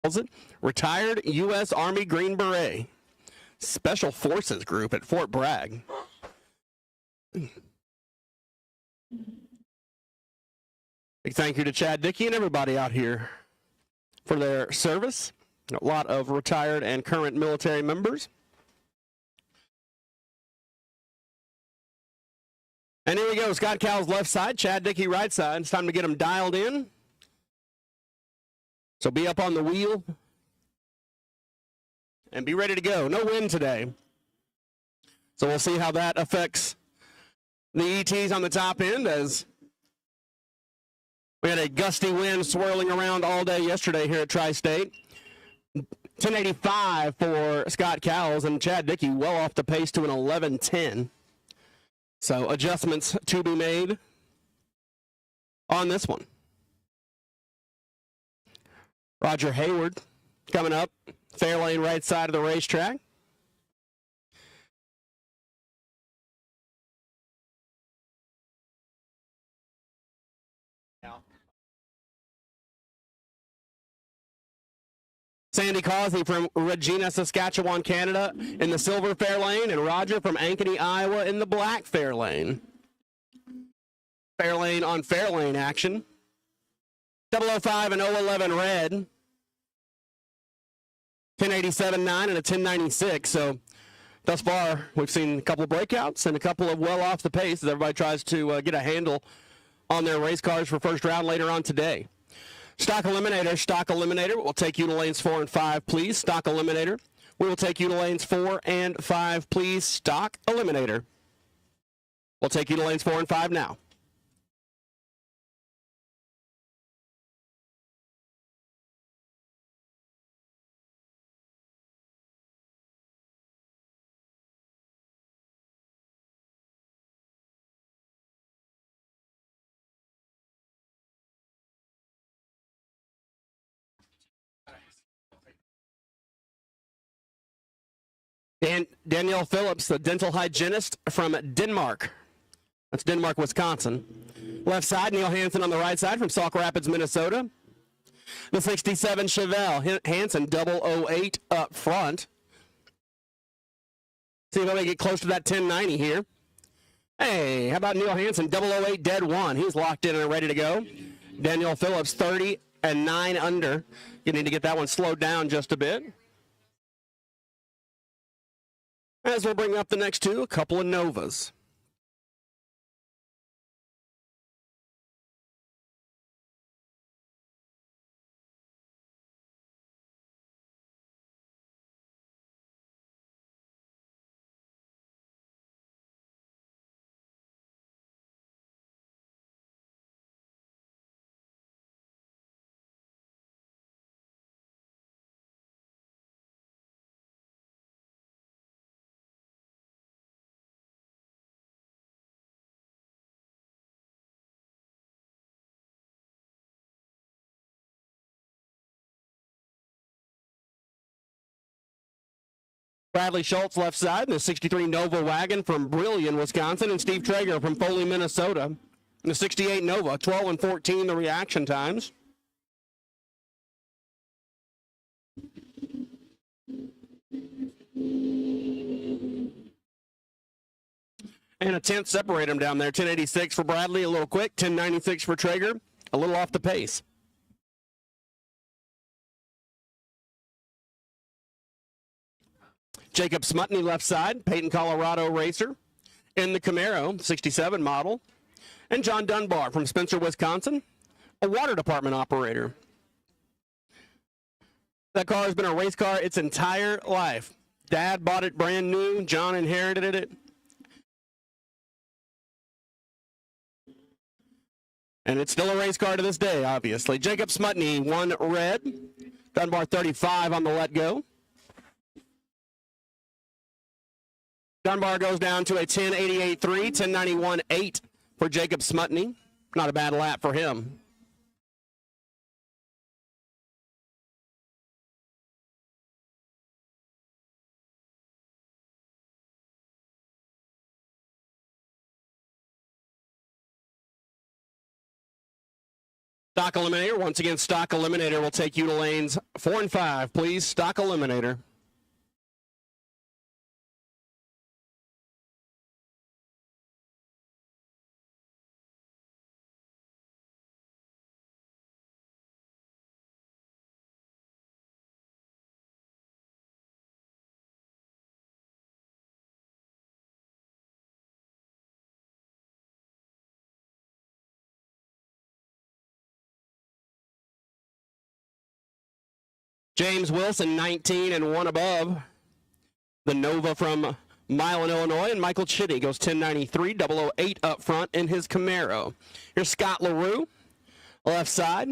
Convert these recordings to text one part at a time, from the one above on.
calls it retired U.S. Army Green Beret Special Forces Group at Fort Bragg. Big thank you to Chad Dickey and everybody out here for their service. A lot of retired and current military members. And here we go, Scott Cowell's left side, Chad Dickey right side. It's time to get them dialed in. So be up on the wheel and be ready to go. No wind today. So we'll see how that affects the ETs on the top end, as we had a gusty wind swirling around all day yesterday here at Tri-State. 1085 for Scott Cowles, and Chad Dickey well off the pace to an 1110. So adjustments to be made on this one. Roger Hayward coming up, Fairlane right side of the racetrack. Sandy Causey from Regina, Saskatchewan, Canada in the silver Fairlane, and Roger from Ankeny, Iowa in the black Fairlane. Fairlane on Fairlane action. 005 and 011 red. 1087.9 and a 1096. So thus far, we've seen a couple of breakouts and a couple of well off the pace as everybody tries to get a handle on their race cars for first round later on today. Stock Eliminator. We'll take you to lanes 4 and 5, please. Stock Eliminator. We will take you to lanes 4 and 5, please. Stock Eliminator. We'll take you to lanes 4 and 5 now. Danielle Phillips, the dental hygienist from Denmark. That's Denmark, Wisconsin. Left side, Neil Hansen on the right side from Sauk Rapids, Minnesota. The 67 Chevelle, Hansen 008 up front. See if we get close to that 1090 here. Hey, how about Neil Hansen 008 dead one? He's locked in and ready to go. Danielle Phillips 30 and 9 under. You need to get that one slowed down just a bit. As we'll bring up the next two, a couple of Novas. Bradley Schultz left side in the 63 Nova wagon from Brillion, Wisconsin, and Steve Traeger from Foley, Minnesota. In the 68 Nova, 12 and 14 the reaction times. And a 10th separate them down there. 1086 for Bradley, a little quick. 1096 for Traeger, a little off the pace. Jacob Smutney left side, Peyton, Colorado racer in the Camaro 67 model. And John Dunbar from Spencer, Wisconsin, a water department operator. That car has been a race car its entire life. Dad bought it brand new. John inherited it. And it's still a race car to this day, obviously. Jacob Smutney, 1 red. Dunbar 35 on the let go. Dunbar goes down to a 1088.3, 1091.8 for Jacob Smutney. Not a bad lap for him. Stock Eliminator, once again, Stock Eliminator will take you to lanes 4 and 5. Please, Stock Eliminator. James Wilson, 19 and 1 above. The Nova from Milan, Illinois, and Michael Chitty goes 1093, 008 up front in his Camaro. Here's Scott LaRue, left side.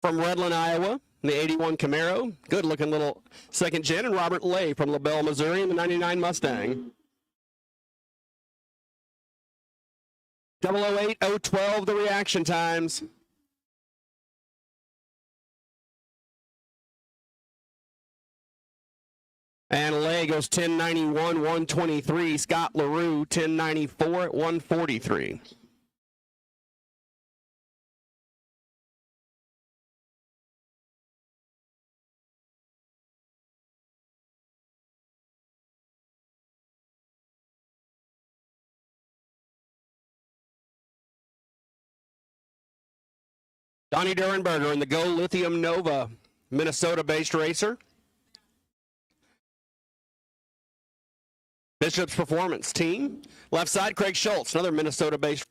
From Redland, Iowa, the 81 Camaro. Good-looking little second gen. And Robert Lay from LaBelle, Missouri, in the 99 Mustang. 008, 012, the reaction times. And Lay goes 1091, 123. Scott LaRue, 1094 at 143. Donnie Durenberger in the Go Lithium Nova, Minnesota-based racer. Bishop's Performance Team. Left side, Craig Schultz, another Minnesota-based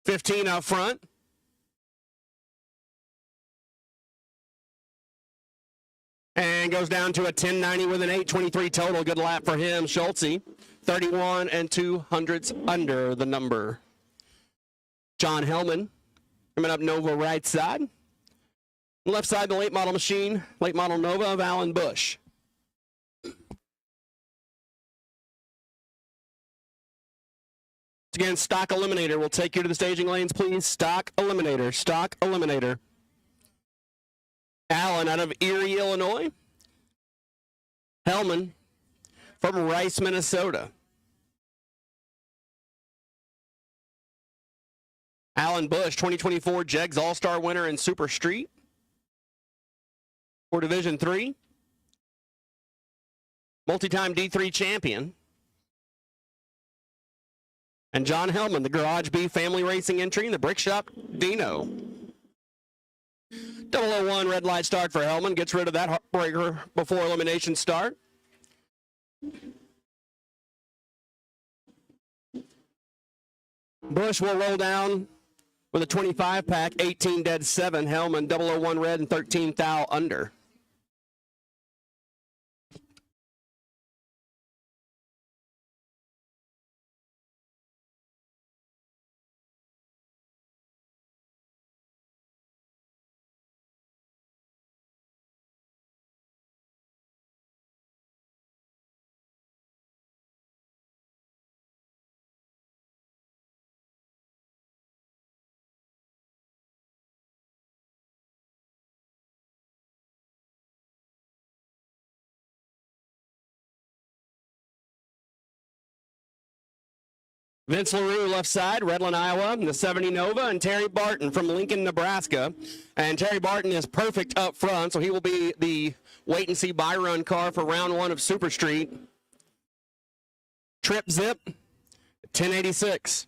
15 out front. And goes down to a 1090 with an 823 total. Good lap for him, Schultz. 31 and 200ths under the number. John Hellman coming up Nova right side. Left side, the late model machine, late model Nova of Alan Bush. Again, Stock Eliminator will take you to the staging lanes, please. Stock Eliminator, Stock Eliminator. Allen out of Erie, Illinois. Hellman from Rice, Minnesota. Alan Bush, 2024 JEGS All-Star winner in Super Street for Division III. Multi-time D3 champion. And John Hellman, the Garage B family racing entry in the Brick Shop Dino. 001 red light start for Hellman. Gets rid of that heartbreaker before elimination start. Bush will roll down with a 25 pack, 18 dead 7. Hellman 001 red and 13 thou under. Vince LaRue left side, Redland, Iowa, the 70 Nova, and Terry Barton from Lincoln, Nebraska. And Terry Barton is perfect up front, so he will be the wait-and-see Byron car for round 1 of Super Street. Trip zip, 1086.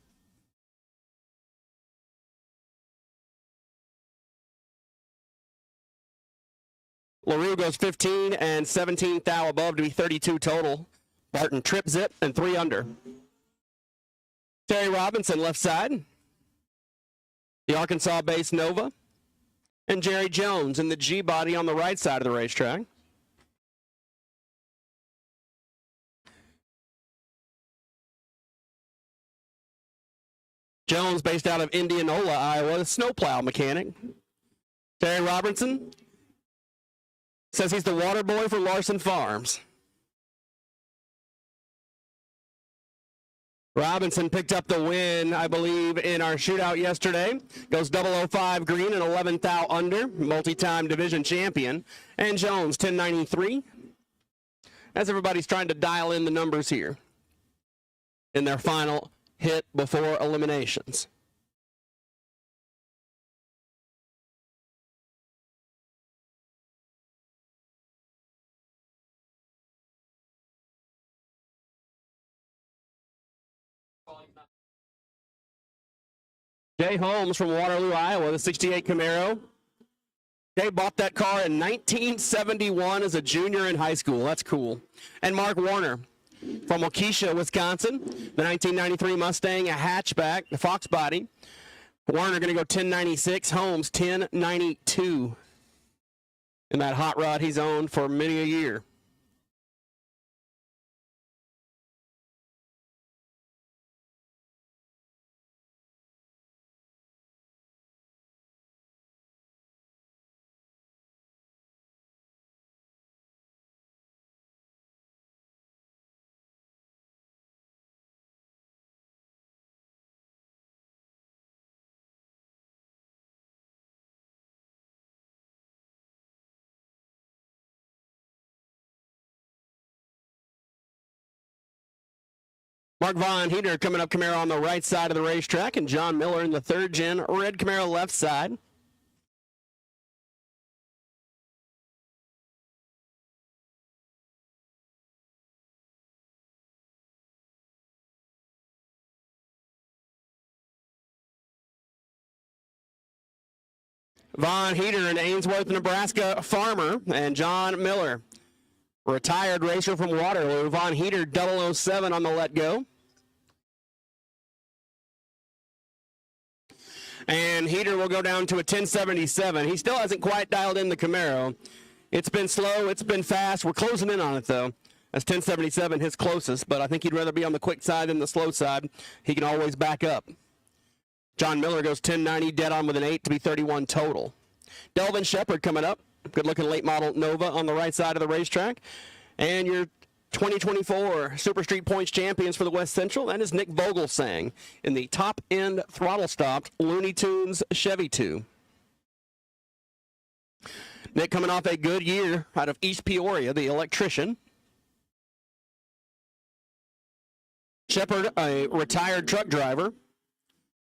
LaRue goes 15 and 17 thou above to be 32 total. Barton trip zip and 3 under. Terry Robinson, left side. The Arkansas-based Nova. And Jerry Jones in the G-body on the right side of the racetrack. Jones, based out of Indianola, Iowa, snowplow mechanic. Terry Robinson says he's the water boy for Larson Farms. Robinson picked up the win, I believe, in our shootout yesterday. Goes 005 green and 11 thou under, multi-time division champion. And Jones, 1093. As everybody's trying to dial in the numbers here in their final hit before eliminations. Jay Holmes from Waterloo, Iowa, the 68 Camaro. Jay bought that car in 1971 as a junior in high school. That's cool. And Mark Warner from Waukesha, Wisconsin, the 1993 Mustang, a hatchback, the Fox body. Warner going to go 1096, Holmes 1092 in that hot rod he's owned for many a year. Mark Von Heater coming up Camaro on the right side of the racetrack, and John Miller in the third gen red Camaro left side. Von Heater, an Ainsworth, Nebraska farmer, and John Miller, retired racer from Waterloo. Von Heater 007 on the let go. And Heater will go down to a 1077. He still hasn't quite dialed in the Camaro. It's been slow, it's been fast. We're closing in on it though. That's 1077, his closest, but I think he'd rather be on the quick side than the slow side. He can always back up. John Miller goes 1090, dead on with an 8 to be 31 total. Delvin Shepard coming up. Good looking late model Nova on the right side of the racetrack. And your 2024 Super Street Points champions for the West Central. That is Nick Vogelsang in the top end throttle stopped Looney Tunes Chevy 2. Nick coming off a good year out of East Peoria, the electrician. Shepard, a retired truck driver.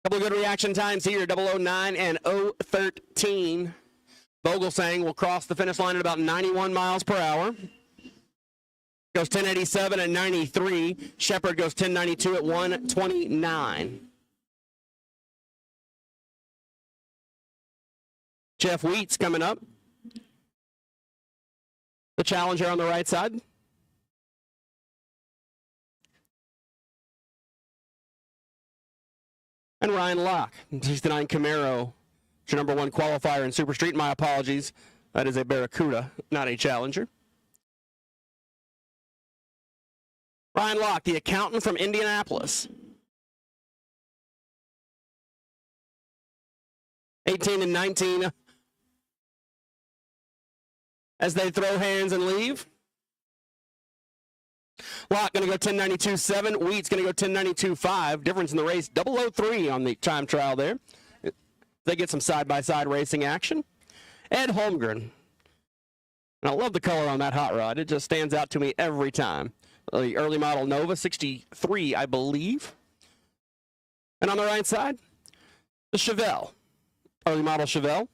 Couple of good reaction times here, 009 and 013. Vogelsang will cross the finish line at about 91 miles per hour. Goes 1087 at 93. Shepard goes 1092 at 129. Jeff Wheat's coming up. The challenger on the right side. And Ryan Locke, 69 Camaro, your number one qualifier in Super Street. My apologies. That is a Barracuda, not a Challenger. Ryan Locke, the accountant from Indianapolis. 18 and 19 as they throw hands and leave. Locke going to go 1092.7. Wheat's going to go 1092.5. Difference in the race, 003 on the time trial there. They get some side-by-side racing action. Ed Holmgren. And I love the color on that hot rod. It just stands out to me every time. The early model Nova, 63, I believe. And on the right side, the Chevelle. Early model Chevelle.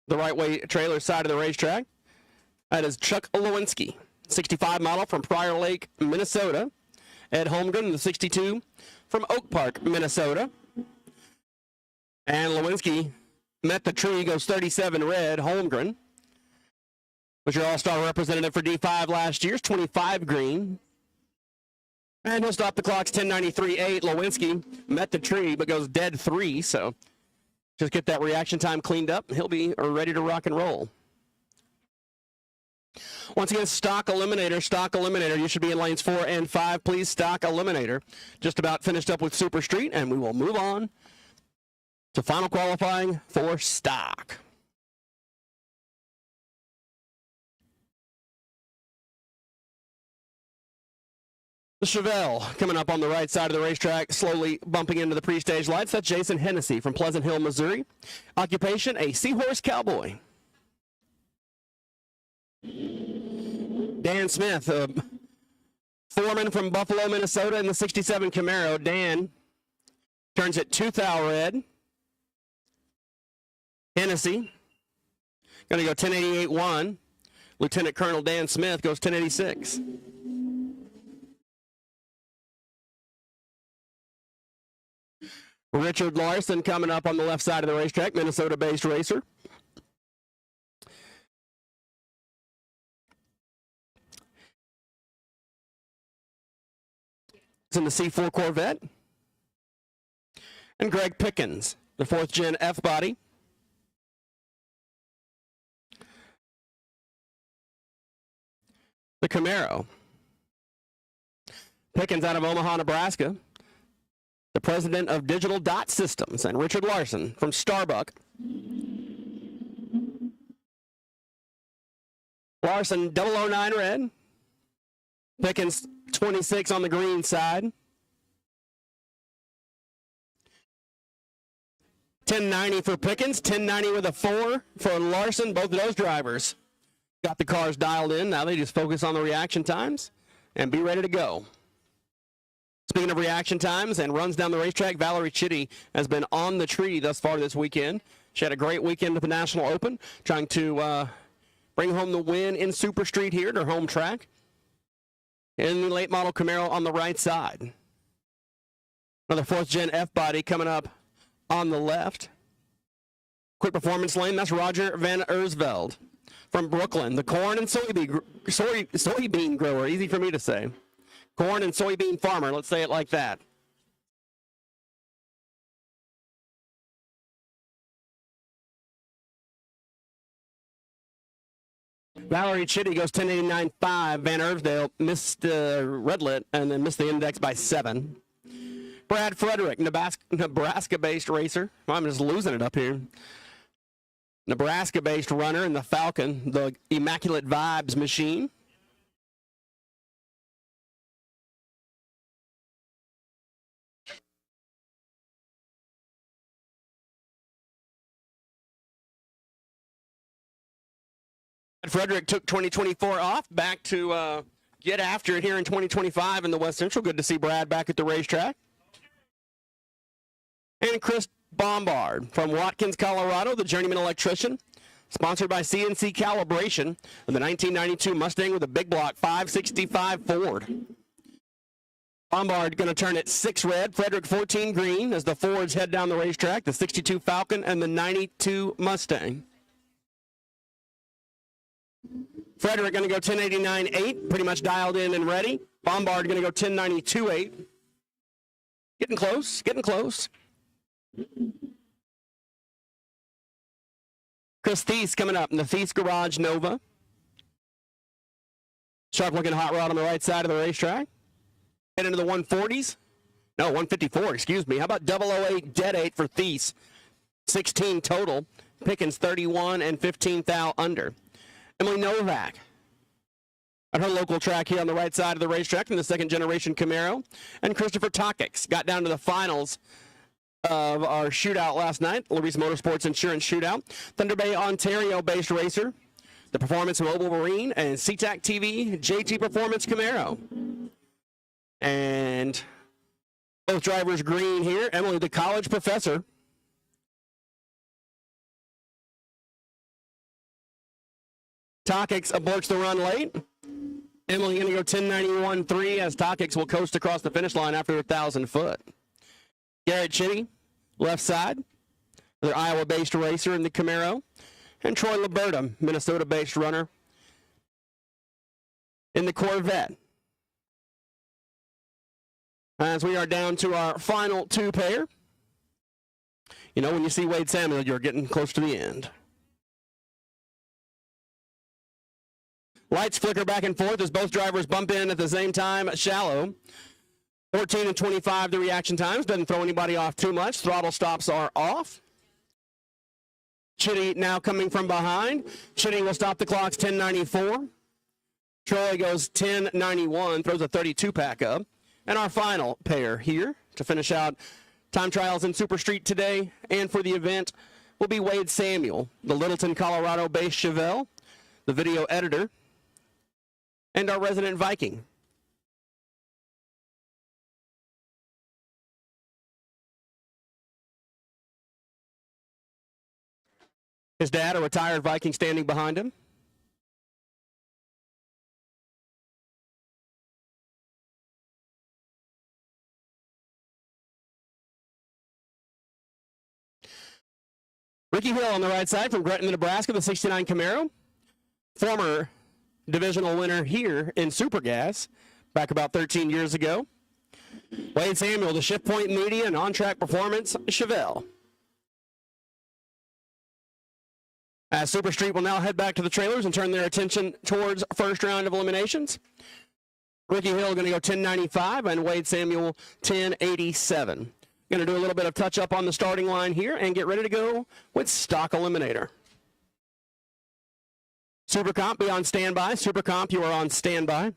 The right way trailer side of the racetrack. That is Chuck Lewinsky, 65 model from Prior Lake, Minnesota. Ed Holmgren, the 62 from Oak Park, Minnesota. And Lewinsky met the tree, goes 37 red. Holmgren was your all-star representative for D5 last year's 25 green. And he'll stop the clocks 1093.8. Lewinsky met the tree but goes dead 3, so just get that reaction time cleaned up. He'll be ready to rock and roll. Once again, stock eliminator. You should be in lanes 4 and 5. Please, stock eliminator. Just about finished up with Super Street, and we will move on to final qualifying for stock. The Chevelle coming up on the right side of the racetrack, slowly bumping into the pre-stage lights. That's Jason Hennessy from Pleasant Hill, Missouri. Occupation, a Seahorse cowboy. Dan Smith, foreman from Buffalo, Minnesota in the 67 Camaro. Dan turns it 2,000 red. Hennessy going to go 1088.1. Lieutenant Colonel Dan Smith goes 1086. Richard Larson coming up on the left side of the racetrack, Minnesota-based racer. It's in the C4 Corvette. And Greg Pickens, the 4th Gen F-Body. The Camaro. Pickens out of Omaha, Nebraska. The president of Digital Dot Systems, and Richard Larson from Starbuck. Larson 009 red. Pickens 26 on the green side. 1090 for Pickens, 1090 with a 4 for Larson. Both of those drivers got the cars dialed in. Now they just focus on the reaction times and be ready to go. Speaking of reaction times and runs down the racetrack, Valerie Chitty has been on the tree thus far this weekend. She had a great weekend at the National Open, trying to bring home the win in Super Street here at her home track. In the late model Camaro on the right side. Another 4th Gen F-Body coming up on the left. Quick performance lane, that's Roger Van Ersveld from Brooklyn, the corn and soybean grower, easy for me to say. Corn and soybean farmer, let's say it like that. Valerie Chitty goes 1089.5. Van Ersdale missed Redlit and then missed the index by 7. Brad Frederick, Nebraska-based racer. I'm just losing it up here. Nebraska-based runner in the Falcon, the Immaculate Vibes machine. Frederick took 2024 off, back to get after it here in 2025 in the West Central. Good to see Brad back at the racetrack. And Chris Bombard from Watkins, Colorado, the journeyman electrician, sponsored by CNC Calibration, of the 1992 Mustang with a big block 565 Ford. Bombard going to turn it 6 red, Frederick 14 green as the Fords head down the racetrack, the 62 Falcon and the 92 Mustang. Frederick going to go 1089.8, pretty much dialed in and ready. Bombard going to go 1092.8. Getting close, getting close. Chris Thies coming up in the Thies Garage Nova. Sharp looking hot rod on the right side of the racetrack. Head into the 140s. No, 154, excuse me. How about 008 Dead 8 for Thies? 16 total. Pickens 31 and 15 thou under. Emily Novak at her local track here on the right side of the racetrack in the 2nd generation Camaro. And Christopher Takix got down to the finals of our shootout last night, Larissa Motorsports Insurance Shootout. Thunder Bay, Ontario-based racer, the Performance Mobile Marine, and SeaTac TV JT Performance Camaro. And both drivers green here. Emily, the college professor. Takix aborts the run late. Emily going to go 1091.3 as Takix will coast across the finish line after 1,000 foot. Garrett Chitty, left side. Another Iowa-based racer in the Camaro. And Troy Liberta, Minnesota-based runner in the Corvette. As we are down to our final 2 pair. You know, when you see Wade Samuel, you're getting close to the end. Lights flicker back and forth as both drivers bump in at the same time. Shallow. 14 and 25 the reaction times. Doesn't throw anybody off too much. Throttle stops are off. Chitty now coming from behind. Chitty will stop the clocks 1094. Troy goes 1091, throws a 32 pack up. And our final pair here to finish out time trials in Super Street today and for the event will be Wade Samuel, the Littleton, Colorado-based Chevelle, the video editor, and our resident Viking. His dad, a retired Viking, standing behind him. Ricky Hill on the right side from Gretna, Nebraska, the 69 Camaro. Former divisional winner here in Super Gas back about 13 years ago. Wade Samuel, the Shift Point Media and On-Track Performance, Chevelle. As Super Street will now head back to the trailers and turn their attention towards first round of eliminations. Ricky Hill going to go 1095 and Wade Samuel 1087. Going to do a little bit of touch up on the starting line here and get ready to go with Stock Eliminator. Super Comp, be on standby. Super Comp, you are on standby.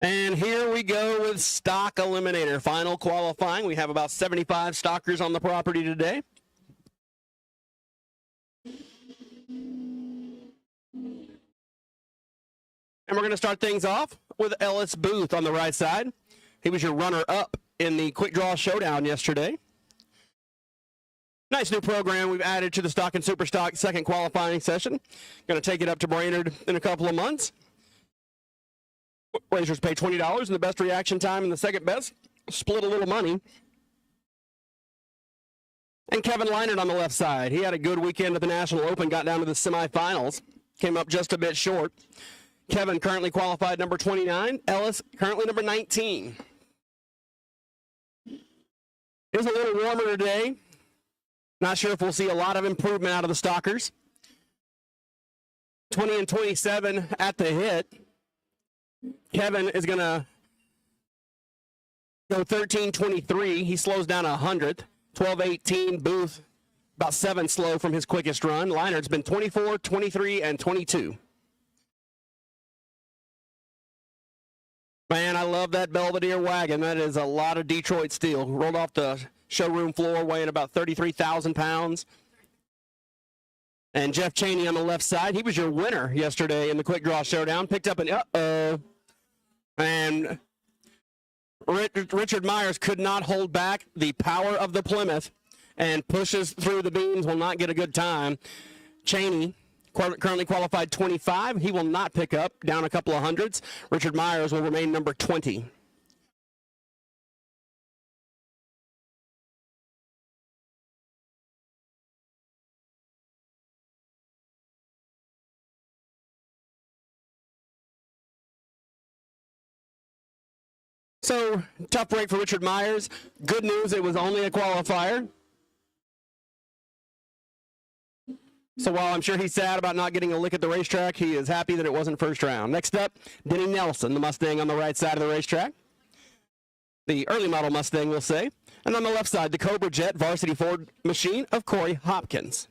And here we go with Stock Eliminator. Final qualifying. We have about 75 stockers on the property today. And we're going to start things off with Ellis Booth on the right side. He was your runner-up in the Quick Draw Showdown yesterday. Nice new program we've added to the Stock and Super Stock second qualifying session. Going to take it up to Brainerd in a couple of months. Racers pay $20 and the best reaction time and the second best split a little money. And Kevin Leinert on the left side. He had a good weekend at the National Open, got down to the semifinals, came up just a bit short. Kevin currently qualified number 29. Ellis currently number 19. It was a little warmer today. Not sure if we'll see a lot of improvement out of the Stockers. 20 and 27 at the hit. Kevin is going to go 13-23. He slows down 100th. 12-18. Booth about 7 slow from his quickest run. Leinert's been 24, 23, and 22. Man, I love that Belvedere wagon. That is a lot of Detroit steel. Rolled off the showroom floor weighing about 33,000 pounds. And Jeff Chaney on the left side, he was your winner yesterday in the quick draw showdown. Picked up an uh-oh. And Richard Myers could not hold back the power of the Plymouth and pushes through the beams, will not get a good time. Chaney, currently qualified 25. He will not pick up, down a couple of hundreds. Richard Myers will remain number 20. So, tough break for Richard Myers. Good news, it was only a qualifier. So while I'm sure he's sad about not getting a lick at the racetrack, he is happy that it wasn't first round. Next up, Denny Nelson, the Mustang on the right side of the racetrack. The early model Mustang, we'll say. And on the left side, the Cobra Jet Varsity Ford machine of Corey Hopkins.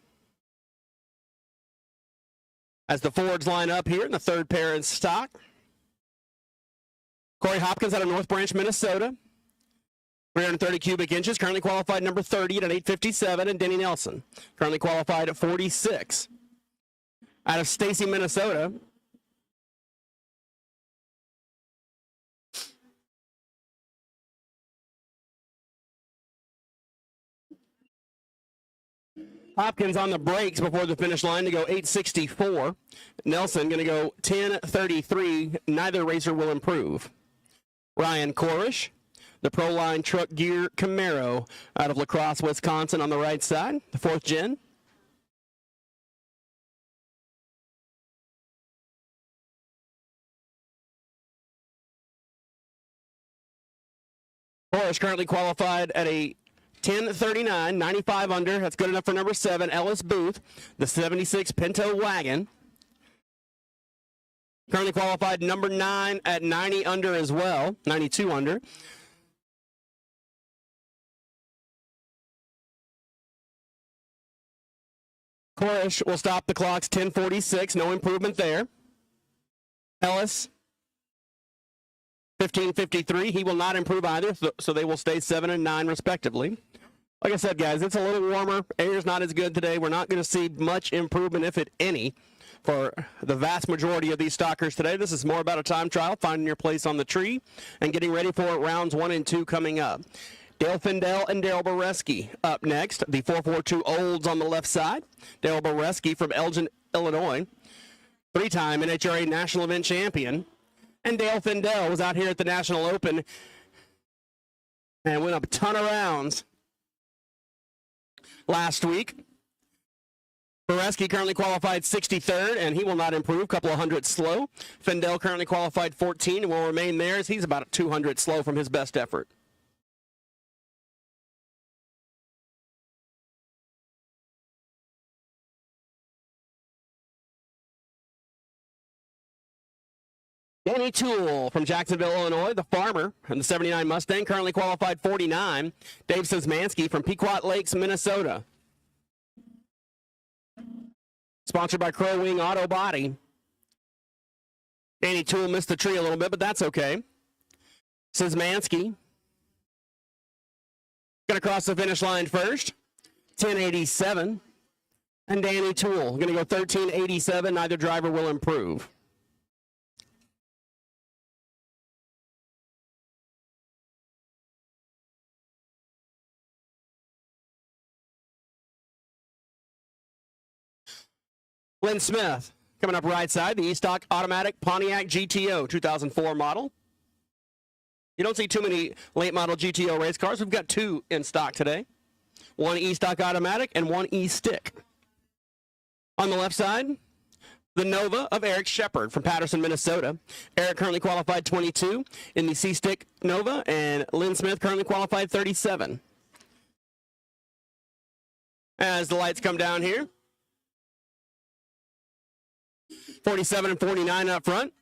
As the Fords line up here in the third pair in stock. Corey Hopkins out of North Branch, Minnesota. 330 cubic inches, currently qualified number 30 at an 857, and Denny Nelson, currently qualified at 46. Out of Stacy, Minnesota. Hopkins on the brakes before the finish line to go 864. Nelson going to go 1033. Neither racer will improve. Ryan Korish, the Proline Truck Gear Camaro out of La Crosse, Wisconsin on the right side, the fourth gen. Korish currently qualified at a 1039, 95 under. That's good enough for number 7, Ellis Booth, the 76 Pinto wagon. Currently qualified number 9 at 90 under as well, 92 under. Korish will stop the clocks 10:46, no improvement there. Ellis, 15:53, he will not improve either, so they will stay 7 and 9 respectively. Like I said, guys, it's a little warmer. Air's not as good today. We're not going to see much improvement, if it any, for the vast majority of these stockers today. This is more about a time trial, finding your place on the tree, and getting ready for rounds 1 and 2 coming up. Dale Findell and Daryl Boreski up next. The 442 Olds on the left side. Daryl Boreski from Elgin, Illinois. 3-time NHRA National Event Champion. And Dale Findell was out here at the National Open and went up a ton of rounds last week. Boreski currently qualified 63rd, and he will not improve, couple of hundred slow. Findell currently qualified 14 and will remain there as he's about 200 slow from his best effort. Danny Toole from Jacksonville, Illinois, the farmer, and the 79 Mustang, currently qualified 49. Dave Szymanski from Pequot Lakes, Minnesota. Sponsored by Crow Wing Auto Body. Danny Toole missed the tree a little bit, but that's okay. Szymanski going to cross the finish line first. 1087. And Danny Toole going to go 1387. Neither driver will improve. Lynn Smith, coming up right side, the E-Stock Automatic Pontiac GTO 2004 model. You don't see too many late model GTO race cars. We've got 2 in stock today. 1 E-Stock Automatic and 1 E-Stick. On the left side, the Nova of Eric Shepard from Patterson, Minnesota. Eric currently qualified 22 in the C-Stick Nova, and Lynn Smith currently qualified 37. As the lights come down here, 47 and 49 up front.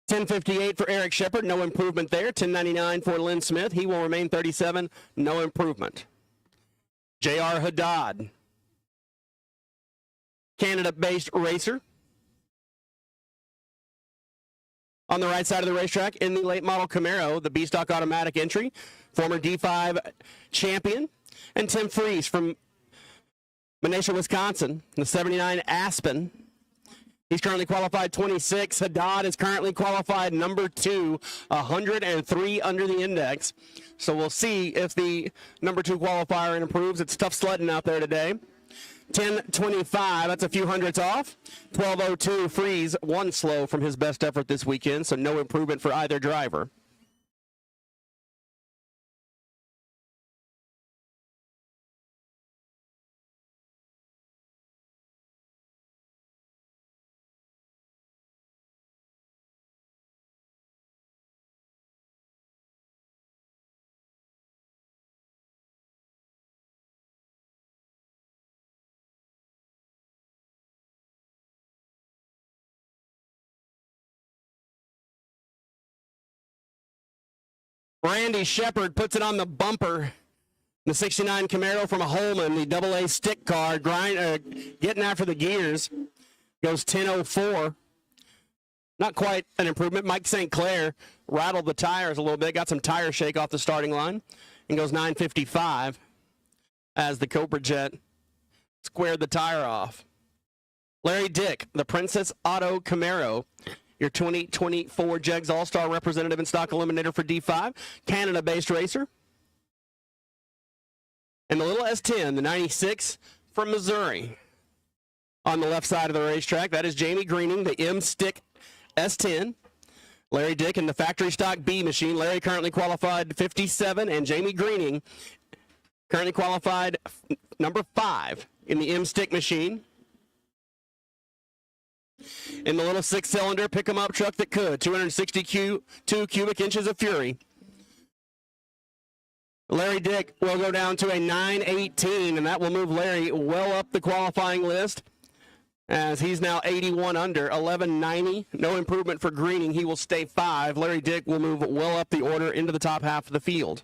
$10.58 for Eric Shepard, no improvement there. $10.99 for Lynn Smith. He will remain 37, no improvement. J.R. Haddad. Canada-based racer. On the right side of the racetrack, in the late model Camaro, the B-Stock automatic entry, former D5 champion, and Tim Freese from Menasha, Wisconsin, the 79 Aspen. He's currently qualified 26. Haddad is currently qualified number 2, 103 under the index. So we'll see if the number 2 qualifier improves. It's tough sledding out there today. 10:25, that's a few hundredths off. 12:02, Freeze, 1 slow from his best effort this weekend, so no improvement for either driver. Randy Shepard puts it on the bumper. The 69 Camaro from a Holman, the AA stick car, getting after the gears. Goes 10:04. Not quite an improvement. Mike St. Clair rattled the tires a little bit, got some tire shake off the starting line, and goes 9:55 as the Cobra Jet squared the tire off. Larry Dick, the Princess Auto Camaro, your 2024 JEGS All-Star representative and stock eliminator for D5, Canada-based racer. And the little S10, the 96 from Missouri. On the left side of the racetrack, that is Jamie Greening, the M-Stick S10. Larry Dick in the factory stock B machine. Larry currently qualified 57, and Jamie Greening currently qualified number 5 in the M-Stick machine. In the little 6-cylinder pick-em-up truck that could, 262 cubic inches of fury. Larry Dick will go down to a 9:18, and that will move Larry well up the qualifying list, as he's now 81 under, 1190. No improvement for Greening. He will stay 5. Larry Dick will move well up the order into the top half of the field.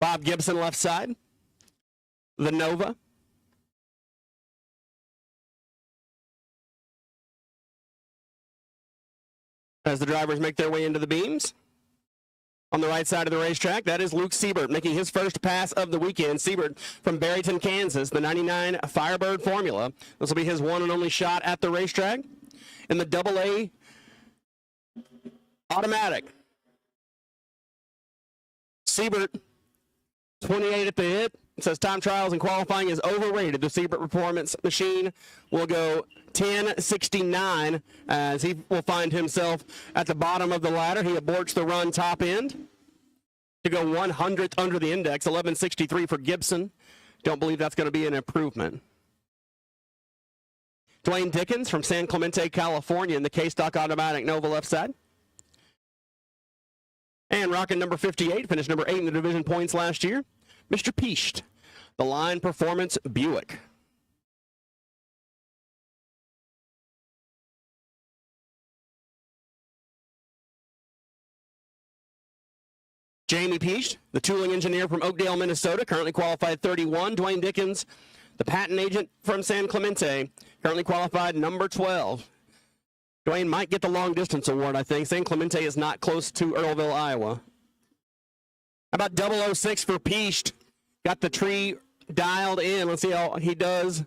Bob Gibson left side. The Nova. As the drivers make their way into the beams. On the right side of the racetrack, that is Luke Siebert making his first pass of the weekend. Siebert from Barrington, Kansas, the 99 Firebird Formula. This will be his one and only shot at the racetrack. In the AA automatic. Siebert, 28 at the hit. It says time trials and qualifying is overrated. The Siebert Performance machine will go 10:69 as he will find himself at the bottom of the ladder. He aborts the run top end to go 100th under the index, 11:63 for Gibson. Don't believe that's going to be an improvement. Dwayne Dickens from San Clemente, California in the K-Stock Automatic Nova left side. And rocking number 58, finished number 8 in the division points last year, Mr. Piest, the Line Performance Buick. Jamie Piest, the tooling engineer from Oakdale, Minnesota, currently qualified 31. Dwayne Dickens, the patent agent from San Clemente, currently qualified number 12. Dwayne might get the long distance award, I think. San Clemente is not close to Earlville, Iowa. How about 006 for Piest? Got the tree dialed in. Let's see how he does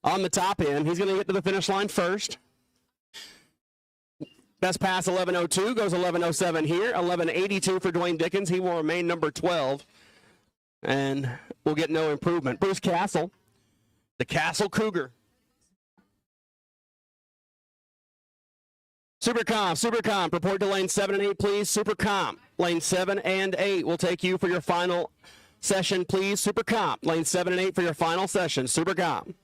on the top end. He's going to get to the finish line first. Best pass 11:02, goes 11:07 here. 11:82 for Dwayne Dickens. He will remain number 12 and will get no improvement. Bruce Castle, the Castle Cougar. Supercom, report to lane 7 and 8, please. Supercom, lane 7 and 8 will take you for your final session, please. Supercom, lane 7 and 8 for your final session. Supercom.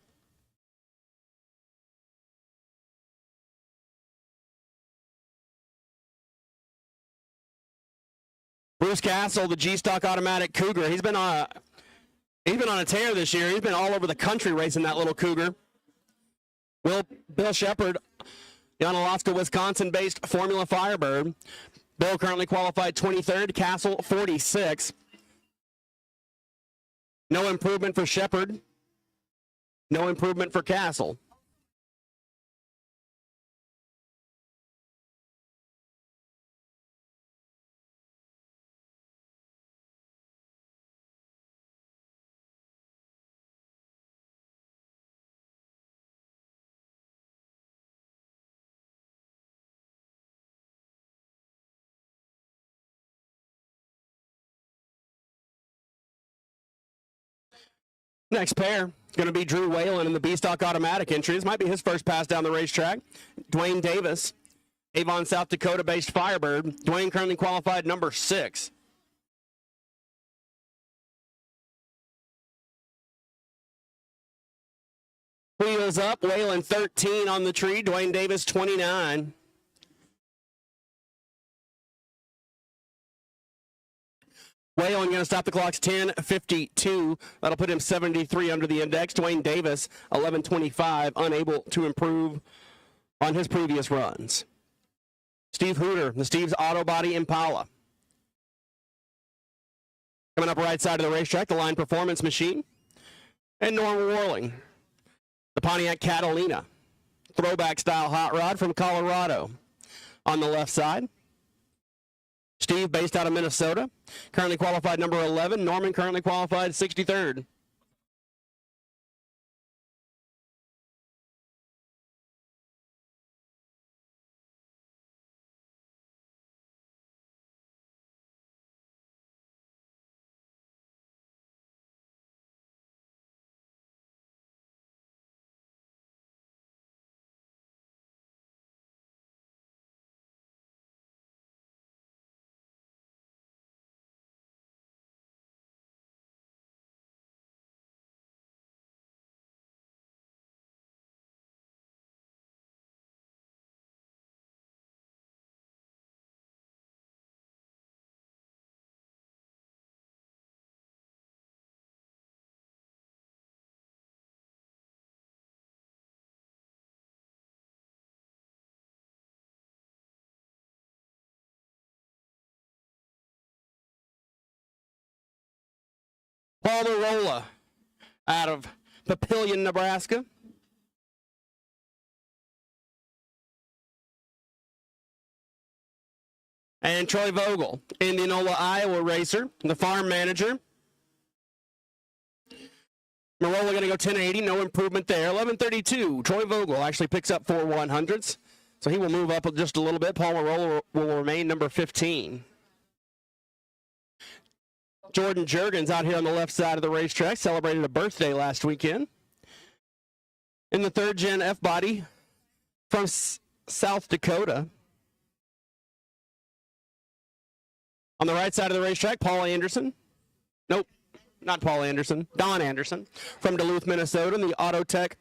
Bruce Castle, the G-Stock Automatic Cougar. He's been on a tear this year. He's been all over the country racing that little Cougar. Bill Shepard, the Onalaska, Wisconsin-based Formula Firebird. Bill currently qualified 23rd. Castle 46. No improvement for Shepard. No improvement for Castle. Next pair is going to be Drew Whalen in the B-Stock Automatic entry. This might be his first pass down the racetrack. Dwayne Davis, Avon, South Dakota-based Firebird. Dwayne currently qualified number 6. Wheels up, Whalen 13 on the tree, Dwayne Davis 29. Whalen going to stop the clocks 10:52. That'll put him 73 under the index. Dwayne Davis 11:25, unable to improve on his previous runs. Steve Hooter, the Steve's Auto Body Impala. Coming up right side of the racetrack, the Line Performance Machine. And Norman Warling, the Pontiac Catalina. Throwback style hot rod from Colorado. On the left side, Steve, based out of Minnesota, currently qualified number 11. Norman currently qualified 63rd. Paul Marola out of Papillion, Nebraska. And Troy Vogel, Indianola, Iowa racer, the farm manager. Marola going to go 1080, no improvement there. 1132, Troy Vogel actually picks up 4 100s, so he will move up just a little bit. Paul Marola will remain number 15. Jordan Juergens out here on the left side of the racetrack, celebrated a birthday last weekend. In the third gen F-body from South Dakota. On the right side of the racetrack, Paul Anderson. Nope, not Paul Anderson. Don Anderson from Duluth, Minnesota, and the Auto Tech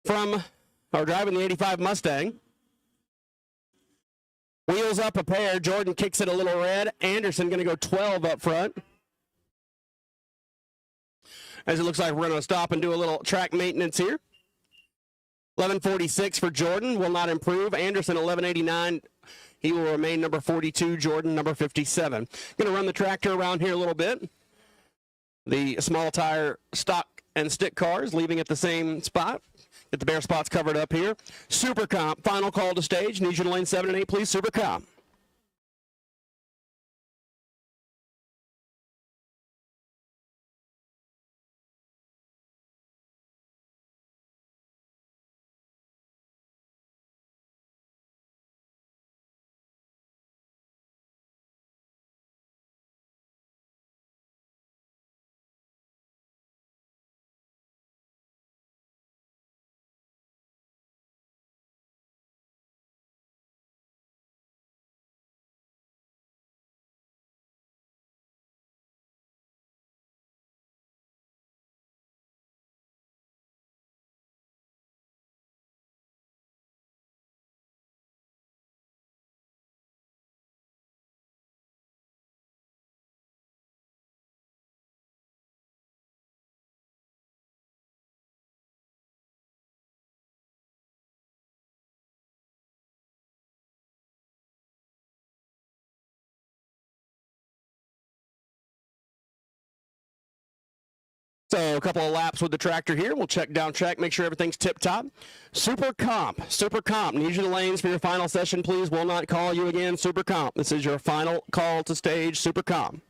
driving the 85 Mustang. Wheels up a pair. Jordan kicks it a little red. Anderson going to go 12 up front. As it looks like we're going to stop and do a little track maintenance here. 1146 for Jordan. Will not improve. Anderson 1189. He will remain number 42. Jordan number 57. Going to run the tractor around here a little bit. The small tire stock and stick cars leaving at the same spot. Get the bare spots covered up here. Super Comp, final call to stage. Need you to lane 7 and 8, please. Super Comp. So a couple of laps with the tractor here. We'll check down track, make sure everything's tip-top. Super Comp, need you to lanes for your final session, please. Will not call you again, Super Comp. This is your final call to stage, Super Comp.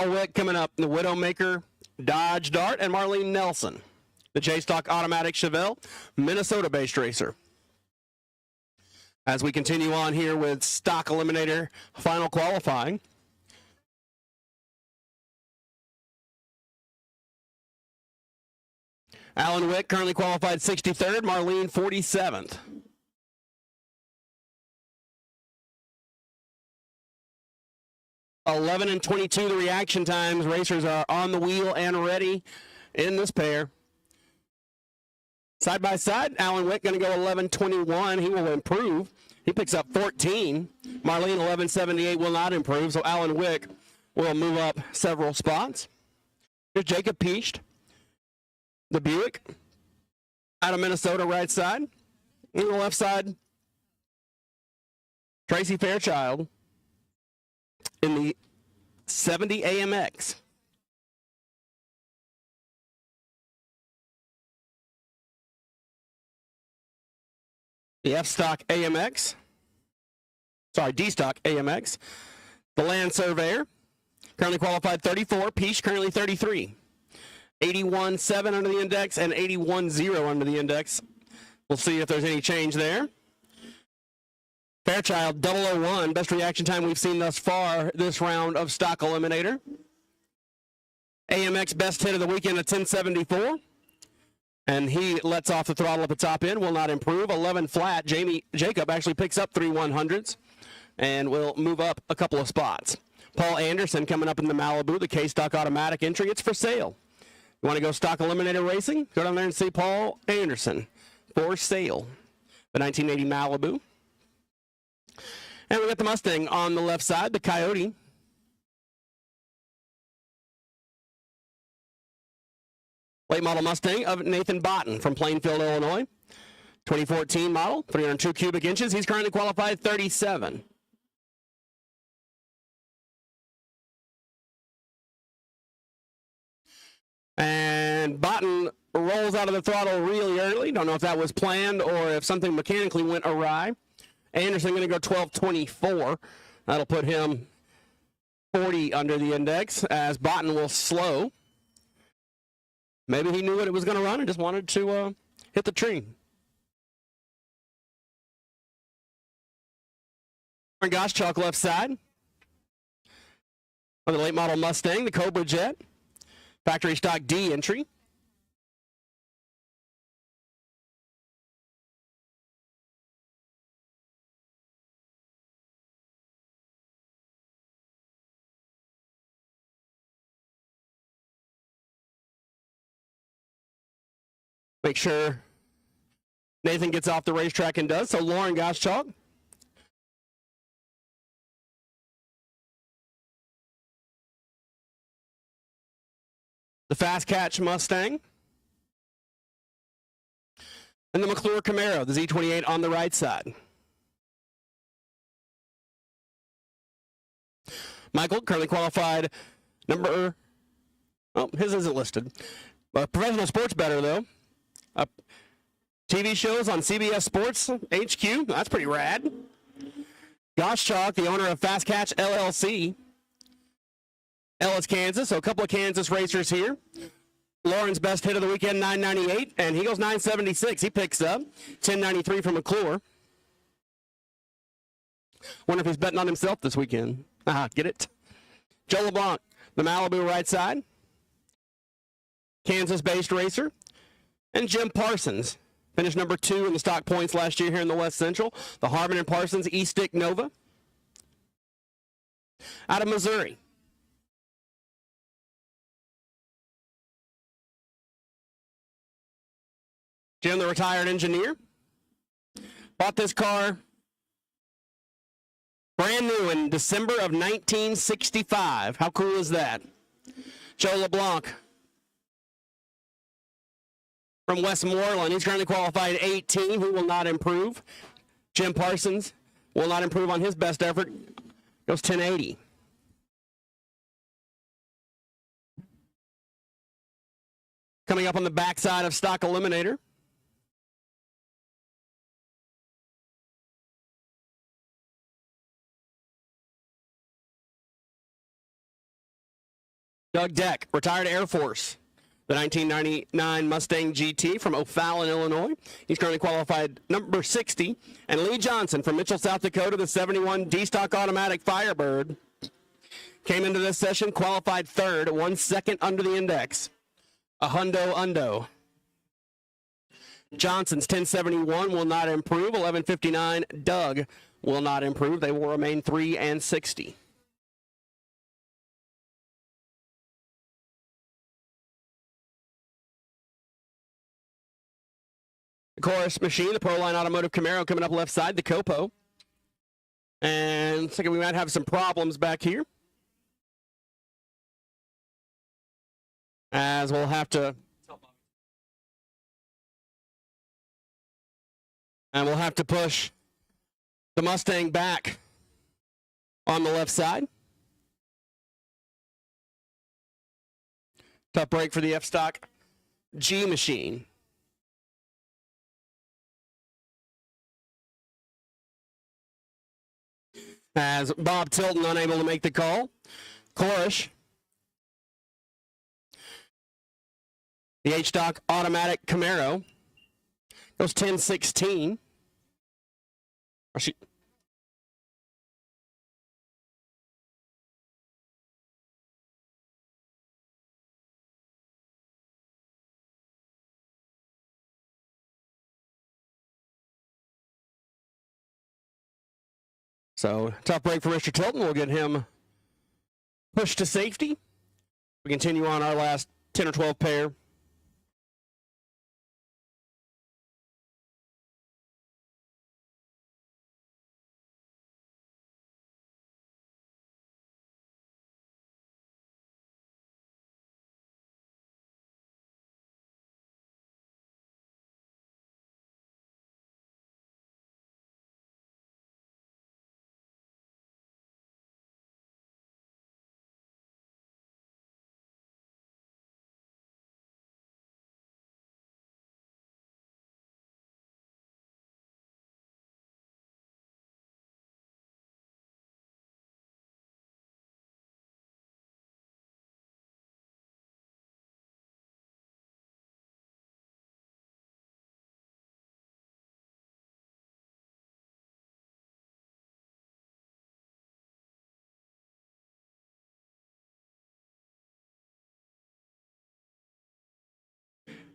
Wick coming up, the Widowmaker Dodge Dart, and Marlene Nelson, the J-Stock Automatic Chevelle, Minnesota-based racer. As we continue on here with Stock Eliminator final qualifying. Alan Wick currently qualified 63rd, Marlene 47th. $11 and 22 the reaction times. Racers are on the wheel and ready in this pair. Side by side, Alan Wick going to go 11.21. He will improve. He picks up 14. Marlene 11.78 will not improve, so Alan Wick will move up several spots. Here's Jacob Peached, the Buick, out of Minnesota, right side. On the left side, Tracy Fairchild in the 70 AMX. The F-Stock AMX. Sorry, D-Stock AMX. The Land Surveyor, currently qualified 34. Peach, currently 33. 81.7 under the index and 81.0 under the index. We'll see if there's any change there. Fairchild 001, best reaction time we've seen thus far this round of Stock Eliminator. AMX best hit of the weekend at 10.74. And he lets off the throttle at the top end, will not improve. 11 flat. Jacob actually picks up 3 100s and will move up a couple of spots. Paul Anderson coming up in the Malibu, the K-Stock Automatic entry. It's for sale. You want to go Stock Eliminator racing? Go down there and see Paul Anderson. For sale. The 1980 Malibu. And we got the Mustang on the left side, the Coyote. Late model Mustang of Nathan Botten from Plainfield, Illinois. 2014 model, 302 cubic inches. He's currently qualified 37. And Botten rolls out of the throttle really early. Don't know if that was planned or if something mechanically went awry. Anderson going to go 12.24. That'll put him 40 under the index as Botten will slow. Maybe he knew what it was going to run and just wanted to hit the tree. Gosh, chalk left side. On the late model Mustang, the Cobra Jet. Factory stock D entry. Make sure Nathan gets off the racetrack and does. So Lauren Goschalk. The Fast Catch Mustang. And the McClure Camaro, the Z28 on the right side. Michael, currently qualified number, oh, his isn't listed. Professional sports bettor, though. TV shows on CBS Sports HQ. That's pretty rad. Goschalk, the owner of Fast Catch LLC. Ellis, Kansas. So a couple of Kansas racers here. Lauren's best hit of the weekend, 998, and he goes 976. He picks up 1093 from McClure. Wonder if he's betting on himself this weekend. Get it? Joe LeBlanc, the Malibu right side. Kansas-based racer. And Jim Parsons, finished number 2 in the stock points last year here in the West Central. The Harmon and Parsons E-Stick Nova. Out of Missouri. Jim, the retired engineer, bought this car brand new in December of 1965. How cool is that? Joe LeBlanc from Westmoreland. He's currently qualified 18. He will not improve. Jim Parsons will not improve on his best effort. Goes 1080. Coming up on the backside of stock Eliminator. Doug Deck, retired Air Force, the 1999 Mustang GT from O'Fallon, Illinois. He's currently qualified number 60. And Lee Johnson from Mitchell, South Dakota, the 71 D-Stock Automatic Firebird. Came into this session, qualified 3rd, 1 second under the index. A hundo. Johnson's 1071 will not improve. 1159, Doug will not improve. They will remain 3 and 60. The Chorus machine, the Proline Automotive Camaro coming up left side, the Copo. And looks like we might have some problems back here. As we'll have to... And we'll have to push the Mustang back on the left side. Tough break for the F-Stock G machine. As Bob Tilton unable to make the call. Corish. The H-Stock Automatic Camaro goes 1016. So, tough break for Mr. Tilton. We'll get him pushed to safety. We continue on our last 10 or 12 pair.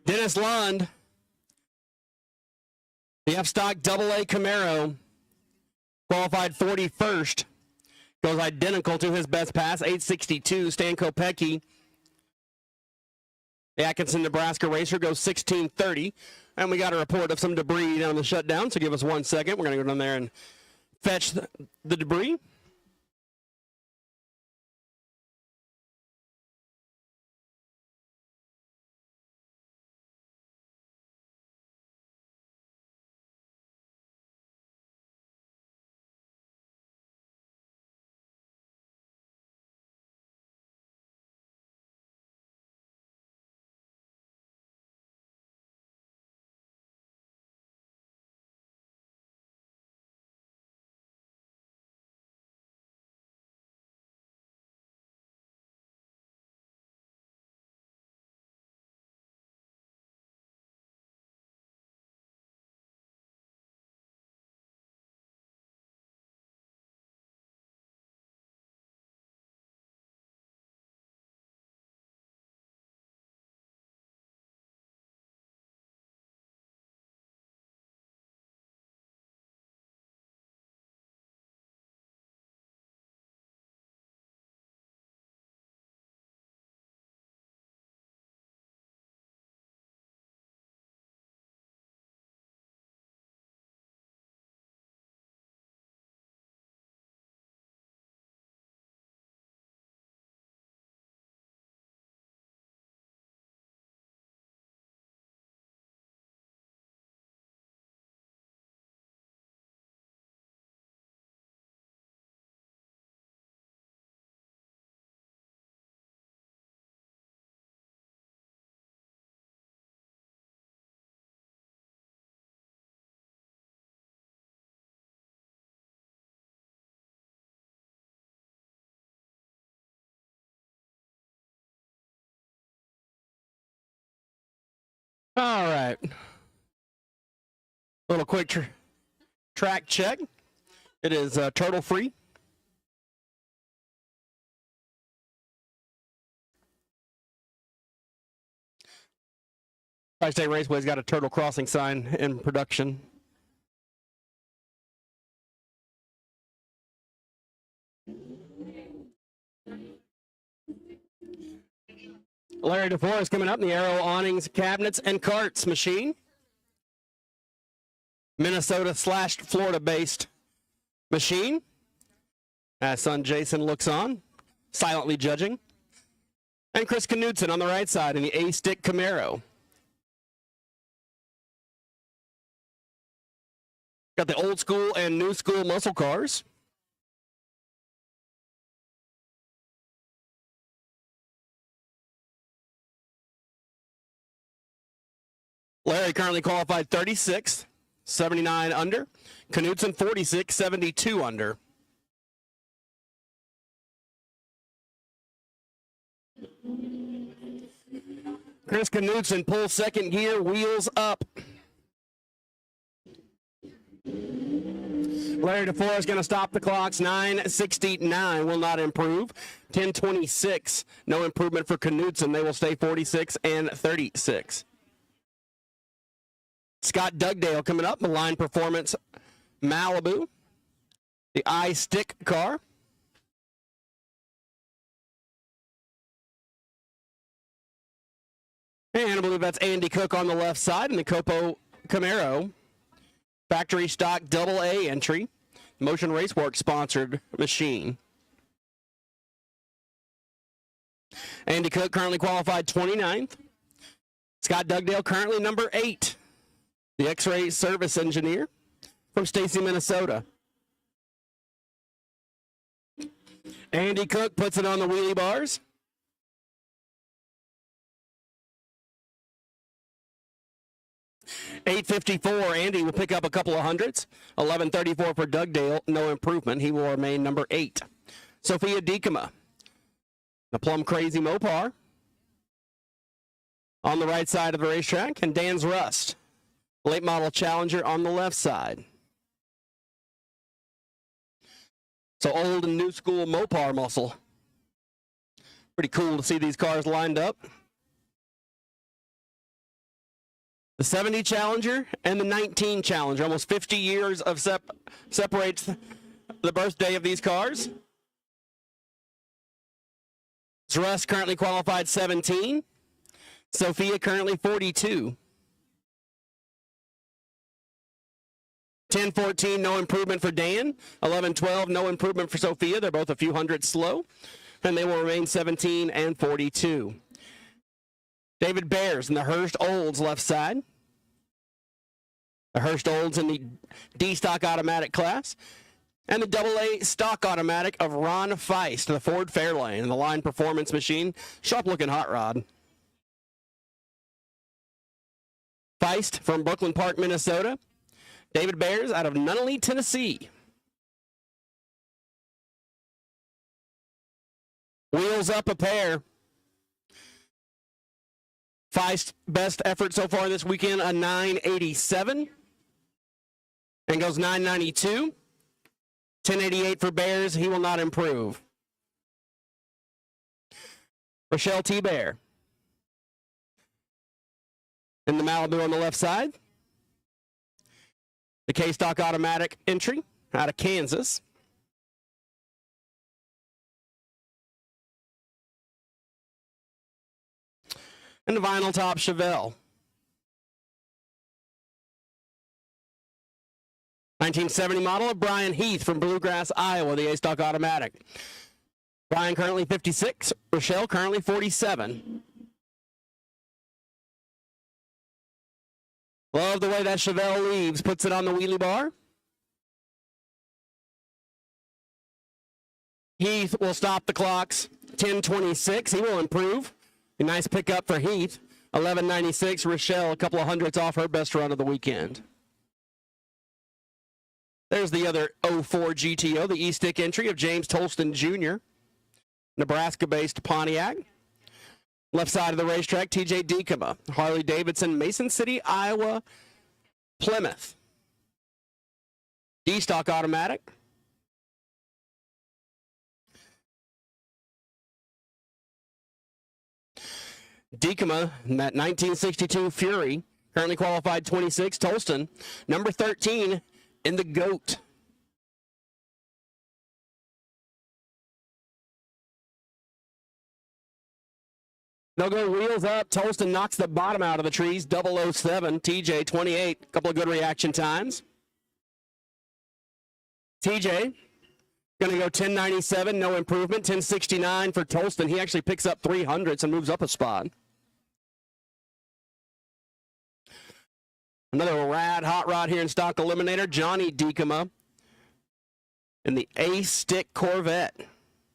Dennis Lund, the F-Stock AA Camaro, qualified 41st, goes identical to his best pass, 862. Stan Kopecky, the Atkinson, Nebraska racer, goes 1630. And we got a report of some debris down the shutdown, so give us 1 second. We're going to go down there and fetch the debris. All right. Little quick track check. It is turtle free. Tri-State Raceway's got a turtle crossing sign in production. Larry DeForest coming up in the Aero Awnings, Cabinets, and Carts machine. Minnesota/Florida-based machine. As son Jason looks on, silently judging. And Chris Knudsen on the right side in the A-Stick Camaro. Got the old school and new school muscle cars. Larry currently qualified 36, 79 under. Knudsen 46, 72 under. Chris Knudsen pulls second gear, wheels up. Larry DeForest going to stop the clocks. 9:69 will not improve. 10:26, no improvement for Knudsen. They will stay 46 and 36. Scott Dugdale coming up, the Line Performance Malibu, the I-Stick car. And I believe that's Andy Cook on the left side in the Copo Camaro. Factory stock AA entry. Motion Raceworks sponsored machine. Andy Cook currently qualified 29th. Scott Dugdale currently number 8. The X-Ray service engineer from Stacy, Minnesota. Andy Cook puts it on the wheelie bars. $8.54, Andy will pick up a couple of hundreds. $11.34 for Dugdale, no improvement. He will remain number 8. Sophia Dikema, the Plum Crazy Mopar, on the right side of the racetrack, and Dan's Rust, late model Challenger, on the left side. So old and new school Mopar muscle. Pretty cool to see these cars lined up. The 70 Challenger and the 19 Challenger. Almost 50 years of separates the birthday of these cars. Russ currently qualified 17. Sophia currently 42. 10-14, no improvement for Dan. 11-12, no improvement for Sophia. They're both a few hundred slow. And they will remain 17 and 42. David Bears in the Hurst Olds left side. The Hurst Olds in the D stock automatic class. And the AA stock automatic of Ron Feist, the Ford Fairlane, and the Line Performance machine. Sharp looking hot rod. Feist from Brooklyn Park, Minnesota. David Bears out of Nunnally, Tennessee. Wheels up a pair. Feist's best effort so far this weekend, a 987. And goes 992. 1088 for Bears. He will not improve. Rochelle T. Bear in the Malibu on the left side. The K-Stock automatic entry out of Kansas. And the vinyl top Chevelle. 1970 model of Brian Heath from Bluegrass, Iowa, the A-Stock automatic. Brian currently 56, Rochelle currently 47. Love the way that Chevelle leaves, puts it on the wheelie bar. Heath will stop the clocks, 10:26, he will improve. A nice pickup for Heath, 11:96, Rochelle, a couple of hundreds off her best run of the weekend. There's the other 04 GTO, the E-Stick entry of James Tolston Jr., Nebraska-based Pontiac. Left side of the racetrack, TJ Dekema, Harley-Davidson, Mason City, Iowa, Plymouth. D-stock automatic. Dekema, that 1962 Fury, currently qualified 26. Tolston, number 13 in the GOAT. They'll go wheels up. Tolston knocks the bottom out of the trees. 007, TJ 28. A couple of good reaction times. TJ going to go 1097, no improvement. 1069 for Tolston. He actually picks up 300s and moves up a spot. Another rad hot rod here in stock eliminator. Johnny Dekema in the A-Stick Corvette,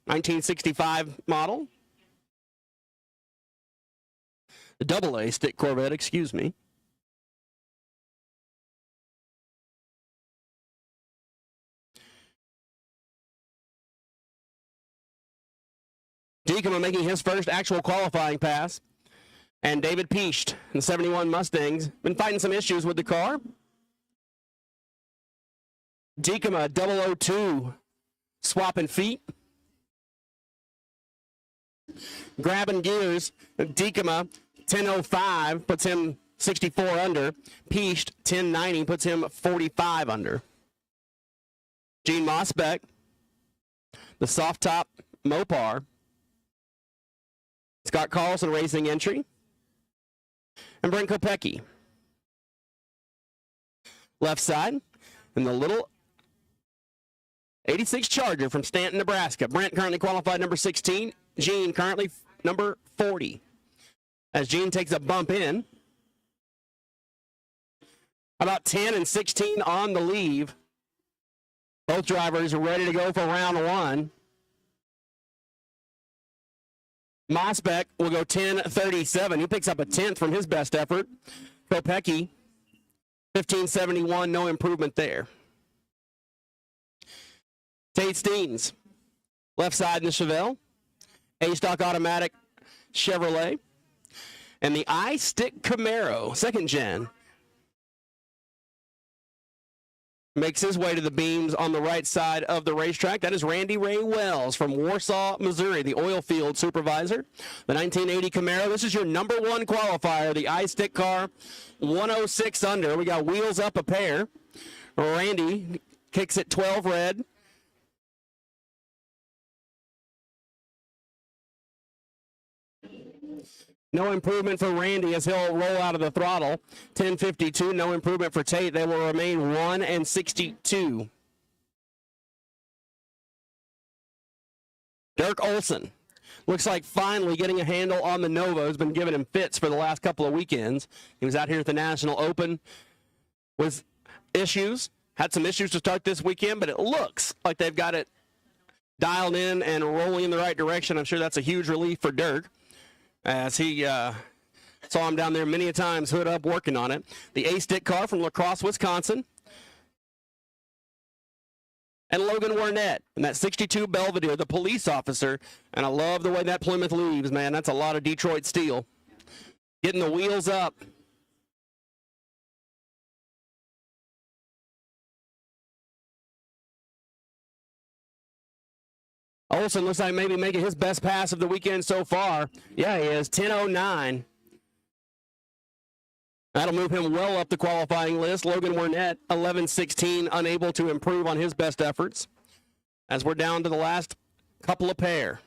1965 model. The double A-Stick Corvette, excuse me. Dekema making his first actual qualifying pass. And David Peasht in the 71 Mustangs. Been fighting some issues with the car. Dekema 002 swapping feet. Grabbing gears. Dekema 1005 puts him 64 under. Peasht 1090 puts him 45 under. Gene Mosbeck, the soft top Mopar. Scott Carlson racing entry. And Brent Kopecky. Left side, and the little 86 Charger from Stanton, Nebraska. Brent currently qualified number 16. Gene currently number 40. As Gene takes a bump in. About 10 and 16 on the leave. Both drivers are ready to go for round one. Mosbeck will go 10:37. He picks up a 10th from his best effort. Kopecky, 15:71, no improvement there. Tate Steens, left side in the Chevelle. A-stock automatic Chevrolet. And the I-Stick Camaro, second gen. Makes his way to the beams on the right side of the racetrack. That is Randy Ray Wells from Warsaw, Missouri, the oil field supervisor. The 1980 Camaro. This is your number one qualifier, the I-Stick car, 106 under. We got wheels up a pair. Randy kicks it 12 red. No improvement for Randy as he'll roll out of the throttle. 10:52, no improvement for Tate. They will remain 1 and 62. Dirk Olson looks like finally getting a handle on the Nova. Has been giving him fits for the last couple of weekends. He was out here at the National Open with issues. Had some issues to start this weekend, but it looks like they've got it dialed in and rolling in the right direction. I'm sure that's a huge relief for Dirk, as he saw him down there many a times, hood up, working on it. The A-Stick car from La Crosse, Wisconsin. And Logan Warnett in that 62 Belvedere, the police officer. And I love the way that Plymouth leaves, man. That's a lot of Detroit steel. Getting the wheels up. Olson looks like maybe making his best pass of the weekend so far. Yeah, he is. 10:09. That'll move him well up the qualifying list. Logan Warnett, 11:16, unable to improve on his best efforts. As we're down to the last couple of pair.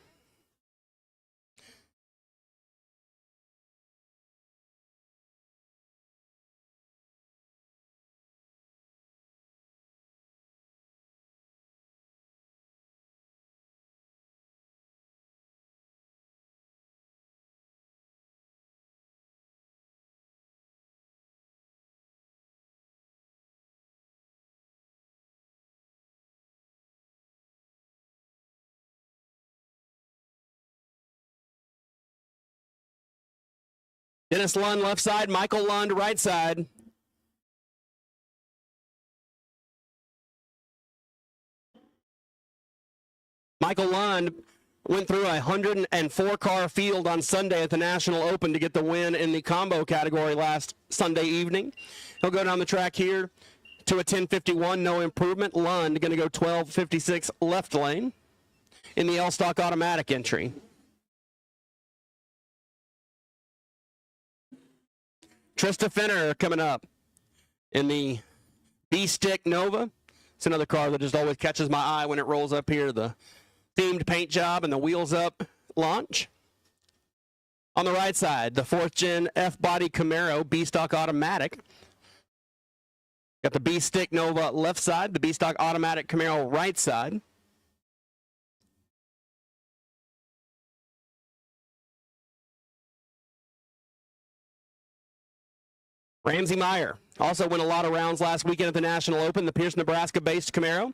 Dennis Lund left side, Michael Lund right side. Michael Lund Went through a 104-car field on Sunday at the National Open to get the win in the combo category last Sunday evening. He'll go down the track here to a 10:51, no improvement. Lund going to go 12:56 left lane in the L-Stock automatic entry. Trista Fenner coming up in the B-Stick Nova. It's another car that just always catches my eye when it rolls up here. The themed paint job and the wheels up launch. On the right side, the 4th gen F-Body Camaro B-Stock automatic. Got the B-Stick Nova left side, the B-Stock automatic Camaro right side. Ramsey Meyer also won a lot of rounds last weekend at the National Open, the Pierce, Nebraska-based Camaro.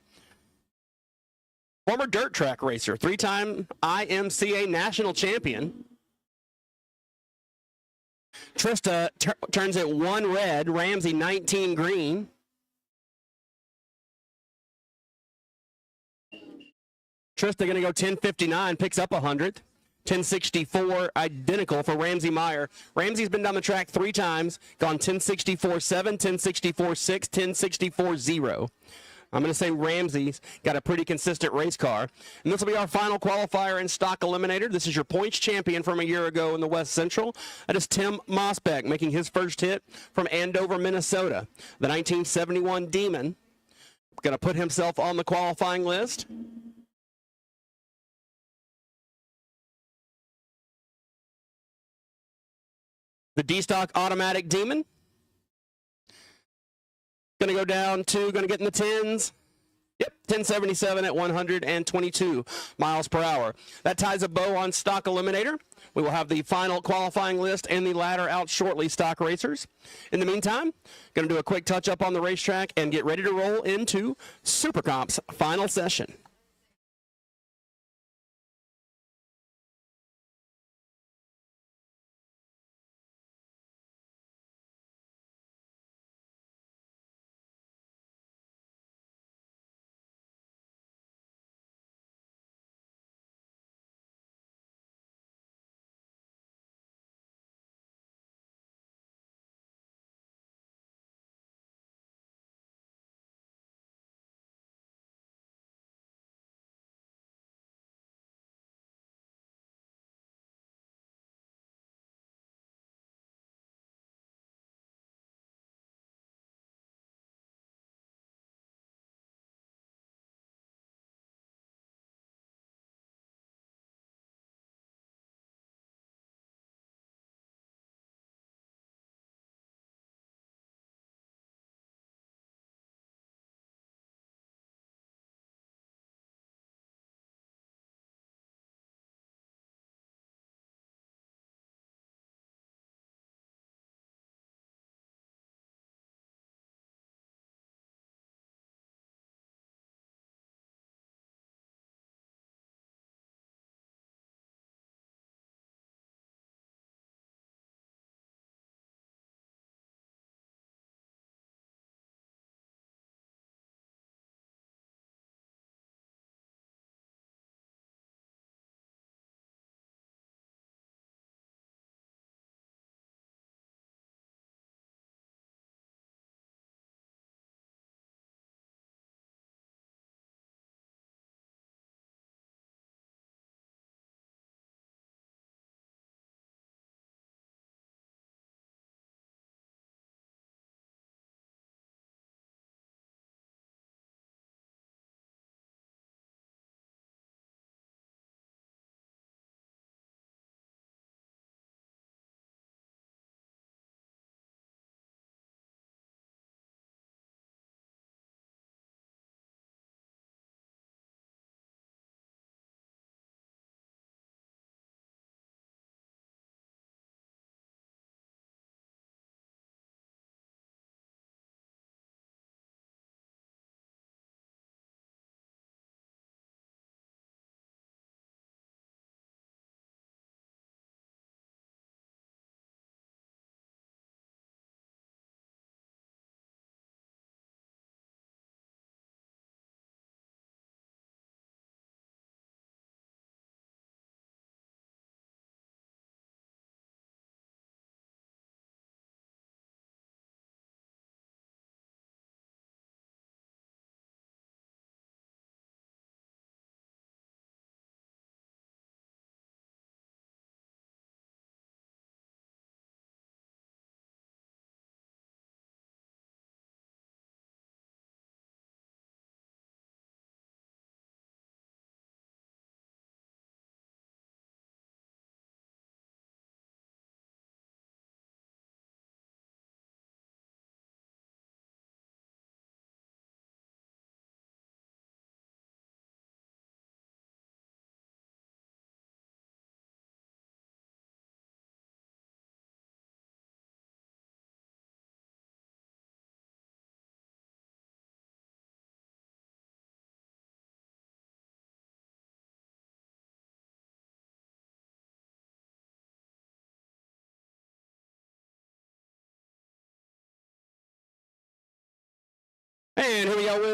Former dirt track racer, 3-time IMCA national champion. Trista turns it 1 red, Ramsey 19 green. Trista going to go 10:59, picks up 100. 10:64 identical for Ramsey Meyer. Ramsey's been down the track 3 times, gone 10:64.7, 10:64.6, 10:64.0. I'm going to say Ramsey's got a pretty consistent race car. And this will be our final qualifier in Stock Eliminator. This is your points champion from a year ago in the West Central. That is Tim Mosbeck making his first hit from Andover, Minnesota. The 1971 Demon. Going to put himself on the qualifying list. The D-Stock automatic Demon. Going to go down to, going to get in the 10s. Yep, 1077 at 122 miles per hour. That ties a bow on Stock Eliminator. We will have the final qualifying list and the ladder out shortly, stock racers. In the meantime, going to do a quick touch-up on the racetrack and get ready to roll into Super Comp's final session.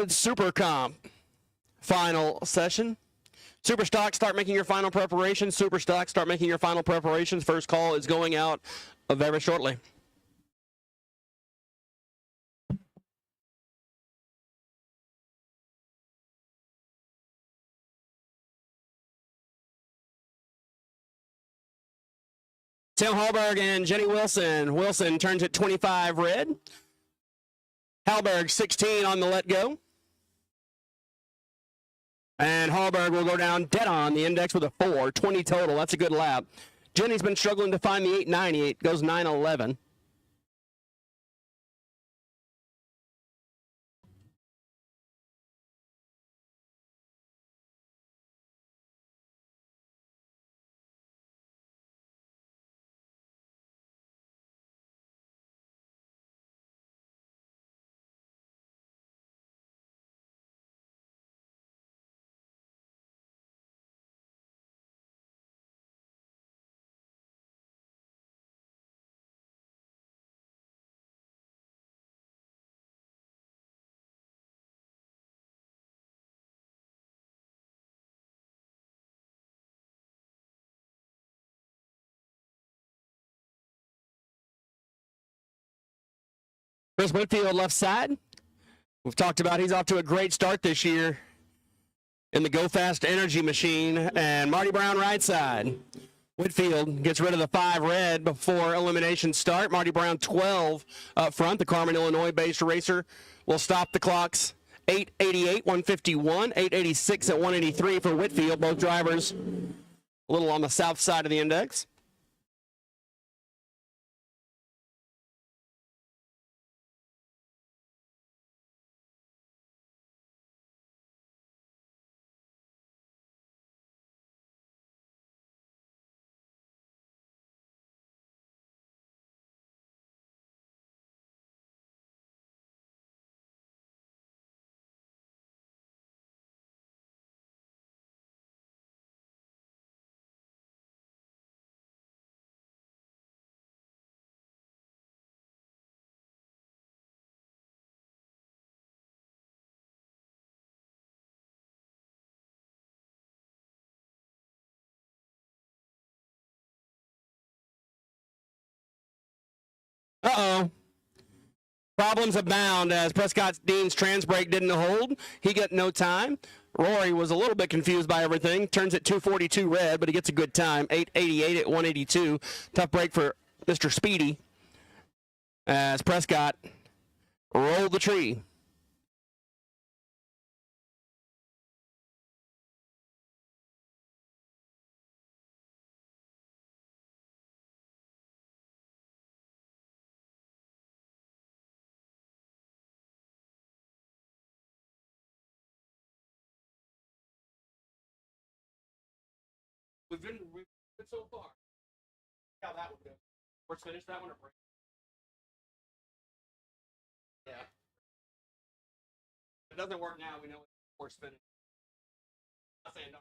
Good Super Comp final session. Super Stock, start making your final preparations. Super Stock, start making your final preparations. First call is going out very shortly. Tim Hallberg and Jenny Wilson. Wilson turns at 25 red. Hallberg 16 on the let go. And Hallberg will go down dead on the index with a 4, 20 total. That's a good lap. Jenny's been struggling to find the 898, goes 911. Chris Whitfield left side. We've talked about he's off to a great start this year in the Go Fast Energy Machine. And Marty Brown right side. Whitfield gets rid of the 5 red before elimination start. Marty Brown 12 up front. The Carmen, Illinois-based racer will stop the clocks. 888, 151, 886 at 183 for Whitfield. Both drivers a little on the south side of the index. Uh-oh. Problems abound as Prescott Dean's trans brake didn't hold. He got no time. Rory was a little bit confused by everything. Turns at 242 red, but he gets a good time. 888 at 182. Tough break for Mr. Speedy as Prescott rolled the tree. We've been so far. How that would go. Let's finish that one or break. Yeah. If it doesn't work now, we know it's for spinning. I'm not saying no.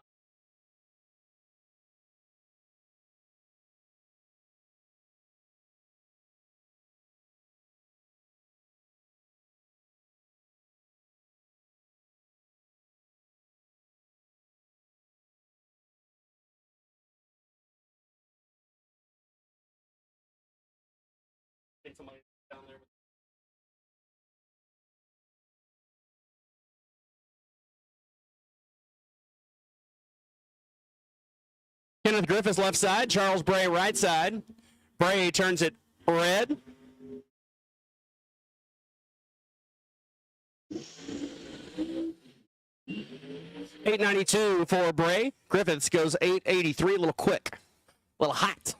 I think somebody down there with Kenneth Griffiths left side, Charles Bray right side. Bray turns it red. $8.92 for Bray. Griffiths goes $8.83, a little quick, a little hot.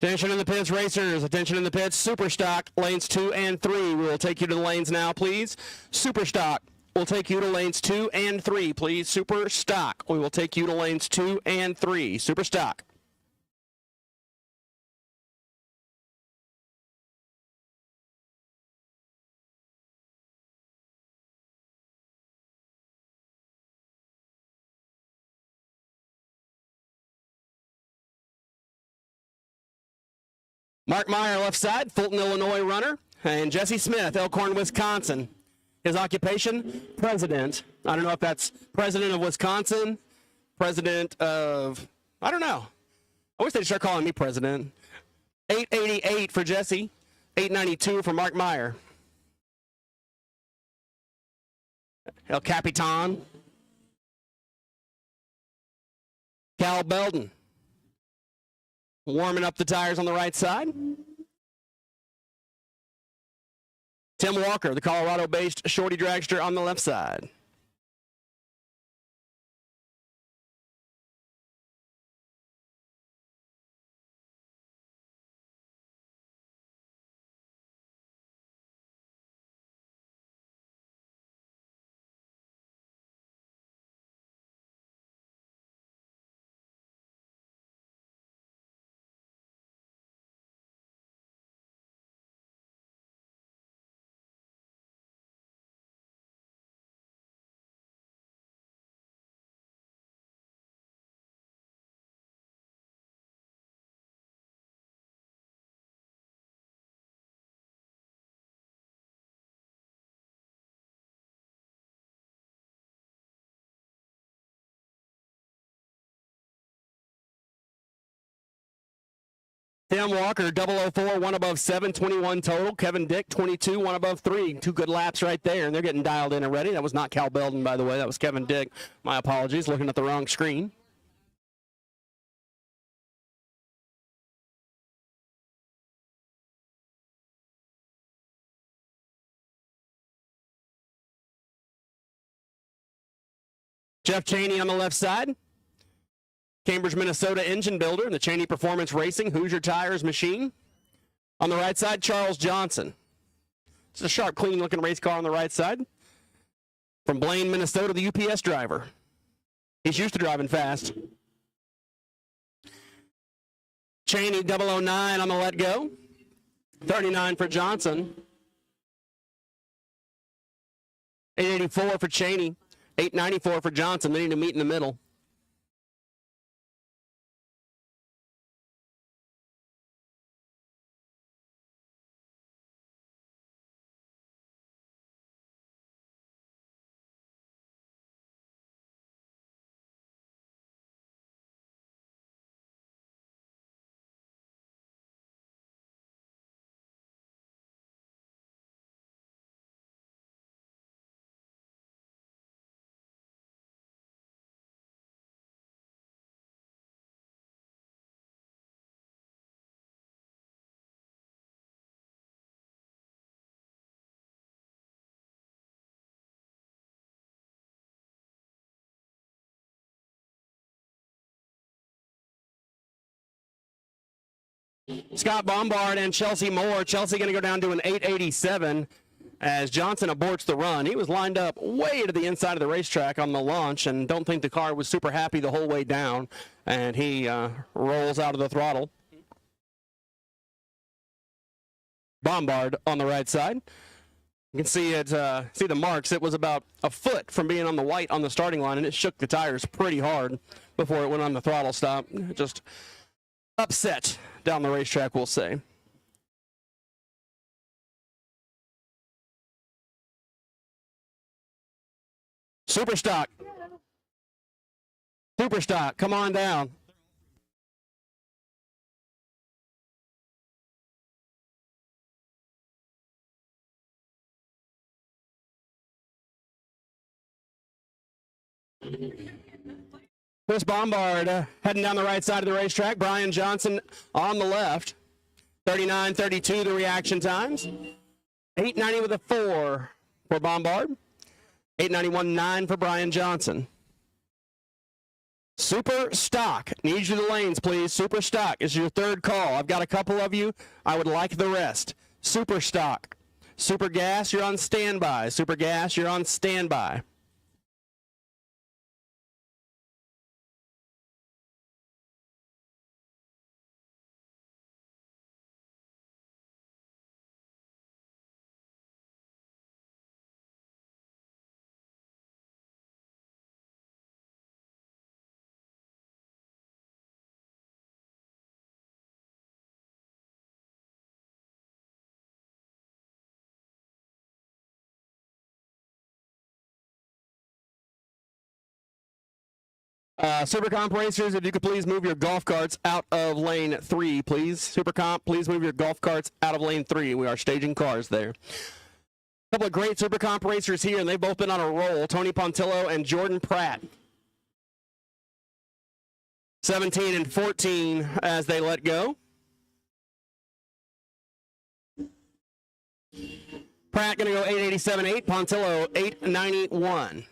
Attention in the pits, racers. Attention in the pits. Super Stock, lanes 2 and 3. We will take you to the lanes now, please. Super Stock will take you to lanes 2 and 3, please. Super Stock. We will take you to lanes 2 and 3. Super Stock. Mark Meyer, left side, Fulton, Illinois runner. And Jesse Smith, Elkhorn, Wisconsin. His occupation, president. I don't know if that's president of Wisconsin, president of, I don't know. I wish they'd start calling me president. 888 for Jesse, 892 for Mark Meyer. El Capitan. Cal Belden. Warming up the tires on the right side. Tim Walker, the Colorado-based shorty dragster on the left side. Tim Walker, 004, one above 7, 21 total. Kevin Dick, 22, one above 3. 2 good laps right there, and they're getting dialed in already. That was not Cal Belden, by the way. That was Kevin Dick. My apologies, looking at the wrong screen. Jeff Cheney on the left side. Cambridge, Minnesota engine builder, the Cheney Performance Racing, Hoosier Tires machine. On the right side, Charles Johnson. It's a sharp, clean-looking race car on the right side. From Blaine, Minnesota, the UPS driver. He's used to driving fast. Cheney, 009 on the let go. 39 for Johnson. 884 for Cheney. 894 for Johnson. They need to meet in the middle. Scott Bombard and Chelsea Moore. Chelsea going to go down to an 887 as Johnson aborts the run. He was lined up way to the inside of the racetrack on the launch, and don't think the car was super happy the whole way down, and he rolls out of the throttle. Bombard on the right side. You can see it. See the marks. It was about a foot from being on the white on the starting line, and it shook the tires pretty hard before it went on the throttle stop. Just upset down the racetrack, we'll say. Super stock. Super stock, come on down. Chris Bombard heading down the right side of the racetrack. Brian Johnson on the left. 39-32 the reaction times. 890 with a 4 for Bombard. 891.9 for Brian Johnson. Super stock. Need you the lanes, please. Super stock is your third call. I've got a couple of you. I would like the rest. Super stock. Super gas, you're on standby. Super gas, you're on standby. Super Comp racers, if you could please move your golf carts out of lane 3, please. Super Comp, please move your golf carts out of lane 3. We are staging cars there. A couple of great Super Comp racers here, and they've both been on a roll. Tony Pontillo and Jordan Pratt. 17 and 14 as they let go. Pratt going to go 887.8, Pontillo 891.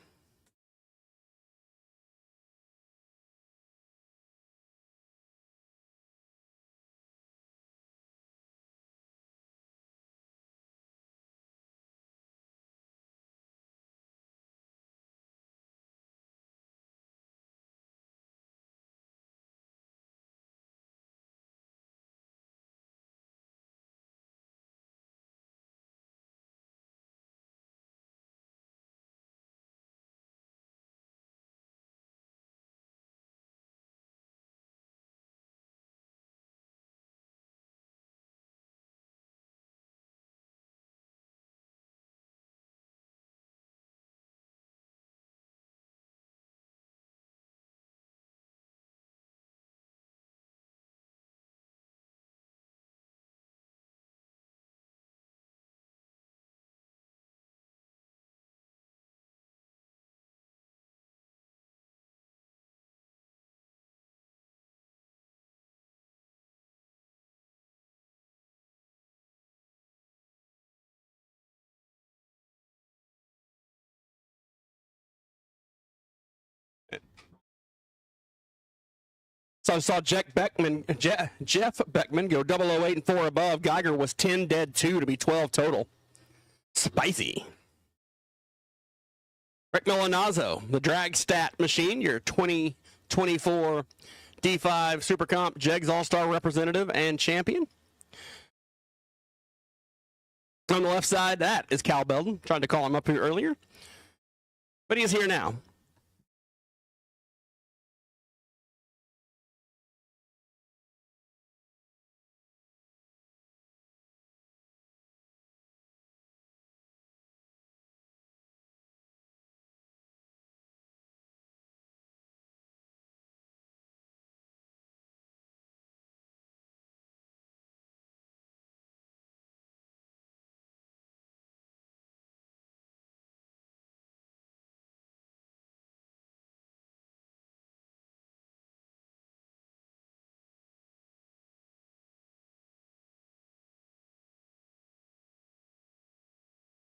So I saw Jeff Beckman go 008 and 4 above. Geiger was 10 dead 2 to be 12 total. Spicy. Rick Milanazzo, the drag stat machine, your 2024 D5 Super Comp Jegs All-Star representative and champion. On the left side, that is Cal Belden. Tried to call him up here earlier, but he is here now.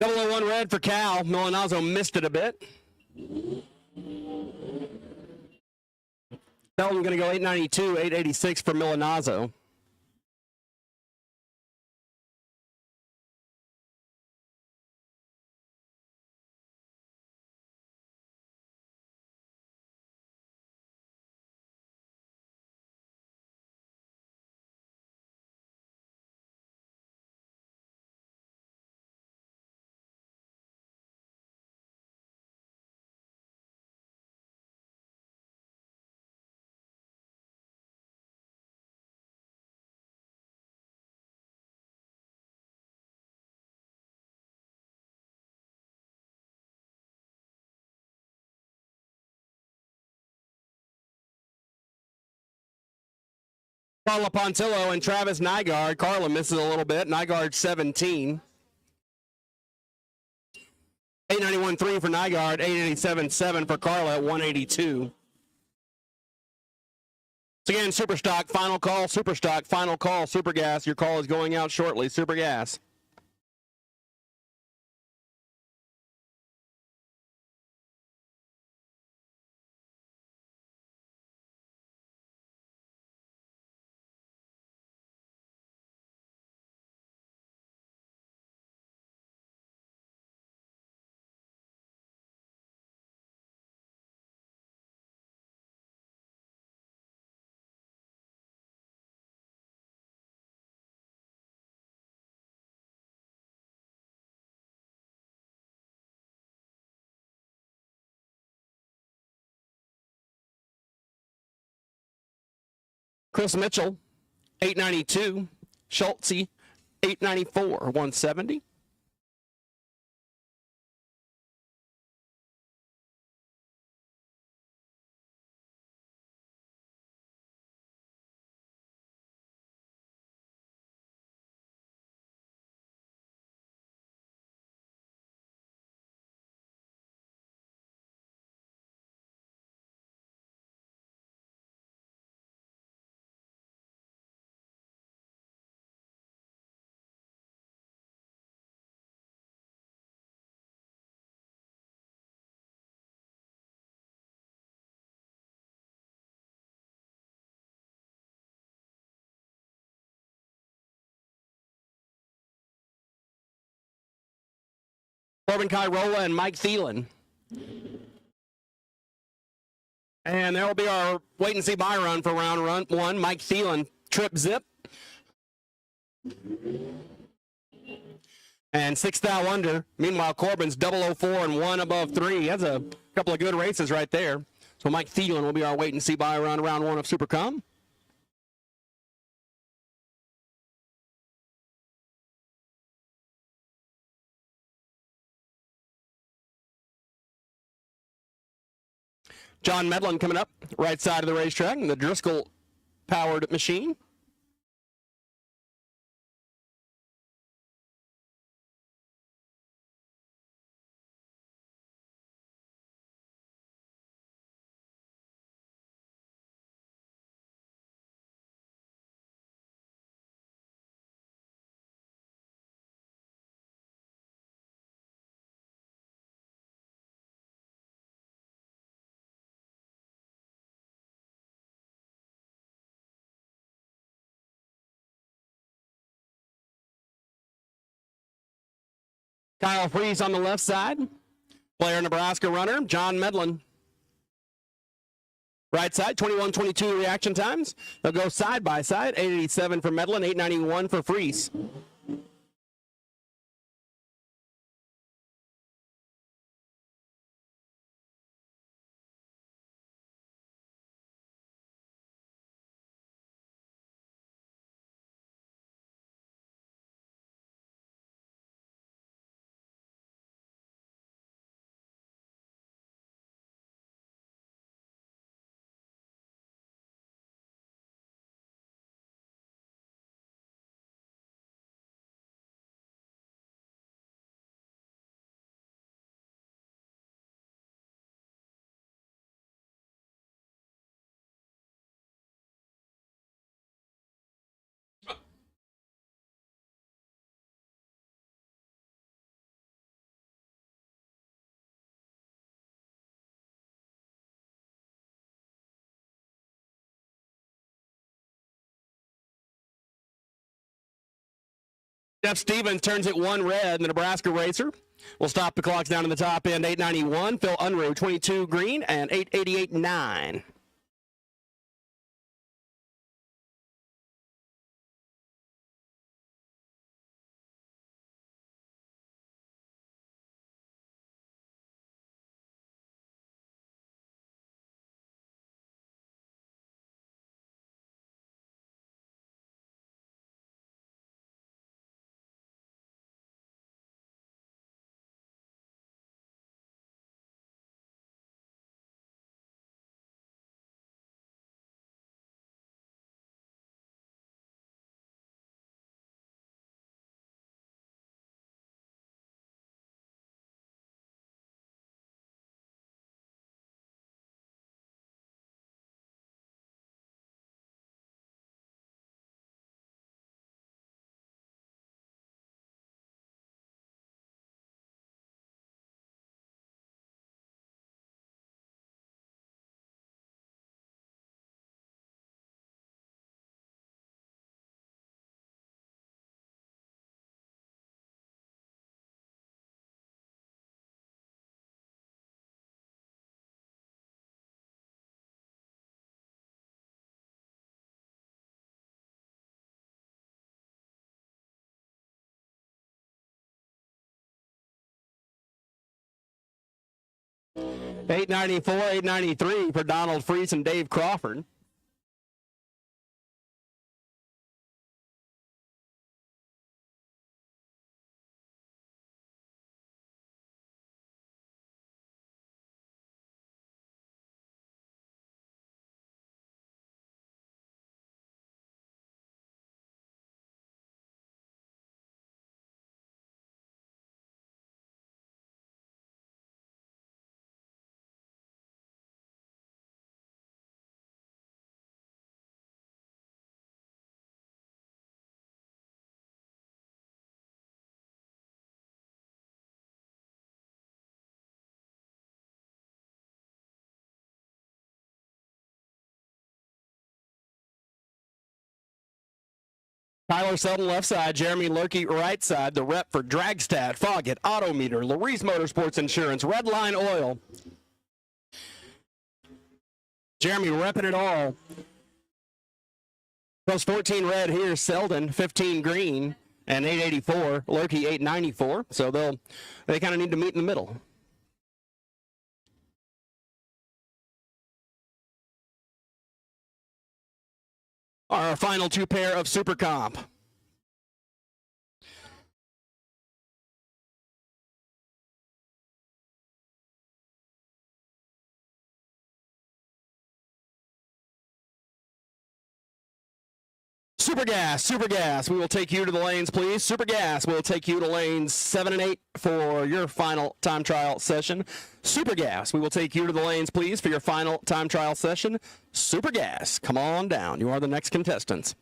Double 001 red for Cal. Milanazzo missed it a bit. Belton going to go 892, 886 for Milanazzo. Carla Pontillo and Travis Nygaard. Carla misses a little bit. Nygaard 17. 891.3 for Nygaard. 887.7 for Carla at 182. So again, Super Stock, final call, Super Stock, final call, Super Gas. Your call is going out shortly. Super Gas. Chris Mitchell, 892. Schultze, 894, 170. Corbin Kairola and Mike Thielen. And there will be our wait and see Byron for round one. Mike Thielen, trip zip. And 6 thou under. Meanwhile, Corbin's 004 and 1 above 3. That's a couple of good races right there. So Mike Thielen will be our wait and see Byron round one of Supercom. John Medlin coming up, right side of the racetrack, in the Driscoll-powered machine. Kyle Freese on the left side. Blair, Nebraska runner, John Medlin. Right side, 21:22 reaction times. They'll go side by side, 887 for Medlin, 891 for Freese. Jeff Stevens turns it 1 red, the Nebraska racer. We'll stop the clocks down in the top end, 891. Phil Unruh, 22 green, and 888.9. $894, $893 for Donald Freese and Dave Crawford. Tyler Selden left side, Jeremy Lurkey right side, the rep for Dragster, Foggett, Autometer, Larice Motorsports Insurance, Redline Oil. Jeremy repping it all. Goes 14 red here, Selden, 15 green, and 884. Lurkey 894. So they kind of need to meet in the middle. Our final two pair of Super Comp. Super Gas, we will take you to the lanes, please. Super Gas, we'll take you to lanes 7 and 8 for your final time trial session. Super Gas, we will take you to the lanes, please, for your final time trial session. Super Gas, come on down. You are the next contestants.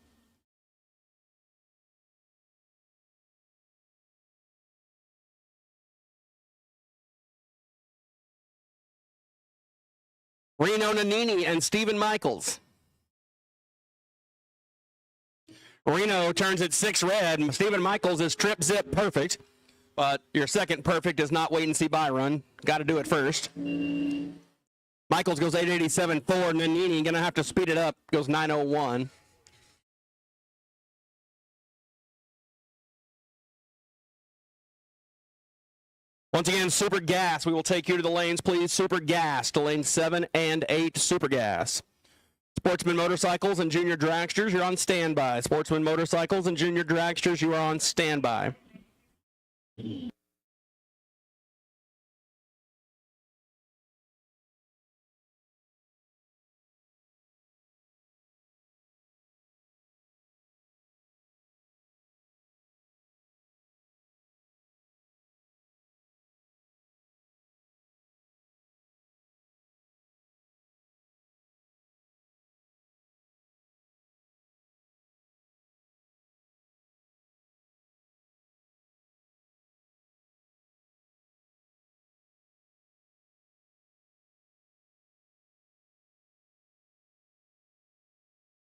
Reno Nannini and Stephen Michaels. Reno turns it 6 red. Stephen Michaels is trip zip perfect, but your second perfect is not wait and see Byron. Got to do it first. Michaels goes 887.4, and Nannini going to have to speed it up. Goes 901. Once again, Super Gas. We will take you to the lanes, please. Super Gas to lanes 7 and 8. Super Gas. Sportsman Motorcycles and Junior Dragsters, you're on standby. Sportsman Motorcycles and Junior Dragsters, you are on standby.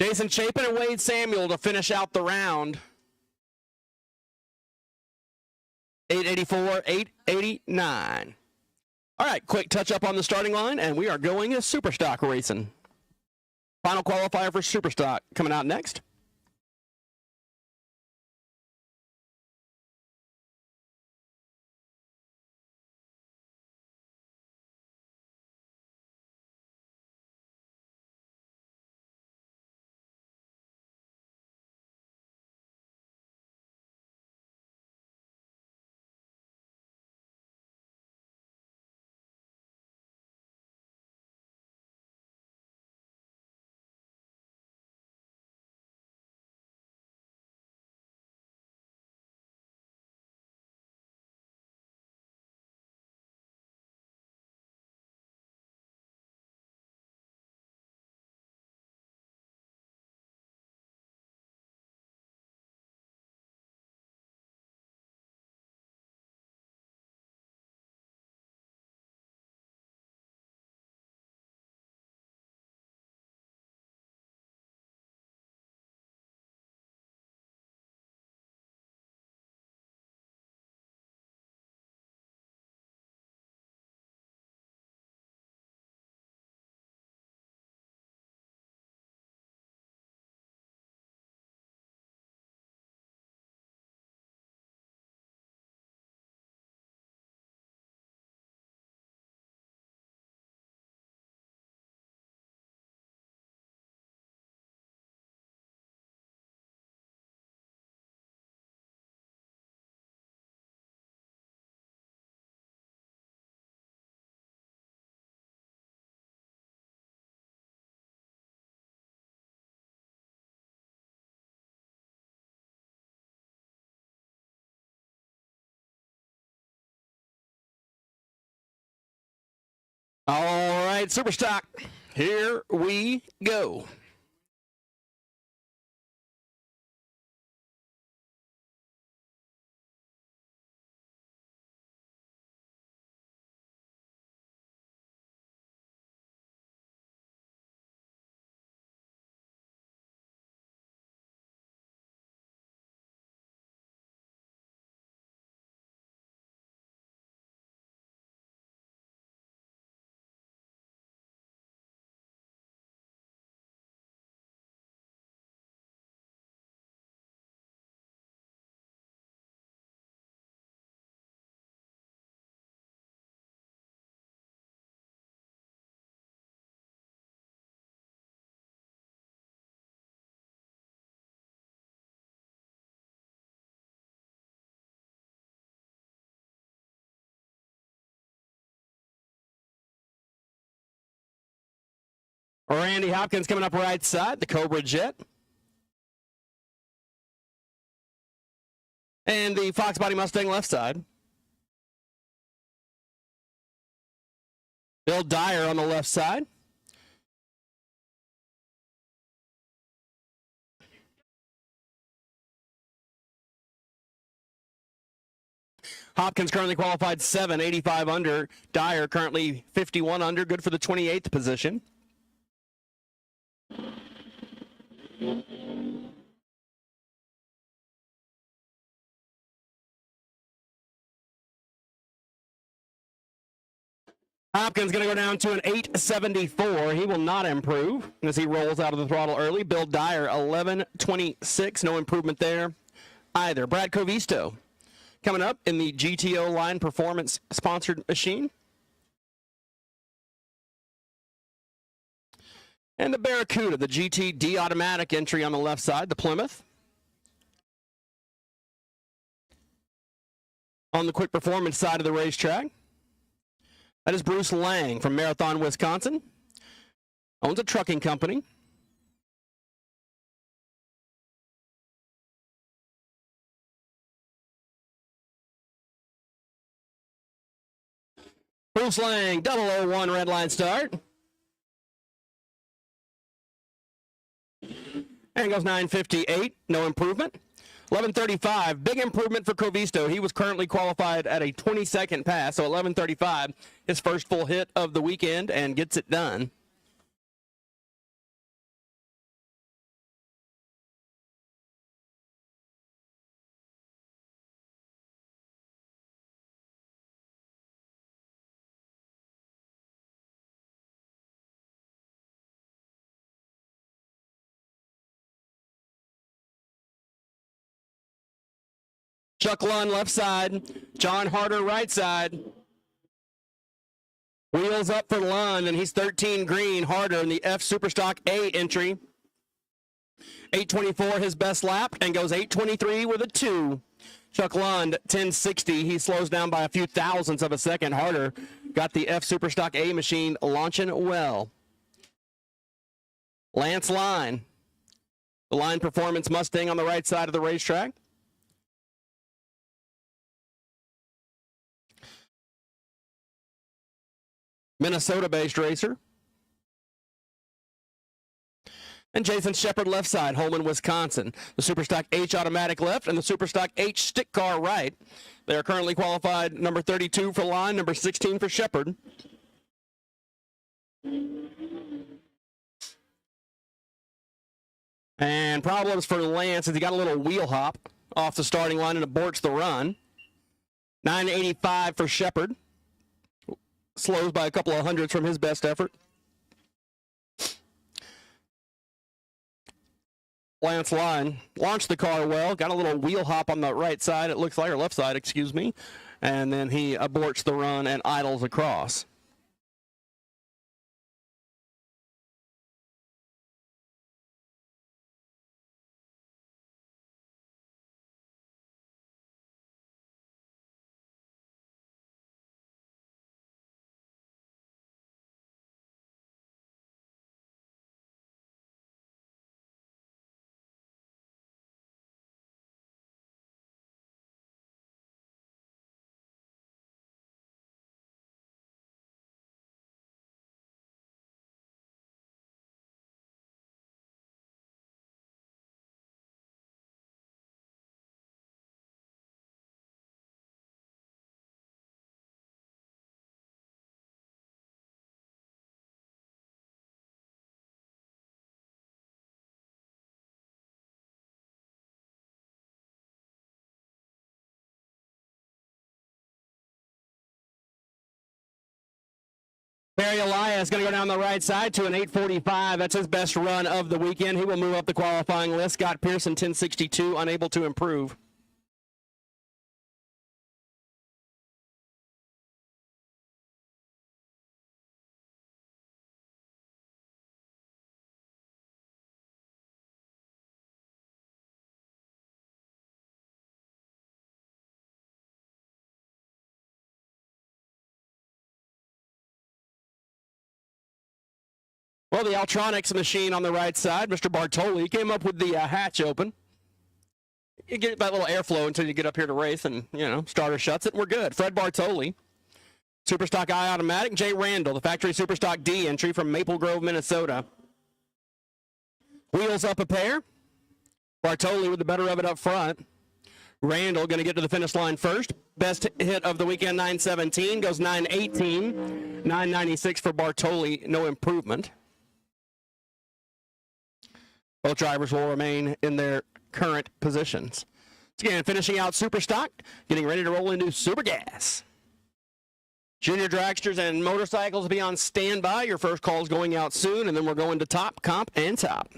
Jason Chapin and Wade Samuel to finish out the round. 884, 889. All right, quick touch up on the starting line, and we are going as Super Stock racing. Final qualifier for Super Stock coming out next. All right, Super Stock, here we go. Randy Hopkins coming up right side, the Cobra Jet. And the Fox Body Mustang left side. Bill Dyer on the left side. Hopkins currently qualified 7, 85 under. Dyer currently 51 under, good for the 28th position. Hopkins going to go down to an 874. He will not improve as he rolls out of the throttle early. Bill Dyer, 1126. No improvement there either. Brad Covisto coming up in the GTO Line Performance sponsored machine. And the Barracuda, the GTD automatic entry on the left side, the Plymouth. On the quick performance side of the racetrack, that is Bruce Lang from Marathon, Wisconsin. Owns a trucking company. Bruce Lang, 001 red line start. And goes 958, no improvement. 1135, big improvement for Covisto. He was currently qualified at a 22nd pass, so 1135, his first full hit of the weekend, and gets it done. Chuck Lund left side, John Harder right side. Wheels up for Lund, and he's 13 green. Harder in the F Superstock A entry. 824 his best lap, and goes 823 with a 2. Chuck Lund, 1060. He slows down by a few thousandths of a second. Harder got the F Superstock A machine launching well. Lance Line, the Line Performance Mustang on the right side of the racetrack. Minnesota-based racer. And Jason Shepard left side, Holman, Wisconsin. The Superstock H automatic left and the Superstock H stick car right. They are currently qualified number 32 for Line, number 16 for Shepard. And problems for Lance as he got a little wheel hop off the starting line and aborts the run. 985 for Shepard. Slows by a couple of hundredths from his best effort. Lance Line launched the car well, got a little wheel hop on the right side, it looks like, or left side, excuse me, and then he aborts the run and idles across. Barry Elias going to go down the right side to an 845. That's his best run of the weekend. He will move up the qualifying list. Scott Pearson, 1062, unable to improve. Well, the Altronics machine on the right side, Mr. Bartoli, came up with the hatch open. You get that little airflow until you get up here to race, and, starter shuts it, and we're good. Fred Bartoli. Superstock I automatic. Jay Randall, the factory Superstock D entry from Maple Grove, Minnesota. Wheels up a pair. Bartoli with the better of it up front. Randall going to get to the finish line first. Best hit of the weekend, 917, goes 918. 996 for Bartoli, no improvement. Both drivers will remain in their current positions. Again, finishing out Superstock, getting ready to roll into Super Gas. Junior Dragsters and motorcycles will be on standby. Your first call is going out soon, and then we're going to Top, Comp, and Top.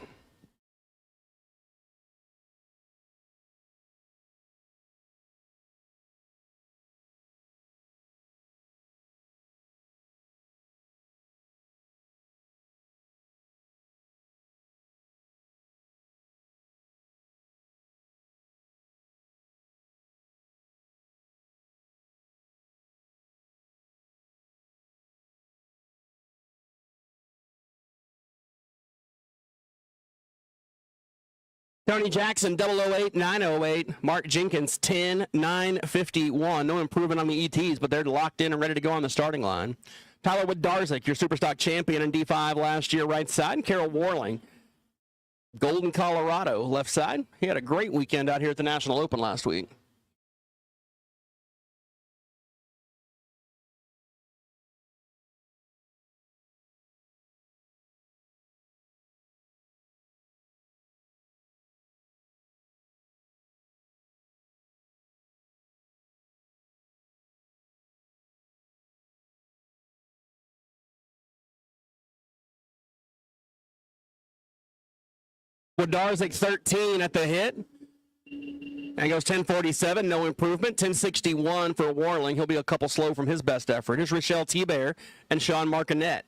Tony Jackson, 008, 908. Mark Jenkins, 10, 951. No improvement on the ETs, but they're locked in and ready to go on the starting line. Tyler Wood-Darzik, your Superstock champion in D5 last year, right side. And Carol Warling, Golden, Colorado, left side. He had a great weekend out here at the National Open last week. Wodarzik 13 at the hit. And goes 1047, no improvement. 1061 for Warling. He'll be a couple slow from his best effort. Here's Rochelle T-Bear and Sean Martinet.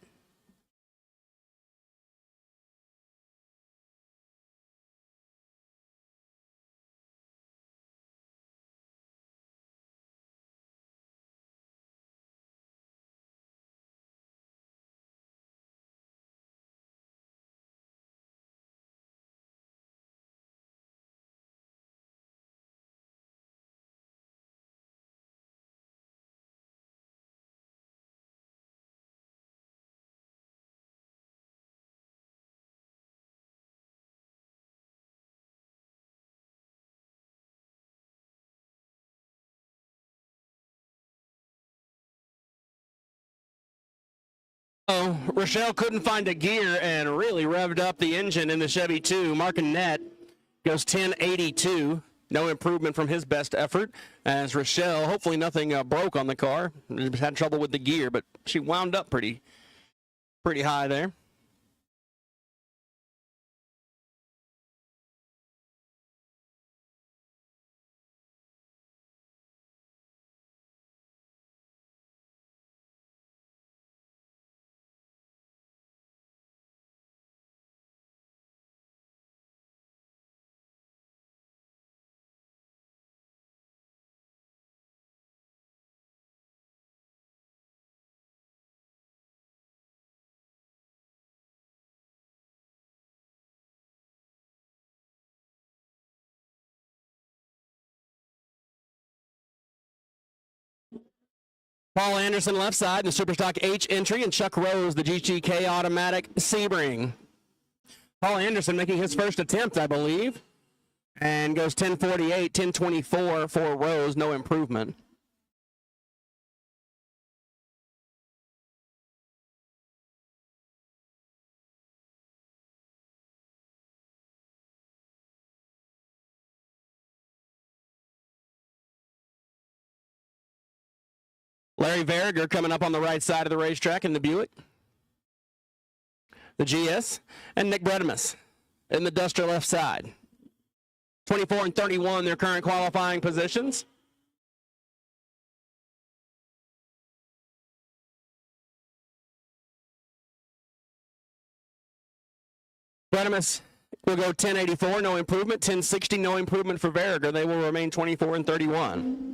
Oh, Rochelle couldn't find a gear and really revved up the engine in the Chevy 2. Martinet goes 1082. No improvement from his best effort. As Rochelle, hopefully nothing broke on the car. Had trouble with the gear, but she wound up pretty high there. Paul Anderson left side, the Superstock H entry, and Chuck Rose, the GTK automatic Sebring. Paul Anderson making his first attempt, I believe, and goes 1048, 1024 for Rose, no improvement. Larry Verriger coming up on the right side of the racetrack in the Buick. The GS. And Nick Bredimus in the Duster left side. 24 and 31, their current qualifying positions. Bredimus will go 1084, no improvement. 1060, no improvement for Verriger. They will remain 24 and 31.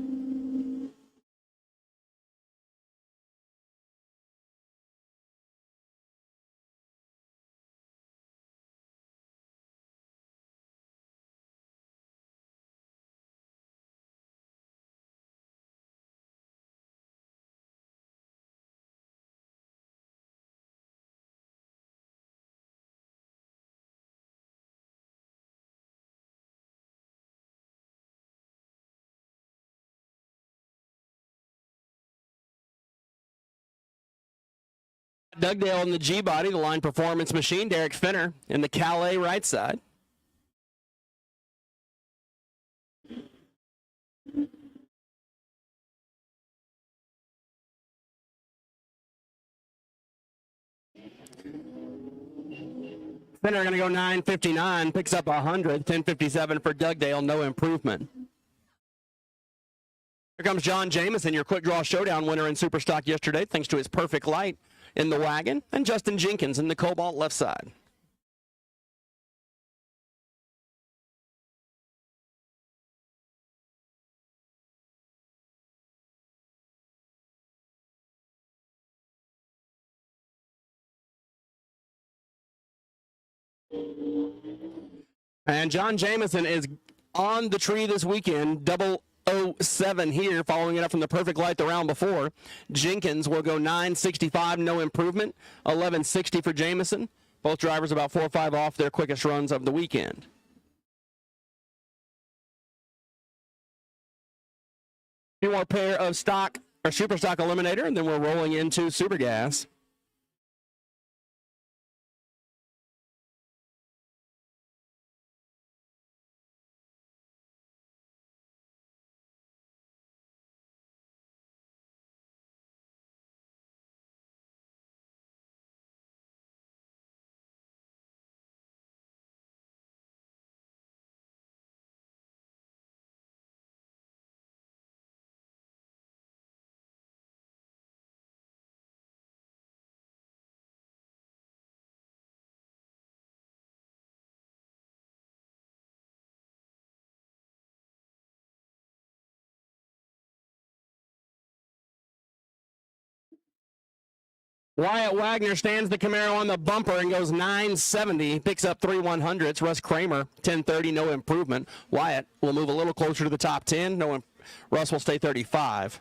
Dugdale in the G-body, the line performance machine. Derek Finner in the Calais right side. Finner going to go 9:59, picks up 100, 10:57 for Dugdale, no improvement. Here comes John Jamison, your quick draw showdown winner in Superstock yesterday, thanks to his perfect light in the wagon, and Justin Jenkins in the Cobalt left side. And John Jamison is on the tree this weekend, 007 here, following it up from the perfect light the round before. Jenkins will go 9:65, no improvement, 11:60 for Jamison. Both drivers about 4 or 5 off their quickest runs of the weekend. Two more pair of stock or super stock eliminator, and then we're rolling into super gas. Wyatt Wagner stands the Camaro on the bumper and goes 970, picks up 3 100s. Russ Kramer, 1030, no improvement. Wyatt will move a little closer to the top 10. Russ will stay 35.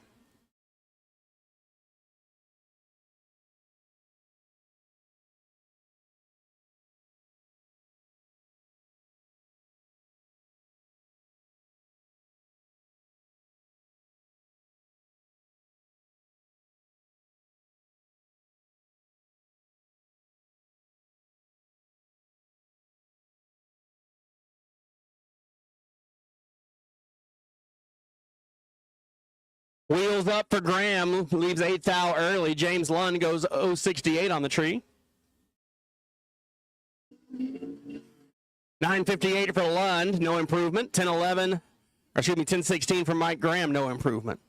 Wheels up for Graham, leaves 8th thou early. James Lund goes 068 on the tree. 958 for Lund, no improvement. 1016 for Mike Graham, no improvement.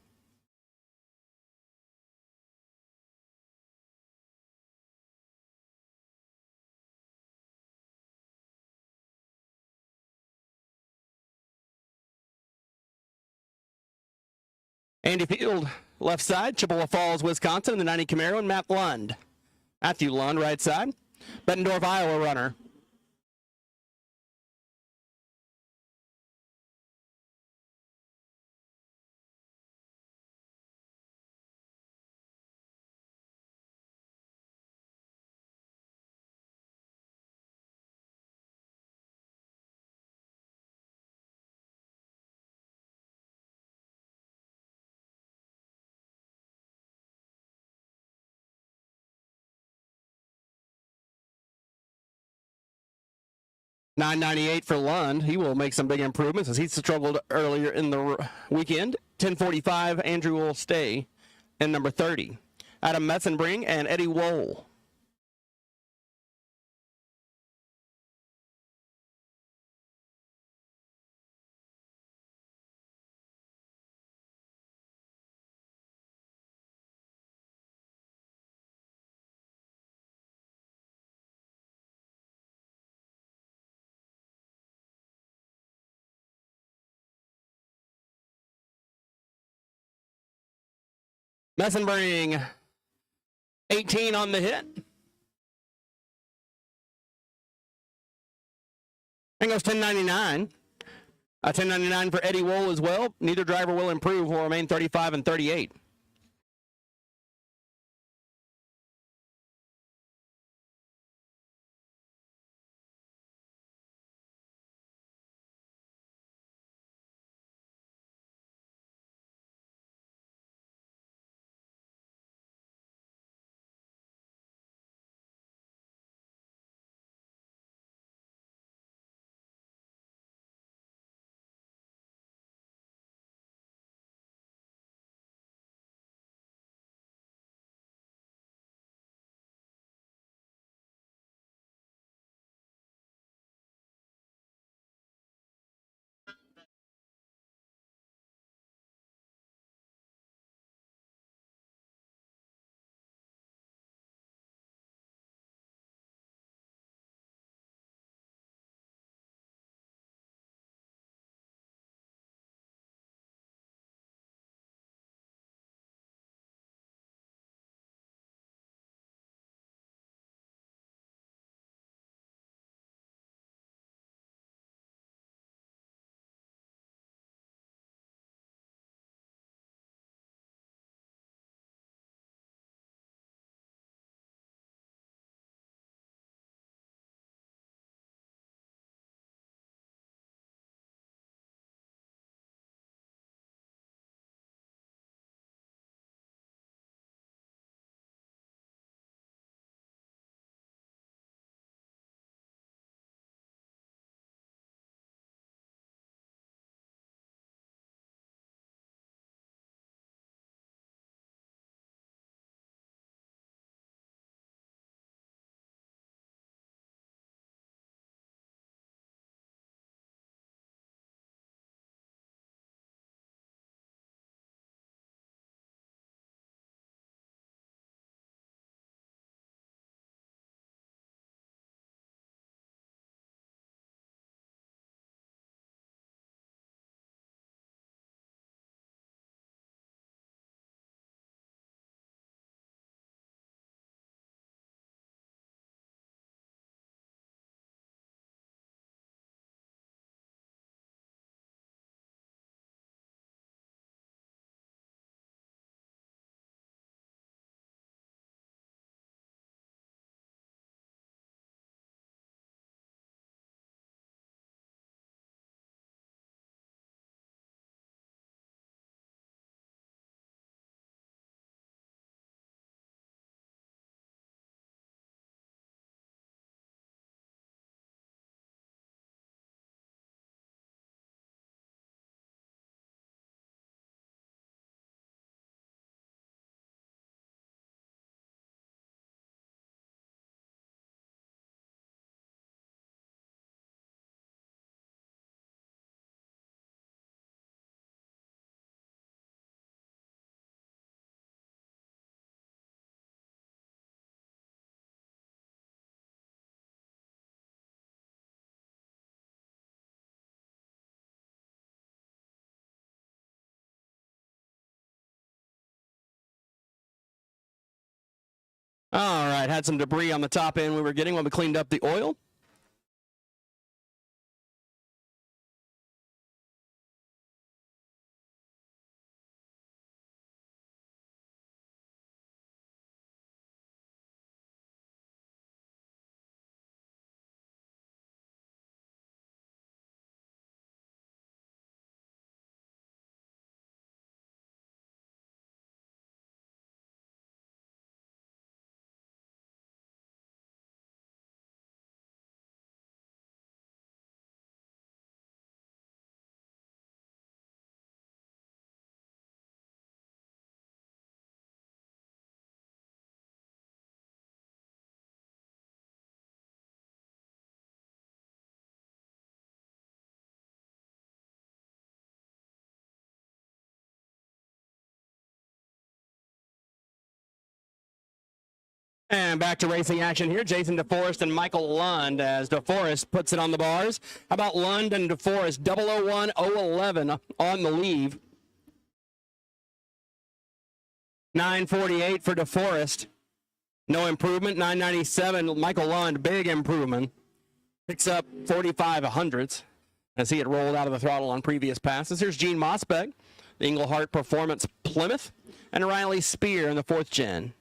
Andy Field, left side, Chippewa Falls, Wisconsin, in the 90 Camaro, and Matthew Lund, right side. Bettendorf, Iowa runner. $9.98 for Lund. He will make some big improvements as he struggled earlier in the weekend. 10:45, Andrew will stay in number 30. Adam Metzenbring and Eddie Wohl. Messenbring, 18 on the hit. And goes 10.99. 10.99 for Eddie Wohl as well. Neither driver will improve, will remain 35 and 38. All right, had some debris on the top end we were getting when we cleaned up the oil. And back to racing action here. Jason DeForest and Michael Lund as DeForest puts it on the bars. How about Lund and DeForest? 001-011 on the leave. 948 for DeForest. No improvement. 997. Michael Lund, big improvement. Picks up 45 hundredths as he had rolled out of the throttle on previous passes. Here's Gene Mosbeck, the Englehart Performance Plymouth, and Riley Spear in the 4th gen.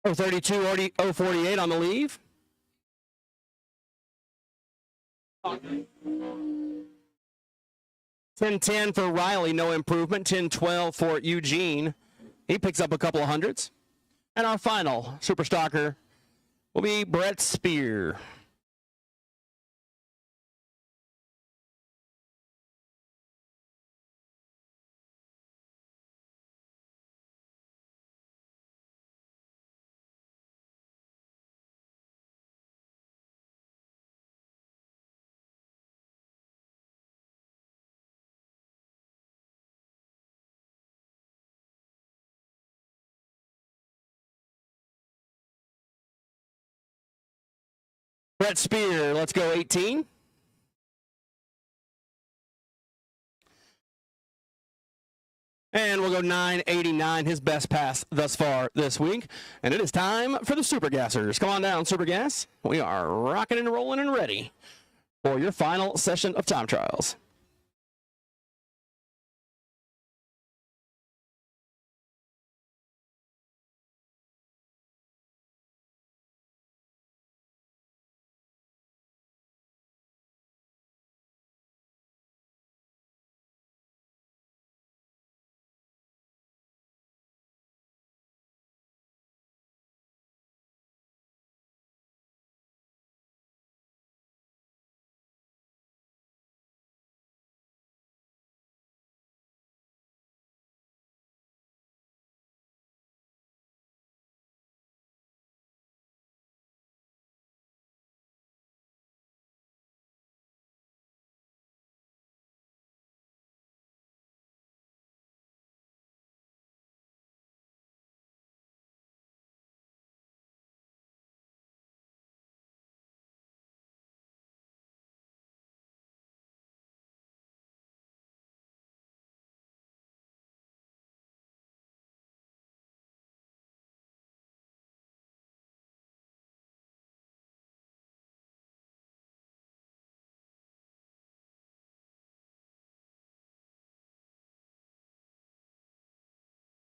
Oh, 32, 048 on the leave. Okay. 10-10 for Riley, no improvement. 10-12 for Eugene. He picks up a couple of hundreds. And our final super stalker will be Brett Spear. Brett Spear, let's go 18. And we'll go 989, his best pass thus far this week. And it is time for the Super Gassers. Come on down, Super Gas. We are rocking and rolling and ready for your final session of time trials.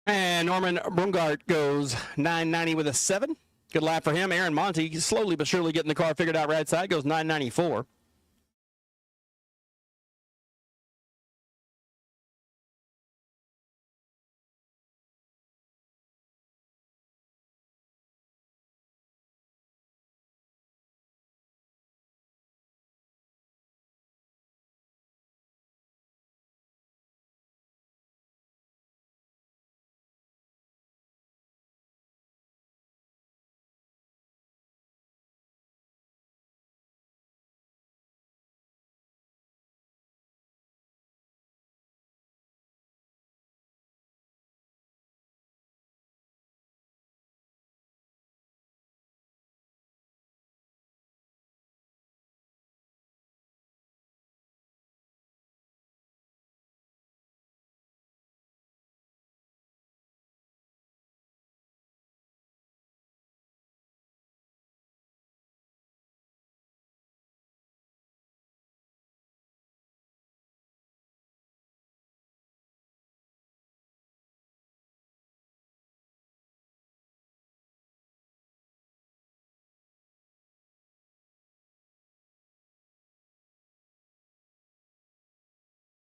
And Norman Brungart goes 990 with a 7. Good lap for him. Aaron Monty slowly but surely getting the car figured out right side, goes 994.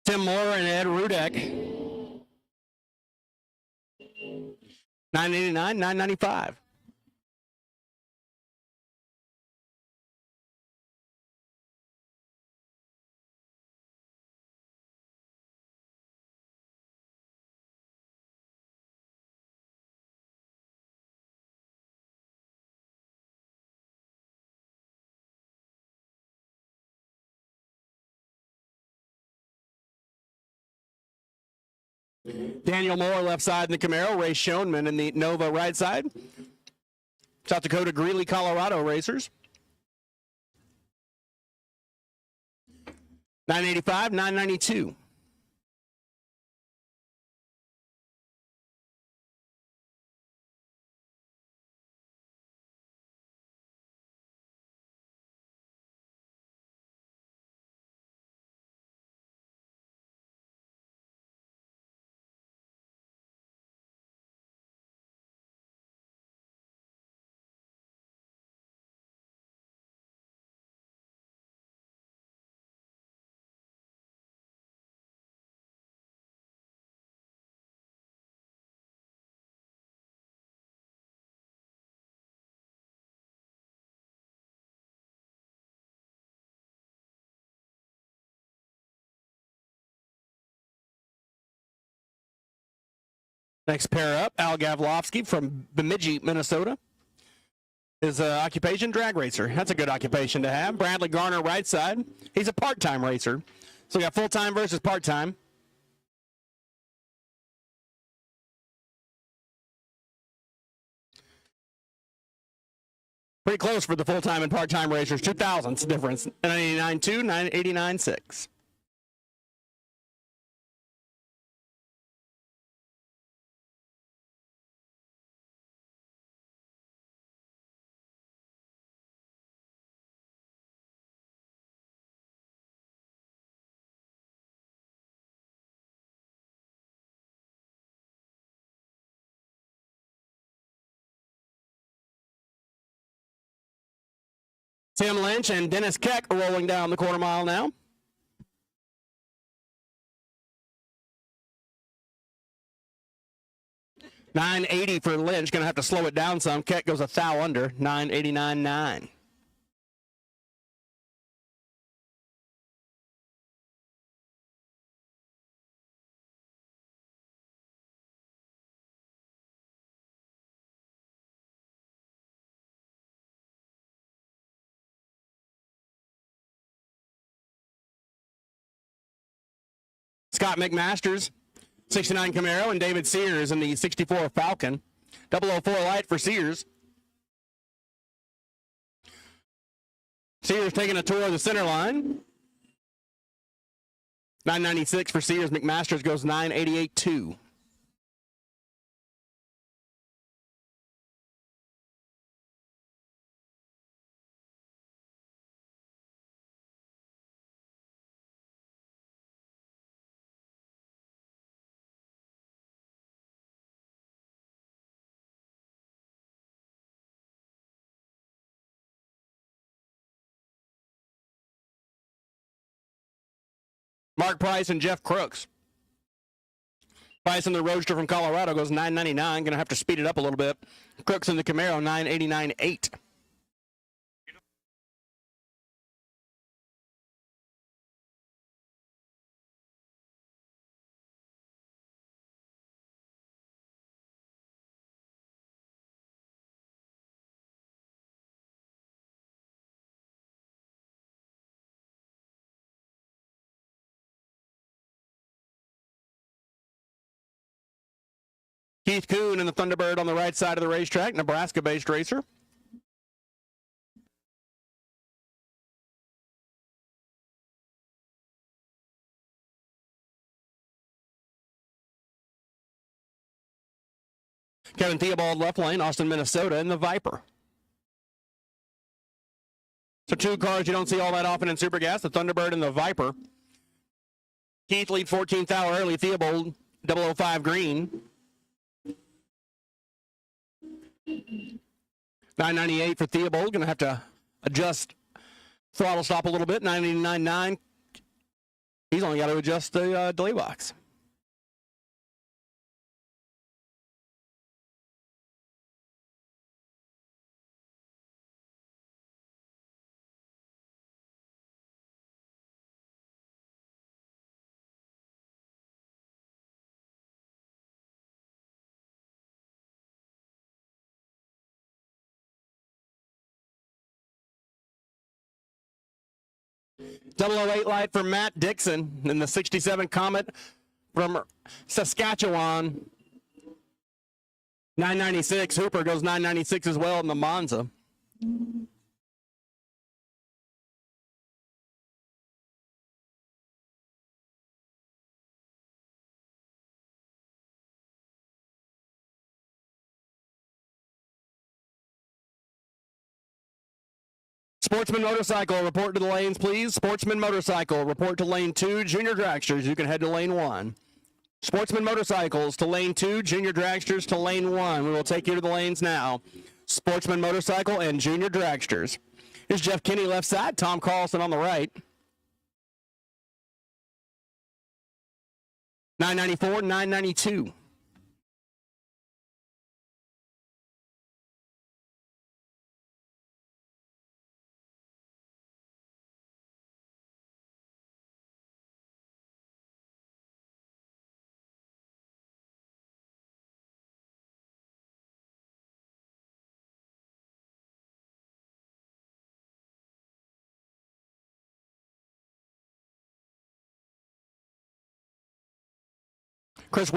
Tim Moore and Ed Rudek. $9.89, $9.95. Daniel Moore left side in the Camaro. Ray Schoenman in the Nova right side. South Dakota Greeley, Colorado racers. $9.85, $9.92. Next pair up, Al Gavlovsky from Bemidji, Minnesota. His occupation, drag racer. That's a good occupation to have. Bradley Garner, right side. He's a part-time racer. So we got full-time versus part-time. Pretty close for the full-time and part-time racers. 2,000's difference. 989.2, 989.6. Tim Lynch and Dennis Keck are rolling down the quarter mile now. $9.80 for Lynch. Going to have to slow it down some. Keck goes a thou under. 989.9. Scott McMasters, 69 Camaro, and David Sears in the 64 Falcon. 004 light for Sears. Sears taking a tour of the center line. 996 for Sears. McMasters goes 988.2. Mark Price and Jeff Crooks. Price in the Roadster from Colorado goes $9.99. Going to have to speed it up a little bit. Crooks in the Camaro, $9.89.8. Keith Kuhn in the Thunderbird on the right side of the racetrack, Nebraska-based racer. Kevin Theobald left lane, Austin, Minnesota, in the Viper. So two cars you don't see all that often in Supergas, the Thunderbird and the Viper. Keith lead 14th hour early, Theobald 005 green. $9.98 for Theobald. Going to have to adjust throttle stop a little bit. $9.89.9. He's only got to adjust the delay box. .008 light for Matt Dixon in the 67 Comet from Saskatchewan. 996. Hooper goes 996 as well in the Monza. Sportsman Motorcycle, report to the lanes, please. Sportsman Motorcycle, report to lane 2. Junior Dragsters, you can head to lane 1. Sportsman Motorcycles to lane 2. Junior Dragsters to lane 1. We will take you to the lanes now. Sportsman Motorcycle and Junior Dragsters. Here's Jeff Kinney left side. Tom Carlson on the right. 994, 992. Chris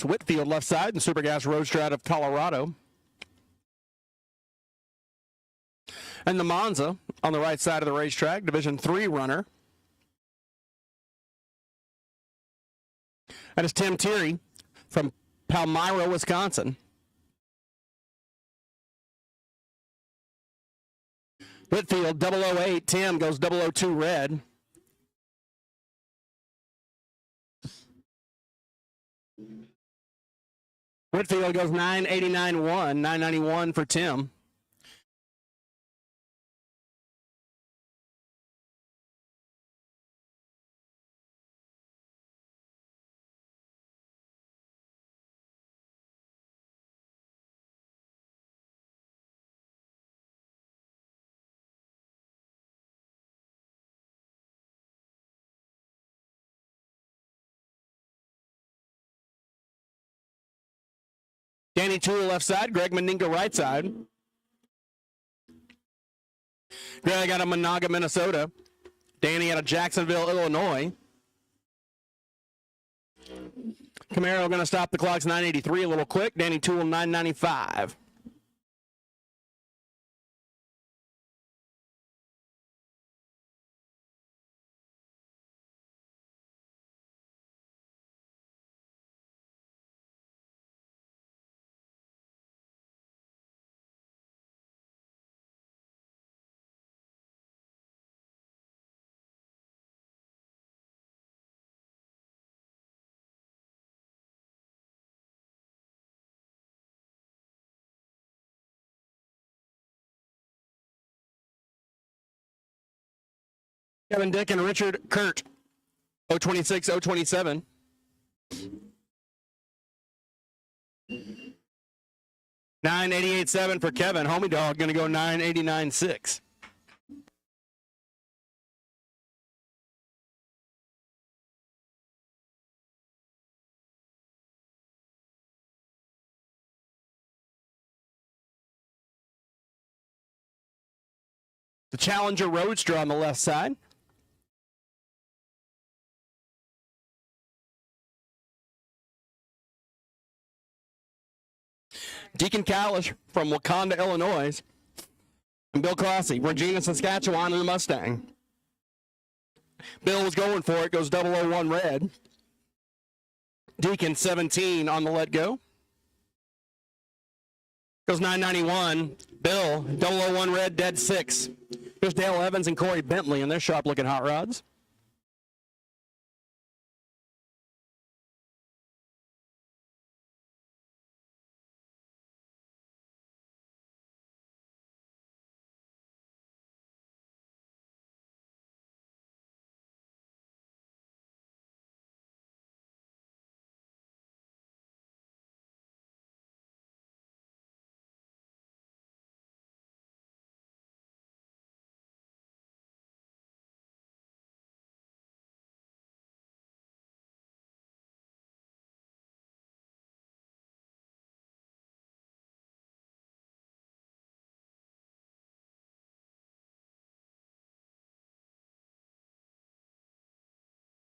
Whitfield left side, and Supergas Roadster out of Colorado. And the Monza on the right side of the racetrack, Division 3 runner. That is Tim Teary from Palmyra, Wisconsin. Whitfield, 008. Tim goes 002 red. Whitfield goes 989-1, 991 for Tim. Danny Toole left side, Greg Meninga right side. Greg out of Monaga, Minnesota. Danny out of Jacksonville, Illinois. Camaro going to stop the clocks 983 a little quick. Danny Toole 995. Kevin Dick and Richard Kurt, 026, 027. $988.7 for Kevin. Homie Dog going to go $989.6. The Challenger Roadster on the left side. Deacon Kalish from Wakanda, Illinois. And Bill Clossy, Regina, Saskatchewan in the Mustang. Bill was going for it, goes 001 red. Deacon 17 on the let go. Goes 991. Bill, 001 red, dead 6. There's Dale Evans and Corey Bentley in their sharp looking hot rods.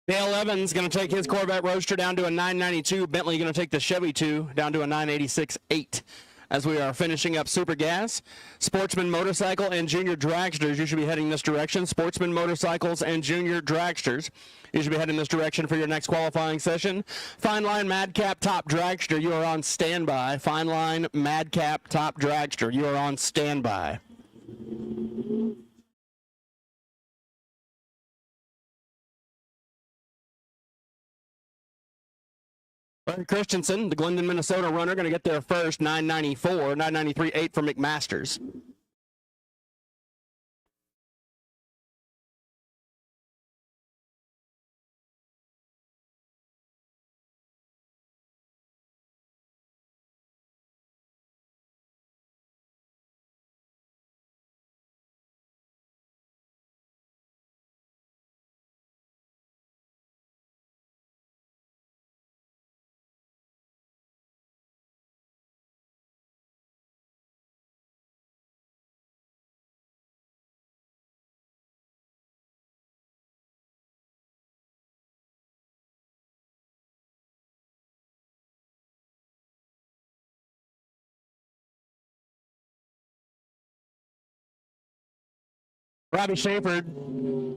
Dale Evans going to take his Corvette Roadster down to a 992. Bentley going to take the Chevy 2 down to a 986.8. As we are finishing up Super Gas, Sportsman Motorcycle and Junior Dragsters, you should be heading this direction. Sportsman Motorcycles and Junior Dragsters, you should be heading this direction for your next qualifying session. Fine Line Madcap Top Dragster, you are on standby. Fine Line Madcap Top Dragster, you are on standby. Larry Christensen, the Glendon, Minnesota runner, going to get there first, 994, 993.8 for McMasters. Robbie Shaford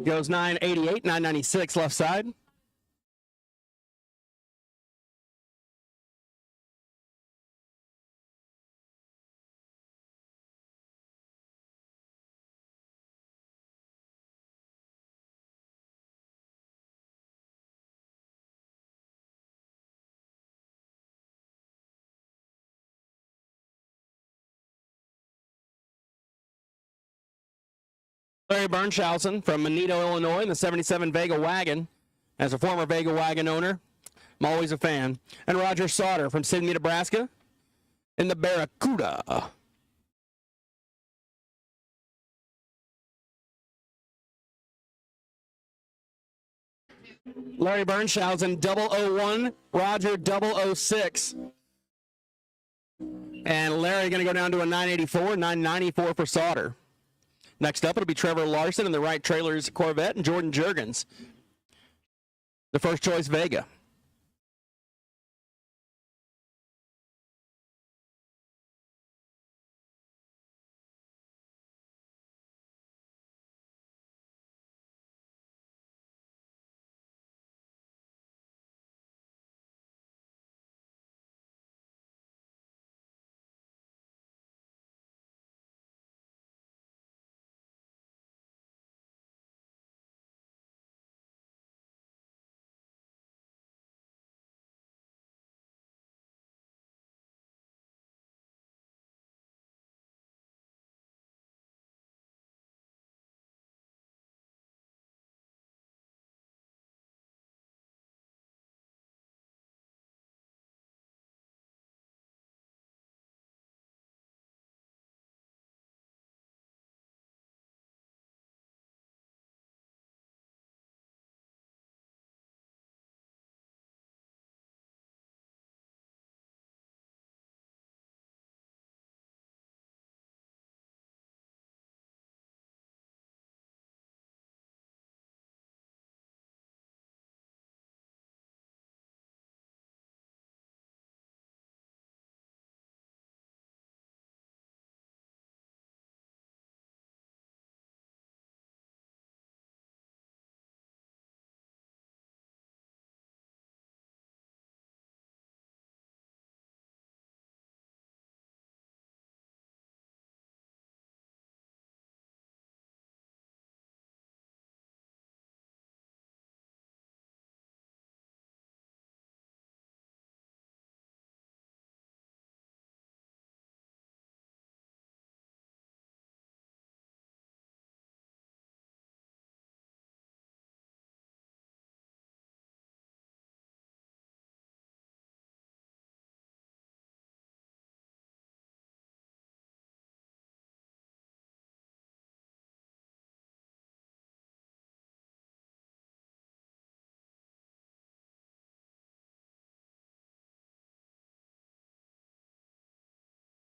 goes 988, 996 left side. Larry Bernshausen from Monito, Illinois, in the 77 Vega wagon. As a former Vega wagon owner, I'm always a fan. And Roger Sauter from Sidney, Nebraska, in the Barracuda. Larry Bernshausen, 001, Roger 006. And Larry going to go down to a 984, 994 for Sauter. Next up, it'll be Trevor Larson in the Wright Trailers Corvette and Jordan Juergens, the first choice Vega.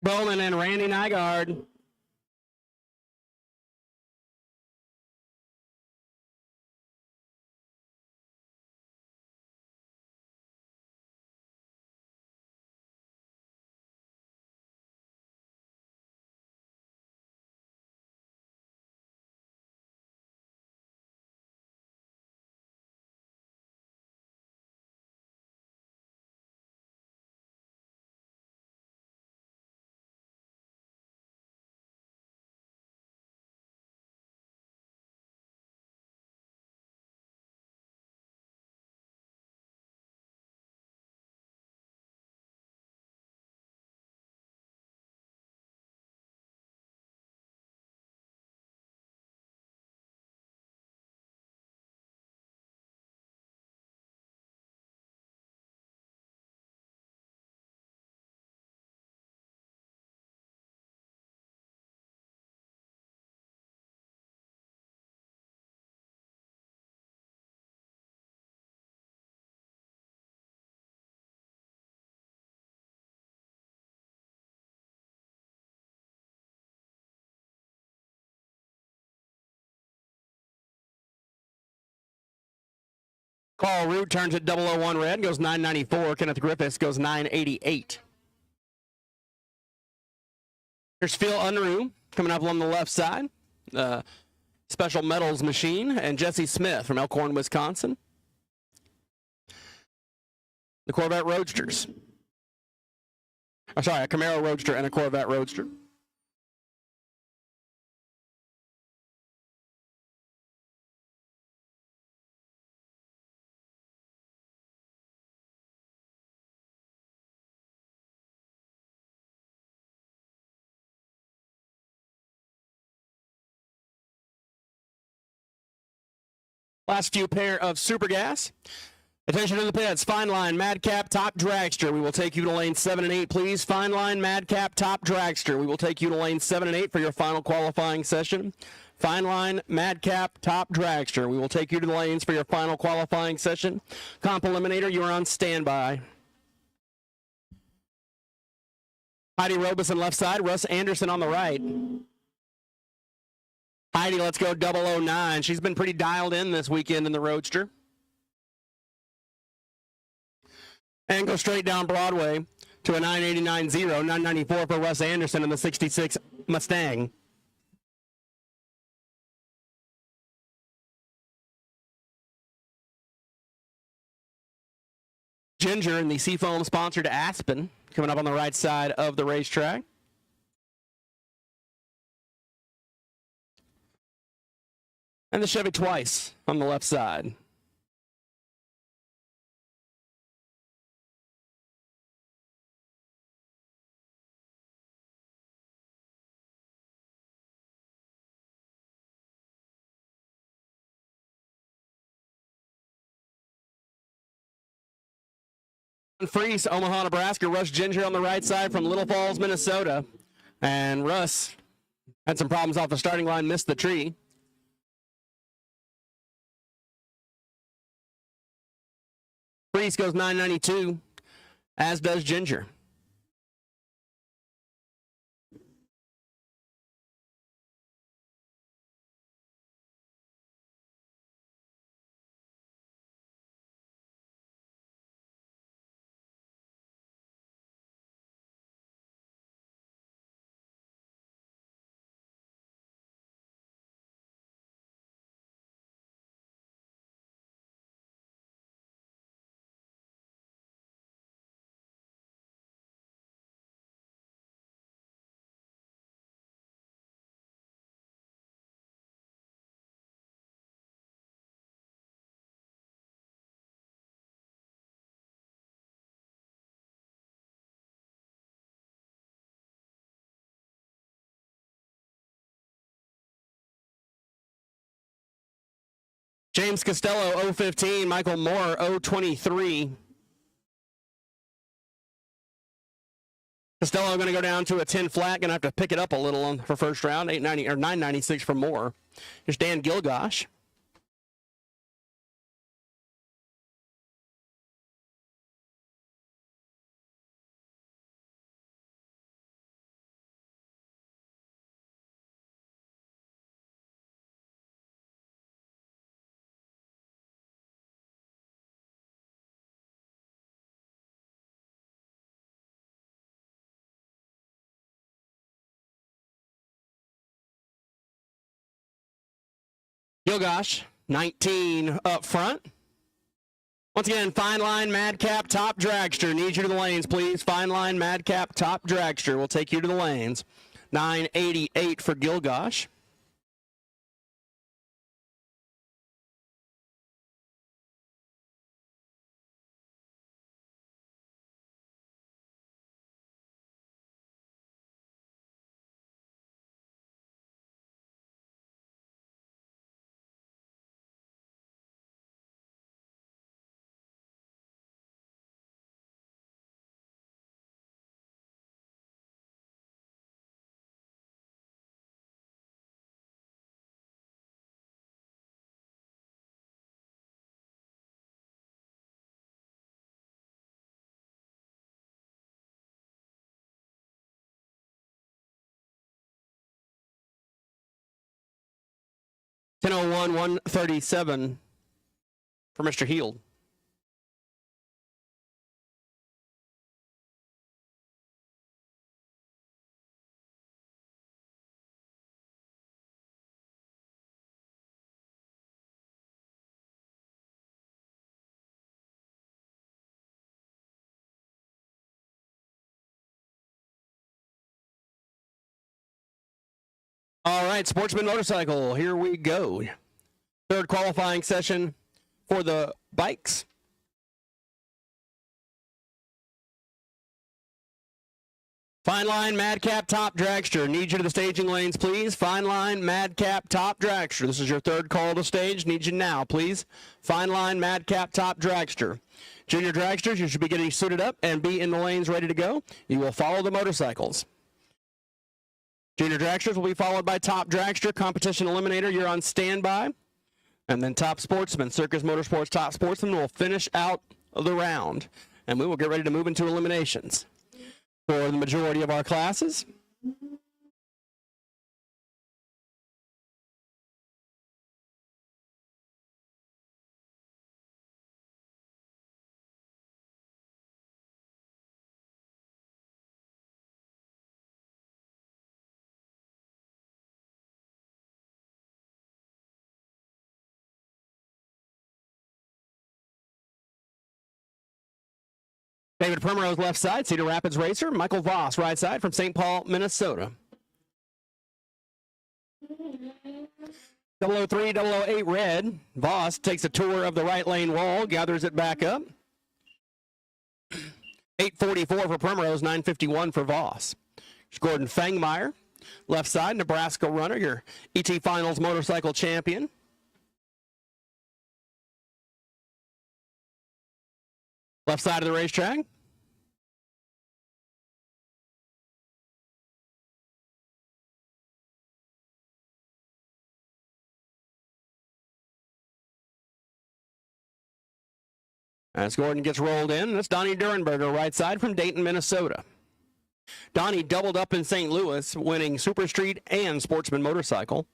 Bowman and Randy Nygaard. Carl Root turns at 001 red, goes 994. Kenneth Griffiths goes 988. Here's Phil Unruh coming up on the left side. Special Metals Machine, and Jesse Smith from Elkhorn, Wisconsin. The Corvette Roadsters. Oh, sorry, a Camaro Roadster and a Corvette Roadster. Last few pair of Super Gas. Attention to the pits. Fine Line, Madcap, Top Dragster. We will take you to lane 7 and 8, please. Fine Line, Madcap, Top Dragster. We will take you to lane 7 and 8 for your final qualifying session. Fine Line, Madcap, Top Dragster. We will take you to the lanes for your final qualifying session. Comp Eliminator, you are on standby. Heidi Robeson left side, Russ Anderson on the right. Heidi, let's go 009. She's been pretty dialed in this weekend in the Roadster. And go straight down Broadway to a 989.0, 994 for Russ Anderson in the 66 Mustang. Ginger in the Seafoam sponsored Aspen coming up on the right side of the racetrack. And the Chevy Twice on the left side. Freeze, Omaha, Nebraska. Russ Ginger on the right side from Little Falls, Minnesota. And Russ had some problems off the starting line, missed the tree. Freeze goes 992, as does Ginger. James Costello, 015. Michael Moore, 023. Costello going to go down to a 10 flat. Going to have to pick it up a little for first round. 890 or 996 for Moore. Here's Dan Gilgosh. Gilgosh, 19 up front. Once again, Fine Line, Madcap, Top Dragster. Need you to the lanes, please. Fine Line, Madcap, Top Dragster. We'll take you to the lanes. 988 for Gilgosh. .10:01, 137 for Mr. Heald. All right, Sportsman Motorcycle, here we go. Third qualifying session for the bikes. Fine Line, Madcap, Top Dragster. Need you to the staging lanes, please. Fine Line, Madcap, Top Dragster. This is your third call to stage. Need you now, please. Fine Line, Madcap, Top Dragster. Junior Dragsters, you should be getting suited up and be in the lanes ready to go. You will follow the motorcycles. Junior Dragsters will be followed by Top Dragster, Competition Eliminator. You're on standby. And then Top Sportsman, Circus Motorsports Top Sportsman will finish out the round. And we will get ready to move into eliminations for the majority of our classes. David Primrose left side, Cedar Rapids racer. Michael Voss right side from St. Paul, Minnesota. 003, 008 red. Voss takes a tour of the right lane wall, gathers it back up. 844 for Primrose, 951 for Voss. There's Gordon Fangmeyer, left side, Nebraska runner, your ET Finals motorcycle champion. Left side of the racetrack. As Gordon gets rolled in, that's Donnie Durenberger, right side from Dayton, Minnesota. Donnie doubled up in St. Louis, winning Super Street and Sportsman Motorcycle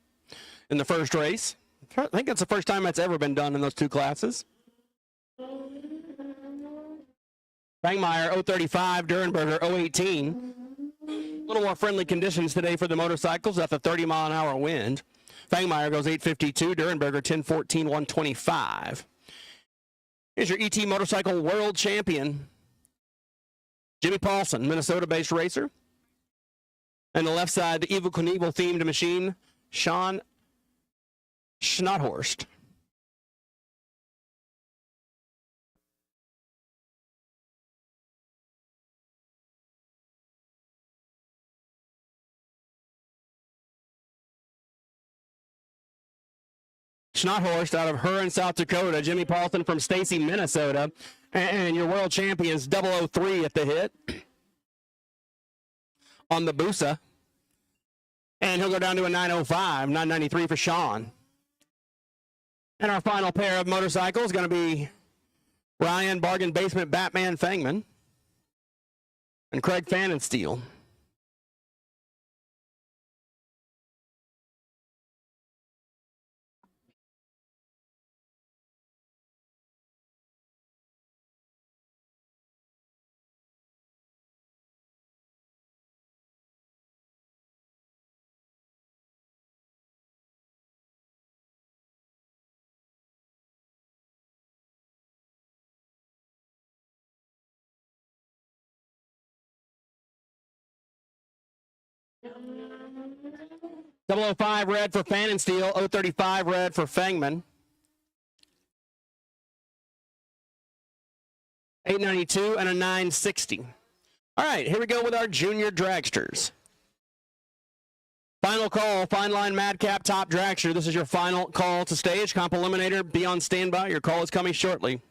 in the first race. I think that's the first time that's ever been done in those two classes. Fangmeyer, 035, Durenberger, 018. A little more friendly conditions today for the motorcycles at the 30-mile-an-hour wind. Fangmeyer goes 852, Durenberger 1014, 125. Here's your ET Motorcycle World Champion, Jimmy Paulson, Minnesota-based racer. And the left side, the Evel Knievel-themed machine, Sean Schnothorst. Schnothorst out of Huron, South Dakota. Jimmy Paulson from Stacy, Minnesota. And your world champions, 003 at the hit on the Busa. And he'll go down to a 905, 993 for Sean. And our final pair of motorcycles is going to be Ryan Bargain Basement Batman Fangmann and Craig Fannensteel. .005 red for Fannensteel, 035 red for Fangmann. 892 and a 960. All right, here we go with our junior dragsters. Final call, Fine Line Madcap Top Dragster. This is your final call to stage. Comp Eliminator, be on standby. Your call is coming shortly.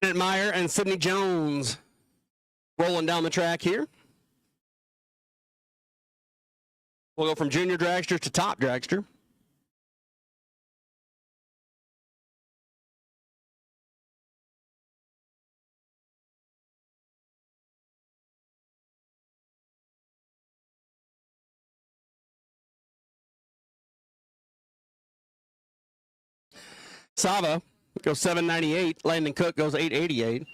Meyer and Sidney Jones rolling down the track here. We'll go from junior dragster to top dragster. Sava goes 798. Landon Cook goes 888.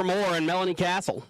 Moore and Melanie Castle.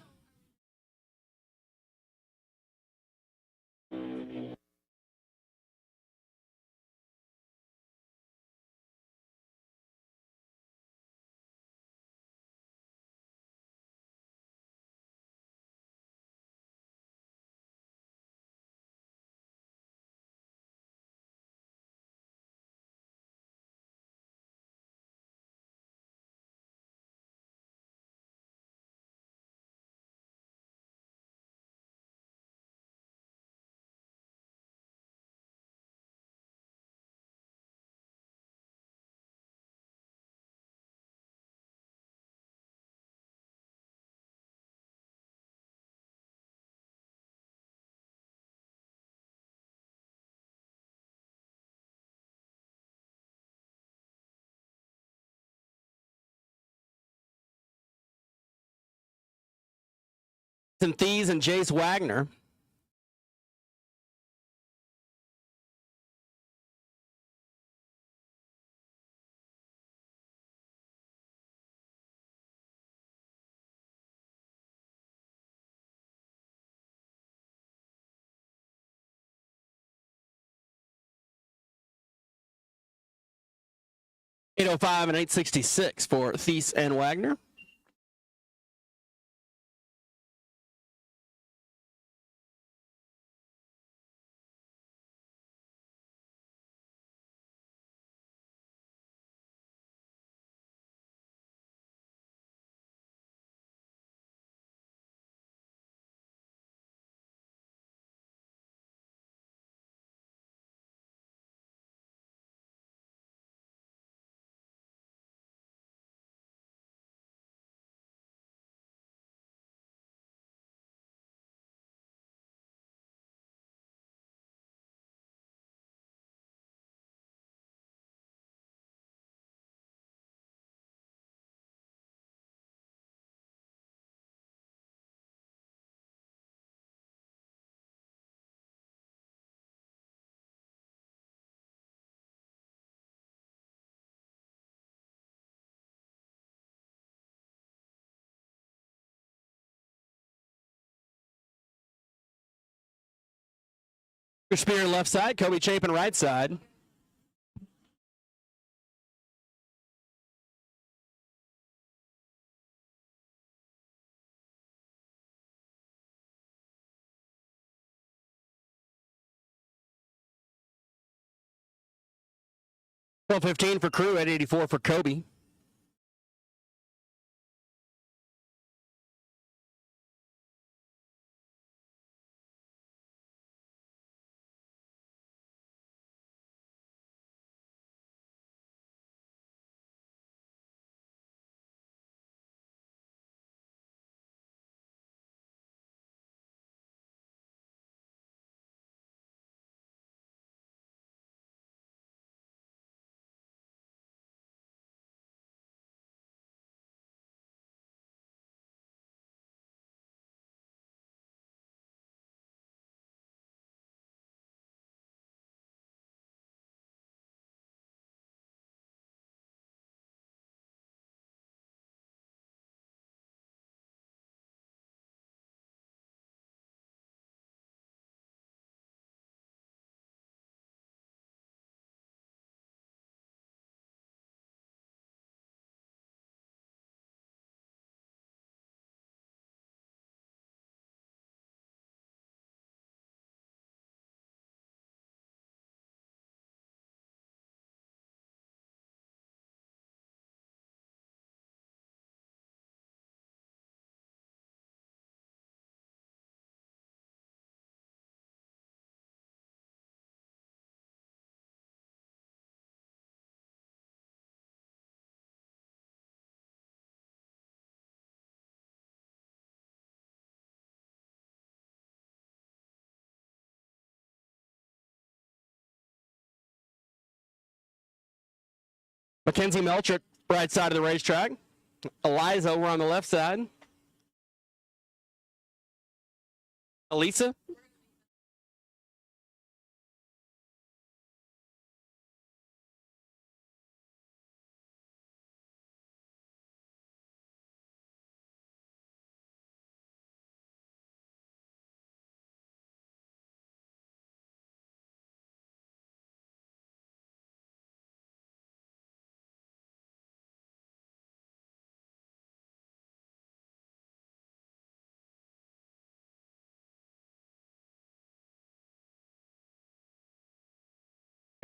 Thies and Jace Wagner. $805 and $866 for Thies and Wagner. Spear left side, Kobe Chapin right side. $12.15 for Crew, $8.84 for Kobe. Mackenzie Melcher, right side of the racetrack. Eliza over on the left side. Elisa.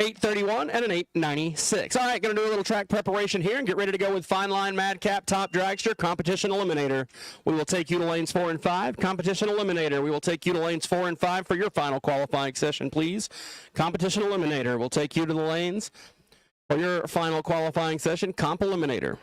.831 and an 896. All right, going to do a little track preparation here and get ready to go with Fine Line, Madcap, Top Dragster, Competition Eliminator. We will take you to lanes 4 and 5. Competition Eliminator. We will take you to lanes 4 and 5 for your final qualifying session, please. Competition Eliminator. We'll take you to the lanes for your final qualifying session. Comp Eliminator.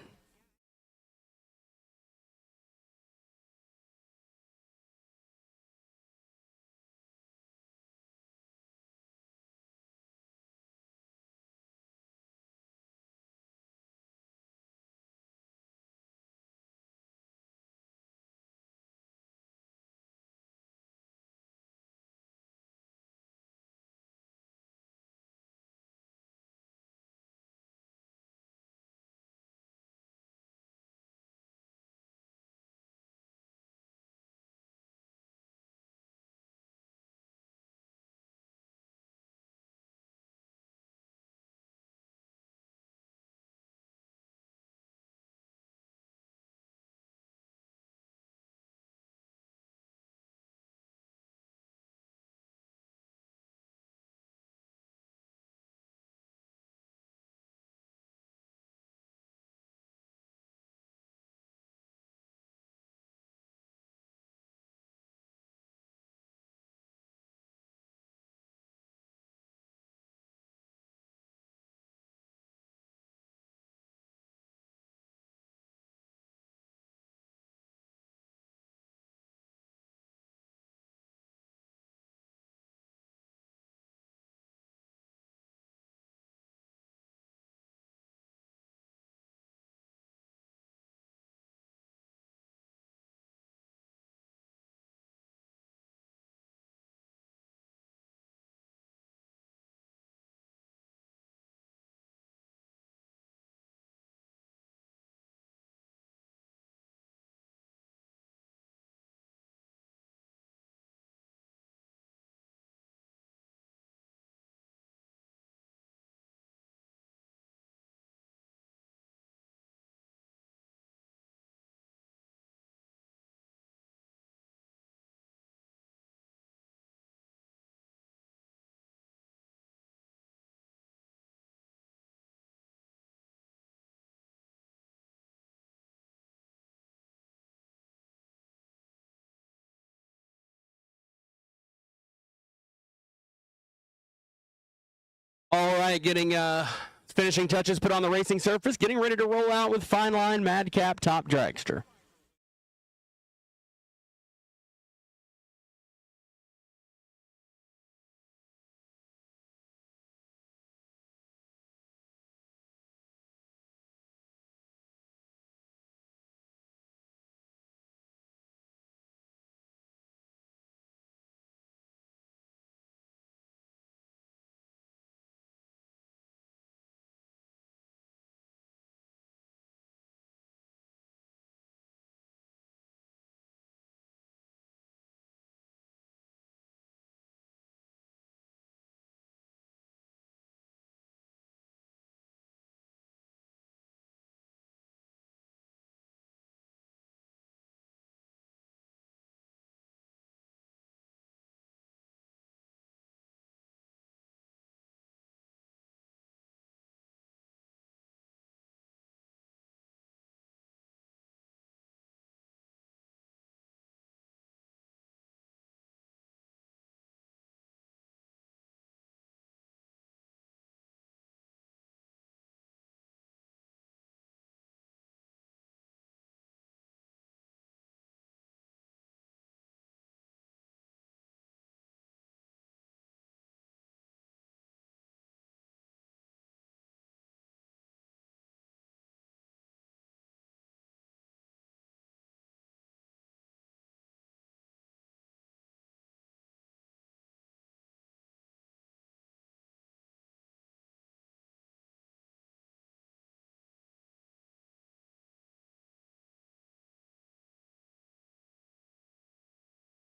All right, getting finishing touches put on the racing surface, getting ready to roll out with Fine Line, Madcap, Top Dragster.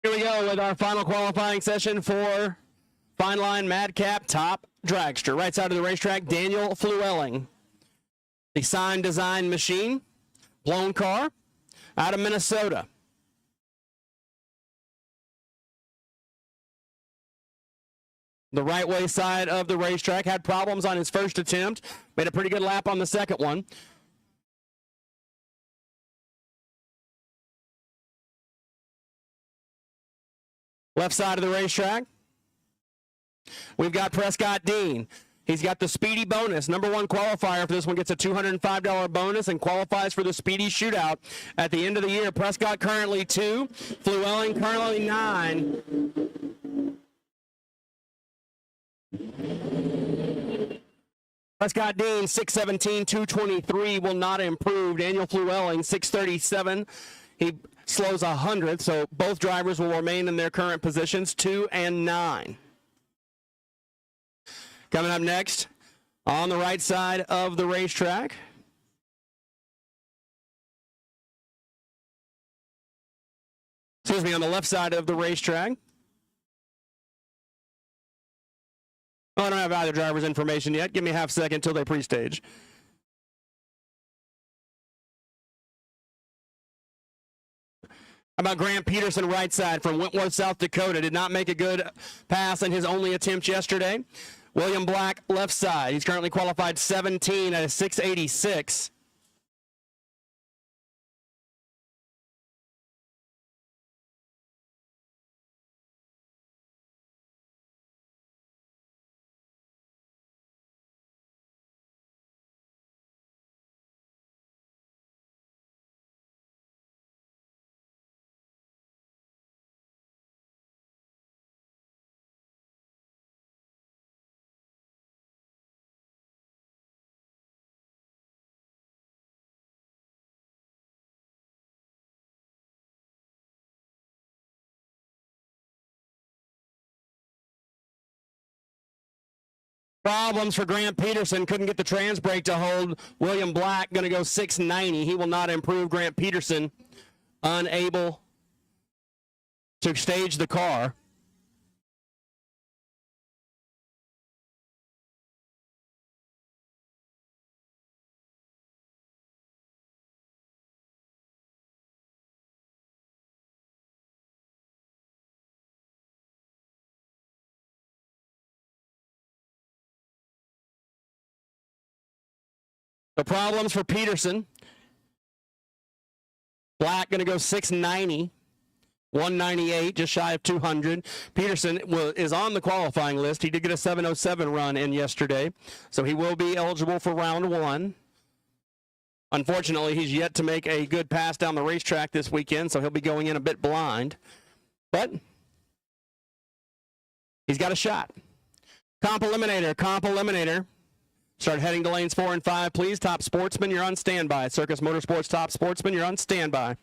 Here we go with our final qualifying session for Fine Line Madcap Top Dragster. Right side of the racetrack, Daniel Flewelling. The Sign Design Machine, blown car, out of Minnesota. The right way side of the racetrack had problems on his first attempt, made a pretty good lap on the second one. Left side of the racetrack, we've got Prescott Dean. He's got the Speedy bonus. Number one qualifier for this one gets a $205 bonus and qualifies for the Speedy Shootout at the end of the year. Prescott currently 2, Flewelling currently 9. Prescott Dean, 6:17, 2:23, will not improve. Daniel Flewelling, 6:37. He slows 100, so both drivers will remain in their current positions, 2 and 9. Coming up next, on the right side of the racetrack, on the left side of the racetrack. Oh, I don't have either driver's information yet. Give me a half second until they pre-stage. How about Grant Peterson, right side from Wentworth, South Dakota? Did not make a good pass in his only attempt yesterday. William Black, left side. He's currently qualified 17 at a 686. Problems for Grant Peterson. Couldn't get the trans brake to hold. William Black going to go 690. He will not improve. Grant Peterson unable to stage the car. The problems for Peterson. Black going to go 690, 198, just shy of 200. Peterson is on the qualifying list. He did get a 707 run in yesterday, so he will be eligible for round 1. Unfortunately, he's yet to make a good pass down the racetrack this weekend, so he'll be going in a bit blind. But he's got a shot. Comp Eliminator. Start heading to lanes 4 and 5, please. Top Sportsman, you're on standby. Circus Motorsports Top Sportsman, you're on standby.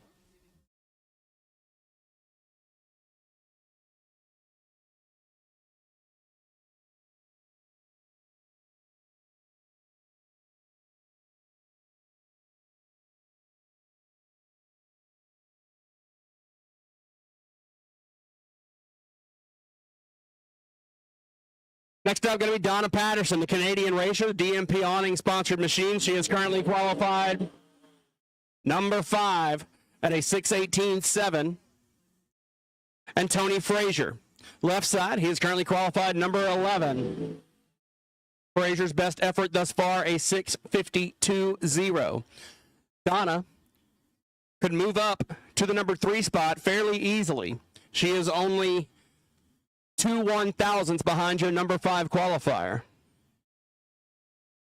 Next up, going to be Donna Patterson, the Canadian racer, DMP awning sponsored machine. She is currently qualified number 5 at a 6:18.7. And Tony Frazier, left side, he is currently qualified number 11. Frazier's best effort thus far, a 6:52.0. Donna could move up to the number 3 spot fairly easily. She is only 2 1,000ths behind your number 5 qualifier.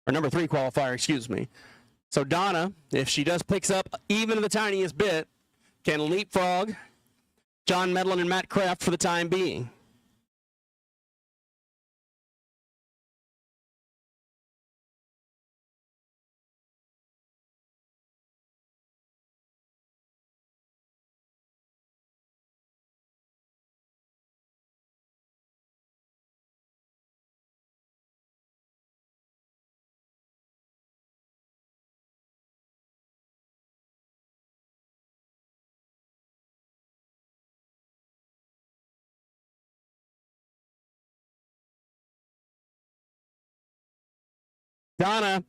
Or number 3 qualifier, excuse me. So Donna, if she does picks up even the tiniest bit, can leapfrog John Medlin and Matt Kraft for the time being. Donna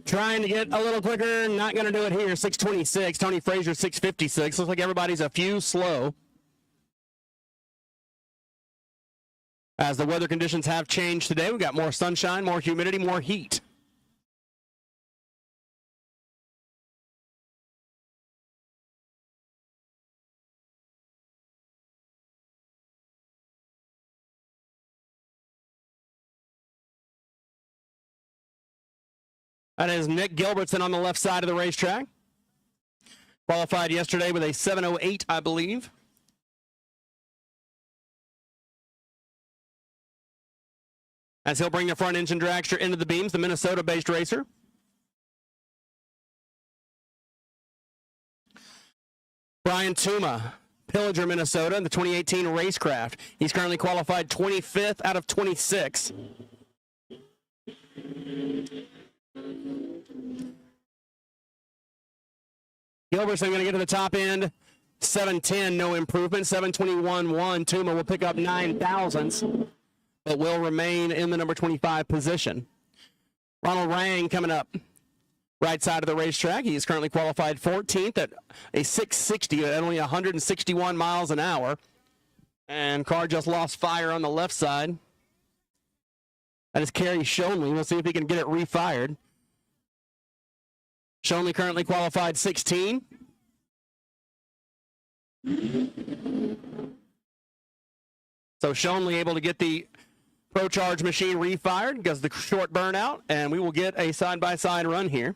trying to get a little quicker, not going to do it here. 6:26. Tony Frazier 6:56. Looks like everybody's a few slow, as the weather conditions have changed today. We've got more sunshine, more humidity, more heat. That is Nick Gilbertson on the left side of the racetrack. Qualified yesterday with a 7:08, I believe. As he'll bring the front engine dragster into the beams, the Minnesota-based racer. Brian Tuma, Pillager, Minnesota, in the 2018 Racecraft. He's currently qualified 25th out of 26. Gilbertson going to get to the top end. 7:10, no improvement. 7:21.1. Tuma will pick up 9 thousandths, but will remain in the number 25 position. Ronald Rang coming up right side of the racetrack. He is currently qualified 14th at a 660 at only 161 miles an hour. And car just lost fire on the left side. That is Kerry Shonley. We'll see if he can get it refired. Shonley currently qualified 16. So Shonley able to get the Pro Charge machine refired because of the short burnout, and we will get a side-by-side run here.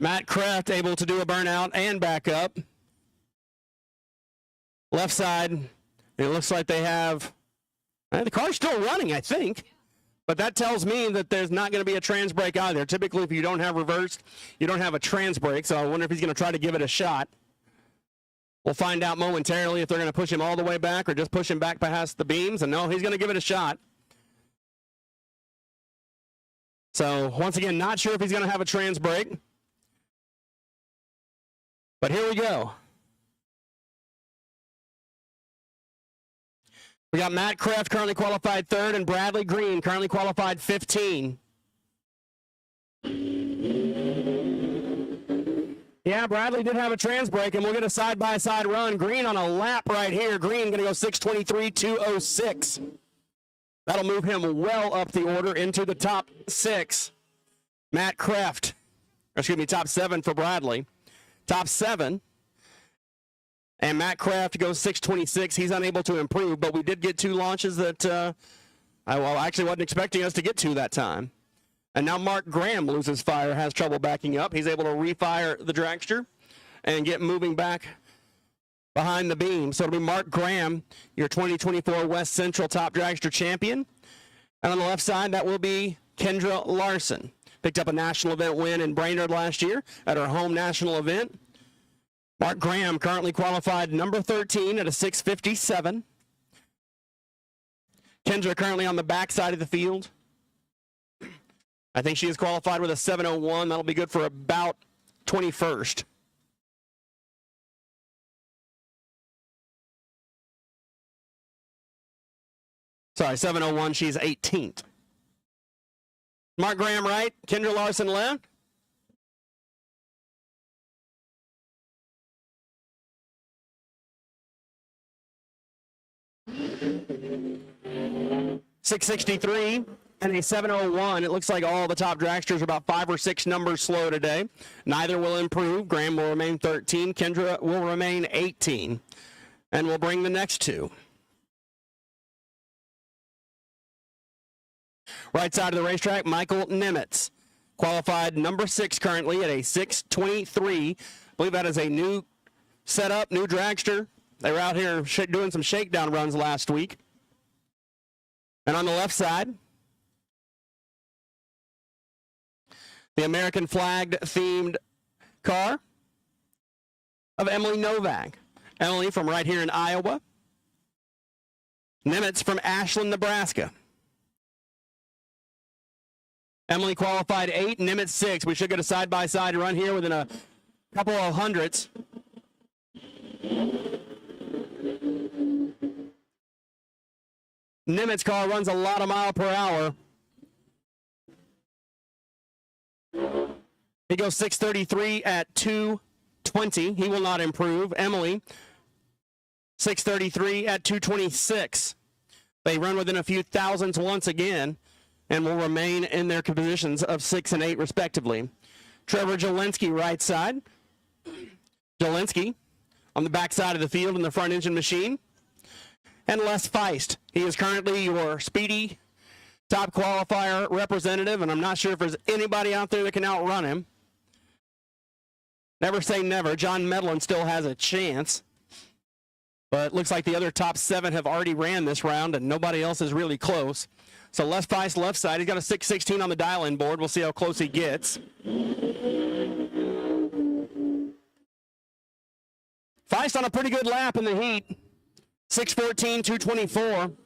Matt Kraft able to do a burnout and back up. Left side, it looks like they have, the car's still running, I think. But that tells me that there's not going to be a trans brake either. Typically, if you don't have reversed, you don't have a trans brake. So I wonder if he's going to try to give it a shot. We'll find out momentarily if they're going to push him all the way back or just push him back past the beams. And no, he's going to give it a shot. So once again, not sure if he's going to have a trans brake. But here we go. We got Matt Kraft currently qualified 3rd and Bradley Green currently qualified 15. Yeah, Bradley did have a trans brake, and we'll get a side-by-side run. Green on a lap right here. Green going to go 6:23.206. That'll move him well up the order into the top 6. Matt Kraft, top 7 for Bradley. Top 7. And Matt Kraft goes 6:26. He's unable to improve, but we did get 2 launches that I actually wasn't expecting us to get to that time. And now Mark Graham loses fire, has trouble backing up. He's able to refire the dragster and get moving back behind the beam. So it'll be Mark Graham, your 2024 West Central Top Dragster champion. And on the left side, that will be Kendra Larson. Picked up a national event win in Brainerd last year at our home national event. Mark Graham currently qualified number 13 at a 6:57. Kendra currently on the back side of the field. I think she is qualified with a 7:01. That'll be good for about 21st. Sorry, 7:01. She's 18th. Mark Graham right. Kendra Larson left. .663 and a 7:01. It looks like all the top dragsters are about 5 or 6 numbers slow today. Neither will improve. Graham will remain 13. Kendra will remain 18. And we'll bring the next two. Right side of the racetrack, Michael Nimitz. Qualified number 6 currently at a 6:23. I believe that is a new setup, new dragster. They were out here doing some shakedown runs last week. And on the left side, the American flagged themed car of Emily Novak. Emily from right here in Iowa. Nimitz from Ashland, Nebraska. Emily qualified 8, Nimitz 6. We should get a side-by-side run here within a couple of hundredths. Nimitz car runs a lot of mile per hour. He goes 6:33 at 2:20. He will not improve. Emily, 6:33 at 2:26. They run within a few thousandths once again and will remain in their positions of 6 and 8 respectively. Trevor Jelinski right side. Jelinski on the back side of the field in the front engine machine. And Les Feist. He is currently your speedy top qualifier representative, and I'm not sure if there's anybody out there that can outrun him. Never say never. John Medlin still has a chance. But it looks like the other top 7 have already ran this round, and nobody else is really close. So Les Feist left side. He's got a 6:16 on the dial-in board. We'll see how close he gets. Feist on a pretty good lap in the heat. 6:14, 2:24,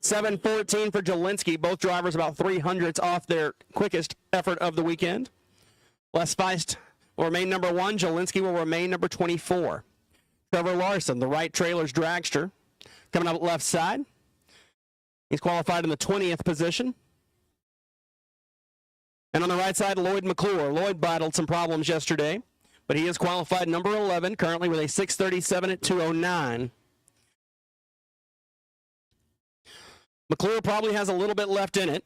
7:14 for Jelinski. Both drivers about 300ths off their quickest effort of the weekend. Les Feist will remain number 1. Jelinski will remain number 24. Trevor Larson, the right trailer's dragster, coming up left side. He's qualified in the 20th position. And on the right side, Lloyd McClure. Lloyd battled some problems yesterday, but he is qualified number 11, currently with a 6:37 at 2:09. McClure probably has a little bit left in it.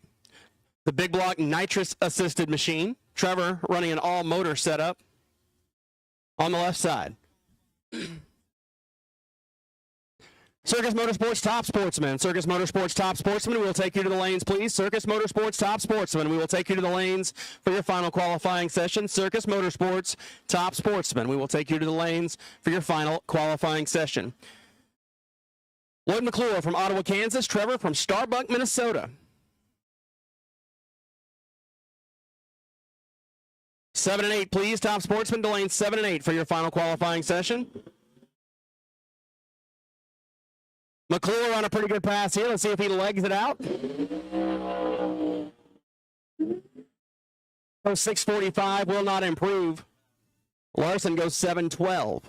The big block nitrous-assisted machine. Trevor running an all-motor setup on the left side. Circus Motorsports Top Sportsman. Circus Motorsports Top Sportsman, we will take you to the lanes, please. Circus Motorsports Top Sportsman, we will take you to the lanes for your final qualifying session. Circus Motorsports Top Sportsman, we will take you to the lanes for your final qualifying session. Lloyd McClure from Ottawa, Kansas. Trevor from Starbuck, Minnesota. 7 and 8, please. Top Sportsman to lanes 7 and 8 for your final qualifying session. McClure on a pretty good pass here. Let's see if he legs it out. Goes 6:45, will not improve. Larson goes 7:12.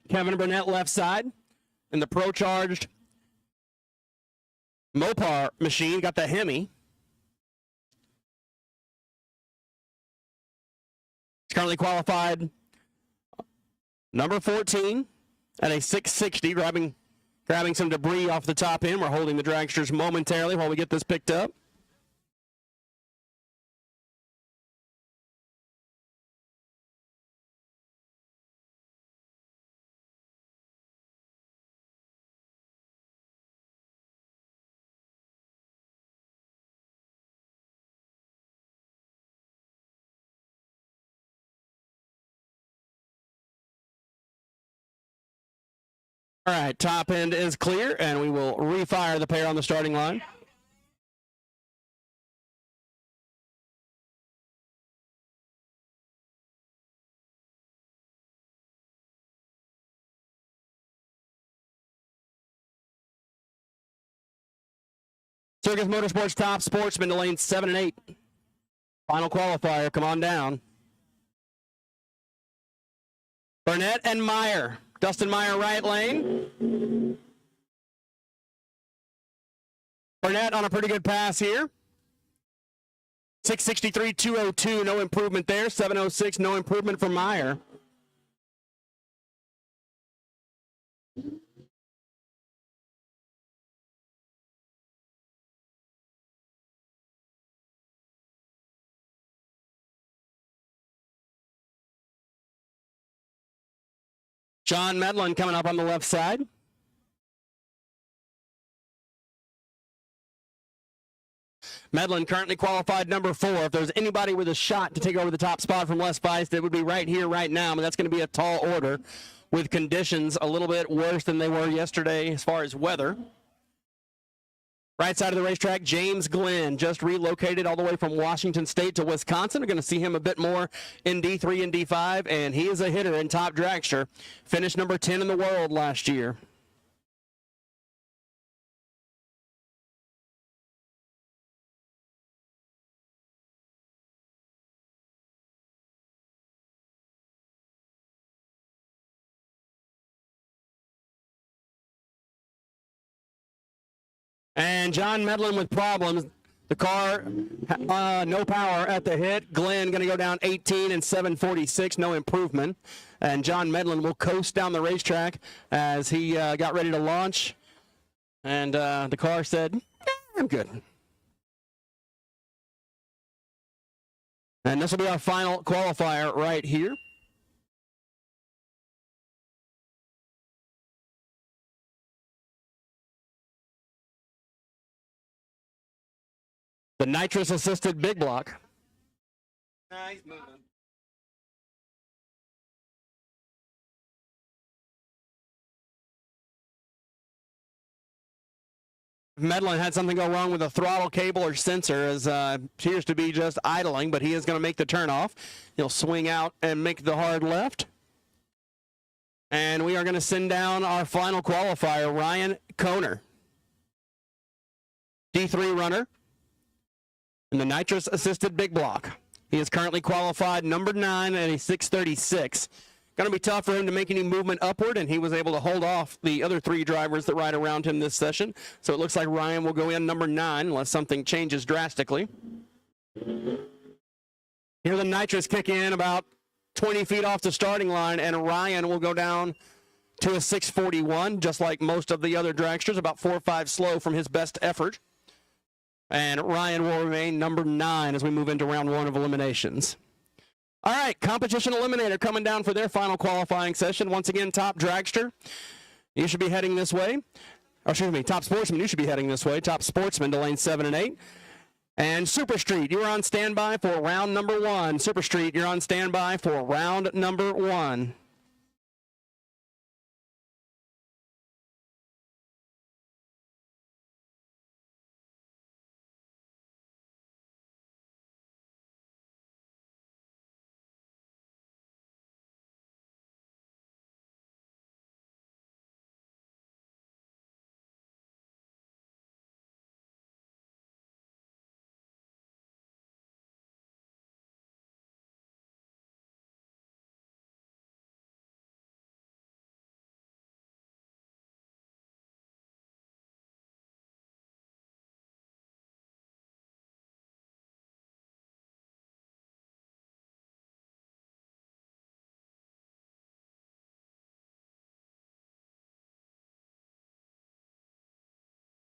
Kevin Burnett left side. And the Pro-Charged Mopar machine got the Hemi. He's currently qualified number 14 at a 6:60, grabbing some debris off the top end. We're holding the dragsters momentarily while we get this picked up. All right, top end is clear, and we will refire the pair on the starting line. Circus Motorsports top Sportsman to lanes 7 and 8. Final qualifier, come on down. Burnett and Meyer. Dustin Meyer, right lane. Burnett on a pretty good pass here. 663, 202, no improvement there. 706, no improvement for Meyer. John Medlin coming up on the left side. Medlin currently qualified number 4. If there's anybody with a shot to take over the top spot from Les Feist, it would be right here, right now. But that's going to be a tall order with conditions a little bit worse than they were yesterday as far as weather. Right side of the racetrack, James Glenn, just relocated all the way from Washington State to Wisconsin. We're going to see him a bit more in D3 and D5, and he is a hitter in top dragster. Finished number 10 in the world last year. And John Medlin with problems. The car, no power at the hit. Glenn going to go down 18 and 746, no improvement. And John Medlin will coast down the racetrack as he got ready to launch. And the car said, I'm good. And this will be our final qualifier right here. The nitrous-assisted big block. Nice moving. Medlin had something go wrong with a throttle cable or sensor, as appears to be just idling, but he is going to make the turn off. He'll swing out and make the hard left. And we are going to send down our final qualifier, Ryan Kohner. D3 runner in the nitrous-assisted big block. He is currently qualified number 9 at a 636. Going to be tough for him to make any movement upward, and he was able to hold off the other 3 drivers that ride around him this session. So it looks like Ryan will go in number 9 unless something changes drastically. Here the nitrous kick in about 20 feet off the starting line, and Ryan will go down to a 641, just like most of the other dragsters, about 4 or 5 slow from his best effort. And Ryan will remain number 9 as we move into round 1 of eliminations. All right, Competition Eliminator coming down for their final qualifying session. Once again, top dragster, you should be heading this way. Or excuse me, top sportsman, you should be heading this way. Top sportsman to lane 7 and 8. And Super Street, you are on standby for round number 1. Super Street, you're on standby for round number 1.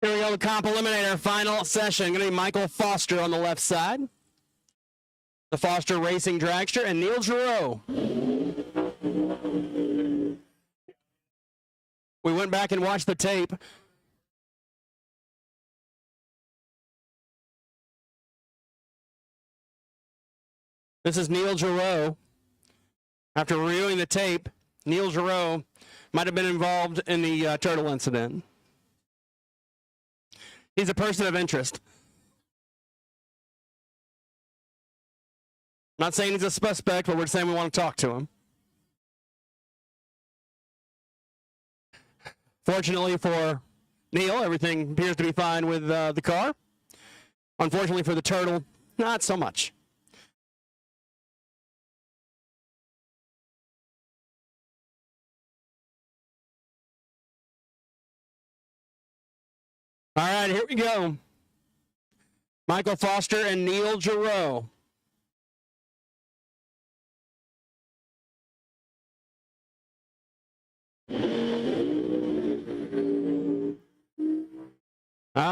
Here we go, the Comp Eliminator final session. Going to be Michael Foster on the left side. The Foster Racing Dragster, and Neil Giroux. We went back and watched the tape. This is Neil Giroux. After reviewing the tape, Neil Giroux might have been involved in the turtle incident. He's a person of interest. Not saying he's a suspect, but we're saying we want to talk to him. Fortunately for Neil, everything appears to be fine with the car. Unfortunately for the turtle, not so much. All right, here we go. Michael Foster and Neil Giroux.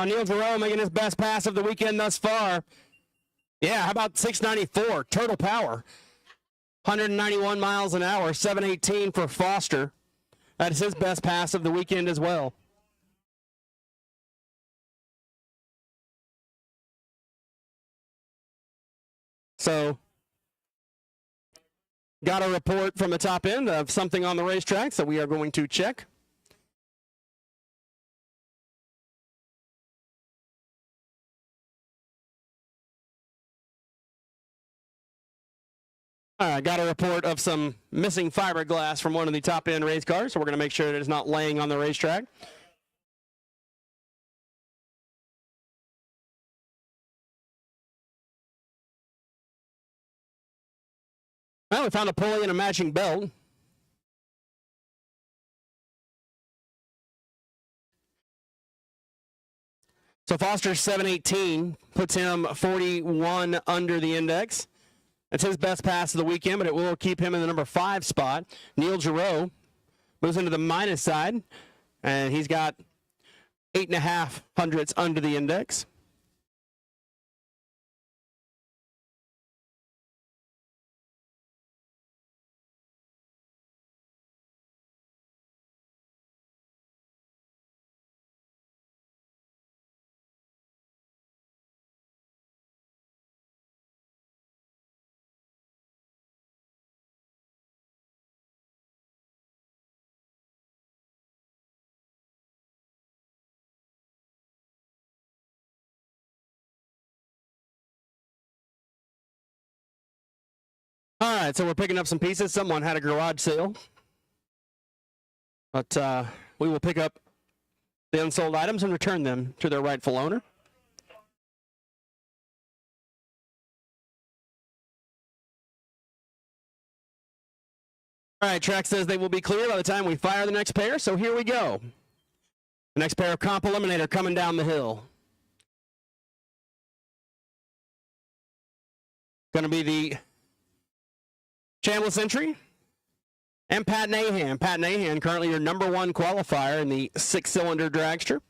Neil Giroux making his best pass of the weekend thus far. Yeah, how about 694, total power. 191 miles an hour, 718 for Foster. That is his best pass of the weekend as well. So, got a report from the top end of something on the racetrack, so we are going to check. All right, got a report of some missing fiberglass from one of the top end race cars, so we're going to make sure that it's not laying on the racetrack. Well, we found a pulley and a matching belt. So Foster's 718 puts him 41 under the index. That's his best pass of the weekend, but it will keep him in the number 5 spot. Neil Giroux moves into the minus side, and he's got 8.5 hundredths under the index. All right, so we're picking up some pieces. Someone had a garage sale. But we will pick up the unsold items and return them to their rightful owner. All right, track says they will be clear by the time we fire the next pair, so here we go. The next pair of Comp Eliminator coming down the hill. Going to be the Chambliss entry and Pat Nahan. Pat Nahan, currently your number 1 qualifier in the 6-cylinder dragster.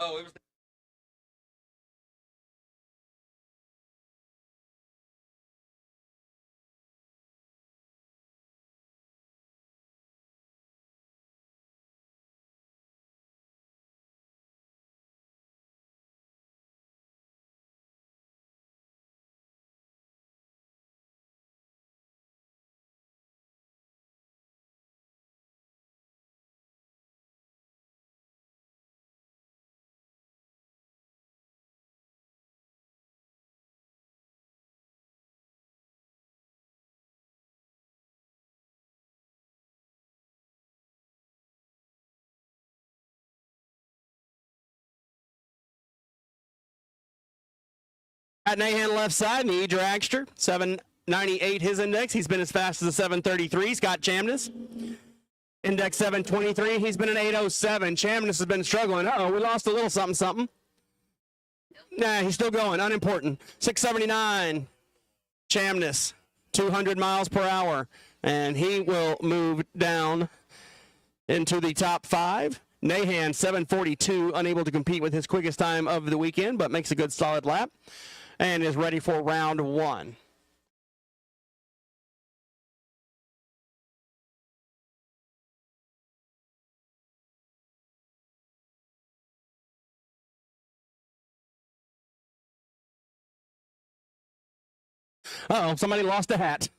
Oh, it was. Pat Nahan left side in the E-Dragster, 798 his index. He's been as fast as a 733. Scott Chambliss, index 723. He's been an 807. Chambliss has been struggling. Uh-oh, we lost a little something. Nah, he's still going. Unimportant. 679. Chamness, 200 miles per hour. And he will move down into the top 5. Nahan, 742, unable to compete with his quickest time of the weekend, but makes a good solid lap and is ready for round 1. Uh-oh, somebody lost a hat.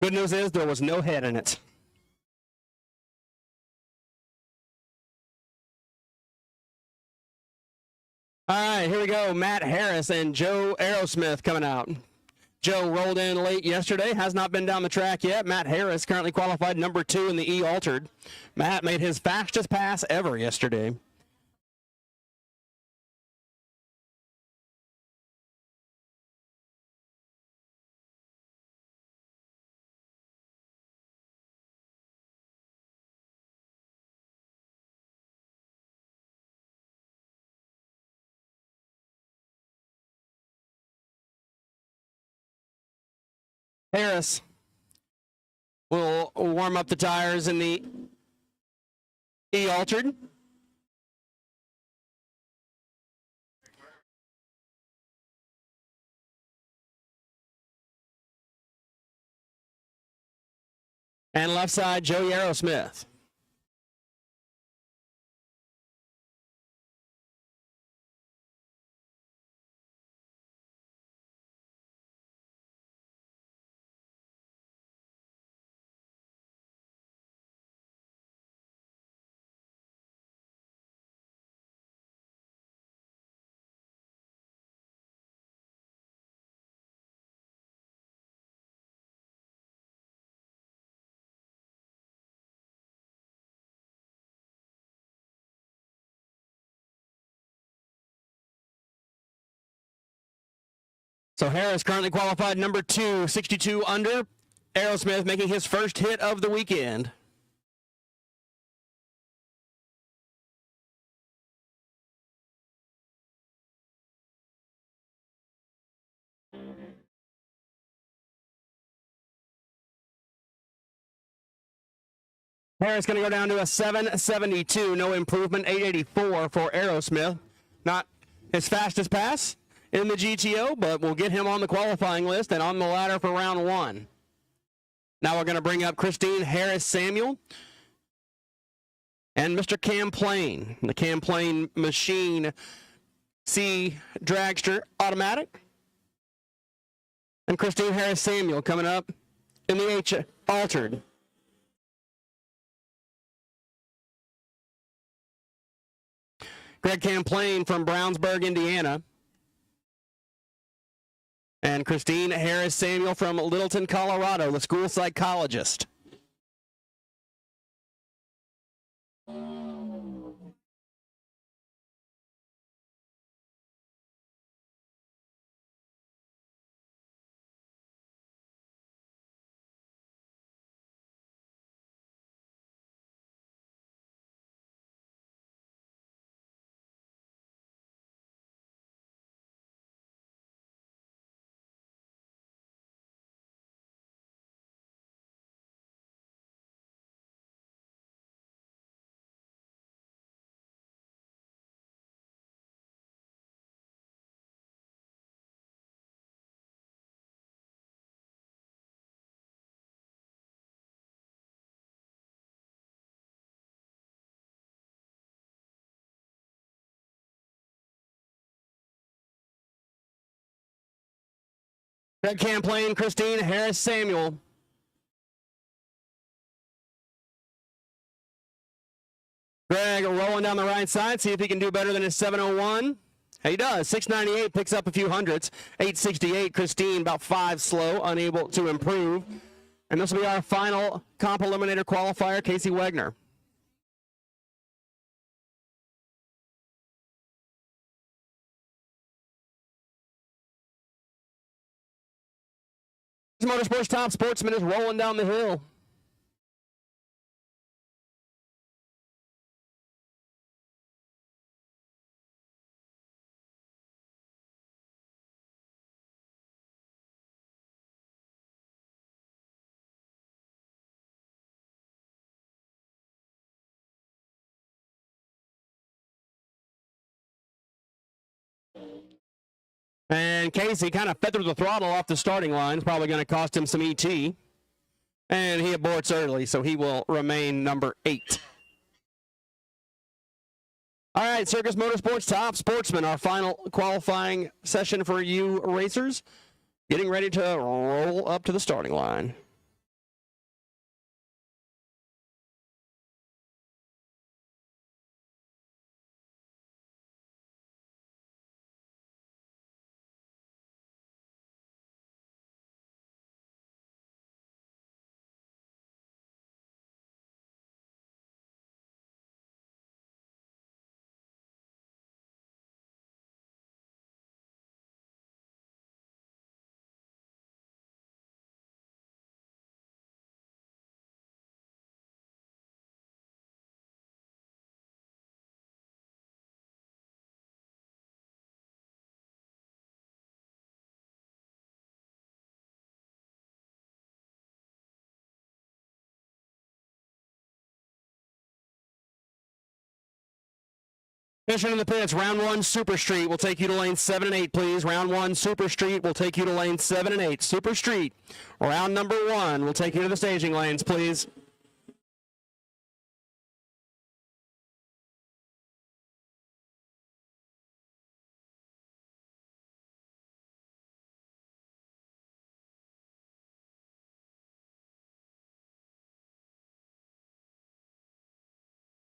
Good news is there was no head in it. All right, here we go. Matt Harris and Joe Aerosmith coming out. Joe rolled in late yesterday, has not been down the track yet. Matt Harris currently qualified number 2 in the E-Altered. Matt made his fastest pass ever yesterday. Harris will warm up the tires in the E-Altered. And left side, Joey Aerosmith. So Harris currently qualified number 2, 62 under. Aerosmith making his first hit of the weekend. Harris going to go down to a 772, no improvement, 884 for Aerosmith. Not his fastest pass in the GTO, but we'll get him on the qualifying list and on the ladder for round 1. Now we're going to bring up Christine Harris-Samuel and Mr. Camplain, the Camplain Machine C Dragster Automatic. And Christine Harris-Samuel coming up in the H-Altered. Greg Camplain from Brownsburg, Indiana. And Christine Harris-Samuel from Littleton, Colorado, the school psychologist. Greg Camplain, Christine Harris-Samuel. Greg rolling down the right side, see if he can do better than his 701. He does. 698, picks up a few hundreds. 868, Christine, about 5 slow, unable to improve. And this will be our final comp eliminator qualifier, Casey Wegner. Motorsports top Sportsman is rolling down the hill. And Casey kind of feathered the throttle off the starting line. It's probably going to cost him some ET. And he aborts early, so he will remain number 8. All right, Circus Motorsports Top Sportsman, our final qualifying session for you racers. Getting ready to roll up to the starting line. Finishing in the pits, round 1, Super Street will take you to lane 7 and 8, please. Round 1, Super Street will take you to lane 7 and 8. Super Street, round number 1 will take you to the staging lanes, please.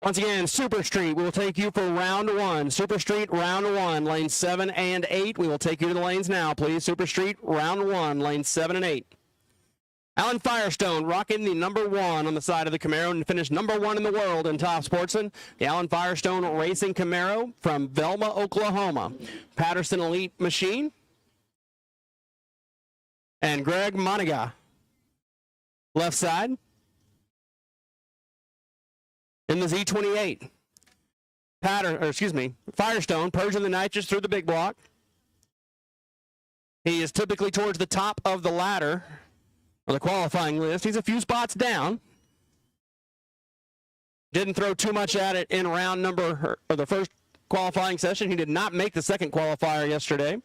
Once again, Super Street will take you for round 1. Super Street, round 1, lane 7 and 8. We will take you to the lanes now, please. Super Street, round 1, lane 7 and 8. Alan Firestone rocking the number 1 on the side of the Camaro and finished number 1 in the world in Top Sportsman. The Alan Firestone Racing Camaro from Velma, Oklahoma. Patterson Elite Machine. And Greg Moniga, left side. In the Z28, Firestone purging the nitrous through the big block. He is typically towards the top of the ladder, or the qualifying list. He's a few spots down. Didn't throw too much at it in round number, or the first qualifying session. He did not make the second qualifier yesterday.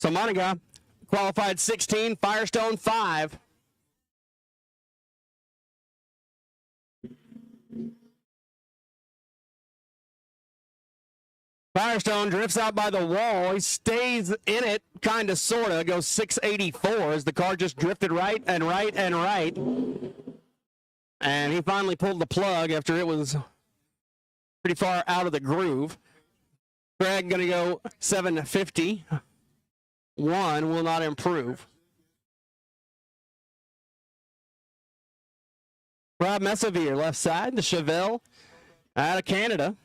So Monica qualified 16, Firestone 5. Firestone drifts out by the wall. He stays in it, kind of, sort of, goes 684 as the car just drifted right and right and right. And he finally pulled the plug after it was pretty far out of the groove. Greg going to go 750. 1 will not improve. Rob Messavere, left side, the Chevelle out of Canada.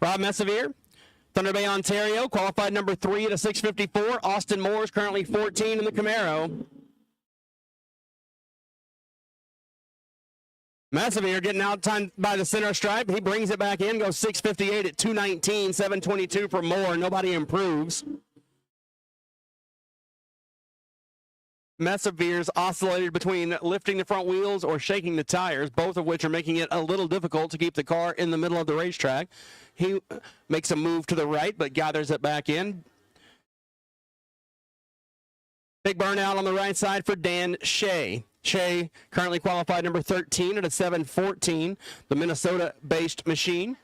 Rob Messavere, Thunder Bay, Ontario, qualified number 3 at a 654. Austin Moore is currently 14 in the Camaro. Messavere getting out time by the center stripe. He brings it back in, goes 658 at 219, 722 for Moore. Nobody improves. Messavere's oscillated between lifting the front wheels or shaking the tires, both of which are making it a little difficult to keep the car in the middle of the racetrack. He makes a move to the right, but gathers it back in. Big burnout on the right side for Dan Shea. Shea currently qualified number 13 at a 714, the Minnesota-based machine.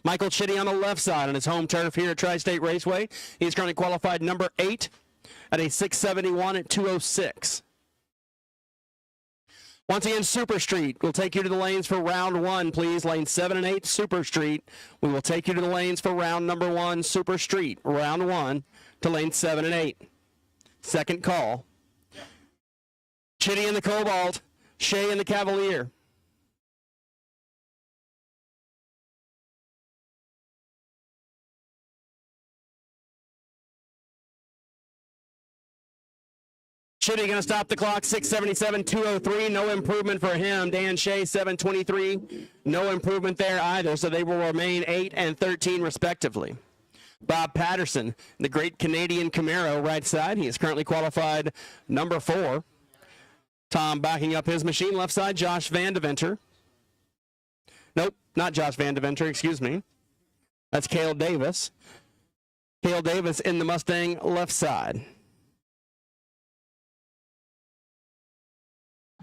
Michael Chitty on the left side on his home turf here at Tri-State Raceway. He's currently qualified number 8 at a 671 at 206. Once again, Super Street will take you to the lanes for round one, please. Lane 7 and 8, Super Street. We will take you to the lanes for round number one, Super Street. Round one to lane 7 and 8. Second call. Chitty in the Cobalt, Shea in the Cavalier. Chitty going to stop the clock, 677, 203. No improvement for him. Dan Shea, 723. No improvement there either, so they will remain 8 and 13 respectively. Bob Patterson, the great Canadian Camaro, right side. He is currently qualified number 4. Tom backing up his machine, left side, Josh Van Deventer. Nope, not Josh Van Deventer, excuse me. That's Cale Davis. Cale Davis in the Mustang, left side.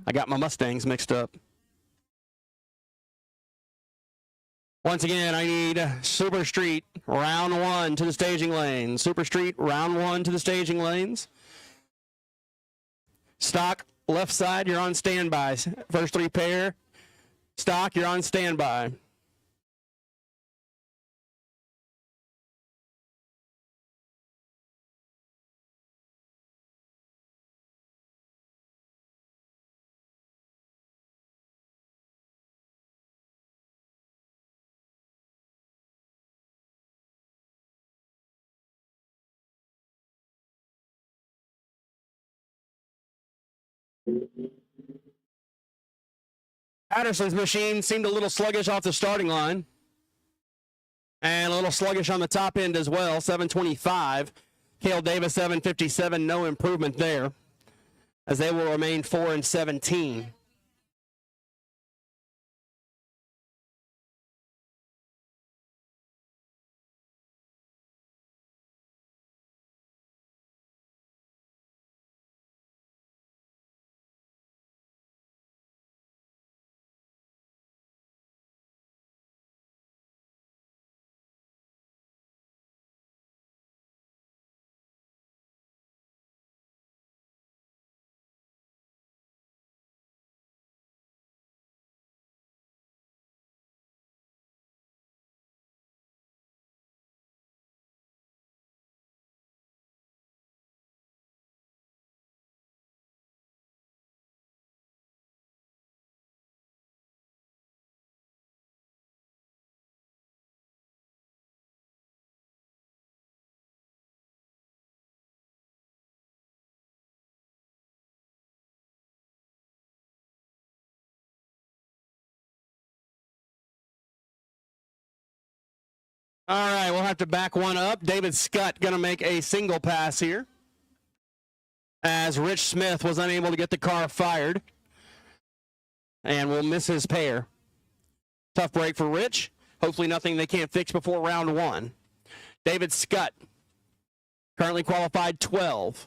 I got my Mustangs mixed up. Once again, I need Super Street, round one to the staging lanes. Super Street, round one to the staging lanes. Stock, left side, you're on standby. First 3 pair. Stock, you're on standby. Patterson's machine seemed a little sluggish off the starting line. And a little sluggish on the top end as well, 725. Cale Davis, 757, no improvement there, as they will remain 4 and 17. All right, we'll have to back one up. David Scott going to make a single pass here, as Rich Smith was unable to get the car fired and will miss his pair. Tough break for Rich. Hopefully nothing they can't fix before round one. David Scott, currently qualified 12.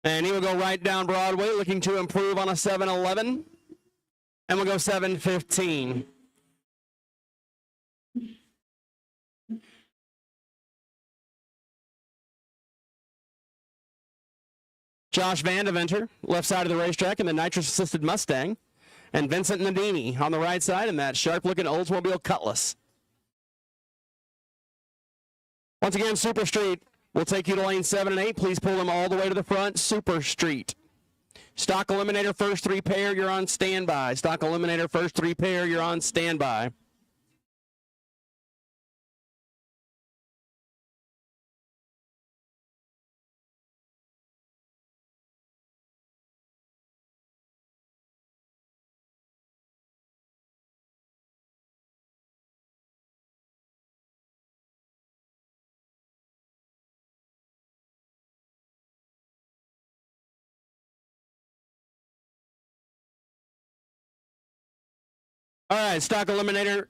And he will go right down Broadway, looking to improve on a 711. And we'll go 715. Josh Van Deventer, left side of the racetrack in the nitrous-assisted Mustang. And Vincent Nadini on the right side in that sharp-looking Oldsmobile Cutlass. Once again, Super Street will take you to lane 7 and 8. Please pull them all the way to the front. Super Street. Stock Eliminator, first 3 pair, you're on standby. Stock Eliminator, first 3 pair, you're on standby. All right, Stock Eliminator,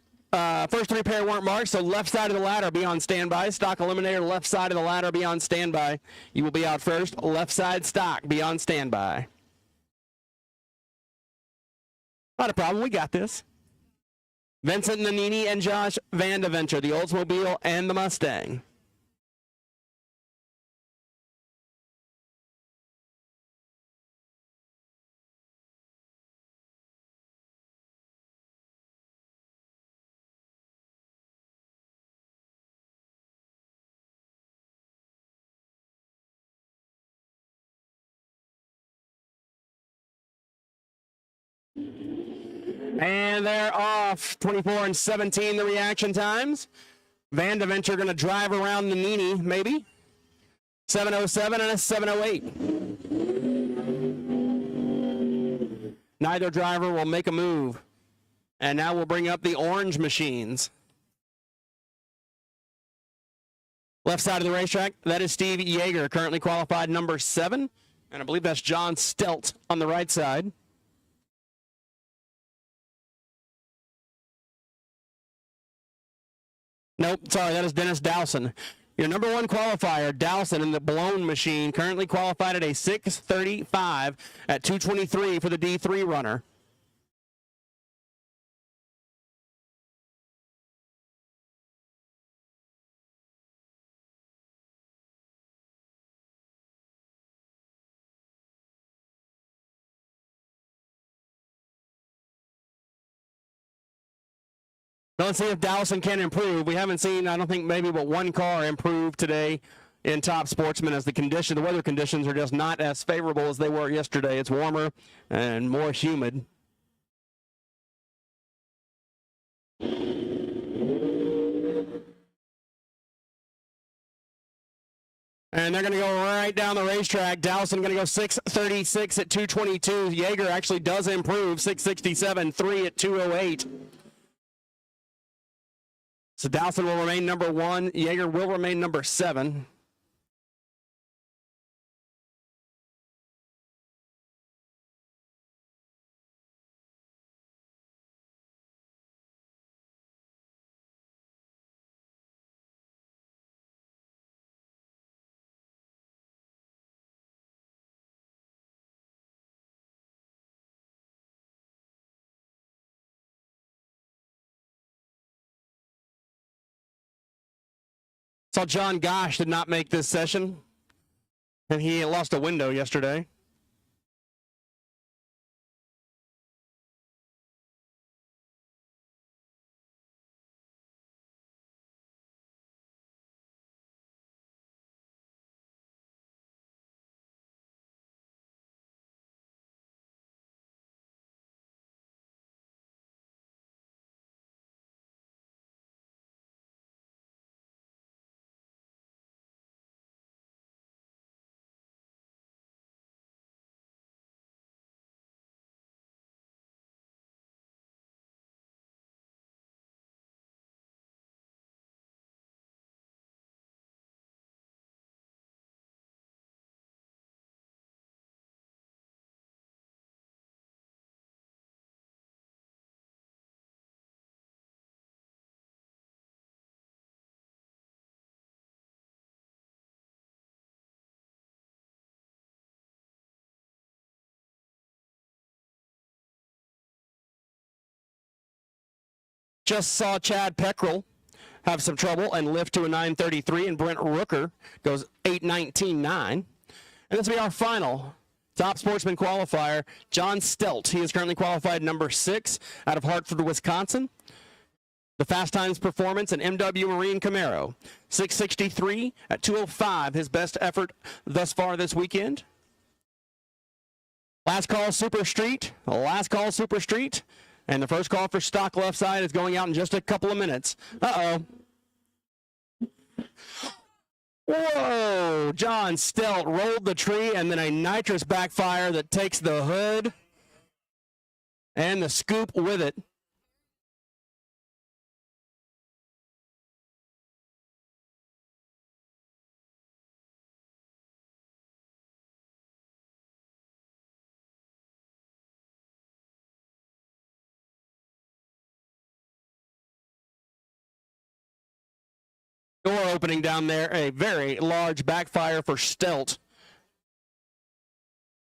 first 3 pair weren't marked, so left side of the ladder, be on standby. Stock Eliminator, left side of the ladder, be on standby. You will be out first. Left side stock, be on standby. Not a problem, we got this. Vincent Nannini and Josh Van Deventer, the Oldsmobile and the Mustang. And they're off. 24 and 17 the reaction times. Van Deventer going to drive around the Nini, maybe. 707 and a 708. Neither driver will make a move. And now we'll bring up the orange machines. Left side of the racetrack, that is Steve Yeager, currently qualified number 7. And I believe that's John Stelt on the right side. Nope, sorry, that is Dennis Dowson. Your number 1 qualifier, Dowson, in the blown machine, currently qualified at a 6:35 at 2:23 for the D3 runner. Let's see if Dowson can improve. We haven't seen, I don't think, maybe but one car improve today in Top Sportsman, as the weather conditions are just not as favorable as they were yesterday. It's warmer and more humid. And they're going to go right down the racetrack. Dowson going to go 6:36 at 2:22. Yeager actually does improve, 6:67.3 at 2:08. So Dowson will remain number 1. Yeager will remain number 7. Saw John Gosh did not make this session, and he lost a window yesterday. Just saw Chad Peckrell have some trouble and lift to a 9:33, and Brent Rooker goes 8:19.9. And this will be our final Top Sportsman qualifier, John Stelt. He is currently qualified number 6 out of Hartford, Wisconsin. The Fast Times performance, an MW Marine Camaro. 6:63 at 2:05, his best effort thus far this weekend. Last call, Super Street. Last call, Super Street. And the first call for stock left side is going out in just a couple of minutes. Uh-oh. Whoa! John Stelt rolled the tree, and then a nitrous backfire that takes the hood and the scoop with it. Door opening down there, a very large backfire for Stelt.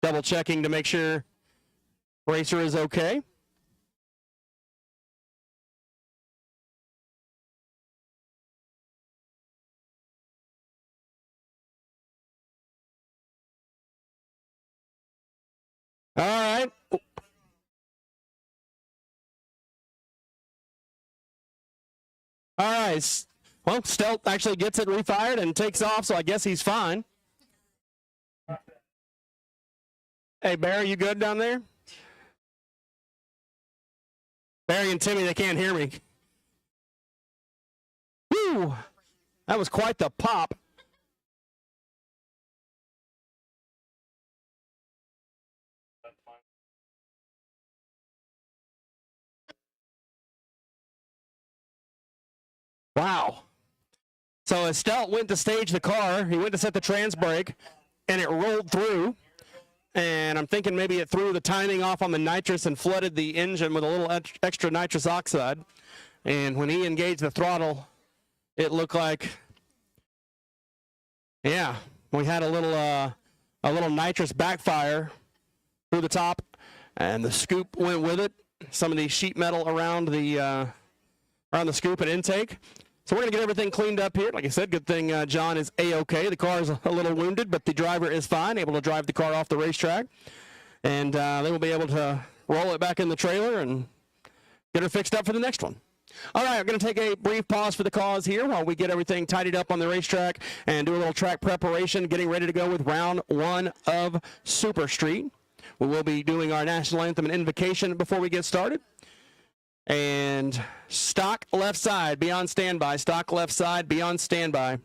Double checking to make sure racer is okay. All right. All right. Well, Stelt actually gets it refired and takes off, so I guess he's fine. Hey, Barry, you good down there? Barry and Timmy, they can't hear me. Woo! That was quite the pop. Wow. So as Stout went to stage the car, he went to set the trans brake, and it rolled through. And I'm thinking maybe it threw the timing off on the nitrous and flooded the engine with a little extra nitrous oxide. And when he engaged the throttle, it looked like, yeah, we had a little nitrous backfire through the top, and the scoop went with it. Some of the sheet metal around the scoop and intake. So we're going to get everything cleaned up here. Like I said, good thing John is A-OK. The car is a little wounded, but the driver is fine, able to drive the car off the racetrack. And they will be able to roll it back in the trailer and get her fixed up for the next one. All right, I'm going to take a brief pause for the cause here while we get everything tidied up on the racetrack and do a little track preparation, getting ready to go with round one of Super Street. We will be doing our national anthem and invocation before we get started. And stock left side, be on standby. Stock left side, be on standby.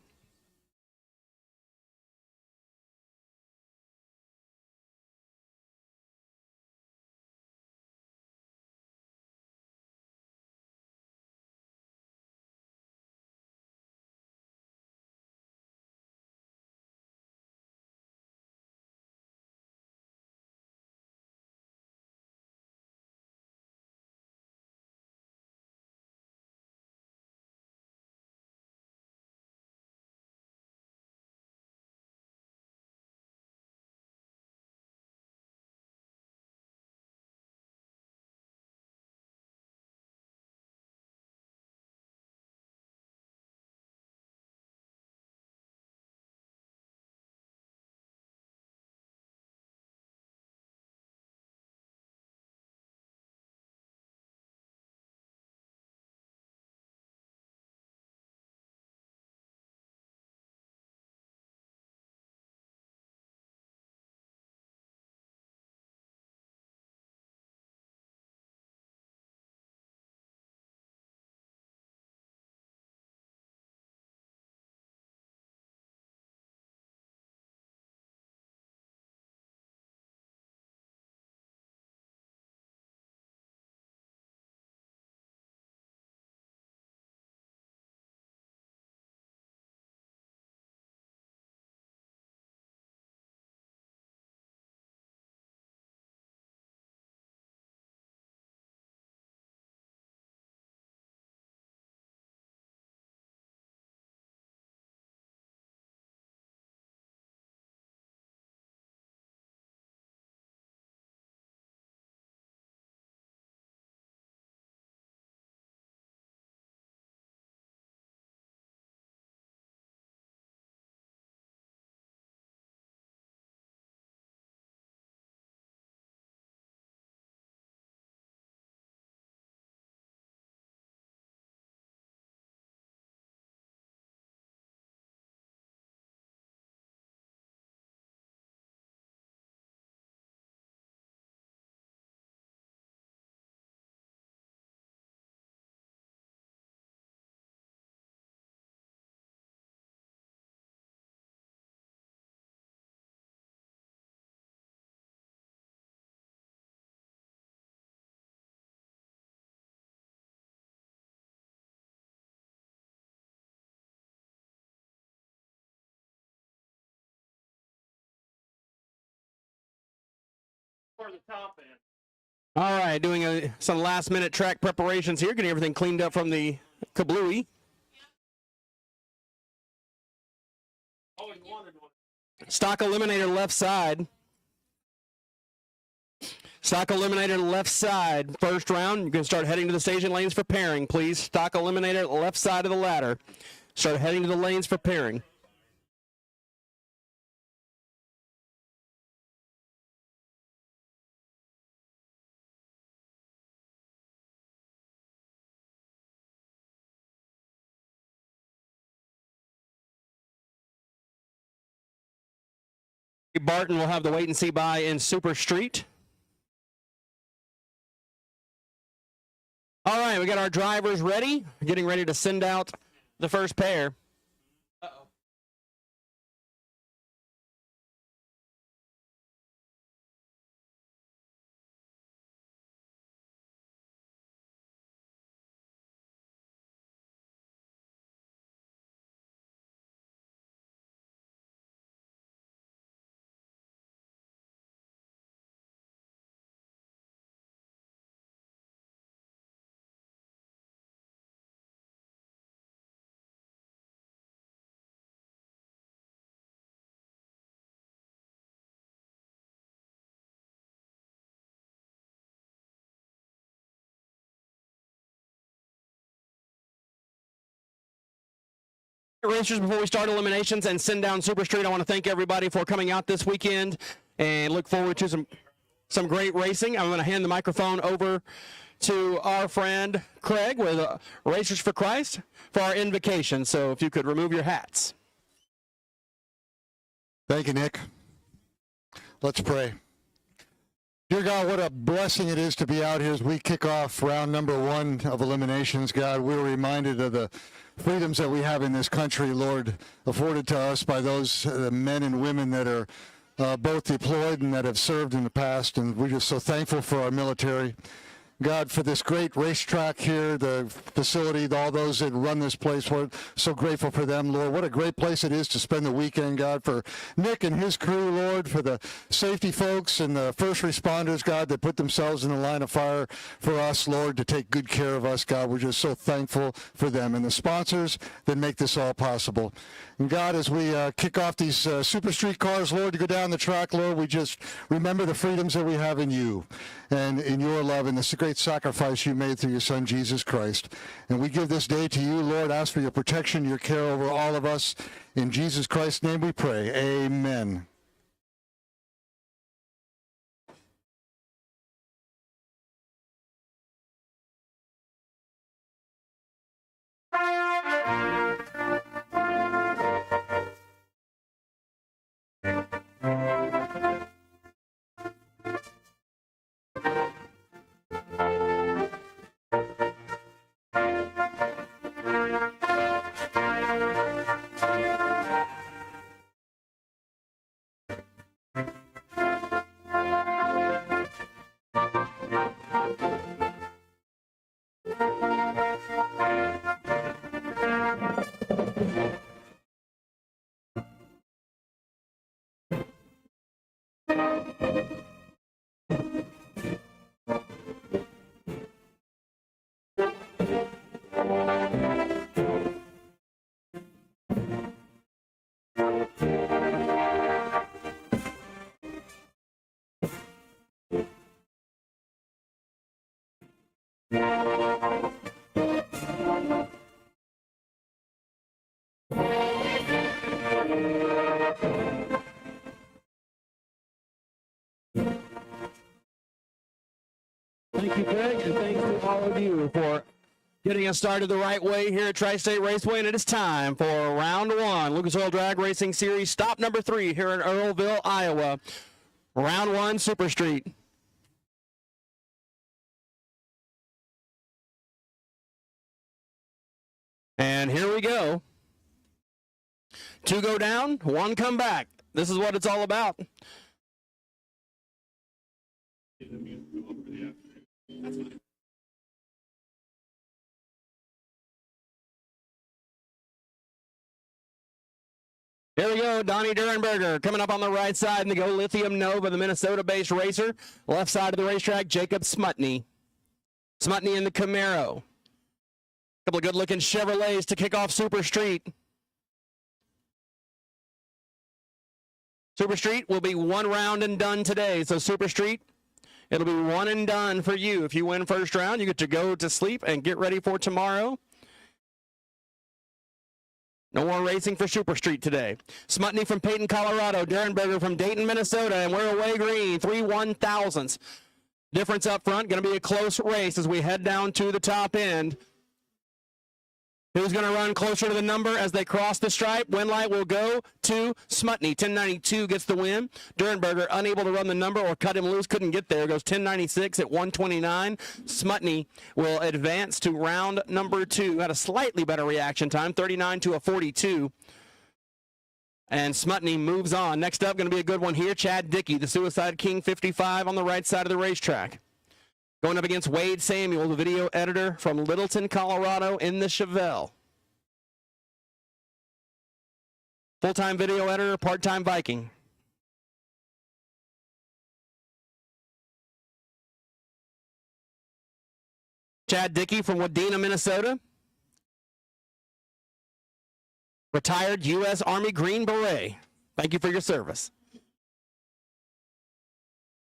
All right, doing some last-minute track preparations here, getting everything cleaned up from the kablooey. Stock eliminator left side. Stock eliminator left side. First round, you can start heading to the staging lanes for pairing, please. Stock eliminator left side of the ladder. Start heading to the lanes for pairing. Barton will have the wait and see by in Super Street. All right, we got our drivers ready, getting ready to send out the first pair. Racers, before we start eliminations and send down Super Street, I want to thank everybody for coming out this weekend and look forward to some great racing. I'm going to hand the microphone over to our friend Craig with Racers for Christ for our invocation. So if you could remove your hats. Thank you, Nick. Let's pray. Dear God, what a blessing it is to be out here as we kick off round number 1 of eliminations. God, we're reminded of the freedoms that we have in this country, Lord, afforded to us by those men and women that are both deployed and that have served in the past. And we're just so thankful for our military. God, for this great racetrack here, the facility, all those that run this place, we're so grateful for them, Lord. What a great place it is to spend the weekend, God, for Nick and his crew, Lord, for the safety folks and the first responders, God, that put themselves in the line of fire for us, Lord, to take good care of us, God. We're just so thankful for them and the sponsors that make this all possible. And God, as we kick off these Super Street cars, Lord, to go down the track, Lord, we just remember the freedoms that we have in you and in your love and this great sacrifice you made through your Son, Jesus Christ. And we give this day to you, Lord, ask for your protection, your care over all of us. In Jesus Christ's name we pray. Amen. Thank you, Craig, and thanks to all of you for getting us started the right way here at Tri-State Raceway. And it is time for round 1, Lucas Oil Drag Racing Series, stop number 3 here in Earlville, Iowa. Round 1, Super Street. And here we go. 2 go down, 1 come back. This is what it's all about. Here we go, Donnie Durenberger coming up on the right side in the Go Lithium Nova, the Minnesota-based racer. Left side of the racetrack, Jacob Smutney. Smutney in the Camaro. Couple of good-looking Chevrolets to kick off Super Street. Super Street will be 1 round and done today. So Super Street, it'll be 1 and done for you. If you win first round, you get to go to sleep and get ready for tomorrow. No more racing for Super Street today. Smutney from Peyton, Colorado. Durenberger from Dayton, Minnesota. And we're away green, 3 1,000ths. Difference up front, going to be a close race as we head down to the top end. Who's going to run closer to the number as they cross the stripe? Win light will go to Smutney. 1092 gets the win. Durenberger unable to run the number or cut him loose. Couldn't get there. Goes 1096 at 129. Smutney will advance to round number 2. Had a slightly better reaction time, 39 to a 42. And Smutney moves on. Next up, going to be a good one here. Chad Dickey, the Suicide King 55 on the right side of the racetrack. Going up against Wade Samuel, the video editor from Littleton, Colorado, in the Chevelle. Full-time video editor, part-time Viking. Chad Dickey from Wadena, Minnesota. Retired U.S. Army Green Beret. Thank you for your service.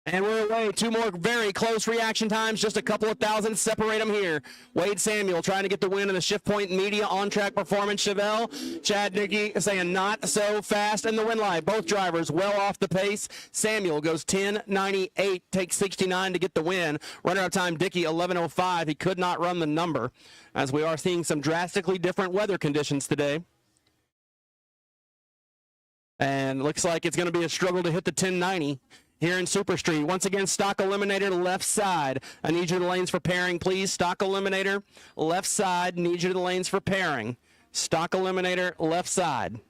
And we're away. 2 more very close reaction times. Just a couple of thousand separate them here. Wade Samuel trying to get the win in the Shift Point Media on-track performance Chevelle. Chad Dickey saying not so fast in the win line. Both drivers well off the pace. Samuel goes 10.98, takes 69 to get the win. Runner-up time Dickey 11.05. He could not run the number, as we are seeing some drastically different weather conditions today. And looks like it's going to be a struggle to hit the 1090 here in Super Street. Once again, stock eliminator left side. I need you to the lanes for pairing, please. Stock eliminator left side. Need you to the lanes for pairing. Stock eliminator left side.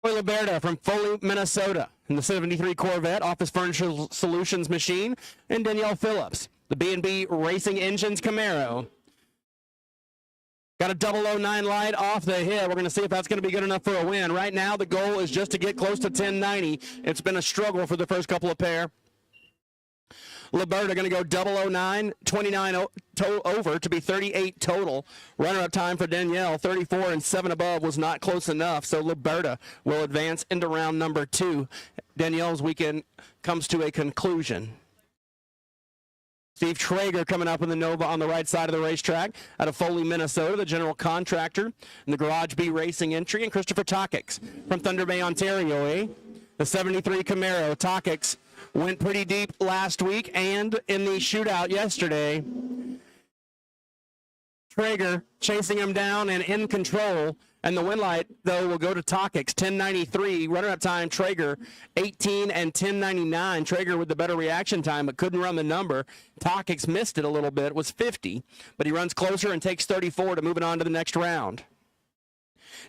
Liberta from Foley, Minnesota, in the 73 Corvette, Office Furniture Solutions machine, and Danielle Phillips, the B&B Racing Engines Camaro. Got a 009 light off the hit. We're going to see if that's going to be good enough for a win. Right now, the goal is just to get close to 1090. It's been a struggle for the first couple of pair. Liberta going to go 009, 29 over to be 38 total. Runner-up time for Danielle, 34 and 7 above was not close enough, so Liberta will advance into round number 2. Danielle's weekend comes to a conclusion. Steve Traeger coming up in the Nova on the right side of the racetrack out of Foley, Minnesota, the general contractor in the Garage B Racing entry, and Christopher Takix from Thunder Bay, Ontario, the 73 Camaro. Takix went pretty deep last week and in the shootout yesterday. Traeger chasing him down and in control. And the win light, though, will go to Takix, 10.93. Runner-up time, Traeger, 18 and 10.99. Traeger with the better reaction time, but couldn't run the number. Takix missed it a little bit, was 50. But he runs closer and takes 34 to move it on to the next round.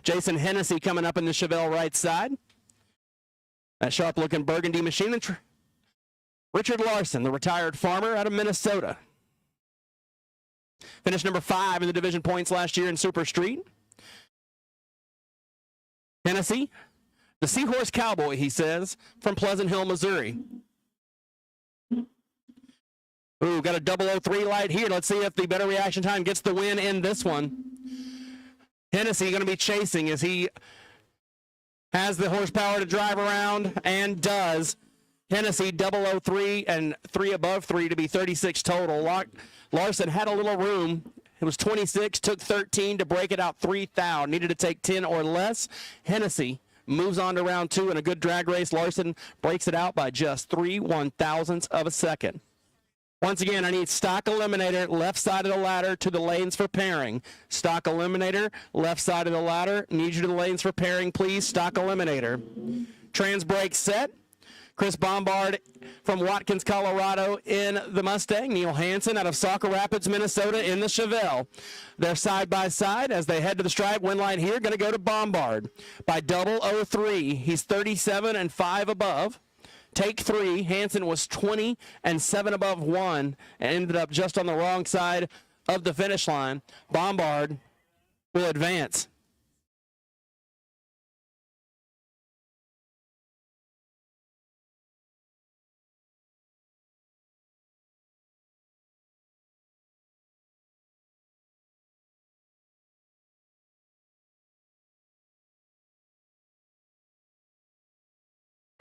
Jason Hennessy coming up in the Chevelle right side. That sharp-looking burgundy machine. And Richard Larson, the retired farmer out of Minnesota. Finished number 5 in the division points last year in Super Street. Hennessy, the Seahorse Cowboy, he says, from Pleasant Hill, Missouri. Ooh, got a 003 light here. Let's see if the better reaction time gets the win in this one. Hennessy going to be chasing as he has the horsepower to drive around and does. Hennessy 003 and 3 above 3 to be 36 total. Larson had a little room. It was 26, took 13 to break it out 3 thou. Needed to take 10 or less. Hennessy moves on to round 2 in a good drag race. Larson breaks it out by just 3 1/1000ths of a second. Once again, I need stock eliminator, left side of the ladder to the lanes for pairing. Stock eliminator, left side of the ladder. Need you to the lanes for pairing, please. Stock eliminator. Trans brake set. Chris Bombard from Watkins, Colorado in the Mustang. Neil Hansen out of Sauk Rapids, Minnesota in the Chevelle. They're side by side as they head to the stripe. Win line here, going to go to Bombard by 003. He's 37 and 5 above. Take 3. Hansen was 20 and 7 above 1 and ended up just on the wrong side of the finish line. Bombard will advance.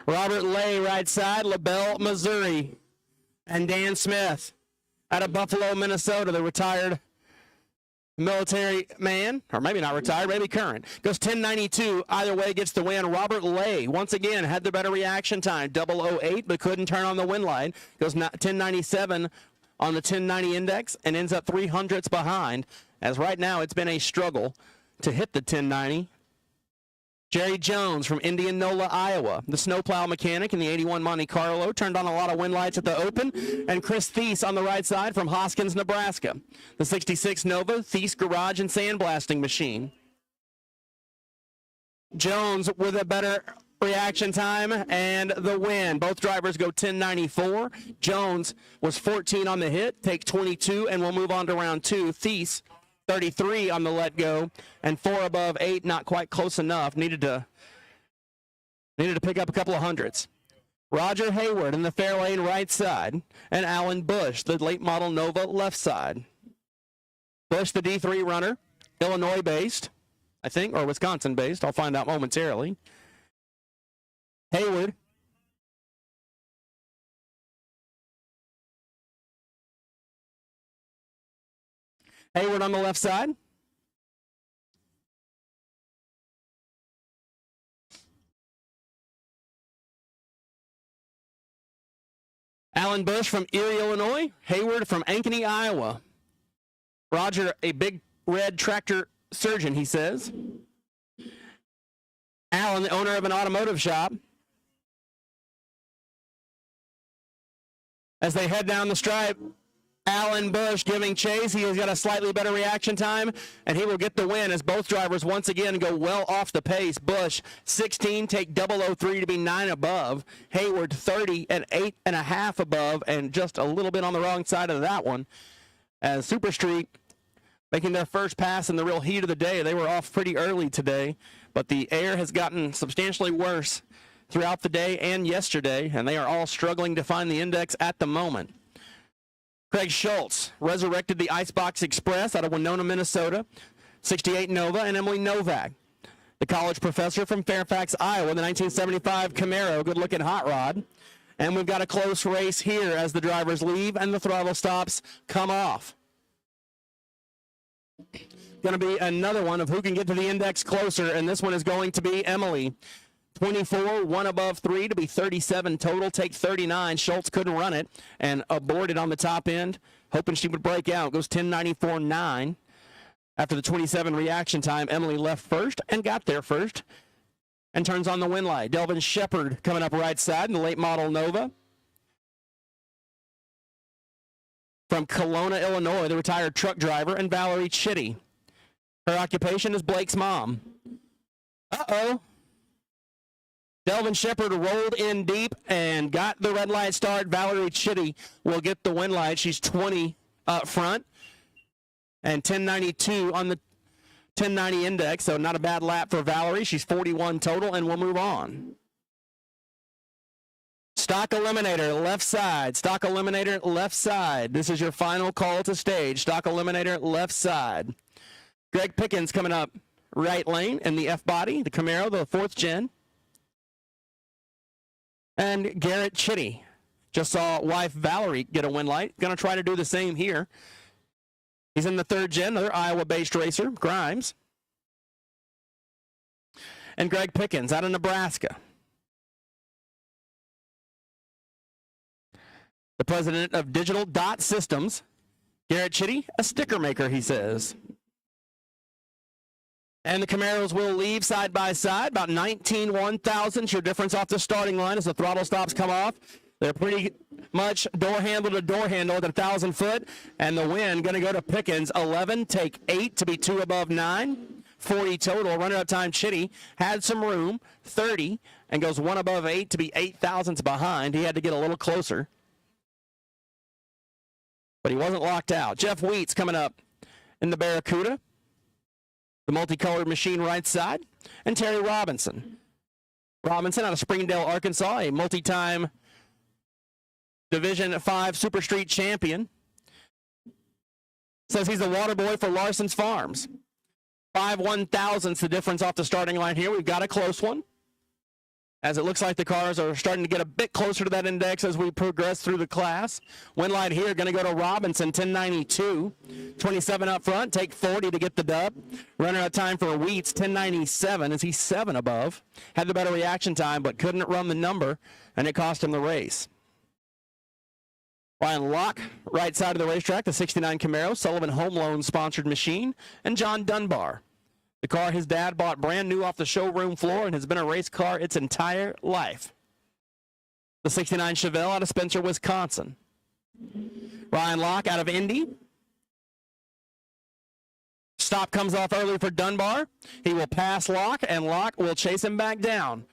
Robert Lay, right side, LaBelle, Missouri. And Dan Smith Out of Buffalo, Minnesota, the retired military man, or maybe not retired, maybe current. Goes 10.92. Either way gets the win. Robert Lay, once again, had the better reaction time. 008, but couldn't turn on the win light. Goes 10.97 on the 1090 index and ends up 300ths behind, as right now it's been a struggle to hit the 1090. Jerry Jones from Indianola, Iowa, the snowplow mechanic in the 81 Monte Carlo, turned on a lot of win lights at the Open. And Chris Thies on the right side from Hoskins, Nebraska, the 66 Nova Thies Garage and Sandblasting Machine. Jones with a better reaction time and the win. Both drivers go 10.94. Jones was 14 on the hit, take 22, and we'll move on to round two. Thies 33 on the let go, and 4 above 8, not quite close enough. Needed to pick up a couple of hundreds. Roger Hayward in the Fairlane right side, and Alan Bush, the late model Nova left side. Bush, the D3 runner, Illinois-based, I think, or Wisconsin-based. I'll find out momentarily. Hayward on the left side. Alan Bush from Erie, Illinois. Hayward from Ankeny, Iowa. Roger, a big red tractor surgeon, he says. Alan, the owner of an automotive shop. As they head down the stripe, Alan Bush giving chase. He has got a slightly better reaction time, and he will get the win as both drivers once again go well off the pace. Bush, 16, take 003 to be 9 above. Hayward, 30 and 8.5 above, and just a little bit on the wrong side of that one. As Super Street making their first pass in the real heat of the day. They were off pretty early today, but the air has gotten substantially worse throughout the day and yesterday, and they are all struggling to find the index at the moment. Craig Schultz resurrected the Icebox Express out of Winona, Minnesota, 68 Nova, and Emily Novak, the college professor from Fairfax, Iowa, the 1975 Camaro, good-looking hot rod. And we've got a close race here as the drivers leave and the throttle stops come off. Going to be another one of who can get to the index closer, and this one is going to be Emily. 24, 1 above 3 to be 37 total, take 39. Schultz couldn't run it and aborted on the top end, hoping she would break out. Goes 10.94.9. After the 27 reaction time, Emily left first and got there first and turns on the win light. Delvin Shepard coming up right side in the late model Nova. From Kelowna, Illinois, the retired truck driver, and Valerie Chitty. Her occupation is Blake's mom. Uh-oh. Delvin Shepard rolled in deep and got the red light start. Valerie Chitty will get the win light. She's 20 up front and 10.92 on the 10.90 index, so not a bad lap for Valerie. She's 41 total, and we'll move on. Stock Eliminator, left side. Stock Eliminator, left side. This is your final call to stage. Stock Eliminator, left side. Greg Pickens coming up right lane in the F-body, the Camaro, the 4th gen. And Garrett Chitty. Just saw wife Valerie get a win light. Going to try to do the same here. He's in the 3rd gen, another Iowa-based racer, Grimes. And Greg Pickens out of Nebraska. The president of Digital Dot Systems, Garrett Chitty, a sticker maker, he says. And the Camaros will leave side by side, about 19 1,000s, your difference off the starting line as the throttle stops come off. They're pretty much door handle to door handle at 1,000 foot, and the win going to go to Pickens, 11, take 8 to be 2 above 9, 40 total. Runner-up time, Chitty had some room, 30, and goes 1 above 8 to be 8 thousandths behind. He had to get a little closer, but he wasn't locked out. Jeff Wheats coming up in the Barracuda, the multicolored machine right side, and Terry Robinson. Robinson out of Springdale, Arkansas, a multi-time Division 5 Super Street champion. Says he's a water boy for Larson's Farms. 5 1,000ths the difference off the starting line here. We've got a close one. as it looks like the cars are starting to get a bit closer to that index as we progress through the class. Win light here going to go to Robinson, 1092. 27 up front, take 40 to get the dub. Runner out time for Wheats, 1097 as he's 7 above. Had the better reaction time, but couldn't run the number, and it cost him the race. Ryan Locke, right side of the racetrack, the 69 Camaro, Sullivan Home Loan sponsored machine, and John Dunbar. The car his dad bought brand new off the showroom floor and has been a race car its entire life. The 69 Chevelle out of Spencer, Wisconsin. Ryan Locke out of Indy. Stop comes off early for Dunbar. He will pass Locke, and Locke will chase him back down.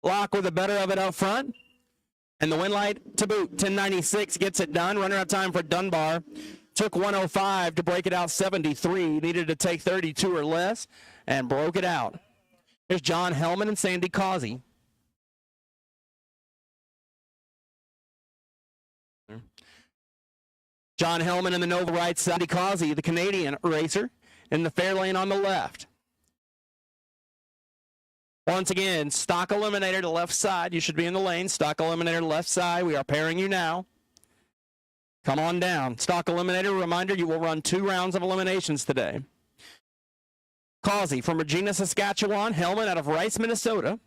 Locke with the better of it up front. And the win light to boot. 1096 gets it done. Runner out time for Dunbar. Took 105 to break it out 73. Needed to take 32 or less and broke it out. Here's John Hellman and Sandy Causey. John Hellman in the Nova right side. Sandy Causey, the Canadian racer, in the fair lane on the left. Once again, stock eliminator to left side. You should be in the lane. Stock eliminator to left side. We are pairing you now. Come on down. Stock eliminator, reminder, you will run 2 rounds of eliminations today. Causey from Regina, Saskatchewan. Hellman out of Rice, Minnesota.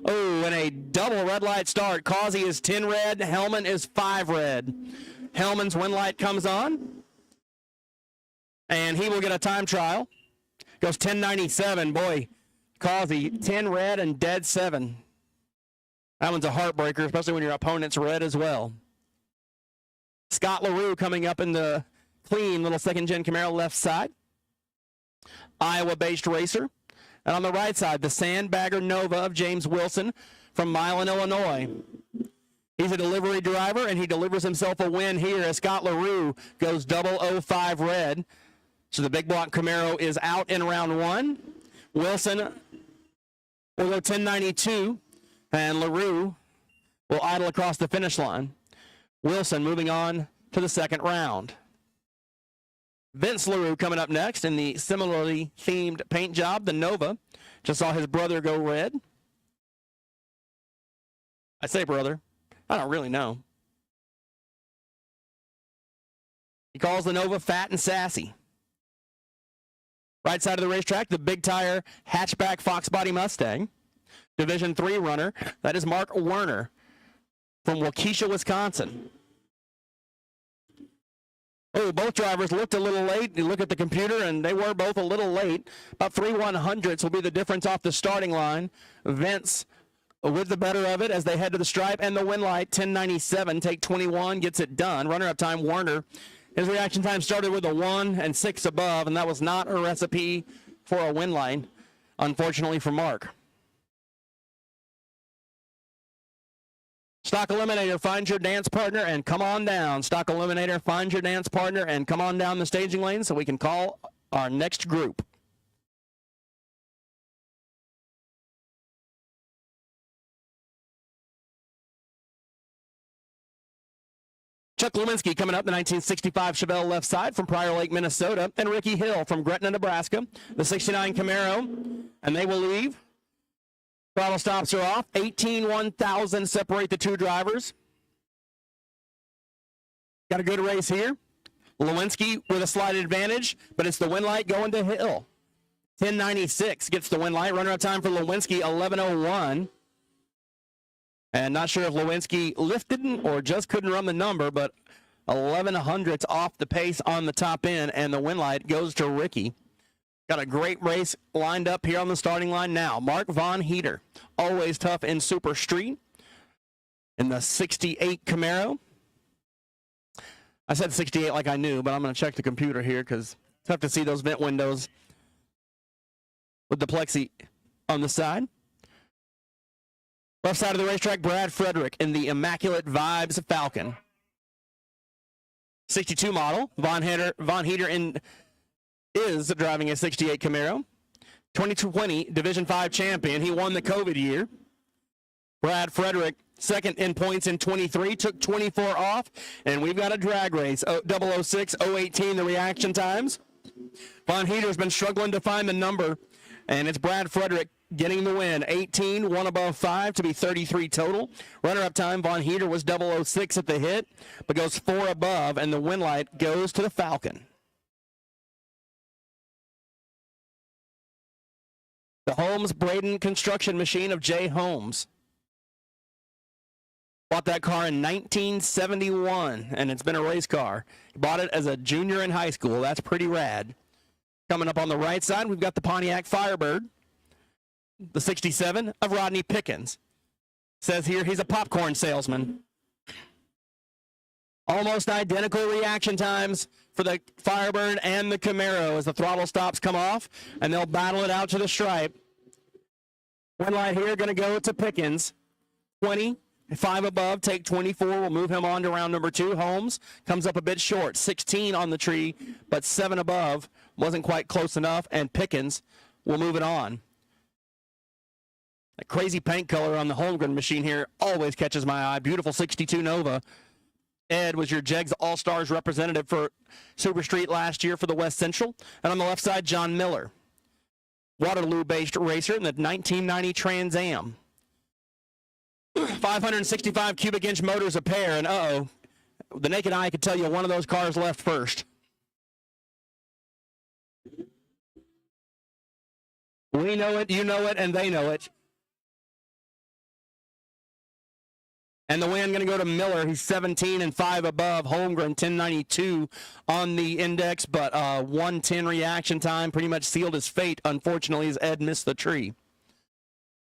Oh, and a double red light start. Causey is 10 red. Hellman is 5 red. Hellman's win light comes on. And he will get a time trial. Goes 1097. Boy, Causey, 10 red and dead 7. That one's a heartbreaker, especially when your opponent's red as well. Scott LaRue coming up in the clean little second-gen Camaro left side. Iowa-based racer. And on the right side, the Sandbagger Nova of James Wilson from Milan, Illinois. He's a delivery driver, and he delivers himself a win here as Scott LaRue goes 005 red. So the big block Camaro is out in round 1. Wilson will go 1092. And LaRue will idle across the finish line. Wilson moving on to the second round. Vince LaRue coming up next in the similarly themed paint job, the Nova. Just saw his brother go red. I say brother. I don't really know. He calls the Nova fat and sassy. Right side of the racetrack, the big tire hatchback Fox body Mustang. Division 3 runner, that is Mark Werner from Waukesha, Wisconsin. Oh, both drivers looked a little late. You look at the computer, and they were both a little late. About 3 100ths will be the difference off the starting line. Vince with the better of it as they head to the stripe, and the win light, 1097, take 21, gets it done. Runner-up time, Werner. His reaction time started with a 1 and 6 above, and that was not a recipe for a win line, unfortunately for Mark. Stock Eliminator, find your dance partner and come on down. Stock Eliminator, find your dance partner and come on down the staging lane so we can call our next group. Chuck Lewinsky coming up, the 1965 Chevelle left side from Prior Lake, Minnesota, and Ricky Hill from Gretna, Nebraska, the 69 Camaro, and they will leave. Throttle stops are off. 18-1,000 separate the 2 drivers. Got a good race here. Lewinsky with a slight advantage, but it's the win light going to Hill. 1096 gets the win light. Runner-up time for Lewinsky, 1101. And not sure if Lewinsky lifted or just couldn't run the number, but 1100's off the pace on the top end, and the win light goes to Ricky. Got a great race lined up here on the starting line now. Mark Von Heater, always tough in Super Street, in the 68 Camaro. I said 68 like I knew, but I'm going to check the computer here because it's tough to see those vent windows with the plexi on the side. Left side of the racetrack, Brad Frederick in the Immaculate Vibes Falcon. 62 model. Von Heater is driving a 68 Camaro. 2020 Division 5 champion. He won the COVID year. Brad Frederick, second in points in 23, took 24 off, and we've got a drag race. 006, 018, the reaction times. Von Heater's been struggling to find the number, and it's Brad Frederick getting the win. 18, one above 5 to be 33 total. Runner-up time, Von Heater was 006 at the hit, but goes 4 above, and the win light goes to the Falcon. The Holmes Braden construction machine of Jay Holmes. Bought that car in 1971, and it's been a race car. He bought it as a junior in high school. That's pretty rad. Coming up on the right side, we've got the Pontiac Firebird, the 67 of Rodney Pickens. Says here he's a popcorn salesman. Almost identical reaction times for the Firebird and the Camaro as the throttle stops come off, and they'll battle it out to the stripe. One light here going to go to Pickens. 20, 5 above, take 24. We'll move him on to round number 2. Holmes comes up a bit short. 16 on the tree, but 7 above. Wasn't quite close enough, and Pickens will move it on. That crazy paint color on the Holmgren machine here always catches my eye. Beautiful 62 Nova. Ed was your Jegs All-Stars representative for Super Street last year for the West Central. And on the left side, John Miller. Waterloo-based racer in the 1990 Trans Am. 565 cubic inch motors a pair, and the naked eye could tell you one of those cars left first. We know it, you know it, and they know it. And the win going to go to Miller. He's 17 and 5 above. Holmgren 1092 on the index, but 110 reaction time pretty much sealed his fate, unfortunately, as Ed missed the tree.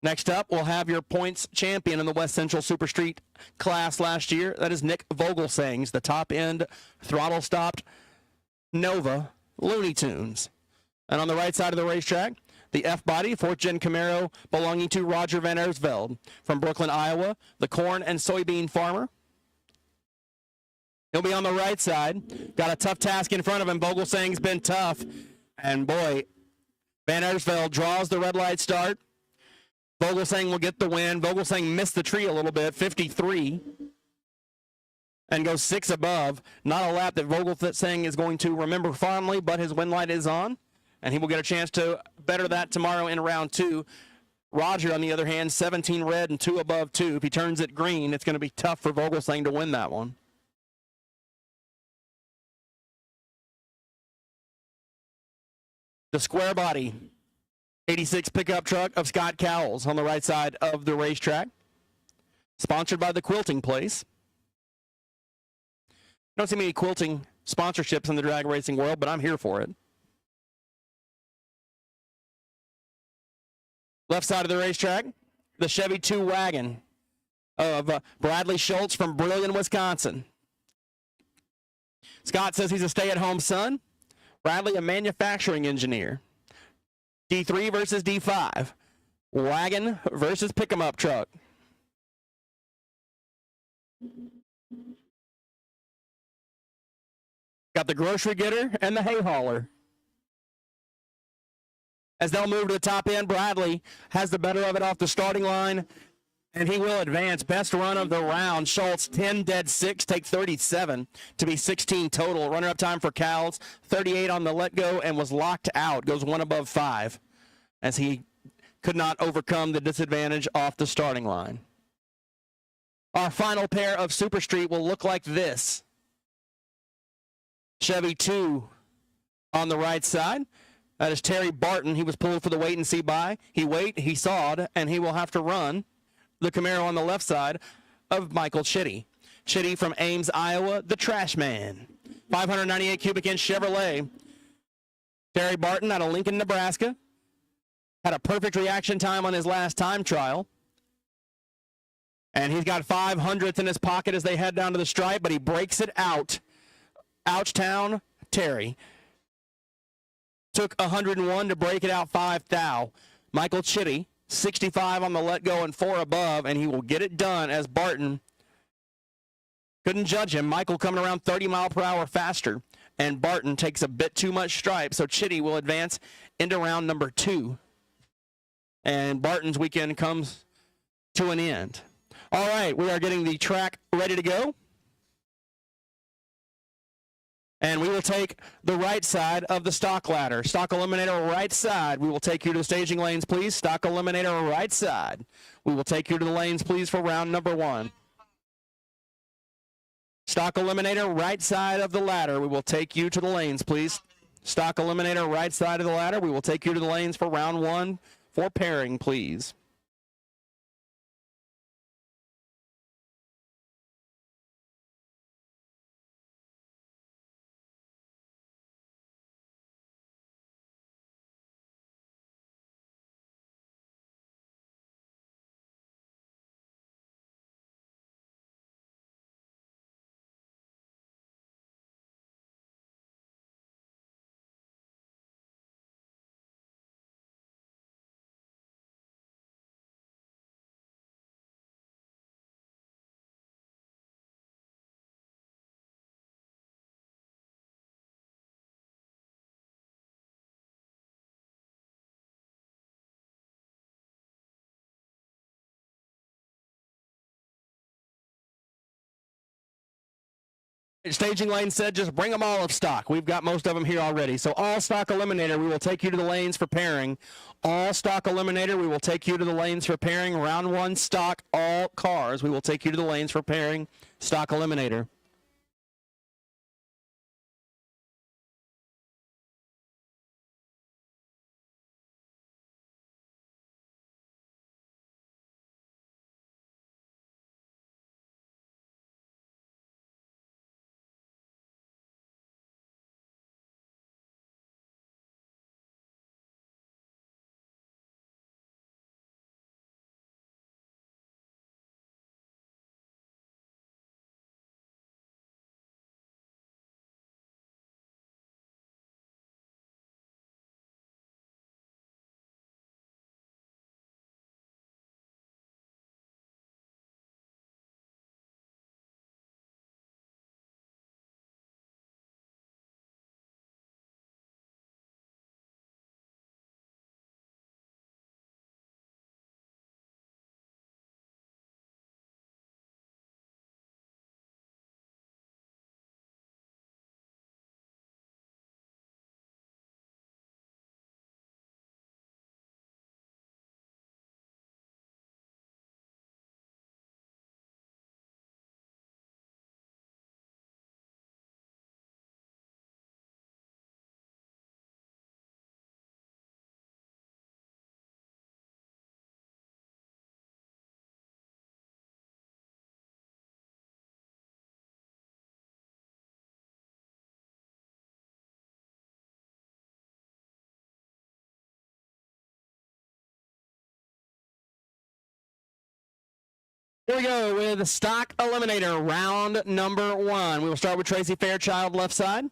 Next up, we'll have your points champion in the West Central Super Street class last year. That is Nick Vogelsangs, the top-end throttle-stopped Nova Looney Tunes. And on the right side of the racetrack, the F-Body, 4th-gen Camaro belonging to Roger Van Aersveld from Brooklyn, Iowa, the corn and soybean farmer. He'll be on the right side. Got a tough task in front of him. Vogelsang's been tough. And, boy, Van Aersveld draws the red light start. Vogelsang will get the win. Vogelsang missed the tree a little bit, 53, and goes 6 above. Not a lap that Vogelsang is going to remember fondly, but his win light is on, and he will get a chance to better that tomorrow in round 2. Roger, on the other hand, 17 red and 2 above 2. If he turns it green, it's going to be tough for Vogelsang to win that one. The square body 86 pickup truck of Scott Cowles on the right side of the racetrack. Sponsored by the Quilting Place. Don't see many quilting sponsorships in the drag racing world, but I'm here for it. Left side of the racetrack, the Chevy 2 wagon of Bradley Schultz from Brillion, Wisconsin. Scott says he's a stay-at-home son. Bradley, a manufacturing engineer. D3 versus D5. Wagon versus pick-em-up truck. Got the grocery getter and the hay hauler. As they'll move to the top end, Bradley has the better of it off the starting line, and he will advance. Best run of the round. Schultz, 10 dead 6, take 37 to be 16 total. Runner-up time for Cowles, 38 on the let-go and was locked out. Goes 1 above 5 as he could not overcome the disadvantage off the starting line. Our final pair of Super Street will look like this. Chevy 2 on the right side. That is Terry Barton. He was pulled for the wait-and-see buy. He sawed, and he will have to run the Camaro on the left side of Michael Chitty. Chitty from Ames, Iowa, the Trash Man. 598 cubic inch Chevrolet. Terry Barton out of Lincoln, Nebraska. Had a perfect reaction time on his last time trial. And he's got 500th in his pocket as they head down to the stripe, but he breaks it out. Ouchtown, Terry. Took 101 to break it out 5 thou. Michael Chitty, 65 on the let-go and 4 above, and he will get it done as Barton couldn't judge him. Michael coming around 30 mile per hour faster, and Barton takes a bit too much stripe, so Chitty will advance into round number 2. And Barton's weekend comes to an end. All right, we are getting the track ready to go. And we will take the right side of the stock ladder. Stock eliminator right side. We will take you to the staging lanes, please. Stock eliminator right side. We will take you to the lanes, please, for round number 1. Stock eliminator right side of the ladder. We will take you to the lanes, please. Stock eliminator right side of the ladder. We will take you to the lanes for round 1 for pairing, please. Staging lane said just bring them all of stock. We've got most of them here already. So all stock eliminator, we will take you to the lanes for pairing. All stock eliminator, we will take you to the lanes for pairing. Round 1 stock, all cars, we will take you to the lanes for pairing. Stock eliminator. Here we go with the stock eliminator, round number 1. We will start with Tracy Fairchild, left side.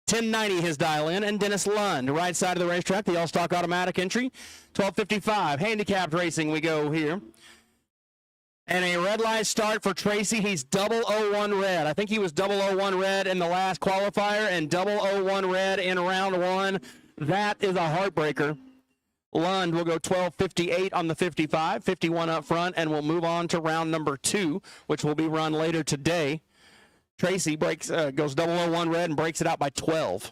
1090 his dial in, and Dennis Lund, right side of the racetrack, the all-stock automatic entry. 1255, handicapped racing we go here. And a red light start for Tracy. He's 001 red. I think he was 001 red in the last qualifier and 001 red in round 1. That is a heartbreaker. Lund will go 12:58 on the 55, 51 up front, and we'll move on to round number 2, which will be run later today. Tracy goes 001 red and breaks it out by 12.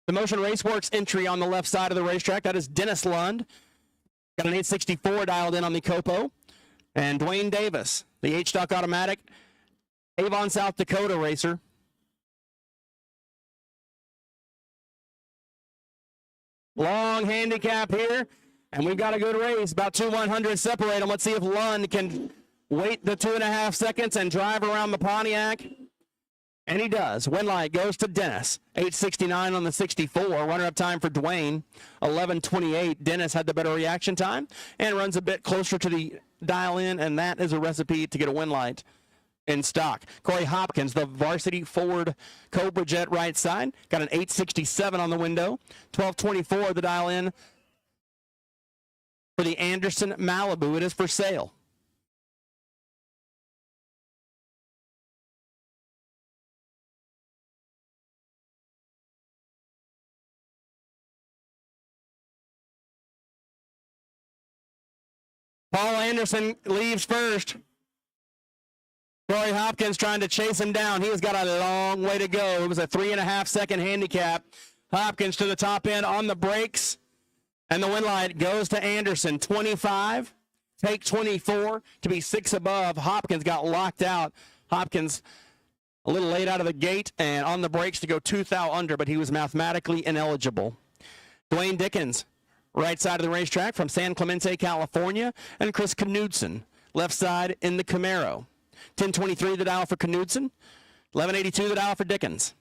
The Motion Raceworks entry on the left side of the racetrack, that is Dennis Lund. Got an 864 dialed in on the Copo. And Dwayne Davis, the H-Stock Automatic, Avon, South Dakota racer. Long handicap here, and we've got a good race. About 2/100 separate them. Let's see if Lund can wait the 2.5 seconds and drive around the Pontiac. And he does. Win light goes to Dennis. 8:69 on the 64. Runner-up time for Dwayne. 11:28. Dennis had the better reaction time and runs a bit closer to the dial-in, and that is a recipe to get a win light in stock. Corey Hopkins, the varsity Ford Cobra Jet right side. Got an 867 on the window. 12:24 the dial-in for the Anderson Malibu. It is for sale. Paul Anderson leaves first. Corey Hopkins trying to chase him down. He has got a long way to go. It was a 3.5-second handicap. Hopkins to the top end on the brakes. And the win light goes to Anderson. 25, take 24 to be 6 above. Hopkins got locked out. Hopkins a little late out of the gate and on the brakes to go 2 thou under, but he was mathematically ineligible. Dwayne Dickens, right side of the racetrack from San Clemente, California, and Chris Knudsen, left side in the Camaro. 1023 the dial for Knudsen, 1182 the dial for Dickens.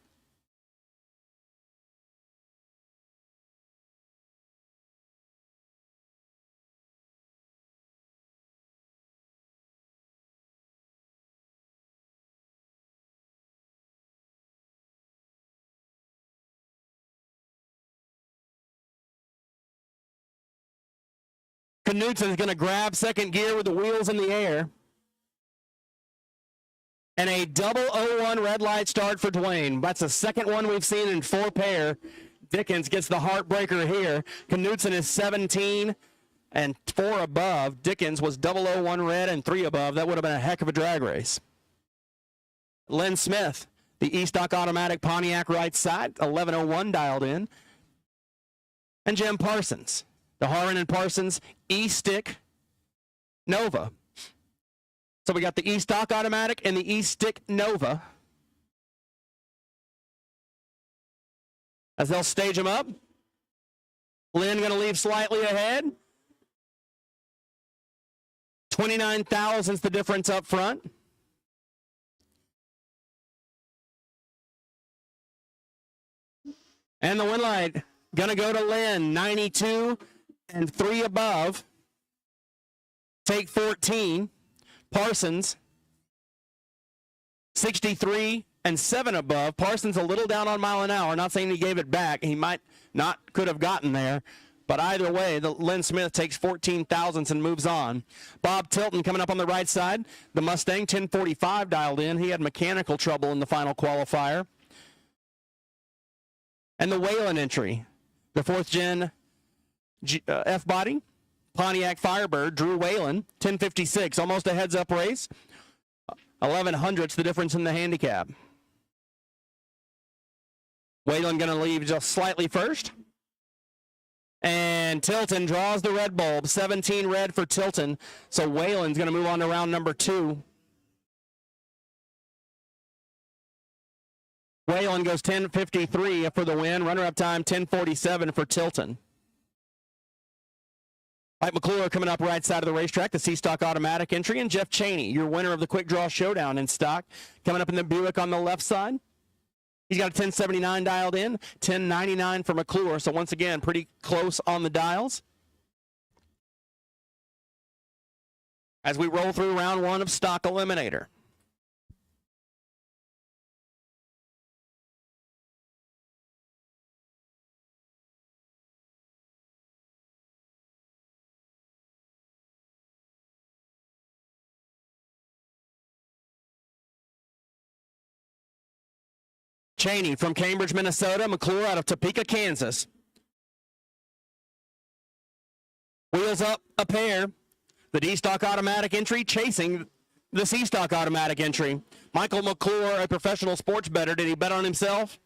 Knudsen is going to grab second gear with the wheels in the air. And a 001 red light start for Dwayne. That's the second one we've seen in 4 pair. Dickens gets the heartbreaker here. Knudsen is 17 and 4 above. Dickens was 001 red and 3 above. That would have been a heck of a drag race. Len Smith, the E-Stock Automatic Pontiac right side, 1101 dialed in. And Jim Parsons, the Harmon and Parsons E-Stick Nova. So we got the E-Stock Automatic and the E-Stick Nova. As they'll stage them up. Lynn going to leave slightly ahead. 29 thousandths the difference up front. And the win light going to go to Lynn, 92 and 3 above. Take 14. Parsons, 63 and 7 above. Parsons a little down on mile an hour. Not saying he gave it back. He might not could have gotten there. But either way, the Len Smith takes 14 thousandths and moves on. Bob Tilton coming up on the right side. The Mustang 1045 dialed in. He had mechanical trouble in the final qualifier. And the Whalen entry, the 4th gen F-body. Pontiac Firebird, Drew Whalen, 1056, almost a heads-up race. 11 hundredths the difference in the handicap. Whalen going to leave just slightly first. And Tilton draws the red bulb, 17 red for Tilton. So Whalen's going to move on to round number 2. Whalen goes 1053 for the win. Runner-up time 1047 for Tilton. Mike McClure coming up right side of the racetrack, the C-Stock Automatic entry, and Jeff Cheney, your winner of the Quick Draw Showdown in stock, coming up in the Buick on the left side. He's got a 1079 dialed in, 1099 for McClure, so once again, pretty close on the dials. As we roll through round 1 of Stock Eliminator. Cheney from Cambridge, Minnesota. McClure out of Topeka, Kansas. Wheels up a pair. The D-Stock Automatic entry chasing the C-Stock Automatic entry. Michael McClure, a professional sports bettor. Did he bet on himself?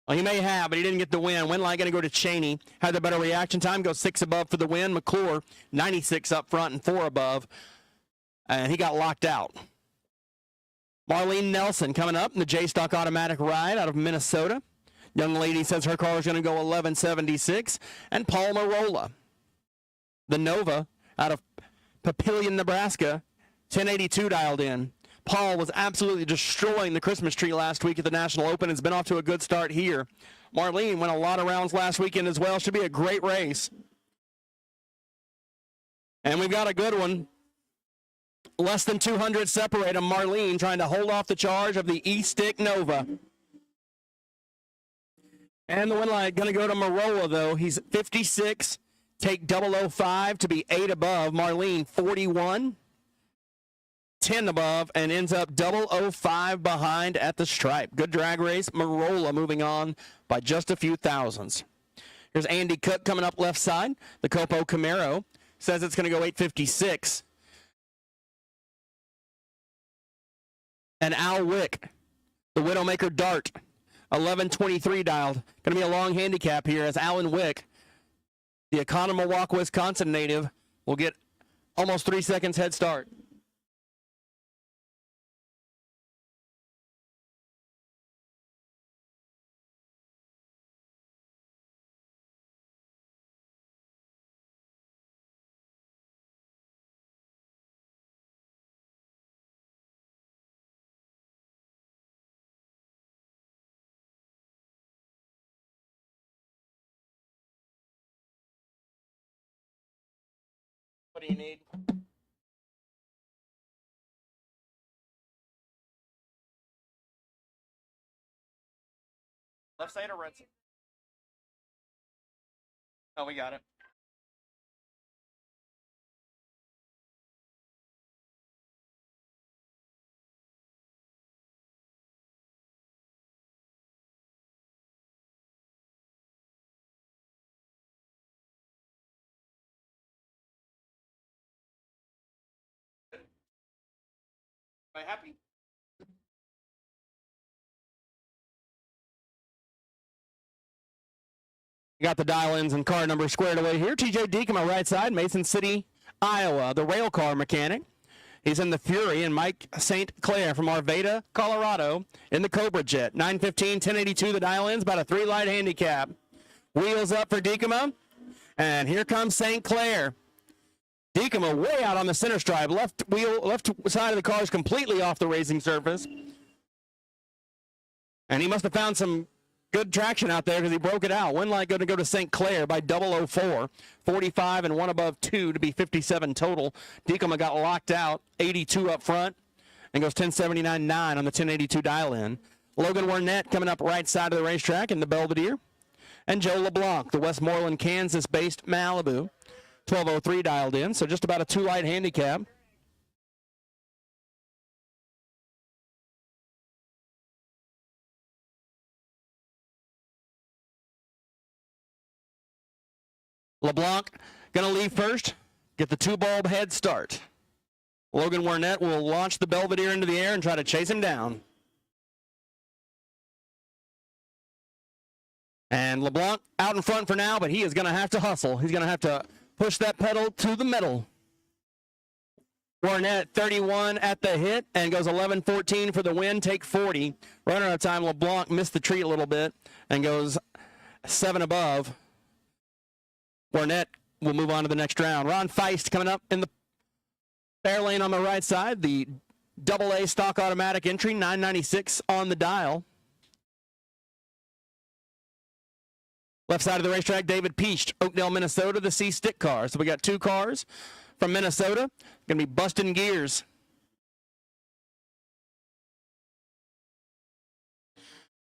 Well, he may have, but he didn't get the win. Win line going to go to Cheney. Had the better reaction time. Goes 6 above for the win. McClure, 96 up front and 4 above. And he got locked out. Marlene Nelson coming up in the J-Stock Automatic ride out of Minnesota. Young lady says her car is going to go 1176. And Paul Marola, the Nova out of Papillion, Nebraska, 1082 dialed in. Paul was absolutely destroying the Christmas tree last week at the National Open. Has been off to a good start here. Marlene went a lot of rounds last weekend as well. Should be a great race. And we've got a good one. Less than 200 separate them. Marlene trying to hold off the charge of the E-Stick Nova. And the win line going to go to Marola, though. He's 56. Take 005 to be 8 above. Marlene, 41. 10 above and ends up 005 behind at the stripe. Good drag race. Marola moving on by just a few thousandths. Here's Andy Cook coming up left side. The Copo Camaro. says it's going to go 856. And Al Wick, the Widowmaker Dart, 1123 dialed. Going to be a long handicap here as Alan Wick, the Economowalk, Wisconsin native, will get almost 3 seconds head start. What do you need? Left side or right side? Oh, we got it. Am I happy? Got the dial-ins and car numbers squared away here. TJ Deek on my right side, Mason City, Iowa, the rail car mechanic. He's in the Fury, and Mike St. Clair from Arvada, Colorado, in the Cobra Jet. 915, 1082, the dial-ins, about a 3-light handicap. Wheels up for Deekema, and here comes St. Clair. Deekema way out on the center stripe. Left side of the car is completely off the racing surface. And he must have found some good traction out there because he broke it out. One light going to go to St. Clair by 004. 45 and one above 2 to be 57 total. Deekema got locked out. 82 up front and goes 1079.9 on the 1082 dial-in. Logan Warnett coming up right side of the racetrack in the Belvedere. And Joe LeBlanc, the Westmoreland, Kansas-based Malibu. 1203 dialed in, so just about a 2-light handicap. LeBlanc going to leave first, get the 2-bulb head start. Logan Warnett will launch the Belvedere into the air and try to chase him down. And LeBlanc out in front for now, but he is going to have to hustle. He's going to have to push that pedal to the metal. Warnett 31 at the hit and goes 11-14 for the win. Take 40. Runner-up time, LeBlanc missed the tree a little bit and goes 7 above. Warnett will move on to the next round. Ron Feist coming up in the fair lane on the right side. The AA stock automatic entry, 996 on the dial. Left side of the racetrack, David Peast, Oakdale, Minnesota, the C-Stick car. So we got 2 cars from Minnesota. Going to be busting gears.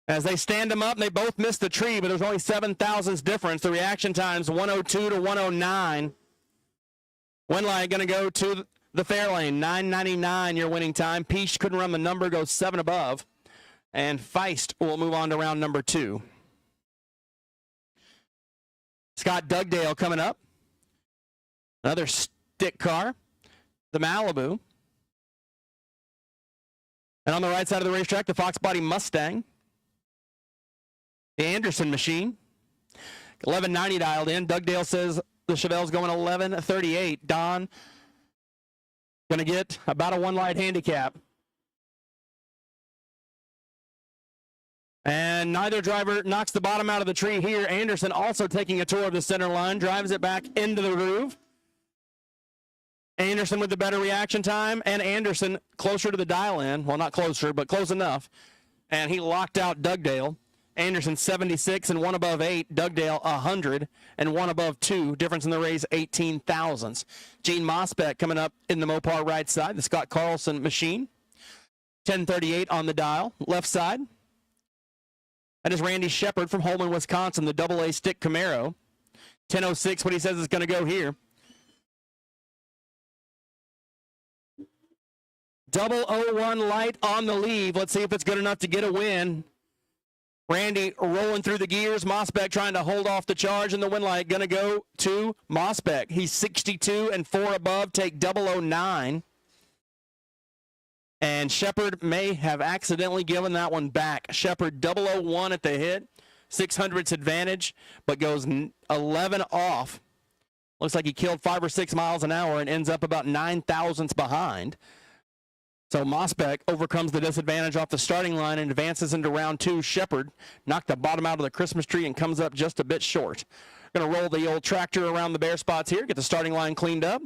As they stand them up, they both missed the tree, but there's only 7 thousandths difference. The reaction time's 102 to 109. One light going to go to the fair lane, 999 your winning time. Peast couldn't run the number, goes 7 above. And Feist will move on to round number 2. Scott Dugdale coming up. Another stick car, the Malibu. And on the right side of the racetrack, the Fox Body Mustang. The Anderson machine. 1190 dialed in. Dugdale says the Chevelle's going 1138. Don going to get about a 1-light handicap. And neither driver knocks the bottom out of the tree here. Anderson also taking a tour of the center line, drives it back into the groove. Anderson with the better reaction time, and Anderson closer to the dial-in. Well, not closer, but close enough. And he locked out Dugdale. Anderson 76 and 1 above 8. Dugdale 100 and 1 above 2. Difference in the race 18 thousandths. Gene Mosbeck coming up in the Mopar right side, the Scott Carlson machine. 1038 on the dial, left side. That is Randy Shepard from Holman, Wisconsin, the AA stick Camaro. 10:06, what he says is going to go here. 001 light on the leave. Let's see if it's good enough to get a win. Randy rolling through the gears. Mosbeck trying to hold off the charge, and the win light going to go to Mosbeck. He's 62 and 4 above, take 009. And Shepard may have accidentally given that one back. Shepard 001 at the hit, 600ths advantage, but goes 11 off. Looks like he killed 5 or 6 miles an hour and ends up about 9 thousandths behind. So Mosbeck overcomes the disadvantage off the starting line and advances into round 2. Shepard knocked the bottom out of the Christmas tree and comes up just a bit short. Going to roll the old tractor around the bare spots here, get the starting line cleaned up.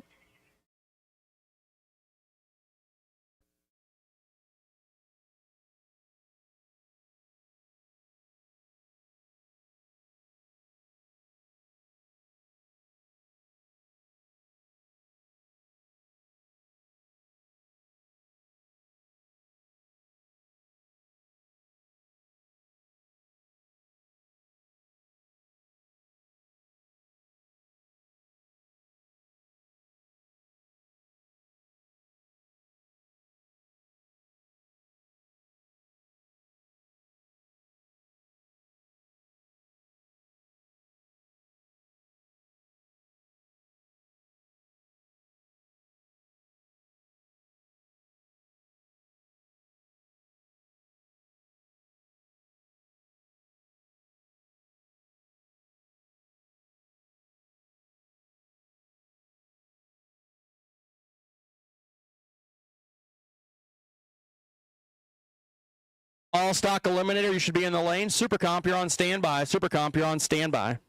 All stock Eliminator, you should be in the lane. Supercomp, you're on standby. Supercomp, you're on standby.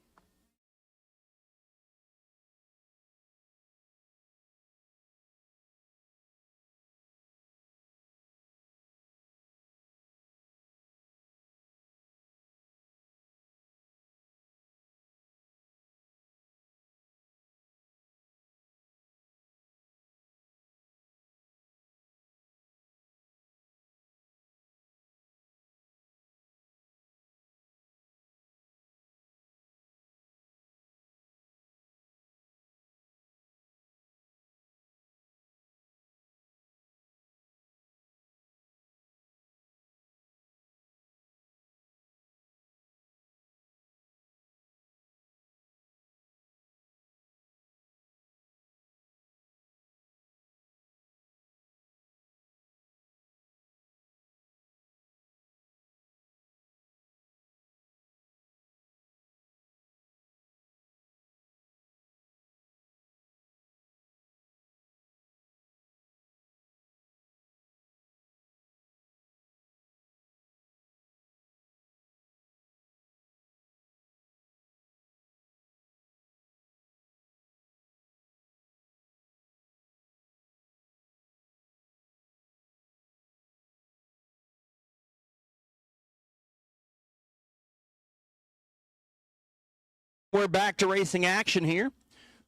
We're back to racing action here.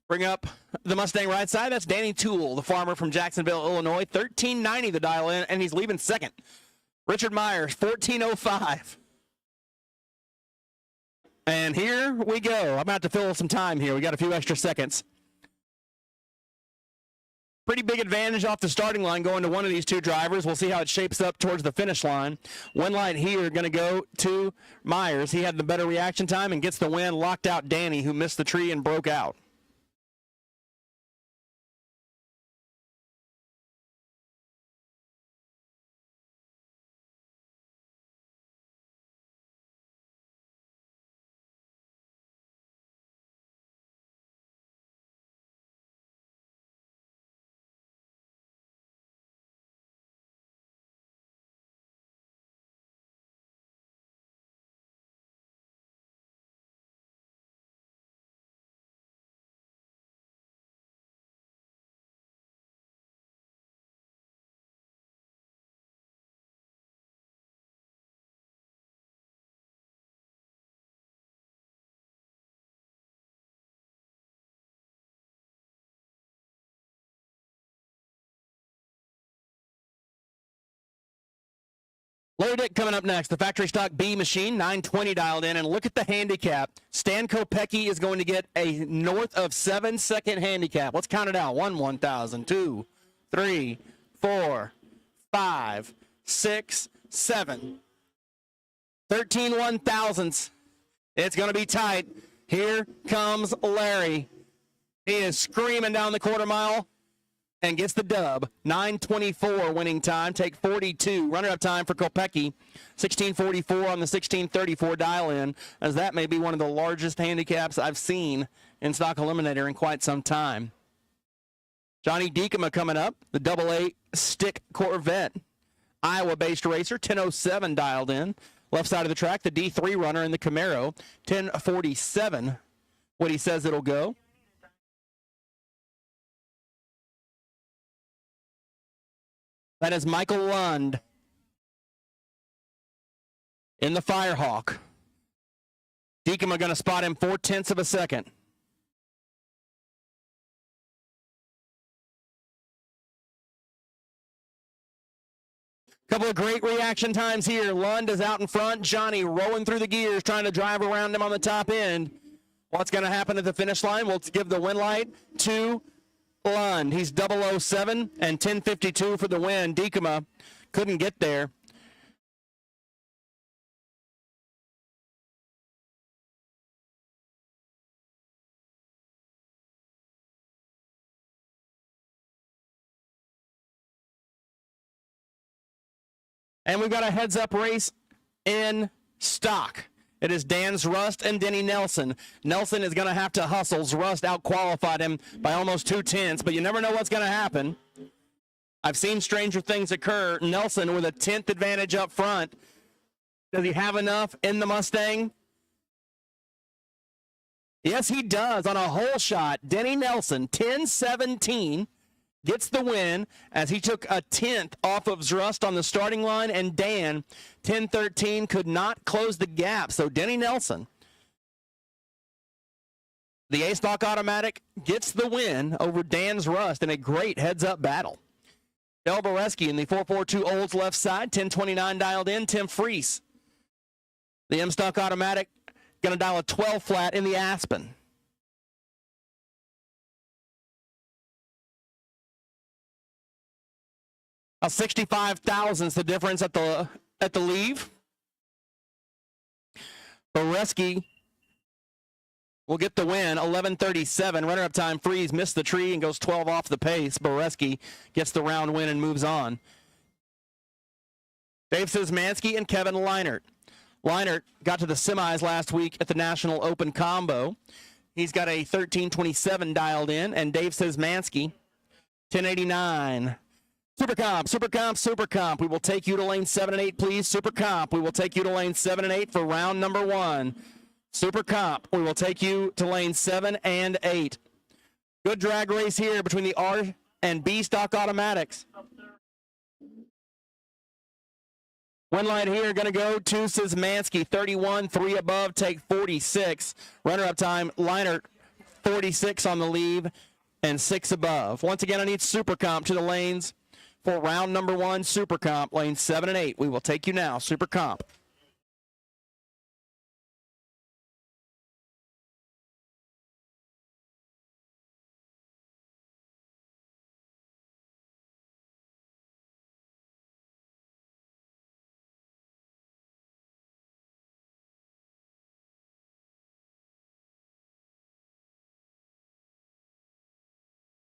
Bring up the Mustang right side. That's Danny Toole, the farmer from Jacksonville, Illinois. 1390 the dial in, and he's leaving second. Richard Myers, 1405. And here we go. I'm about to fill some time here. We got a few extra seconds. Pretty big advantage off the starting line going to one of these two drivers. We'll see how it shapes up towards the finish line. One light here going to go to Myers. He had the better reaction time and gets the win. Locked out Danny, who missed the tree and broke out. Low deck coming up next. The factory stock B machine, 920 dialed in. And look at the handicap. Stan Kopecky is going to get a north of 7-second handicap. Let's count it out. 1, 1,000, 2, 3, 4, 5, 6, 7. 13 1/1000ths. It's going to be tight. Here comes Larry. He is screaming down the quarter mile and gets the dub. 9:24 winning time. Take 42. Runner-up time for Kopecky. 16:44 on the 16:34 dial-in, as that may be one of the largest handicaps I've seen in Stock Eliminator in quite some time. Johnny Diekema coming up, the AA stick Corvette. Iowa-based racer, 10:07 dialed in. Left side of the track, the D3 runner in the Camaro, 10:47. What he says it'll go. That is Michael Lund in the Firehawk. Diekema going to spot him 0.4 of a second. Couple of great reaction times here. Lund is out in front. Johnny rolling through the gears, trying to drive around him on the top end. What's going to happen at the finish line? We'll give the win light to Lund. He's 007 and 10:52 for the win. Diekema couldn't get there. And we've got a heads-up race in stock. It is Dan's Rust and Denny Nelson. Nelson is going to have to hustle. Rust out-qualified him by almost 0.2, but you never know what's going to happen. I've seen stranger things occur. Nelson with a 10th advantage up front. Does he have enough in the Mustang? Yes, he does on a hole shot. Denny Nelson, 10:17. Gets the win as he took a 10th off of Rust on the starting line, and Dan, 10:13, could not close the gap. So Denny Nelson, the A-Stock automatic, gets the win over Dan's Rust in a great heads-up battle. Del Boreski in the 442 Olds left side, 10:29 dialed in. Tim Freese, the M-Stock automatic, going to dial a 12 flat in the Aspen. A 65,000's the difference at the leave. Boreski will get the win, 11:37. Runner-up time, Freeze missed the tree and goes 12 off the pace. Boreski gets the round win and moves on. Dave Szymanski and Kevin Leinert. Leinert got to the semis last week at the National Open Combo. He's got a 13:27 dialed in, and Dave Szymanski, 10:89. Super Comp. We will take you to lane 7 and 8, please. Super Comp. We will take you to lane 7 and 8 for round number 1. Super Comp. We will take you to lane 7 and 8. Good drag race here between the R and B stock automatics. Win line here going to go to Szymanski, 31, 3 above, take 46. Runner-up time, Leinert, 46 on the leave and 6 above. Once again, I need Super Comp to the lanes. For round number 1, Super Comp, lanes 7 and 8. We will take you now, Super Comp.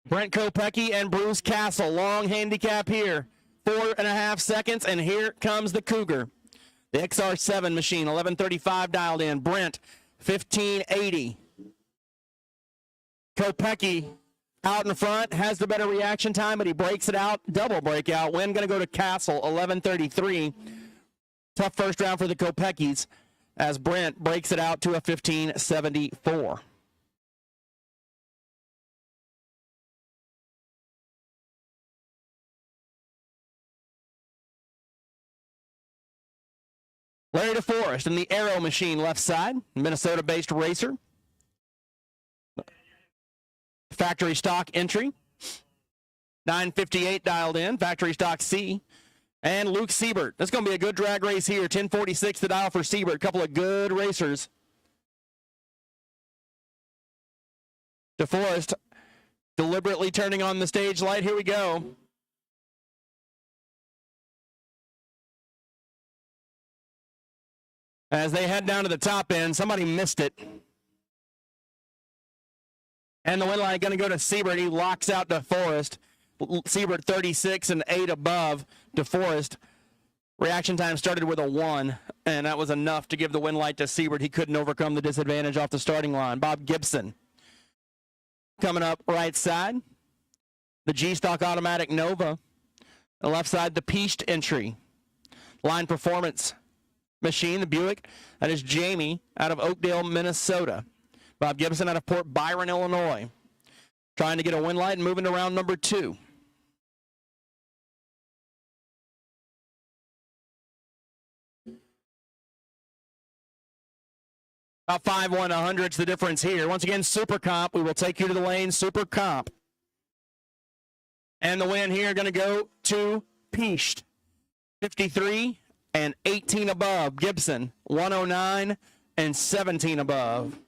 Brent Kopecky and Bruce Castle, long handicap here, 4.5 seconds, and here comes the Cougar. The XR7 machine, 11:35 dialed in. Brent, 15:80. Kopecky out in front, has the better reaction time, but he breaks it out, double breakout. Win going to go to Castle, 11:33. Tough first round for the Kopeckys as Brent breaks it out to a 15:74. Larry DeForest in the Aero machine left side, Minnesota-based racer. Factory stock entry. 9:58 dialed in, factory stock C. And Luke Siebert. That's going to be a good drag race here. 10:46 the dial for Siebert. A couple of good racers. DeForest deliberately turning on the stage light. Here we go. As they head down to the top end, somebody missed it. And the win line going to go to Siebert. He locks out DeForest. Siebert 36 and 8 above DeForest. Reaction time started with a 1, and that was enough to give the win light to Siebert. He couldn't overcome the disadvantage off the starting line. Bob Gibson coming up right side. The G-Stock Automatic Nova. The left side, the Piest entry. Line Performance Machine, the Buick. That is Jamie out of Oakdale, Minnesota. Bob Gibson out of Port Byron, Illinois. Trying to get a win light and moving to round number 2. About 5-1 100's the difference here. Once again, Super Comp. We will take you to the lane, Super Comp. And the win here going to go to Piest. 53 and 18 above. Gibson, 109 and 17 above.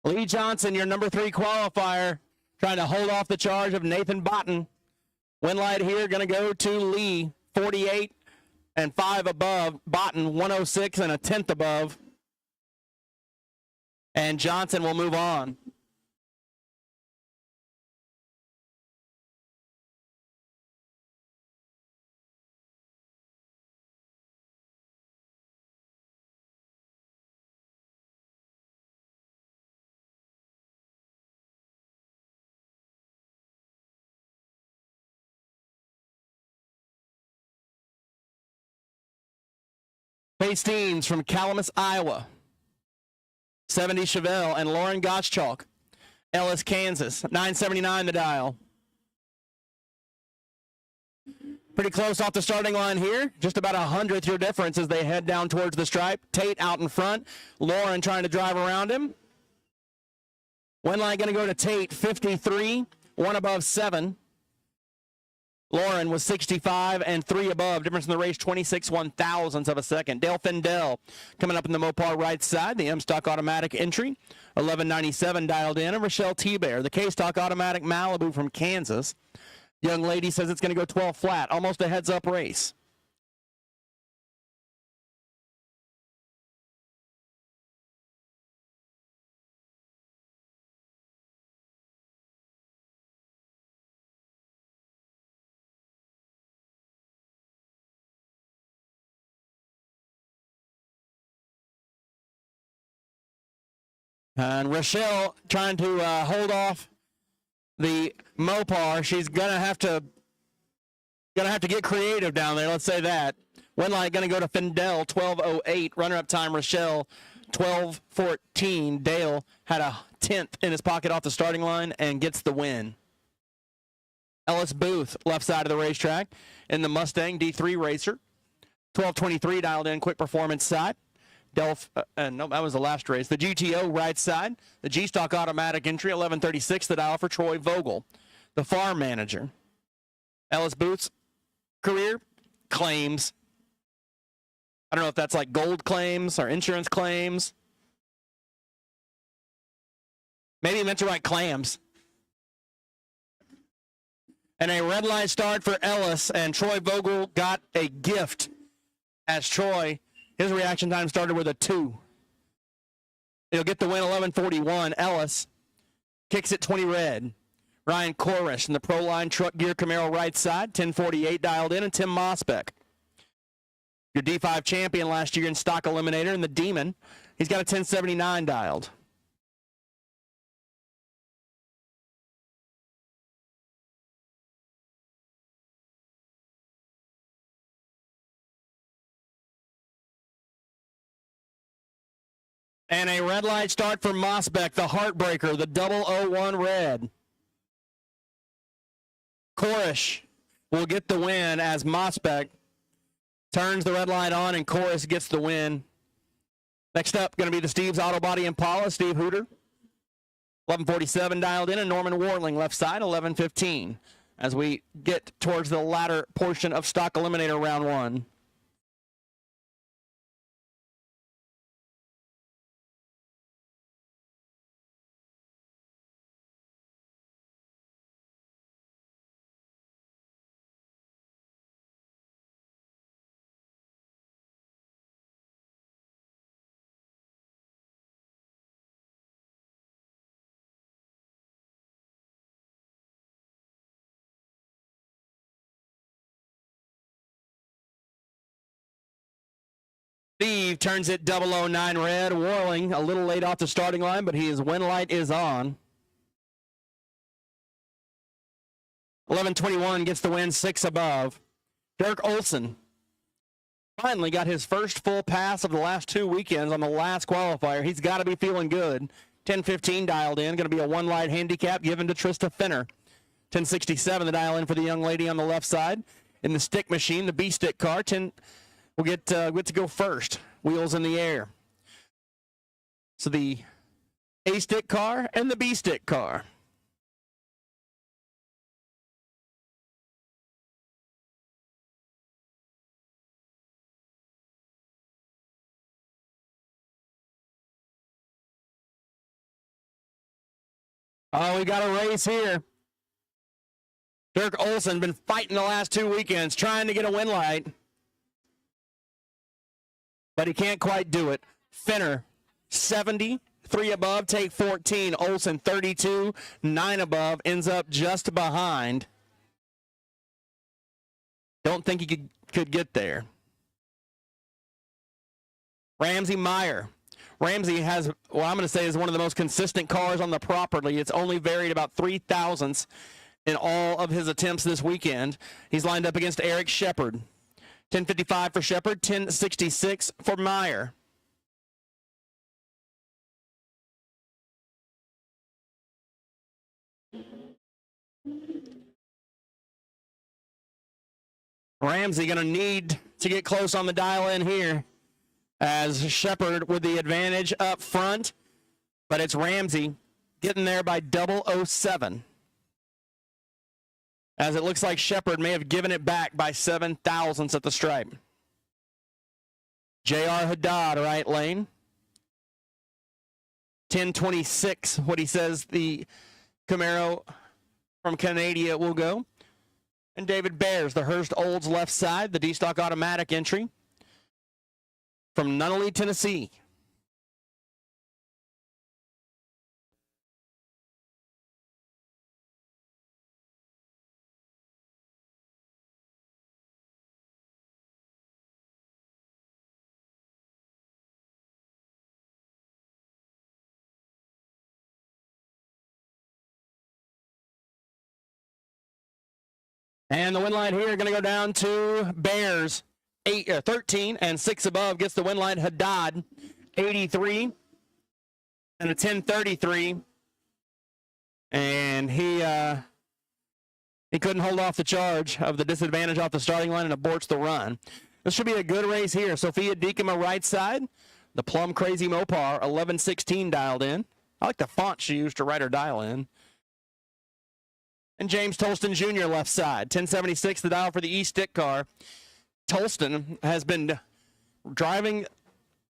Lee Johnson, your number 3 qualifier, trying to hold off the charge of Nathan Botten. Win light here going to go to Lee, 48 and 5 above. Botten, 106 and a 10th above. And Johnson will move on. Hastings from Calamus, Iowa. 70 Chevelle and Lauren Gottschalk. Ellis, Kansas. 979 the dial. Pretty close off the starting line here. Just about 100th your difference as they head down towards the stripe. Tate out in front. Lauren trying to drive around him. Win line going to go to Tate, 53, 1 above 7. Lauren was 65 and 3 above. Difference in the race, 26 1/1000ths of a second. Dale Findell coming up in the Mopar right side. The M-Stock Automatic entry, 1197 dialed in. And Rochelle T-Bear, the K-Stock Automatic Malibu from Kansas. Young lady says it's going to go 12 flat. Almost a heads-up race. And Rochelle trying to hold off the Mopar. She's gonna have to get creative down there. Let's say that. Win light gonna go to Findell, 12:08. Runner-up time Rochelle, 12:14. Dale had a 10th in his pocket off the starting line and gets the win. Ellis Booth, left side of the racetrack in the Mustang D3 Racer, 12:23 dialed in. Quick Performance side. No, that was the last race. The GTO right side. The G-Stock Automatic entry, 11:36 the dial for Troy Vogel, the farm manager. Ellis Booth's career claims. I don't know if that's like gold claims or insurance claims. Maybe he meant to write clams. And a red light start for Ellis, and Troy Vogel got a gift as Troy. His reaction time started with a 2. He'll get the win, 11:41. Ellis kicks it 20 red. Ryan Korish in the Pro Line Truck Gear Camaro right side, 10:48 dialed in, and Tim Mosbeck, your D5 champion last year in Stock Eliminator, and the Demon. He's got a 10:79 dialed. And a red light start for Mosbeck, the Heartbreaker, the 001 red. Korish will get the win as Mosbeck turns the red light on, and Chorus gets the win. Next up, going to be the Steve's Auto Body Impala, Steve Hooter. 11:47 dialed in, and Norman Warling left side, 11:15. As we get towards the latter portion of Stock Eliminator Round 1. Steve turns it 009 red. Warling a little late off the starting line, but his win light is on. 11:21 gets the win, 6 above. Dirk Olson finally got his first full pass of the last 2 weekends on the last qualifier. He's got to be feeling good. 10:15 dialed in. Going to be a one light handicap given to Trista Finner. 10:67 the dial in for the young lady on the left side. In the stick machine, the B-stick car, we'll get to go first. Wheels in the air. So the A-stick car and the B-stick car. Oh, we got a race here. Dirk Olson been fighting the last 2 weekends, trying to get a win light. But he can't quite do it. Finner, 70, 3 above, take 14. Olson, 32, 9 above, ends up just behind. Don't think he could get there. Ramsey Meyer. Ramsey has, well, I'm going to say is one of the most consistent cars on the property. It's only varied about 3 thousandths in all of his attempts this weekend. He's lined up against Eric Shepard. 10:55 for Shepard, 10:66 for Meyer. Ramsey going to need to get close on the dial in here as Shepard with the advantage up front, but it's Ramsey getting there by 007. As it looks like Shepard may have given it back by 7 thousandths at the stripe. J.R. Haddad, right lane. 10:26, what he says the Camaro from Canada will go. And David Bears, the Hurst Olds left side, the D-Stock automatic entry from Nunnally, Tennessee. And the win line here going to go down to Bears, 13 and 6 above. Gets the win line Haddad, 83 and a 10:33. And he couldn't hold off the charge of the disadvantage off the starting line and aborts the run. This should be a good race here. Sophia Deekema right side. The Plum Crazy Mopar, 11:16 dialed in. I like the font she used to write her dial in. And James Tolston Jr. left side, 10:76 the dial for the E-stick car. Tolston has been driving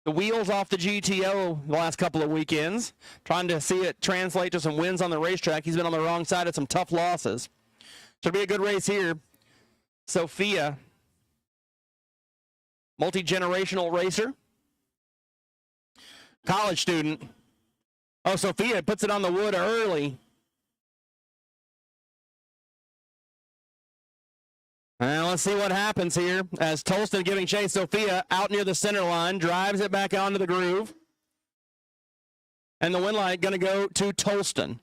the wheels off the GTO the last couple of weekends, trying to see it translate to some wins on the racetrack. He's been on the wrong side of some tough losses. Should be a good race here. Sophia, multi-generational racer, college student. Oh, Sophia puts it on the wood early. And let's see what happens here as Tolston giving chase. Sophia out near the center line, drives it back onto the groove. And the win light going to go to Tolston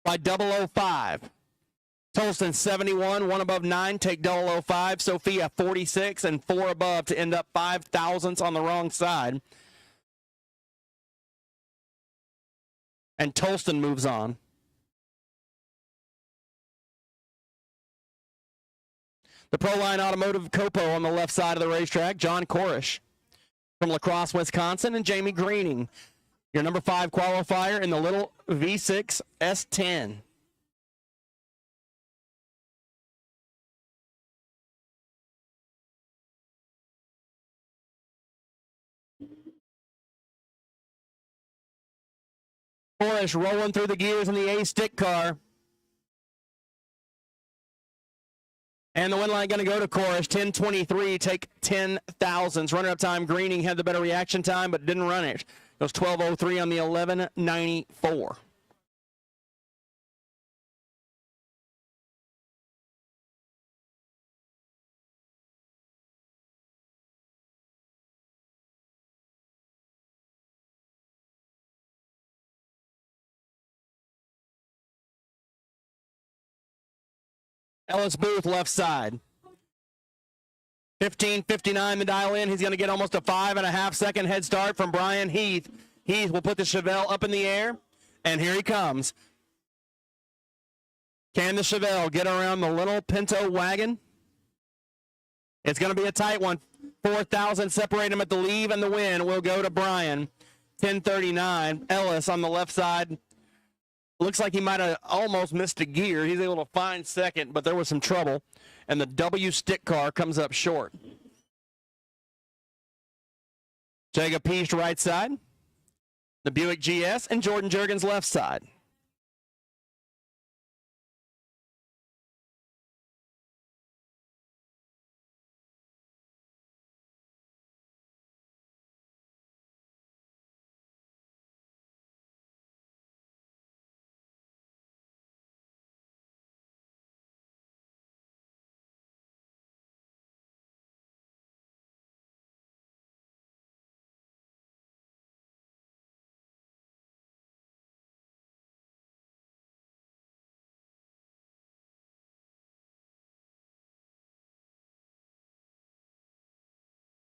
by 005. Tolston 71, 1 above 9, take 005. Sophia 46 and 4 above to end up 5 thousandths on the wrong side. And Tolston moves on. The Proline Automotive Copo on the left side of the racetrack, John Korish from La Crosse, Wisconsin, and Jamie Greening, your number 5 qualifier in the little V6 S10. Korish rolling through the gears in the A stick car. And the win line going to go to Korish, 10:23, take 10 thousandths. Runner-up time, Greening had the better reaction time, but didn't run it. It was 12:03 on the 11:94. Ellis Booth, left side. 15:59 to dial in. He's going to get almost a 5.5 second head start from Brian Heath. Heath will put the Chevelle up in the air, and here he comes. Can the Chevelle get around the little Pinto wagon? It's going to be a tight one. 4,000 separate him at the leave, and the win will go to Brian. 10:39. Ellis on the left side. Looks like he might have almost missed a gear. He's able to find second, but there was some trouble. And the W stick car comes up short. Jacob Peast right side. The Buick GS and Jordan Juergens left side.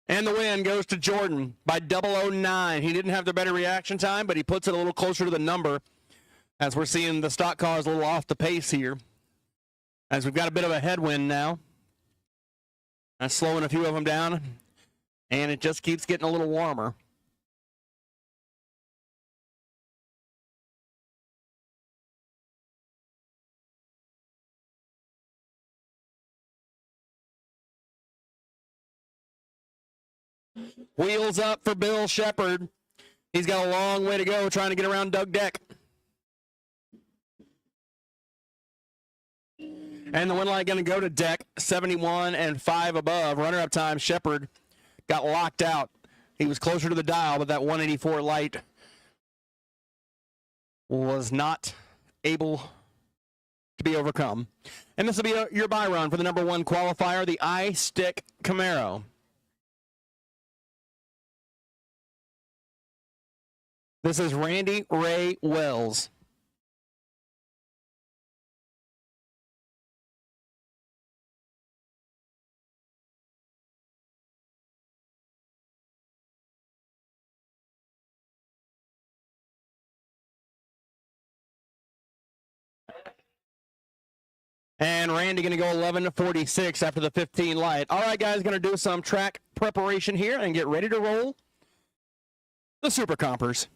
And the win goes to Jordan by 009. He didn't have the better reaction time, but he puts it a little closer to the number as we're seeing the stock cars a little off the pace here. As we've got a bit of a headwind now. That's slowing a few of them down, and it just keeps getting a little warmer. Wheels up for Bill Shepard. He's got a long way to go trying to get around Doug Deck. And the win line going to go to Deck, 71 and 5 above. Runner-up time, Shepard got locked out. He was closer to the dial, but that 184 light was not able to be overcome. And this will be your Byron for the number 1 qualifier, the I-Stick Camaro. This is Randy Ray Wells. And Randy going to go 11:46 after the 15 light. All right, guys, going to do some track preparation here and get ready to roll the Super Compers.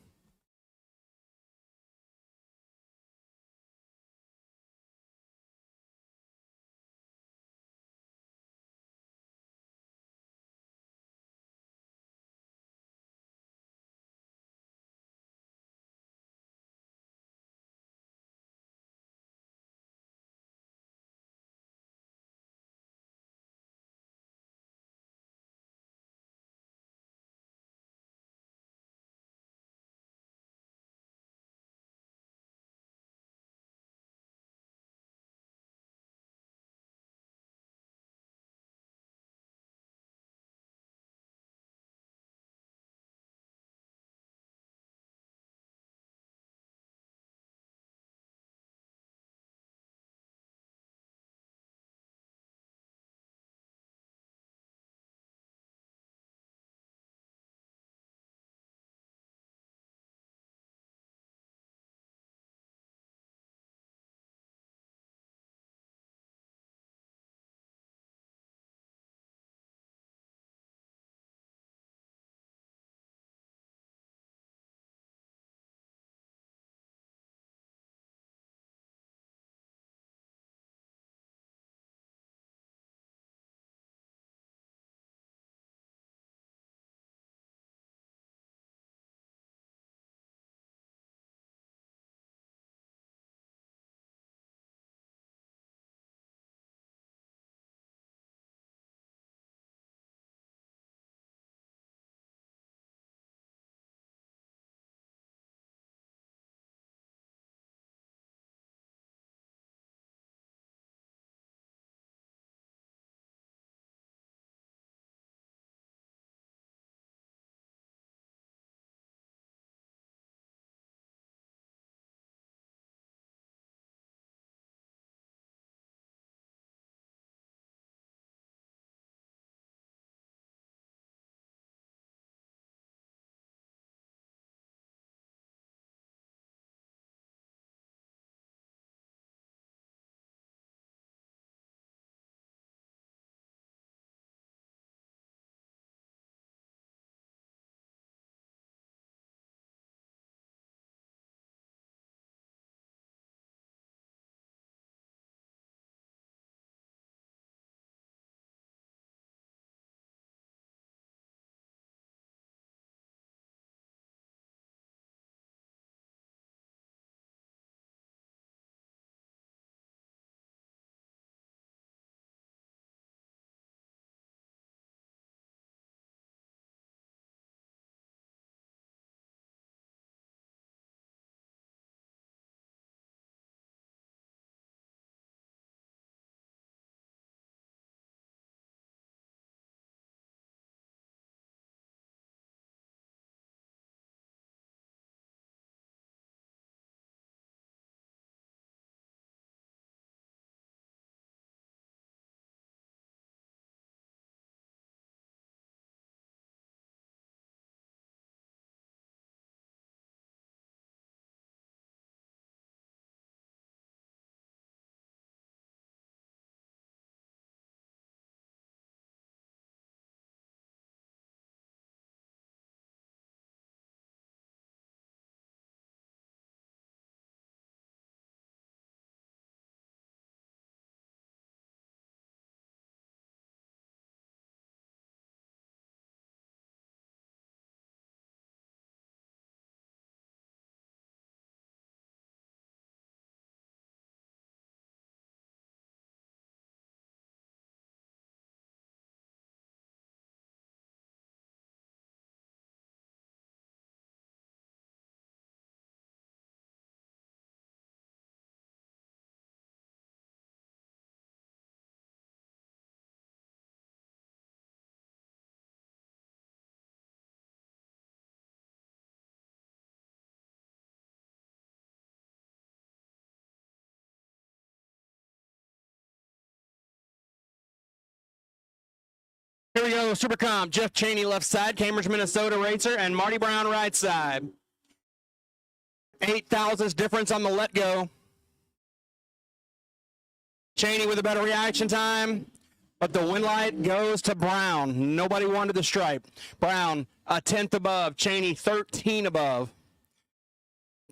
Here we go, Super Comp. Jeff Cheney left side, Cambridge, Minnesota racer, and Marty Brown right side. 8 thousandths difference on the let go. Cheney with a better reaction time, but the win light goes to Brown. Nobody wanted the stripe. Brown a 10th above, Cheney 13 above.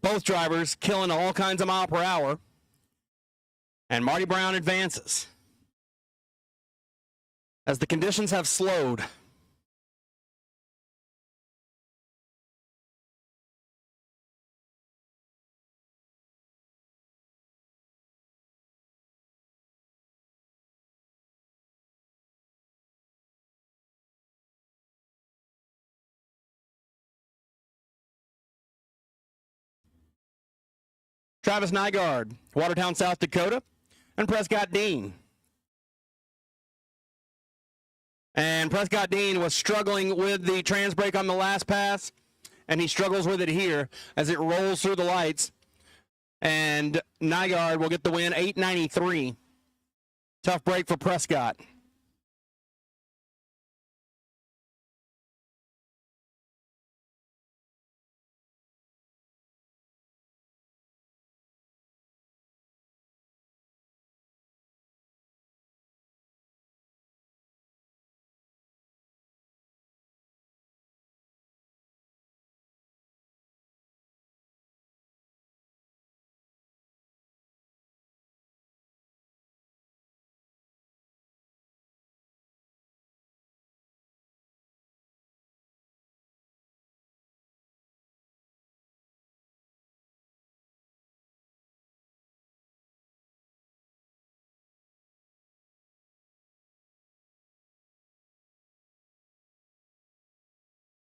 Both drivers killing all kinds of mile per hour. And Marty Brown advances as the conditions have slowed. Travis Nygaard, Watertown, South Dakota, and Prescott Dean. And Prescott Dean was struggling with the trans brake on the last pass, and he struggles with it here as it rolls through the lights. And Nygaard will get the win, 893. Tough break for Prescott.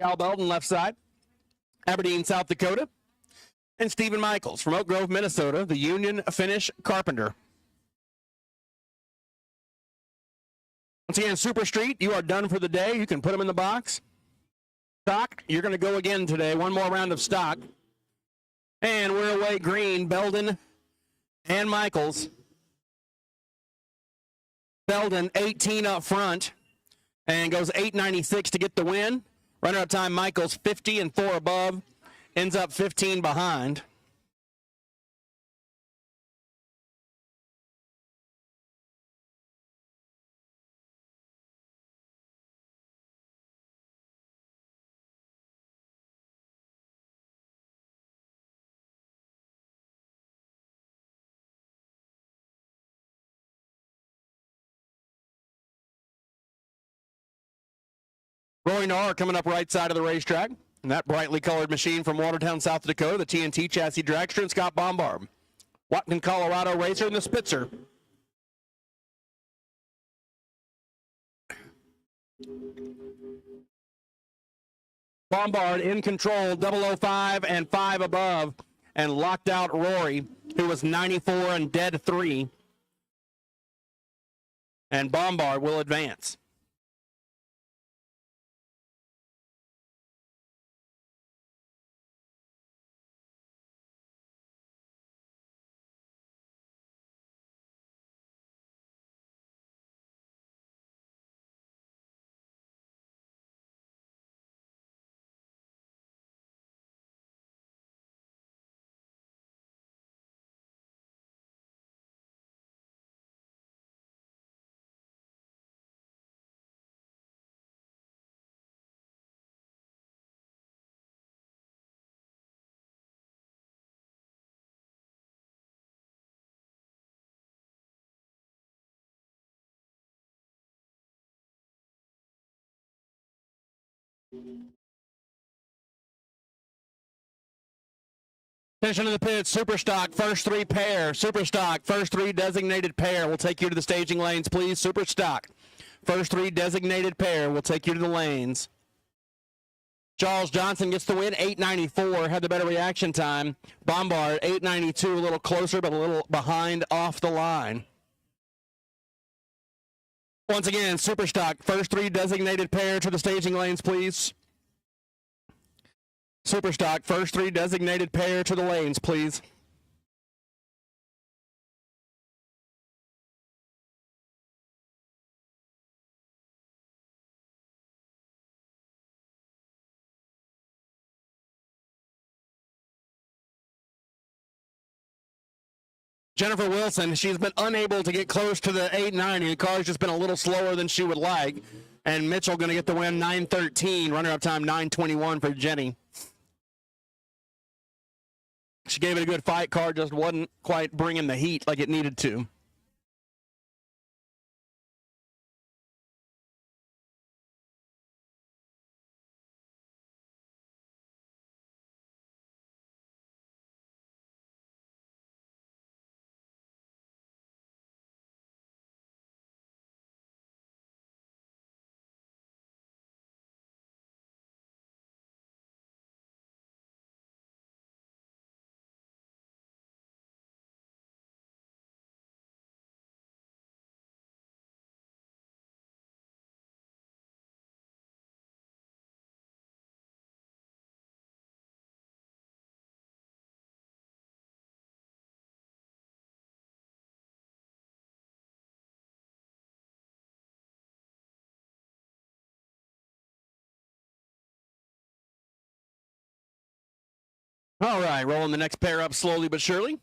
Cal Belton, left side. Aberdeen, South Dakota. And Stephen Michaels from Oak Grove, Minnesota, the Union Finish Carpenter. Once again, Super Street, you are done for the day. You can put them in the box. Stock, you're going to go again today. One more round of stock. And we're away green, Belden and Michaels. Belden 18 up front and goes 896 to get the win. Runner-up time, Michaels 50 and 4 above, ends up 15 behind. Roy Narr coming up right side of the racetrack. And that brightly colored machine from Watertown, South Dakota, the TNT chassis dragster, and Scott Bombard. Watton, Colorado racer, and the Spitzer. Bombard in control, 005 and 5 above, and locked out Rory, who was 94 and dead 3. And Bombard will advance. Finishing in the pits, Super Stock, first 3 pair. Super Stock, first 3 designated pair. We'll take you to the staging lanes, please. Super Stock, first 3 designated pair. We'll take you to the lanes. Charles Johnson gets the win, 894, had the better reaction time. Bombard, 892, a little closer, but a little behind off the line. Once again, Super Stock, first 3 designated pair to the staging lanes, please. Super Stock, first 3 designated pair to the lanes, please. Jennifer Wilson, she's been unable to get close to the 890. The car's just been a little slower than she would like. And Mitchell going to get the win, 9:13. Runner-up time, 9:21 for Jenny. She gave it a good fight. Car just wasn't quite bringing the heat like it needed to. All right, rolling the next pair up slowly but surely.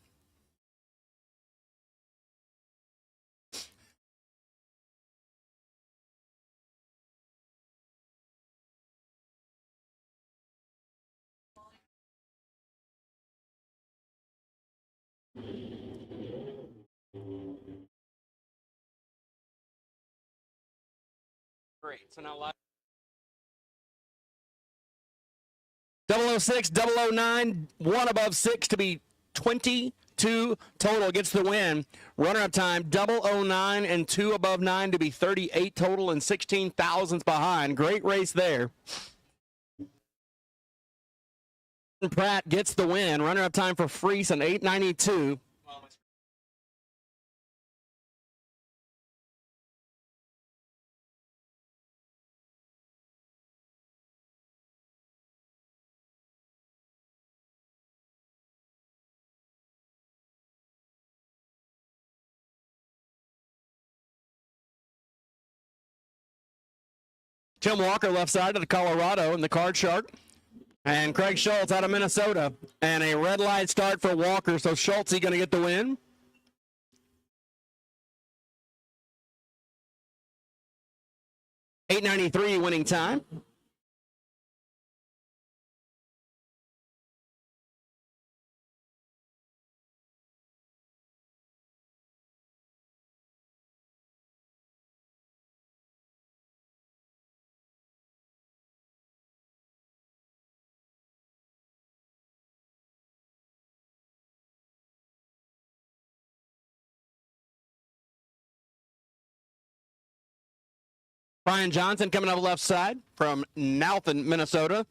Great, so now live. 006, 009, one above 6 to be 22 total gets the win. Runner-up time, 009 and 2 above 9 to be 38 total and 16 thousandths behind. Great race there. Pratt gets the win. Runner-up time for Friesen, 892. Tim Walker left side of the Colorado in the Card Shark. And Craig Schultz out of Minnesota. And a red light start for Walker. So Schultz, going to get the win. $8.93 winning time. Brian Johnson coming up left side from Nowthen, Minnesota.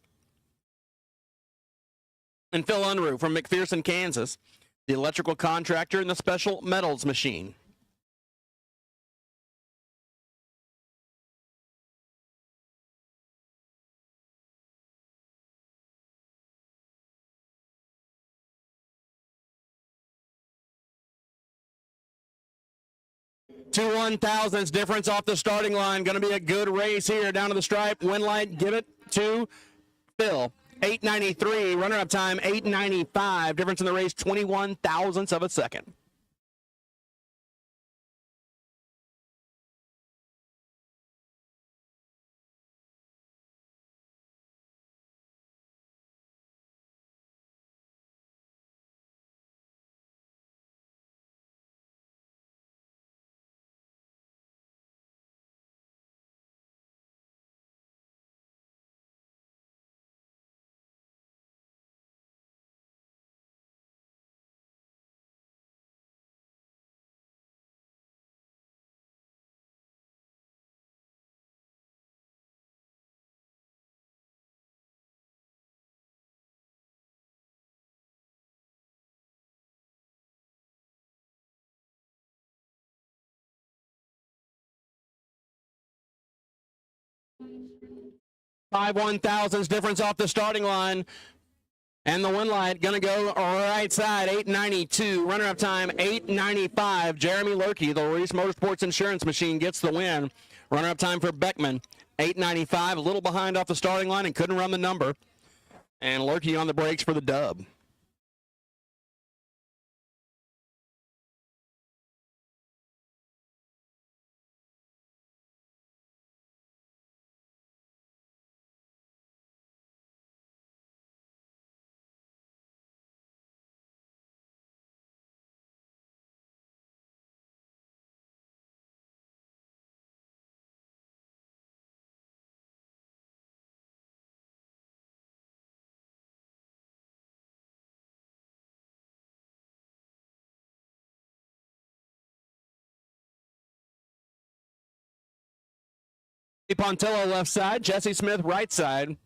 And Phil Unruh from McPherson, Kansas, the electrical contractor and the special metals machine. Two 1,000ths difference off the starting line. Going to be a good race here down to the stripe. Win light, give it to Phil. 8.93. Runner-up time, 8.95. Difference in the race, 21 thousandths of a second. Five 1,000ths difference off the starting line. And the win light going to go right side, 8.92. Runner-up time, 8.95. Jeremy Lurkey, the Reese Motorsports Insurance Machine, gets the win. Runner-up time for Beckman, 8.95. A little behind off the starting line and couldn't run the number. And Lurkey on the brakes for the dub. Pontillo left side, Jesse Smith right side.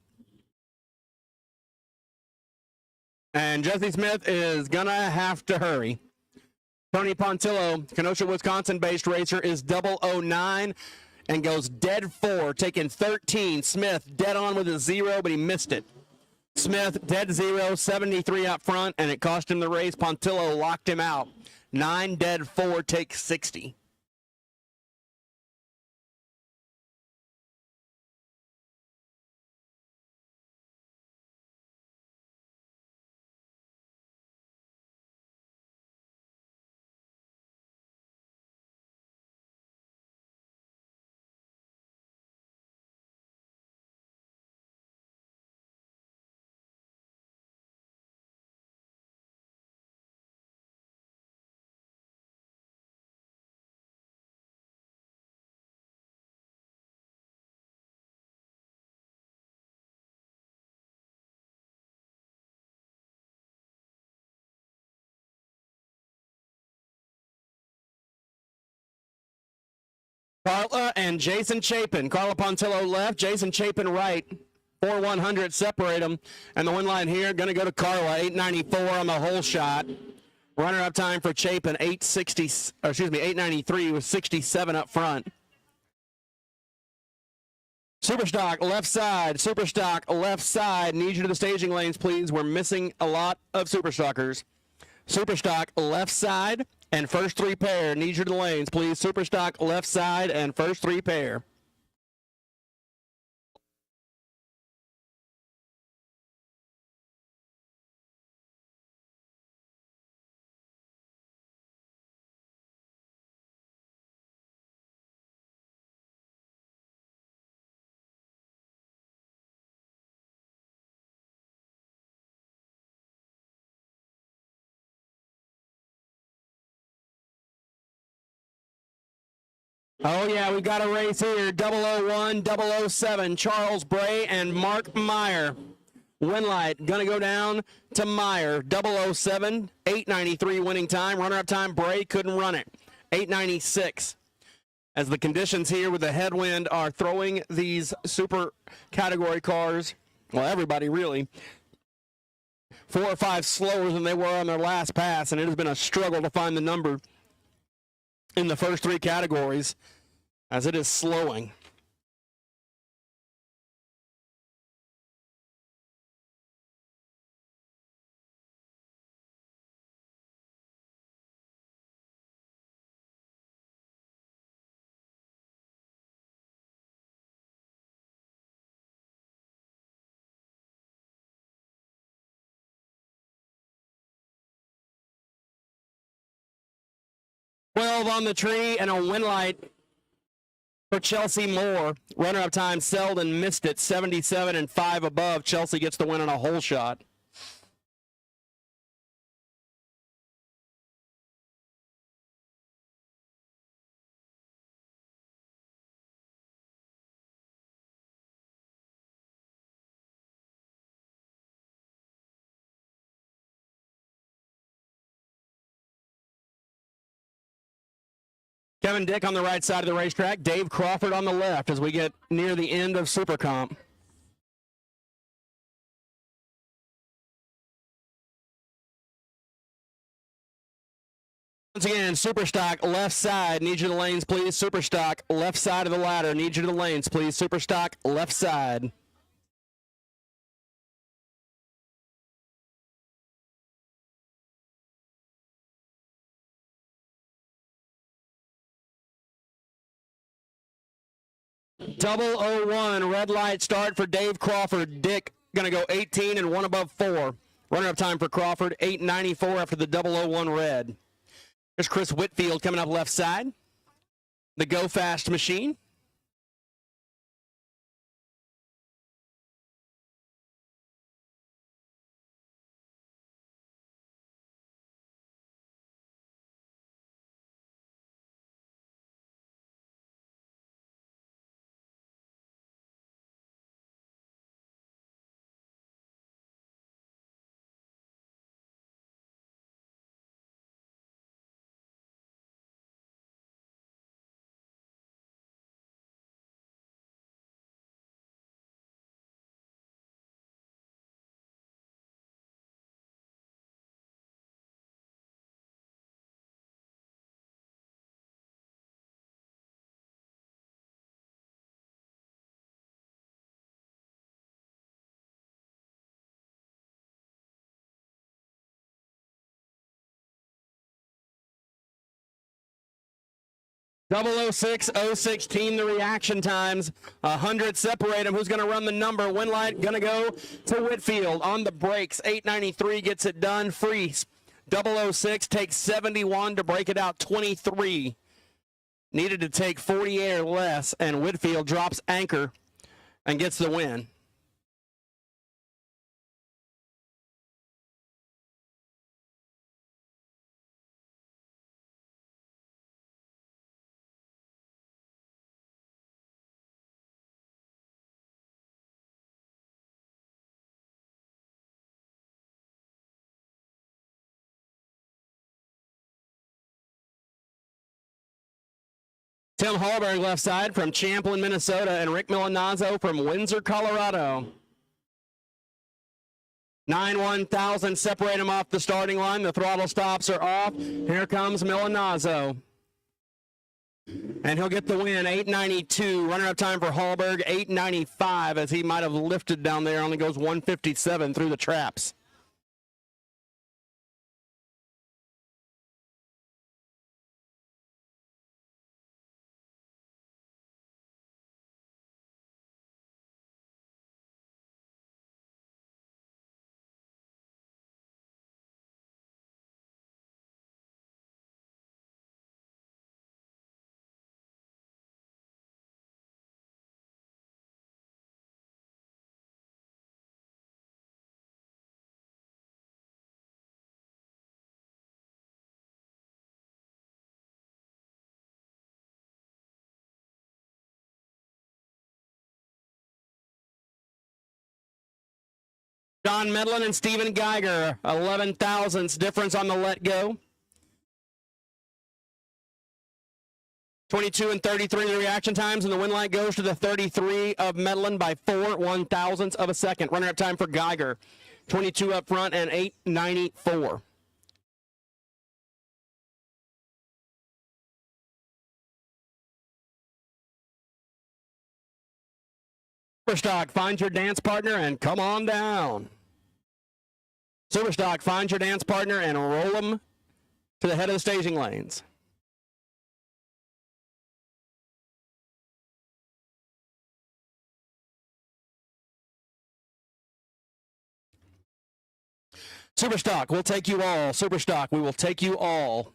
And Jesse Smith is going to have to hurry. Tony Pontillo, Kenosha, Wisconsin-based racer, is 009 and goes dead 4, taking 13. Smith dead on with a 0, but he missed it. Smith dead 0, 73 up front, and it cost him the race. Pontillo locked him out. 9 dead 4, takes 60. Carla and Jason Chapin. Carla Pontillo left, Jason Chapin right. 4-100 separate them. And the win line here going to go to Carla, 894 on the whole shot. Runner-up time for Chapin, 893 with 67 up front. Superstock left side, Superstock left side. Need you to the staging lanes, please. We're missing a lot of Superstockers. Superstock left side and first 3 pair. Need you to the lanes, please. Superstock left side and first 3 pair. Oh, yeah, we got a race here. 001, 007, Charles Bray and Mark Meyer. Winlight going to go down to Meyer. 007, 893 winning time. Runner-up time, Bray couldn't run it. 896. As the conditions here with the headwind are throwing these super category cars, well, everybody really, 4 or 5 slower than they were on their last pass, and it has been a struggle to find the number in the first 3 categories as it is slowing. On the tree and a win light for Chelsea Moore. Runner-up time, Selden missed it, 77 and 5 above. Chelsea gets the win on a hole shot. Kevin Dick on the right side of the racetrack. Dave Crawford on the left as we get near the end of Super Comp. Once again, Superstock left side. Need you to the lanes, please. Superstock left side of the ladder. Need you to the lanes, please. Superstock left side. Double 01, red light start for Dave Crawford. Dick going to go 18 and 1 above 4. Runner-up time for Crawford, 894 after the 001 red. There's Chris Whitfield coming up left side. The Go Fast machine. 006, 016, the reaction times. 100 separate them. Who's going to run the number? Win light going to go to Whitfield on the brakes. 893 gets it done. Freeze. 006 takes 71 to break it out. 23 needed to take 48 or less, and Whitfield drops anchor and gets the win. Tim Hallberg left side from Champlin, Minnesota, and Rick Milanazzo from Windsor, Colorado. 9-1,000 separate him off the starting line. The throttle stops are off. Here comes Milanazzo. And he'll get the win, 892. Runner-up time for Hallberg, 895, as he might have lifted down there. Only goes 157 through the traps. John Medlin and Stephen Geiger, 11 thousandths difference on the let go. 22 and 33 the reaction times, and the win light goes to the 33 of Medlin by 4 1,000ths of a second. Runner-up time for Geiger, 22 up front and 894. Superstock, find your dance partner and come on down. Superstock, find your dance partner and roll them to the head of the staging lanes. Superstock, we'll take you all. Superstock, we will take you all.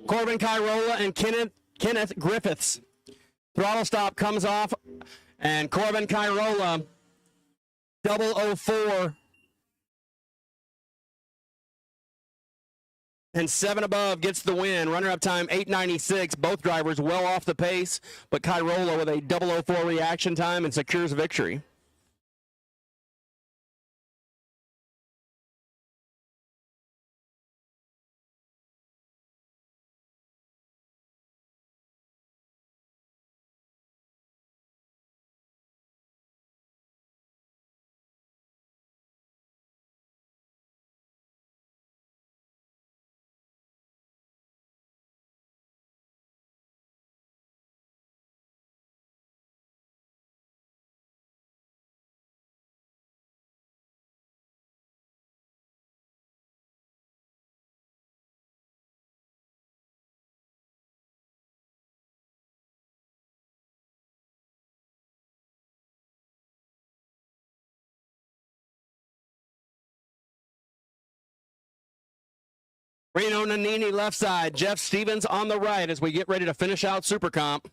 Corbin Kyrola and Kenneth Griffiths. Throttle stop comes off, and Corbin Kyrola, 004 and 7 above gets the win. Runner-up time 896. Both drivers well off the pace, but Kyrola with a 004 reaction time and secures victory. Reno Nannini left side, Jeff Stevens on the right as we get ready to finish out Super Comp.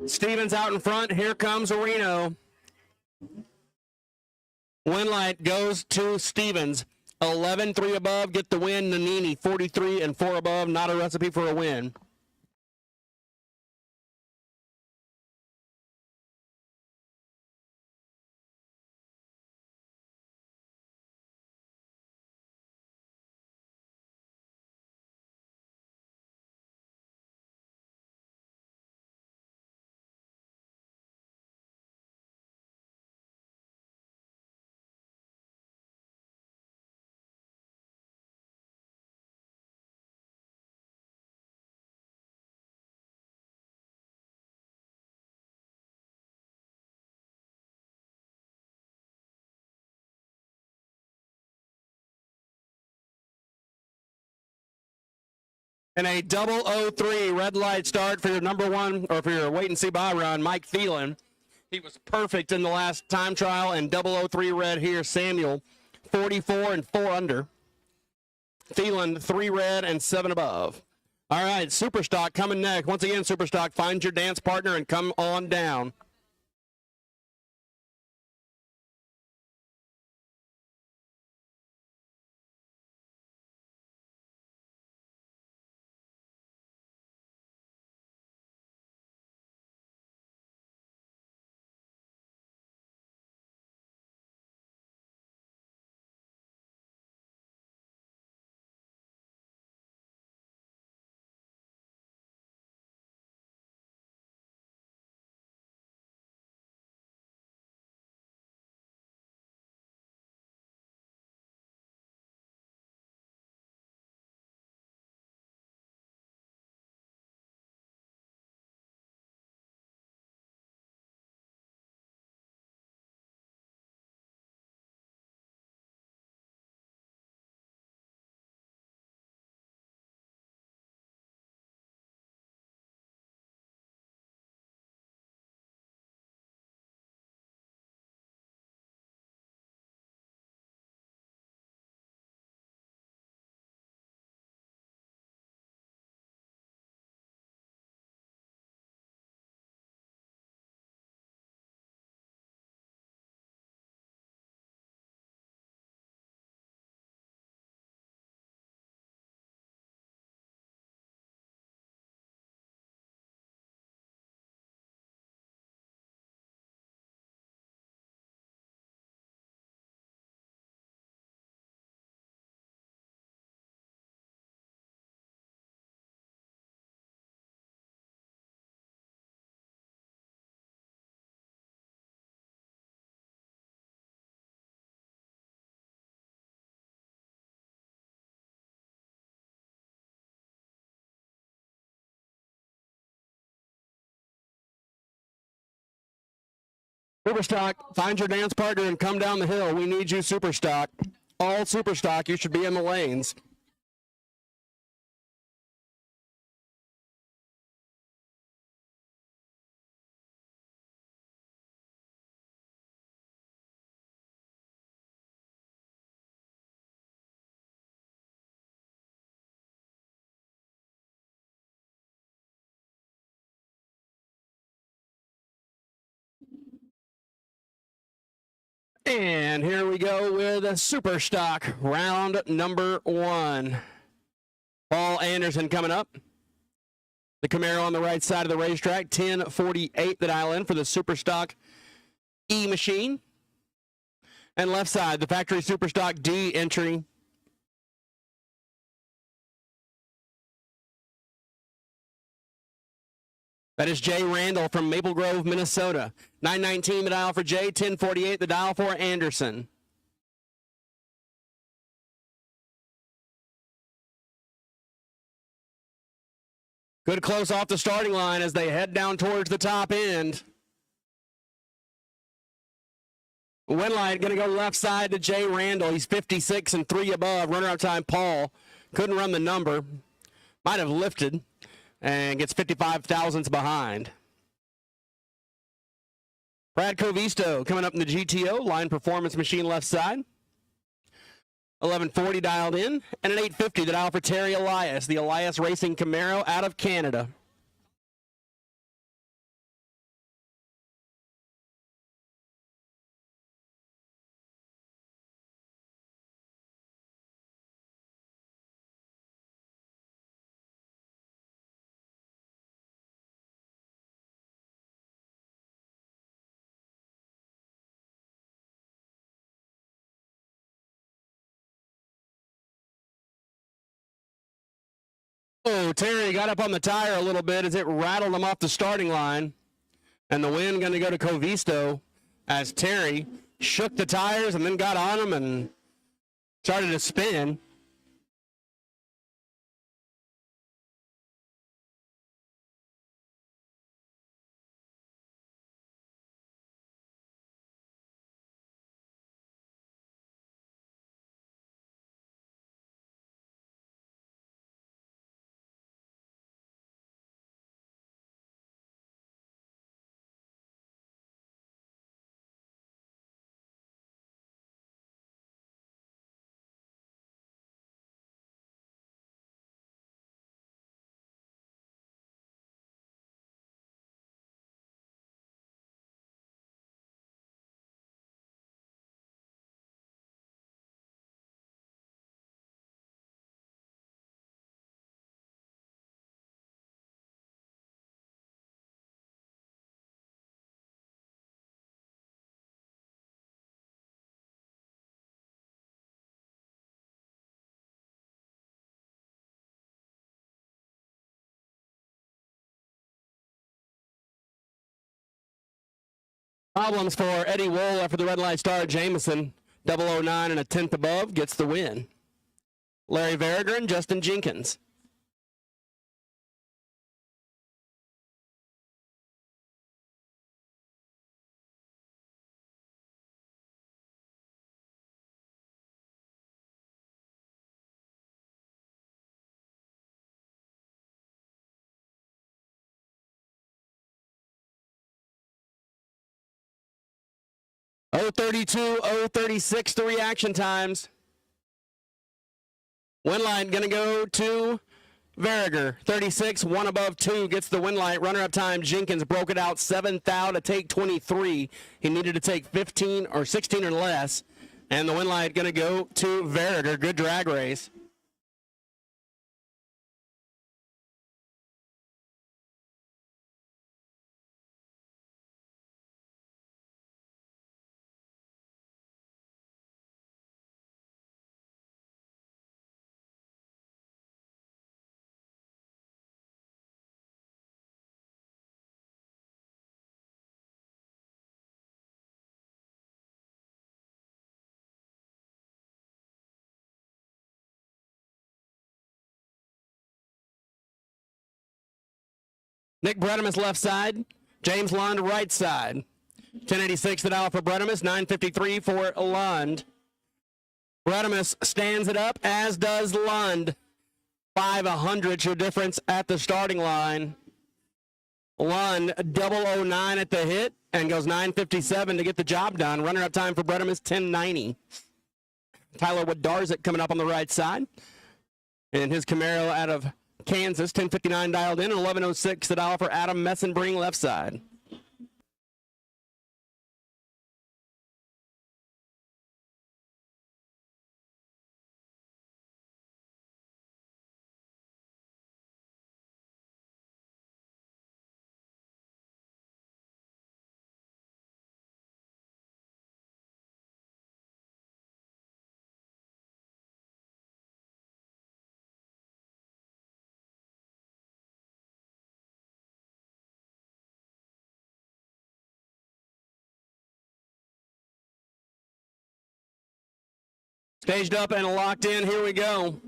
Stevens out in front. Here comes Reno. Win light goes to Stevens. 11-3 above, get the win. Nannini 43 and 4 above, not a recipe for a win. And a 003 red light start for your number one, or for your wait and see by run, Mike Thielen. He was perfect in the last time trial, and 003 red here, Samuel, 44 and 4 under. Thielen, 3 red and 7 above. All right, Superstock coming next. Once again, Superstock, find your dance partner and come on down. Superstock, find your dance partner and come down the hill. We need you, Superstock. All Superstock, you should be in the lanes. And here we go with a Superstock, round number 1. Paul Anderson coming up. The Camaro on the right side of the racetrack, 10:48 the dial in for the Superstock E machine. And left side, the factory Superstock D entry. That is Jay Randall from Maple Grove, Minnesota. 9:19 the dial for Jay, 10:48 the dial for Anderson. Good close off the starting line as they head down towards the top end. Winlight going to go left side to Jay Randall. He's 56 and 3 above. Runner-up time, Paul. Couldn't run the number. Might have lifted and gets 55 thousandths behind. Brad Covisto coming up in the GTO. Line performance machine left side. 11:40 dialed in. And an 8:50 the dial for Terry Elias. The Elias Racing Camaro out of Canada. Oh, Terry got up on the tire a little bit as it rattled him off the starting line. And the win going to go to Covisto as Terry shook the tires and then got on him and started to spin. Problems for Eddie Wool after the red light start. Jameson, 009 and a tenth above, gets the win. Larry Verriger and Justin Jenkins. .032, .036 the reaction times. Win line going to go to Verriger. 36, one above two, gets the win light. Runner-up time, Jenkins broke it out 7th thou to take 23. He needed to take 15 or 16 or less. And the win light going to go to Verriger. Good drag race. Nick Bredemus left side. James Lund right side. 1086 the dial for Bredemus. 953 for Lund. Bredemus stands it up, as does Lund. 5/100 your difference at the starting line. Lund 009 at the hit and goes 957 to get the job done. Runner-up time for Bredemus 1090. Tyler Wodarczyk coming up on the right side. And his Camaro out of Kansas, 1059 dialed in, and 1106 the dial for Adam Messenbring left side. Staged up and locked in. Here we go.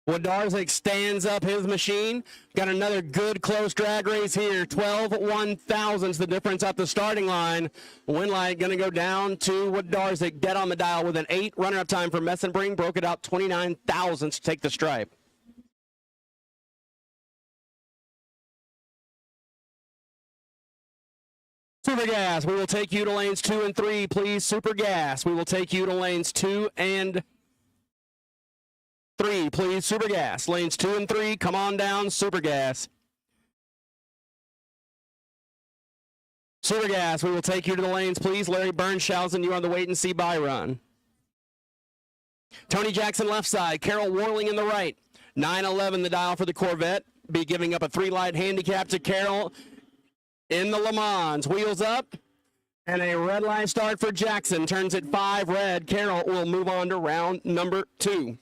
Wodarczyk stands up his machine. Got another good close drag race here. 12 1/1000s the difference at the starting line. Win light going to go down to Wodarczyk. Dead on the dial with an 8. Runner-up time for Messenbring. Broke it out 29 thousandths to take the stripe. Super Gas, we will take you to lanes 2 and 3, please. Super Gas, we will take you to lanes 2 and 3, please. Super Gas, lanes 2 and 3, come on down, Super Gas. Super Gas, we will take you to the lanes, please. Larry Bernshausen, you on the wait and see Byron. Tony Jackson left side, Carol Warling in the right. 911 the dial for the Corvette. Be giving up a 3-light handicap to Carol in the Le Mans. Wheels up, and a red line start for Jackson. Turns it 5 red. Carroll will move on to round number 2.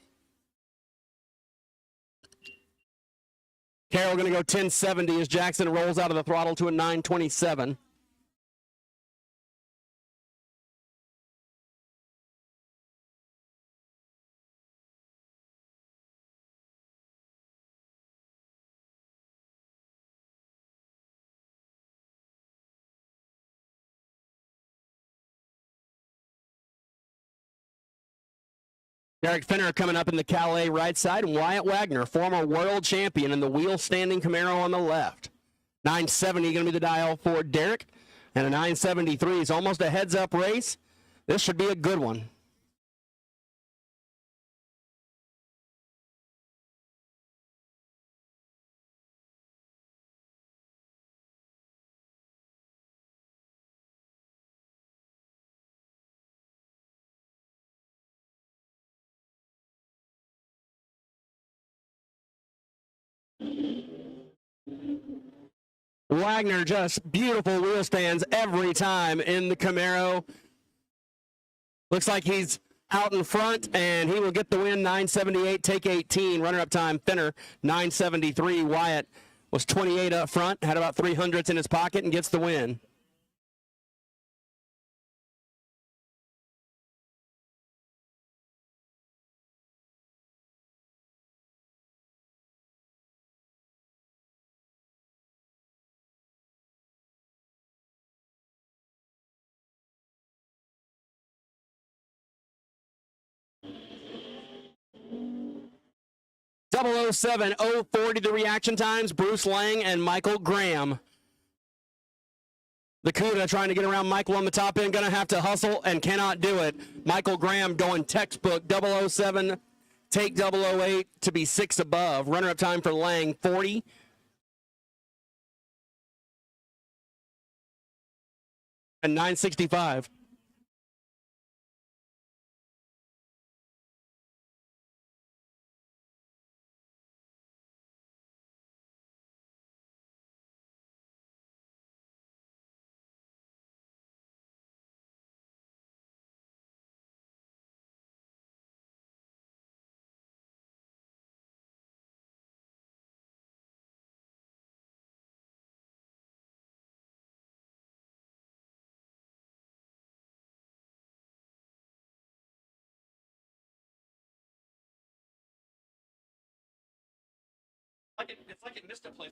Carroll going to go 1070 as Jackson rolls out of the throttle to a 927. Derek Finner coming up in the Calais right side. Wyatt Wagner, former world champion in the wheel-standing Camaro on the left. 970 going to be the dial for Derek. And a 973 is almost a heads-up race. This should be a good one. Wagner, just beautiful wheel stands every time in the Camaro. Looks like he's out in front, and he will get the win. 978, take 18. Runner-up time, Finner, 973. Wyatt was 28 up front, had about 300s in his pocket, and gets the win. 007 040 the reaction times. Bruce Lang and Michael Graham. The Cuda trying to get around Michael on the top end. Going to have to hustle and cannot do it. Michael Graham going textbook. 007 take 008 to be 6 above. Runner-up time for Lang, 40. And 965. It's like it missed a place.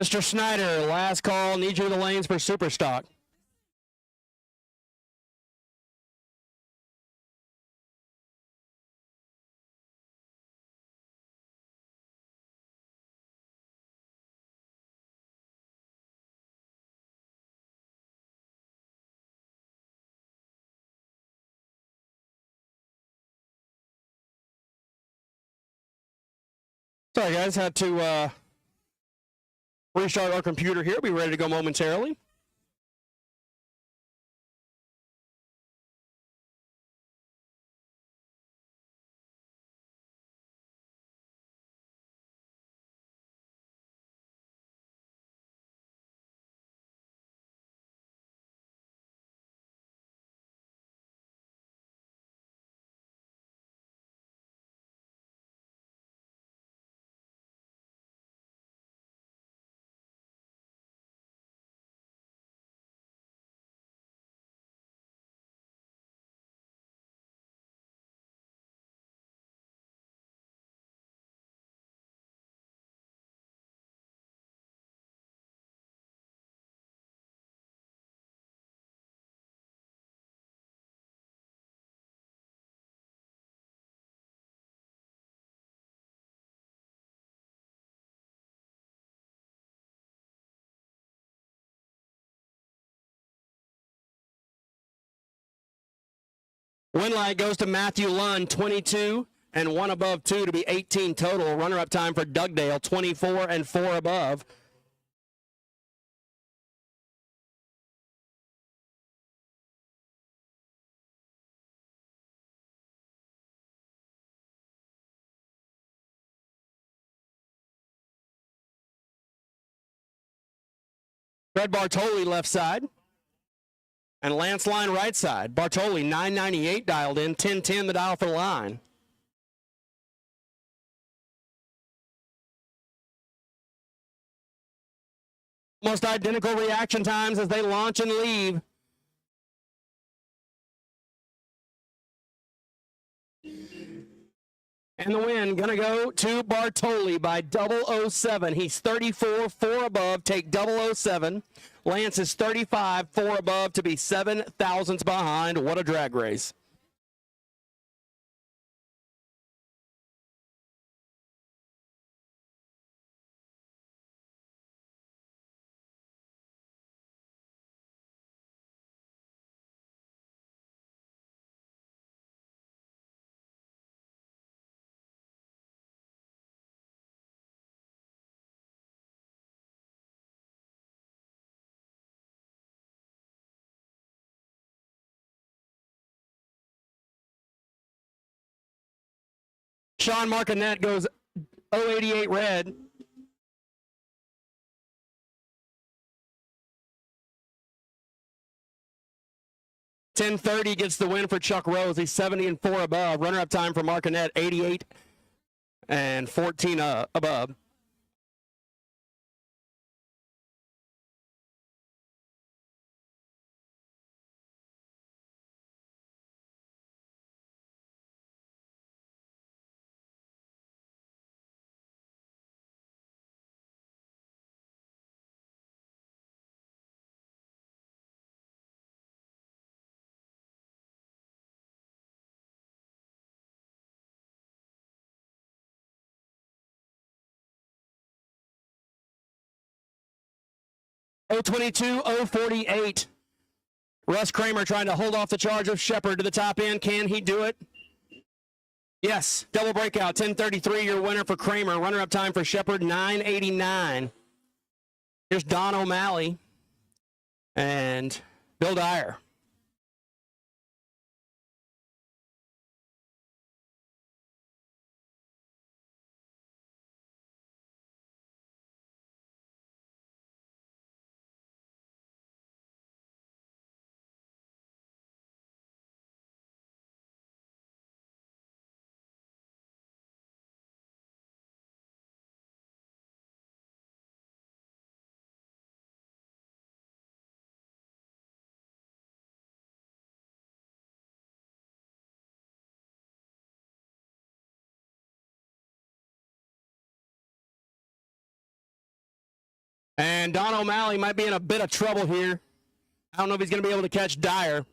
Mr. Snyder, last call. Need you in the lanes for Superstock. Sorry, guys. Had to restart our computer here. Be ready to go momentarily. Win light goes to Matthew Lund, 22 and 1 above 2 to be 18 total. Runner-up time for Dugdale, 24 and 4 above. Fred Bartoli left side. And Lance Line right side. Bartoli, 998 dialed in, 1010 the dial for Line. Almost identical reaction times as they launch and leave. And the win going to go to Bartoli by 007. He's 34, 4 above, take 007. Lance is 35, 4 above to be 7 thousandths behind. What a drag race. Sean Martinet goes 088 red. .1030 gets the win for Chuck Rose. He's 70 and 4 above. Runner-up time for Martinet, 88 and 14 above. .022, .048. Russ Kramer trying to hold off the charge of Shepard to the top end. Can he do it? Yes. Double breakout. 10:33. Your winner for Kramer. Runner-up time for Shepard. 9:89. Here's Don O'Malley and Bill Dyer. And Don O'Malley might be in a bit of trouble here. I don't know if he's going to be able to catch Dyer,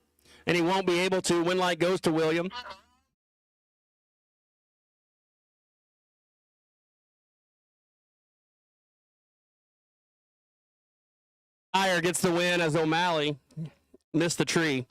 and he won't be able to. Win light goes to William. Dyer gets the win as O'Malley missed the tree.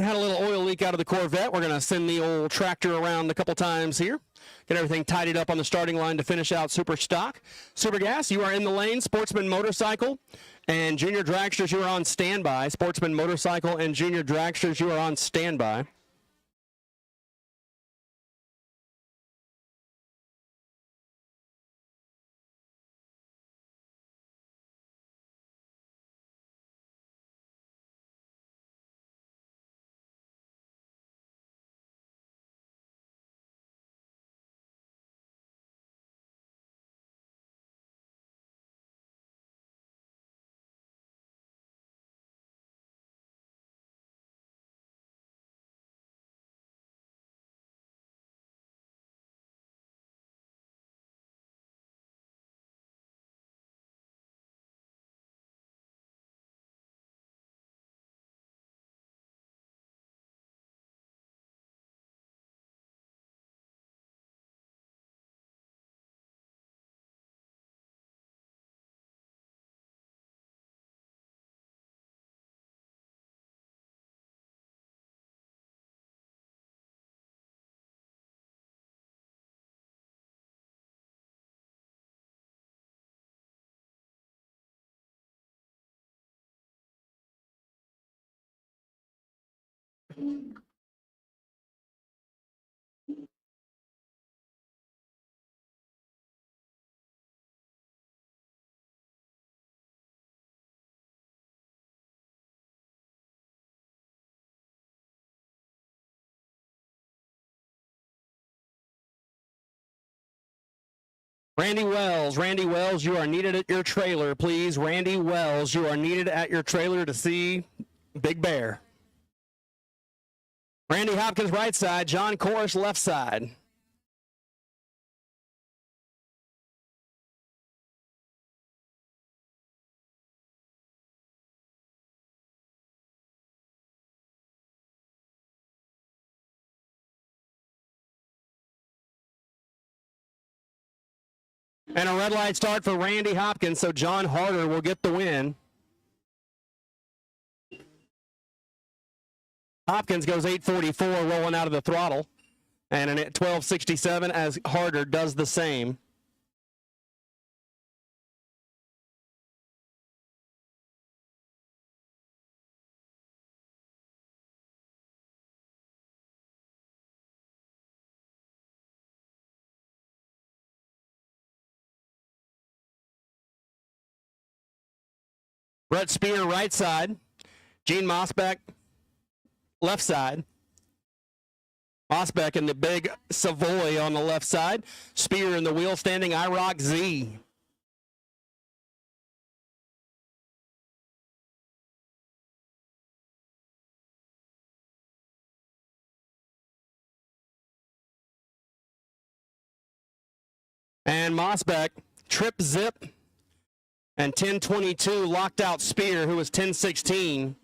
Had a little oil leak out of the Corvette. We're going to send the old tractor around a couple times here. Get everything tidied up on the starting line to finish out Super Stock. Super Gas, you are in the lane. Sportsman Motorcycle and Junior Dragsters, you are on standby. Sportsman Motorcycle and Junior Dragsters, you are on standby. Randy Wells, you are needed at your trailer, please. Randy Wells, you are needed at your trailer to see Big Bear. Randy Hopkins, right side. John Corris, left side. And a red light start for Randy Hopkins, so John Harder will get the win. Hopkins goes 8:44 rolling out of the throttle, and at 12:67 as Harder does the same. Brett Spear, right side. Gene Mosbeck, left side. Mosbeck in the big Savoy on the left side. Spear in the wheel standing IROC Z. And Mosbeck, trip zip, and 10:22 locked out Spear, who was 10:16.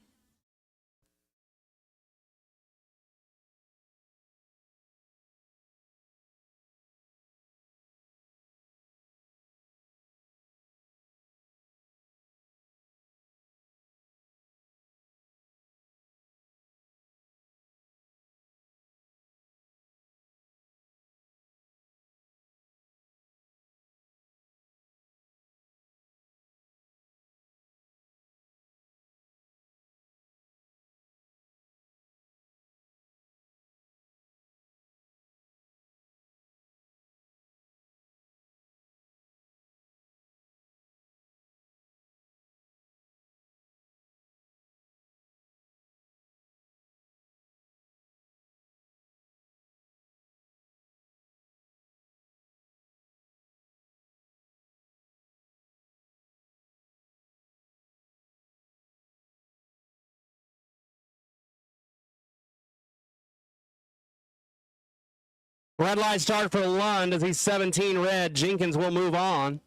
Red light start for Lund as he's 17 red. Jenkins will move on.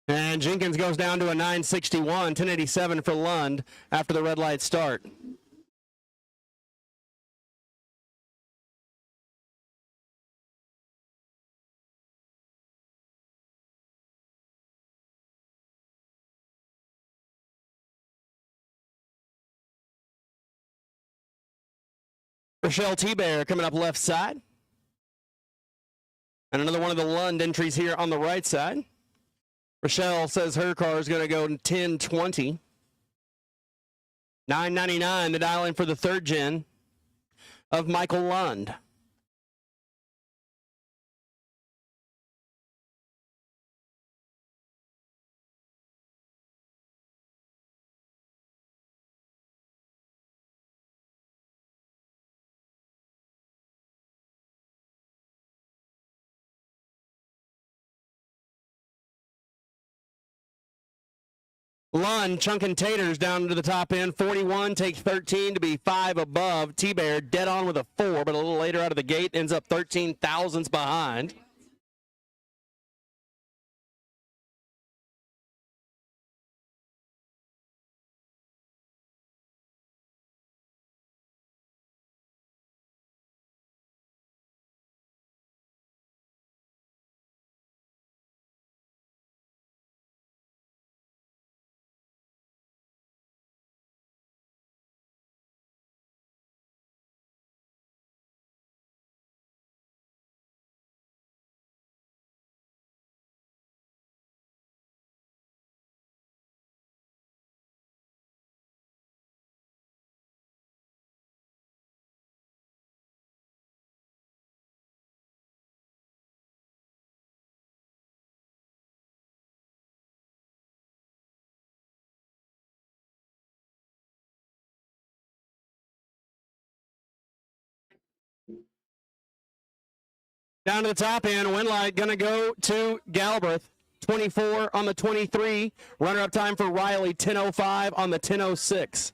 And Jenkins goes down to a 961, 1087 for Lund after the red light start. Rochelle T-Bear coming up left side. And another one of the Lund entries here on the right side. Rochelle says her car is going to go 10-20. $9.99 to dial in for the third gen of Michael Lund. Lund chunking taters down to the top end. 41 takes 13 to be 5 above. T-Bear dead on with a 4, but a little later out of the gate ends up 13 thousandths behind. Down to the top end, Winlight going to go to Galbraith. 24 on the 23. Runner-up time for Riley, 10:05 on the 10:06.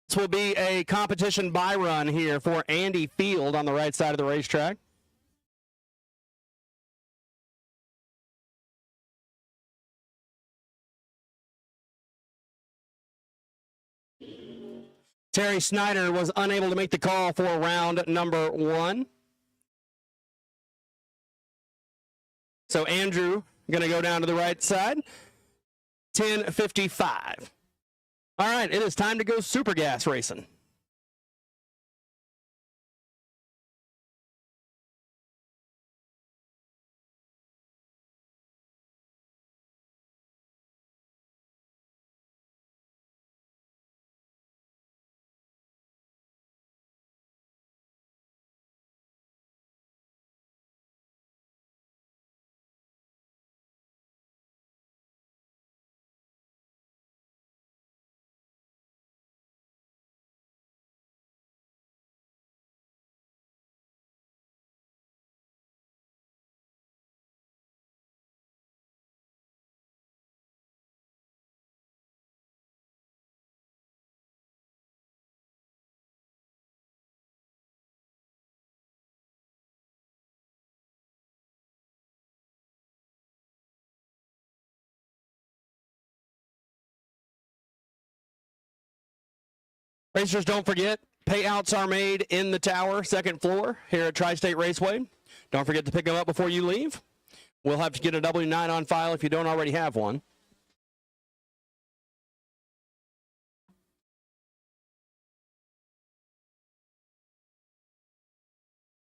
This will be a competition by run here for Andy Field on the right side of the racetrack. Terry Snyder was unable to make the call for round number 1. So Andrew going to go down to the right side. 10:55. All right, it is time to go super gas racing. Racers, don't forget, payouts are made in the tower, second floor, here at Tri-State Raceway. Don't forget to pick them up before you leave. We'll have to get a W-9 on file if you don't already have one.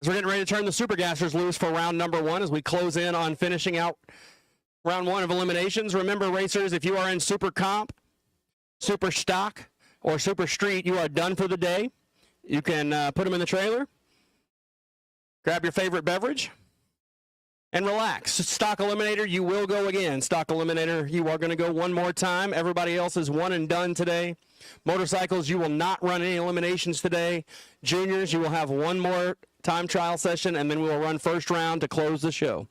As we're getting ready to turn the Super Gassers loose for round number 1 as we close in on finishing out round 1 of eliminations. Remember, racers, if you are in Super Comp, Super Stock, or Super Street, you are done for the day. You can put them in the trailer, grab your favorite beverage, and relax. Stock Eliminator, you will go again. Stock Eliminator, you are going to go one more time. Everybody else is one and done today. Motorcycles, you will not run any eliminations today. Juniors, you will have one more time trial session, and then we will run first round to close the show.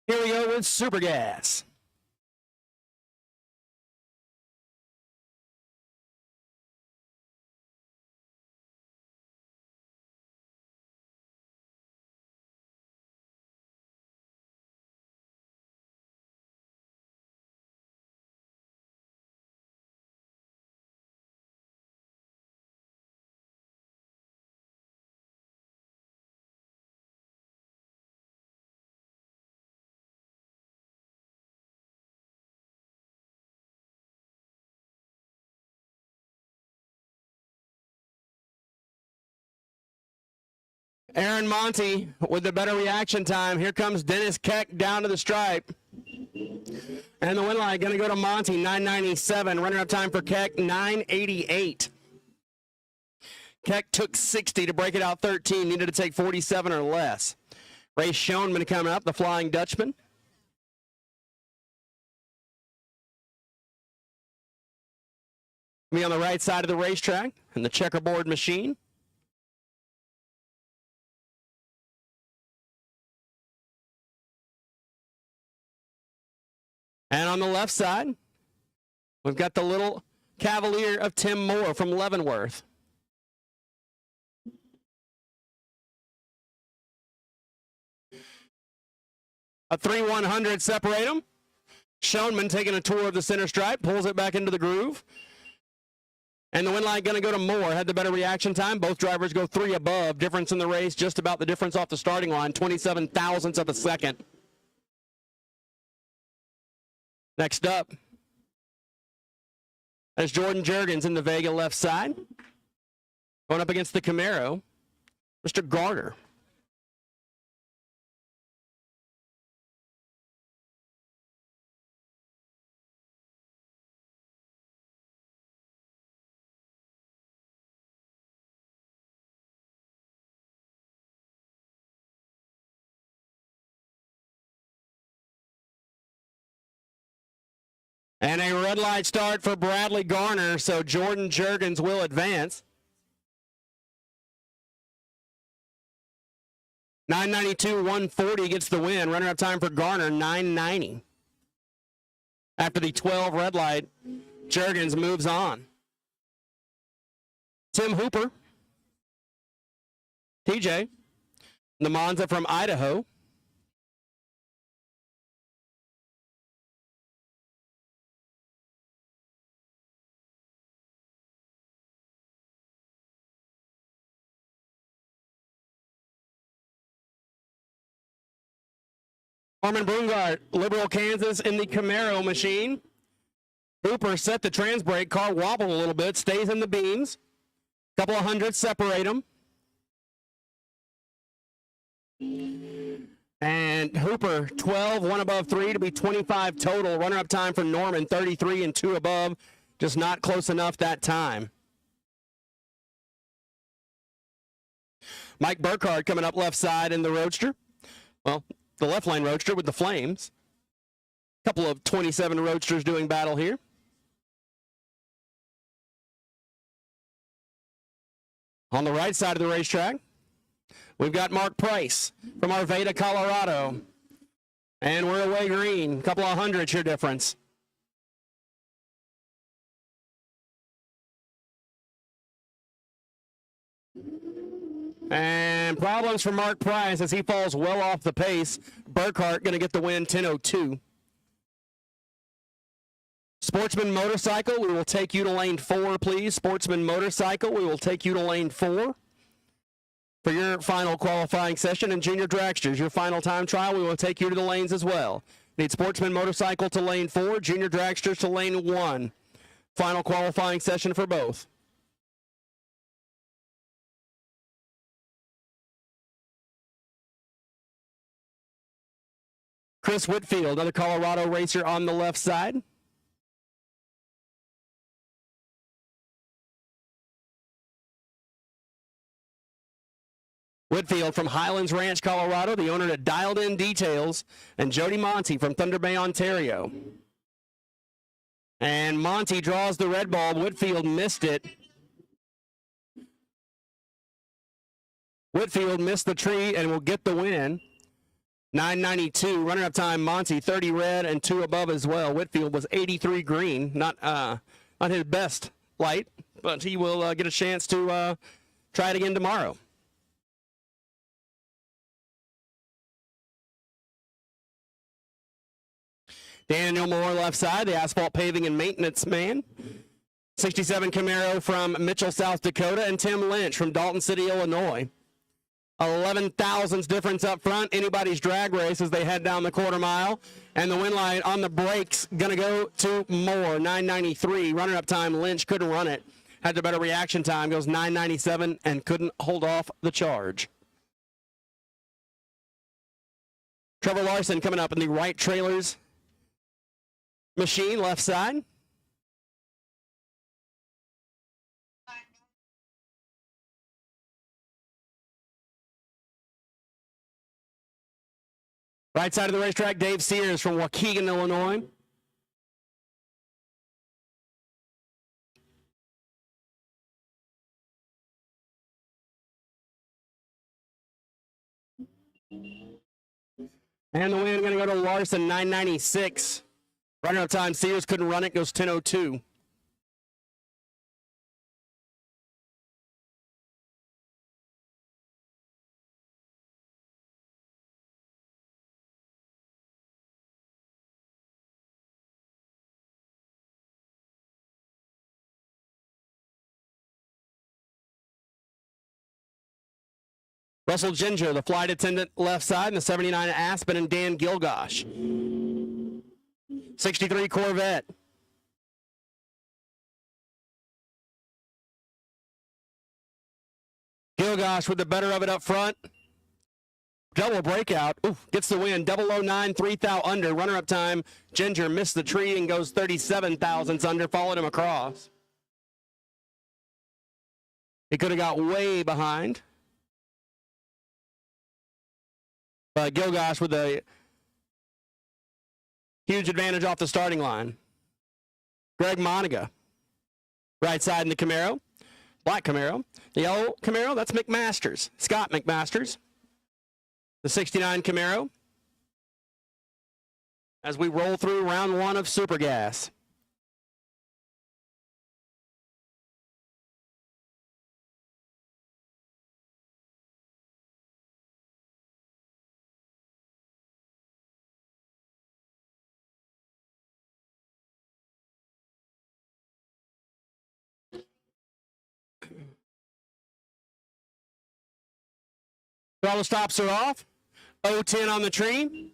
Here we go with Super Gas. Aaron Monty with the better reaction time. Here comes Dennis Keck down to the stripe. And the win line going to go to Monty, 997. Runner-up time for Keck, 988. Keck took 60 to break it out 13. Needed to take 47 or less. Ray Schoenman coming up, the Flying Dutchman. Me on the right side of the racetrack and the checkerboard machine. And on the left side, we've got the little Cavalier of Tim Moore from Leavenworth. A 3-100 separate them. Schoenman taking a tour of the center stripe, pulls it back into the groove. And the win line going to go to Moore. Had the better reaction time. Both drivers go 3 above. Difference in the race, just about the difference off the starting line, 27 thousandths of a second. Next up, that's Jordan Juergens in the Vega left side. Going up against the Camaro, Mr. Garter. And a red light start for Bradley Garner, so Jordan Juergens will advance. 992-140 gets the win. Runner-up time for Garner, 990. After the 12 red light, Juergens moves on. Tim Hooper, TJ, the Monza from Idaho. Norman Brungart, Liberal, Kansas in the Camaro machine. Hooper set the trans brake, car wobbled a little bit, stays in the beams. Couple of hundreds separate them. And Hooper, 12, 1 above 3 to be 25 total. Runner-up time for Norman, 33 and 2 above. Just not close enough that time. Mike Burkhardt coming up left side in the Roadster. Well, the left line Roadster with the Flames. Couple of 27 Roadsters doing battle here. On the right side of the racetrack, we've got Mark Price from Arvada, Colorado. And we're away green. Couple of hundreds here difference. And problems for Mark Price as he falls well off the pace. Burkhart going to get the win, 10:02. Sportsman Motorcycle, we will take you to lane 4, please. Sportsman Motorcycle, we will take you to lane 4 for your final qualifying session. And Junior Dragsters, your final time trial, we will take you to the lanes as well. Need Sportsman Motorcycle to lane 4, Junior Dragsters to lane 1. Final qualifying session for both. Chris Whitfield, another Colorado racer on the left side. Whitfield from Highlands Ranch, Colorado, the owner at Dialed In Details, and Jody Monty from Thunder Bay, Ontario. And Monty draws the red ball. Whitfield missed it. Whitfield missed the tree and will get the win. 992, runner-up time, Monty, 30 red and 2 above as well. Whitfield was 83 green, not his best light, but he will get a chance to try it again tomorrow. Daniel Moore left side, the asphalt paving and maintenance man. 67 Camaro from Mitchell, South Dakota, and Tim Lynch from Dalton City, Illinois. 11 thousandths difference up front. Anybody's drag race as they head down the quarter mile. And the win line on the brakes going to go to Moore, 993. Runner-up time, Lynch couldn't run it. Had the better reaction time, goes 997 and couldn't hold off the charge. Trevor Larson coming up in the right trailers machine, left side. Right side of the racetrack, Dave Sears from Waukegan, Illinois. And the win going to go to Larson, 996. Runner-up time, Sears couldn't run it, goes 10:02. Russell Ginger, the flight attendant left side, and the 79 Aspen, and Dan Gilgosh. 63 Corvette. Gilgosh with the better of it up front. Double breakout. Oof, gets the win. 009, 3 thou under. Runner-up time. Ginger missed the tree and goes 37 thousandths under. Followed him across. He could have got way behind. But Gilgosh with a huge advantage off the starting line. Greg Monaga, right side in the Camaro. Black Camaro. The yellow Camaro, that's McMasters. Scott McMasters. The 69 Camaro. As we roll through round one of Super Gas. All the stops are off. 010 on the tree.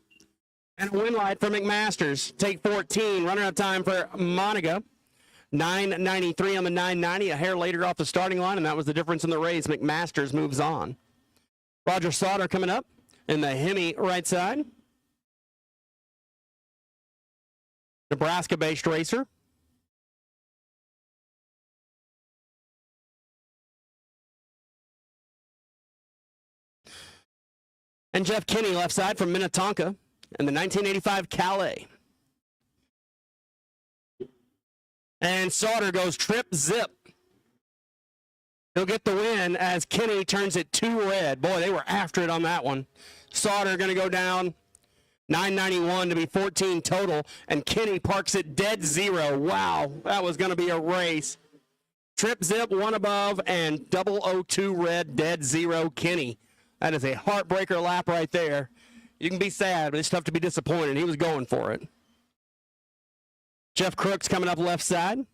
And a win light for McMasters. Take 14. Runner-up time for Monaga. 993 on the 990. A hair later off the starting line, and that was the difference in the race. McMasters moves on. Roger Sauter coming up in the Hemi right side. Nebraska-based racer. And Jeff Kinney, left side from Minnetonka, in the 1985 Calais. And Sauter goes trip zip. He'll get the win as Kinney turns it 2 red. Boy, they were after it on that one. Sauter going to go down 991 to be 14 total, and Kinney parks it dead zero. Wow, that was going to be a race. Trip zip, one above, and 002 red, dead zero, Kinney. That is a heartbreaker lap right there. You can be sad, but it's tough to be disappointed. He was going for it. Jeff Crooks coming up left side.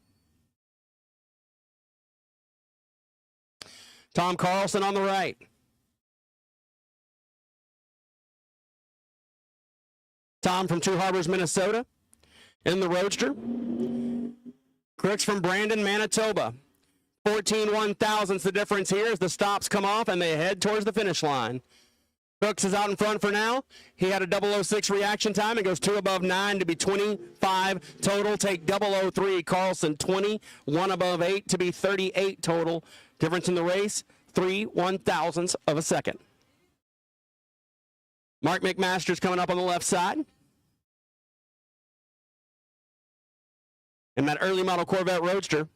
Tom Carlson on the right. Tom from Two Harbors, Minnesota, in the Roadster. Crooks from Brandon, Manitoba. 14 1,000ths the difference here as the stops come off and they head towards the finish line. Crooks is out in front for now. He had a 006 reaction time. It goes 2 above 9 to be 25 total. Take 003. Carlson 20. 1 above 8 to be 38 total. Difference in the race, 3 1,000ths of a second. Mark McMasters coming up on the left side. In that early model Corvette Roadster.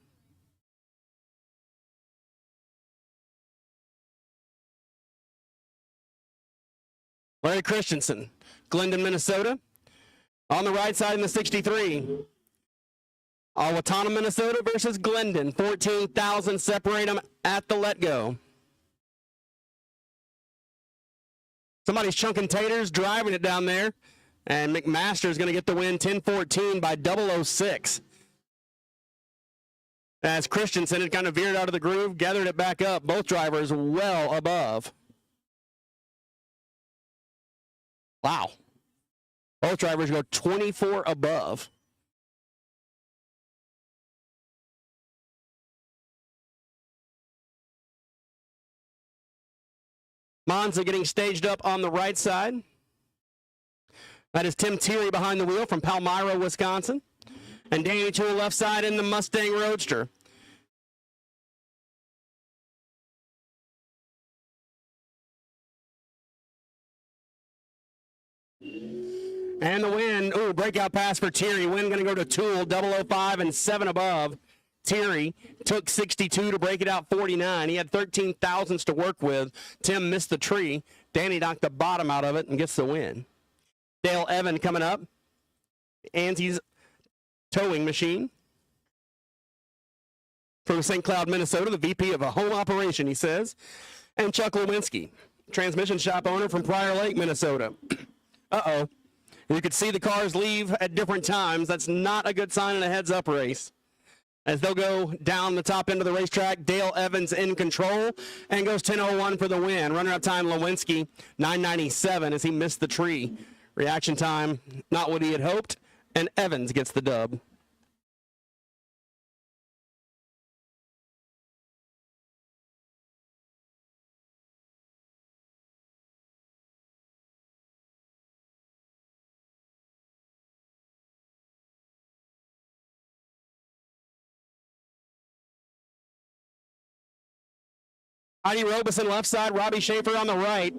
Larry Christensen, Glendon, Minnesota. On the right side in the 63. Owatonna, Minnesota versus Glendon. 14,000 separate them at the let-go. Somebody's chunking taters, driving it down there. And McMaster is going to get the win 10-14 by 006. As Christensen had kind of veered out of the groove, gathered it back up. Both drivers well above. Wow. Both drivers go 24 above. Monza getting staged up on the right side. That is Tim Thierry behind the wheel from Palmyra, Wisconsin. And Danny Toole left side in the Mustang Roadster. And the win, breakout pass for Thierry. Win going to go to Toole, 005 and 7 above. Thierry took 62 to break it out 49. He had 13 thousandths to work with. Tim missed the tree. Danny knocked the bottom out of it and gets the win. Dale Evan coming up. Ansie's towing machine. From St. Cloud, Minnesota, the VP of a home operation, he says. And Chuck Lewinsky, transmission shop owner from Prior Lake, Minnesota. Uh-oh. You could see the cars leave at different times. That's not a good sign in a heads-up race. As they'll go down the top end of the racetrack, Dale Evans in control and goes 10:01 for the win. Runner-up time, Lewinsky, 9:97 as he missed the tree. Reaction time, not what he had hoped, and Evans gets the dub. Heidi Robeson left side, Robbie Schaefer on the right.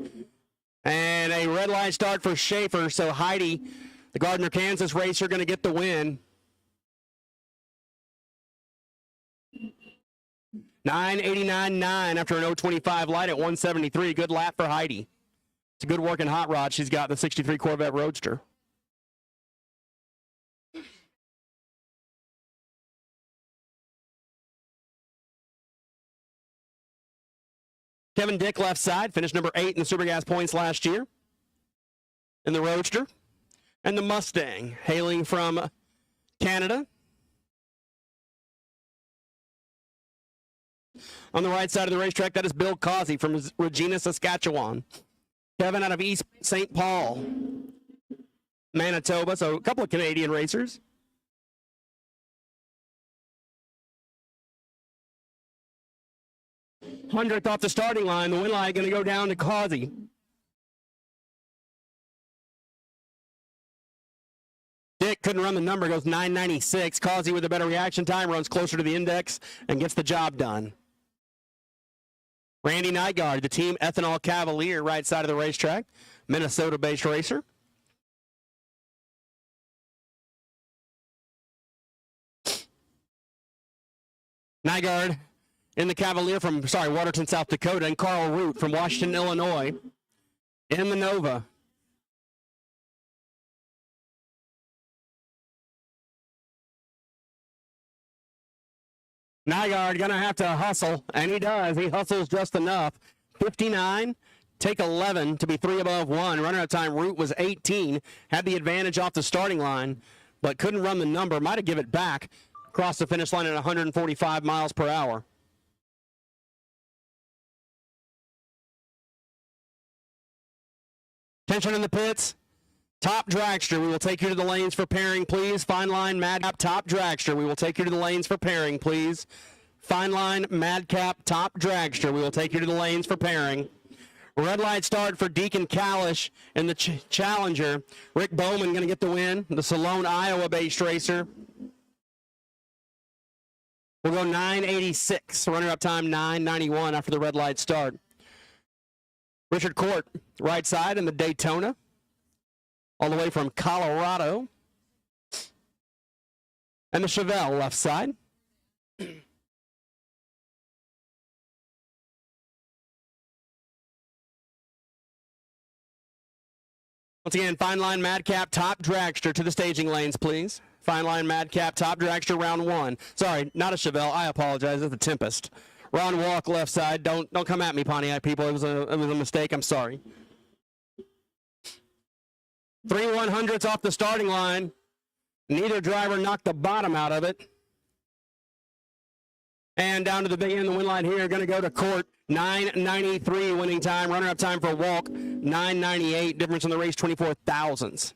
And a red line start for Schaefer, so Heidi, the Gardner, Kansas racer, going to get the win. 9:89.9 after an 0:25 light at 173. Good lap for Heidi. It's a good working hot rod she's got, the 63 Corvette Roadster. Kevin Dick left side, finished number 8 in the Supergas points last year in the Roadster. And the Mustang, hailing from Canada. On the right side of the racetrack, that is Bill Causey from Regina, Saskatchewan. Kevin out of East St. Paul, Manitoba, so a couple of Canadian racers. Hundredth off the starting line. The win line going to go down to Causey. Dick couldn't run the number, goes 9:96. Causey with a better reaction time, runs closer to the index and gets the job done. Randy Nygaard, the team Ethanol Cavalier, right side of the racetrack, Minnesota-based racer. Nygaard in the Cavalier from, Waterton, South Dakota, and Carl Root from Washington, Illinois, in the Nova. Nygaard going to have to hustle, and he does. He hustles just enough. 59, take 11 to be 3 above 1. Runner-up time, Root was 18, had the advantage off the starting line, but couldn't run the number. Might have given it back. Crossed the finish line at 145 miles per hour. Attention in the pits. Top Dragster, we will take you to the lanes for pairing, please. Fine line, Madcap, Top Dragster, we will take you to the lanes for pairing, please. Fine line, Madcap, Top Dragster, we will take you to the lanes for pairing. Red light start for Deacon Kalish in the Challenger. Rick Bowman going to get the win, the Salone, Iowa-based racer. We'll go 9:86, runner-up time 9:91 after the red light start. Richard Court, right side in the Daytona, all the way from Colorado. And the Chevelle, left side. Once again, Fine Line Madcap, Top Dragster to the staging lanes, please. Fine Line Madcap, Top Dragster, round 1. Sorry, not a Chevelle. I apologize. It's a Tempest. Ron Walk, left side. Don't come at me, Pontiac people. It was a mistake. I'm sorry. 3 100ths off the starting line. Neither driver knocked the bottom out of it. And down to the big end, the win line here, going to go to Court. 9:93 winning time. Runner-up time for Walk, 9:98. Difference in the race, 24 thousandths.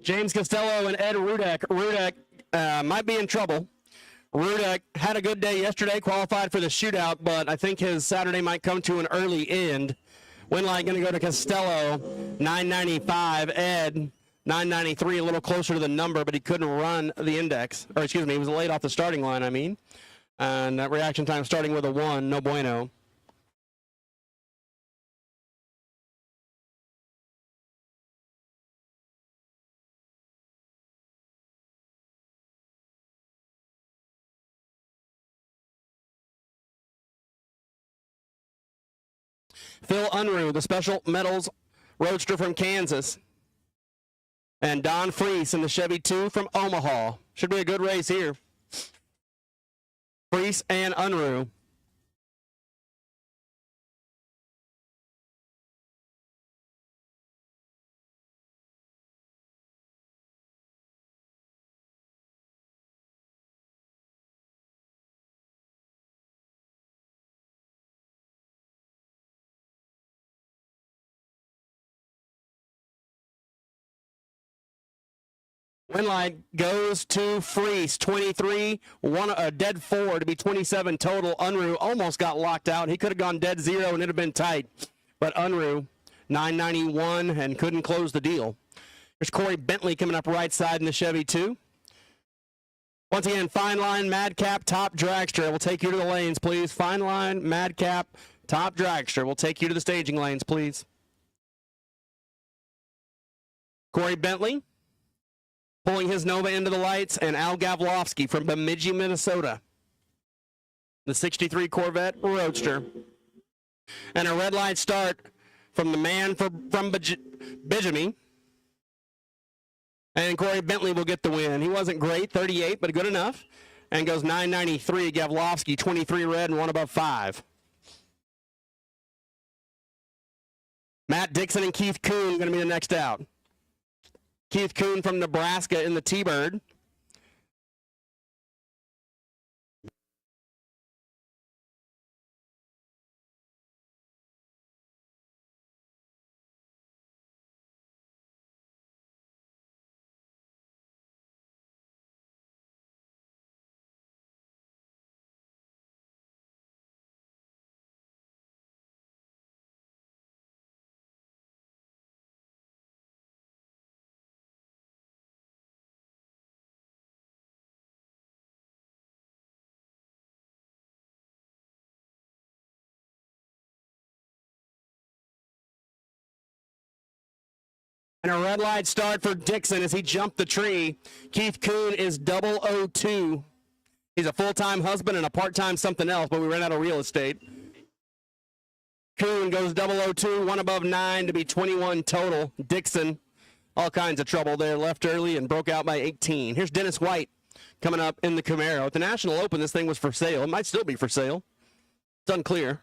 James Costello and Ed Rudek. Rudek might be in trouble. Rudek had a good day yesterday, qualified for the shootout, but I think his Saturday might come to an early end. Win light going to go to Costello, 995. Ed, 993, a little closer to the number, but he couldn't run the index. Or excuse me, he was late off the starting line, I mean. And that reaction time starting with a 1, no bueno. Phil Unruh, the Special Metals Roadster from Kansas. And Don Freese in the Chevy 2 from Omaha. Should be a good race here. Freese and Unruh. Win line goes to Freese, 23, a dead 4 to be 27 total. Unruh almost got locked out. He could have gone dead 0 and it'd have been tight. But Unruh, 991 and couldn't close the deal. There's Corey Bentley coming up right side in the Chevy 2. Once again, Fine Line, Madcap, Top Dragster. We'll take you to the lanes, please. Fine Line, Madcap, Top Dragster. We'll take you to the staging lanes, please. Corey Bentley pulling his Nova into the lights, and Al Gavlovsky from Bemidji, Minnesota. The 63 Corvette Roadster. And a red light start from the man from Bemidji. And Corey Bentley will get the win. He wasn't great, 38, but good enough. And goes 993, Gavlovsky, 23 red and 1 above 5. Matt Dixon and Keith Kuhn going to be the next out. Keith Kuhn from Nebraska in the T-Bird. And a red light start for Dixon as he jumped the tree. Keith Kuhn is 002. He's a full-time husband and a part-time something else, but we ran out of real estate. Kuhn goes 002, 1 above 9 to be 21 total. Dixon, all kinds of trouble there. Left early and broke out by 18. Here's Dennis White coming up in the Camaro. At the National Open, this thing was for sale. It might still be for sale. It's unclear.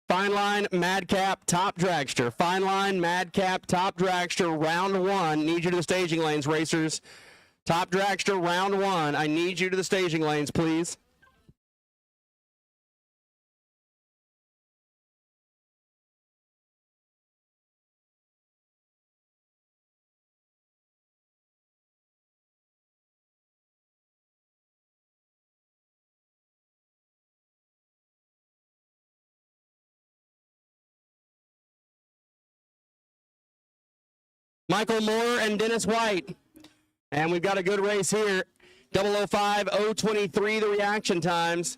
Fine Line, Madcap, Top Dragster. Fine Line, Madcap, Top Dragster, round 1. Need you to the staging lanes, racers. Top Dragster, round 1. I need you to the staging lanes, please. Michael Moore and Dennis White. And we've got a good race here. 005, 023, the reaction times.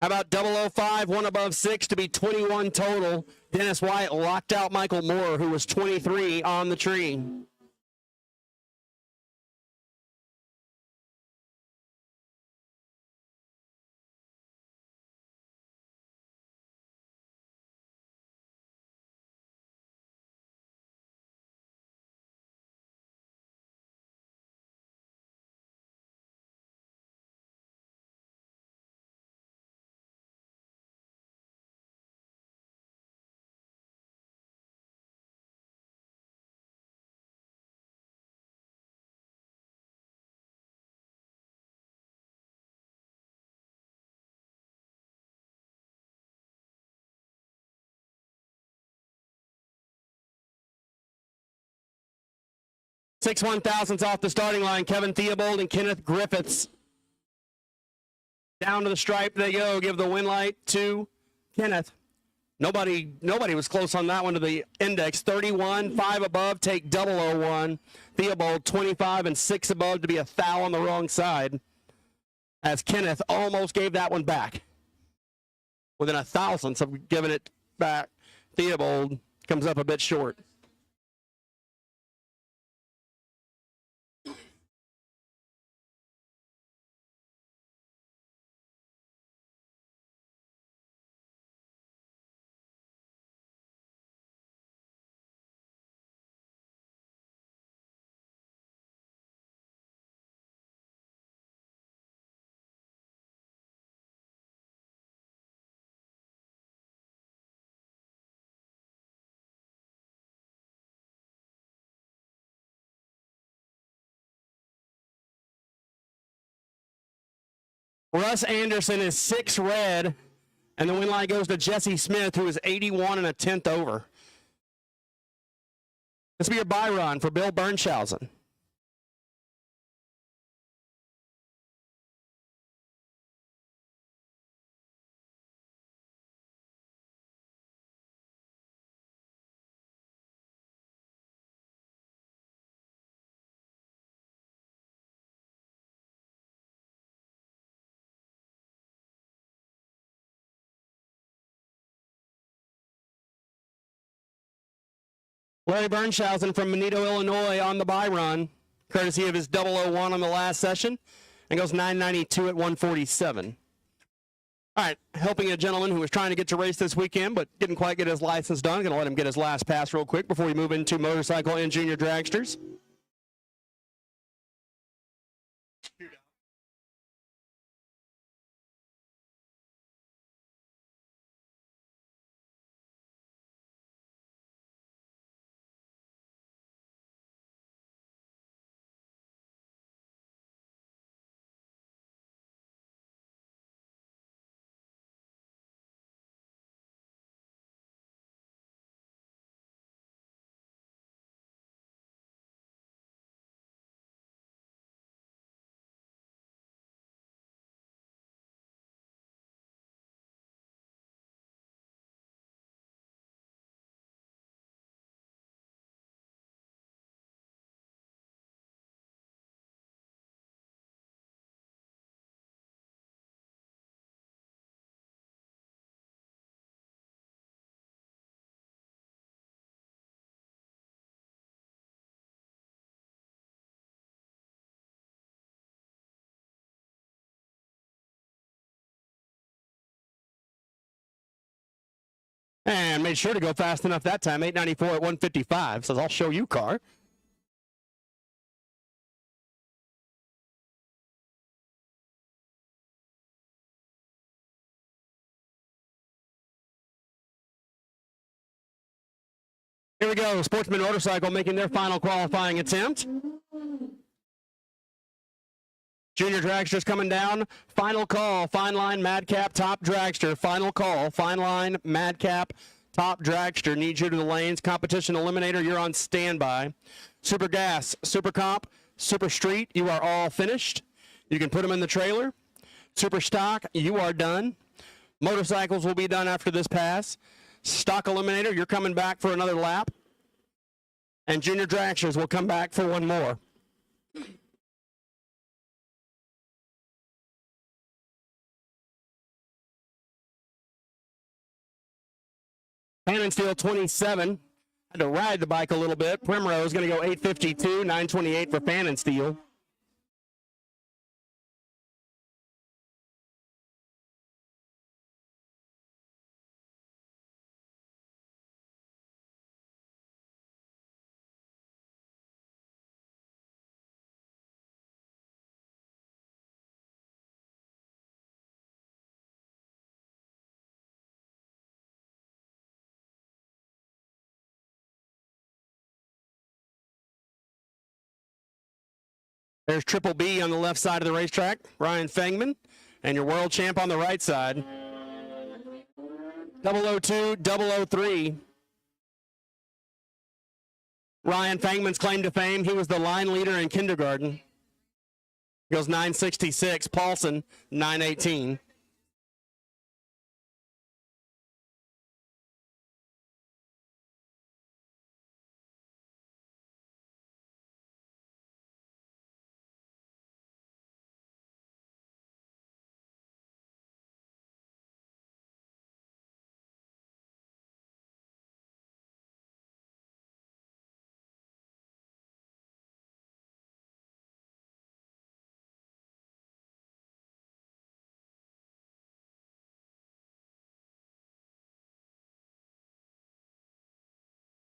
How about 005, 1 above 6 to be 21 total. Dennis White locked out Michael Moore, who was 23 on the tree. 6 1,000ths off the starting line. Kevin Theobald and Kenneth Griffiths. Down to the stripe they go. Give the win light to Kenneth. Nobody was close on that one to the index. 31, 5 above, take 001. Theobald 25 and 6 above to be a foul on the wrong side. As Kenneth almost gave that one back. Within 1,000ths of giving it back. Theobald comes up a bit short. Russ Anderson is 6 red, and the win line goes to Jesse Smith, who is 81 and a 10th over. This will be your Byron for Bill Bernshausen. Larry Bernshausen from Monito, Illinois on the buy run, courtesy of his 001 on the last session, and goes 992 at 147. All right, helping a gentleman who was trying to get to race this weekend but didn't quite get his license done. Going to let him get his last pass real quick before we move into motorcycle and junior dragsters. And made sure to go fast enough that time, 894 at 155. Says, I'll show you, car. Here we go, Sportsman Motorcycle making their final qualifying attempt. Junior Dragsters coming down. Final call, fine line, Madcap, top Dragster. Final call, fine line, Madcap, top Dragster. Need you to the lanes. Competition Eliminator, you're on standby. Super Gas, Super Comp, Super Street, you are all finished. You can put them in the trailer. Super Stock, you are done. Motorcycles will be done after this pass. Stock Eliminator, you're coming back for another lap. And Junior Dragsters will come back for one more. Cannon Steel 27. Had to ride the bike a little bit. Primrose going to go 852, 928 for Fannin Steel. There's Triple B on the left side of the racetrack, Ryan Fangmann, and your world champ on the right side. 002, 003. Ryan Fangmann's claim to fame, he was the line leader in kindergarten. Goes 966. Paulson, 918.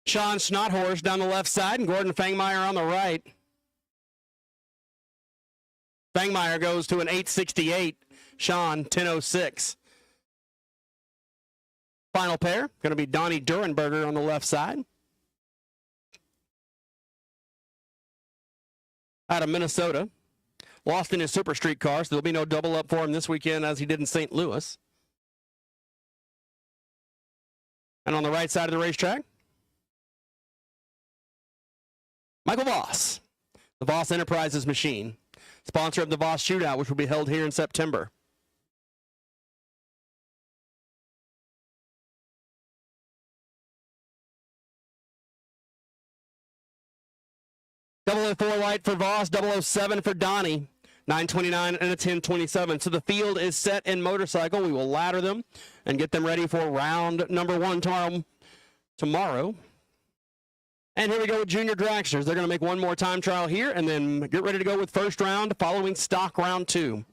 Sean Schnothorst down the left side and Gordon Fangmeyer on the right. Fangmeyer goes to an 868. Sean, 1006. Final pair, going to be Donnie Durenberger on the left side. Out of Minnesota. Lost in his Super Street car, so there'll be no double up for him this weekend as he did in St. Louis. And on the right side of the racetrack, Michael Voss, the Voss Enterprises machine, sponsor of the Voss Shootout, which will be held here in September. .004 light for Voss, 007 for Donnie, 929 and a 1027. So the field is set in motorcycle. We will ladder them and get them ready for round number 1 tomorrow. And here we go with junior dragsters. They're going to make one more time trial here and then get ready to go with first round following stock round 2.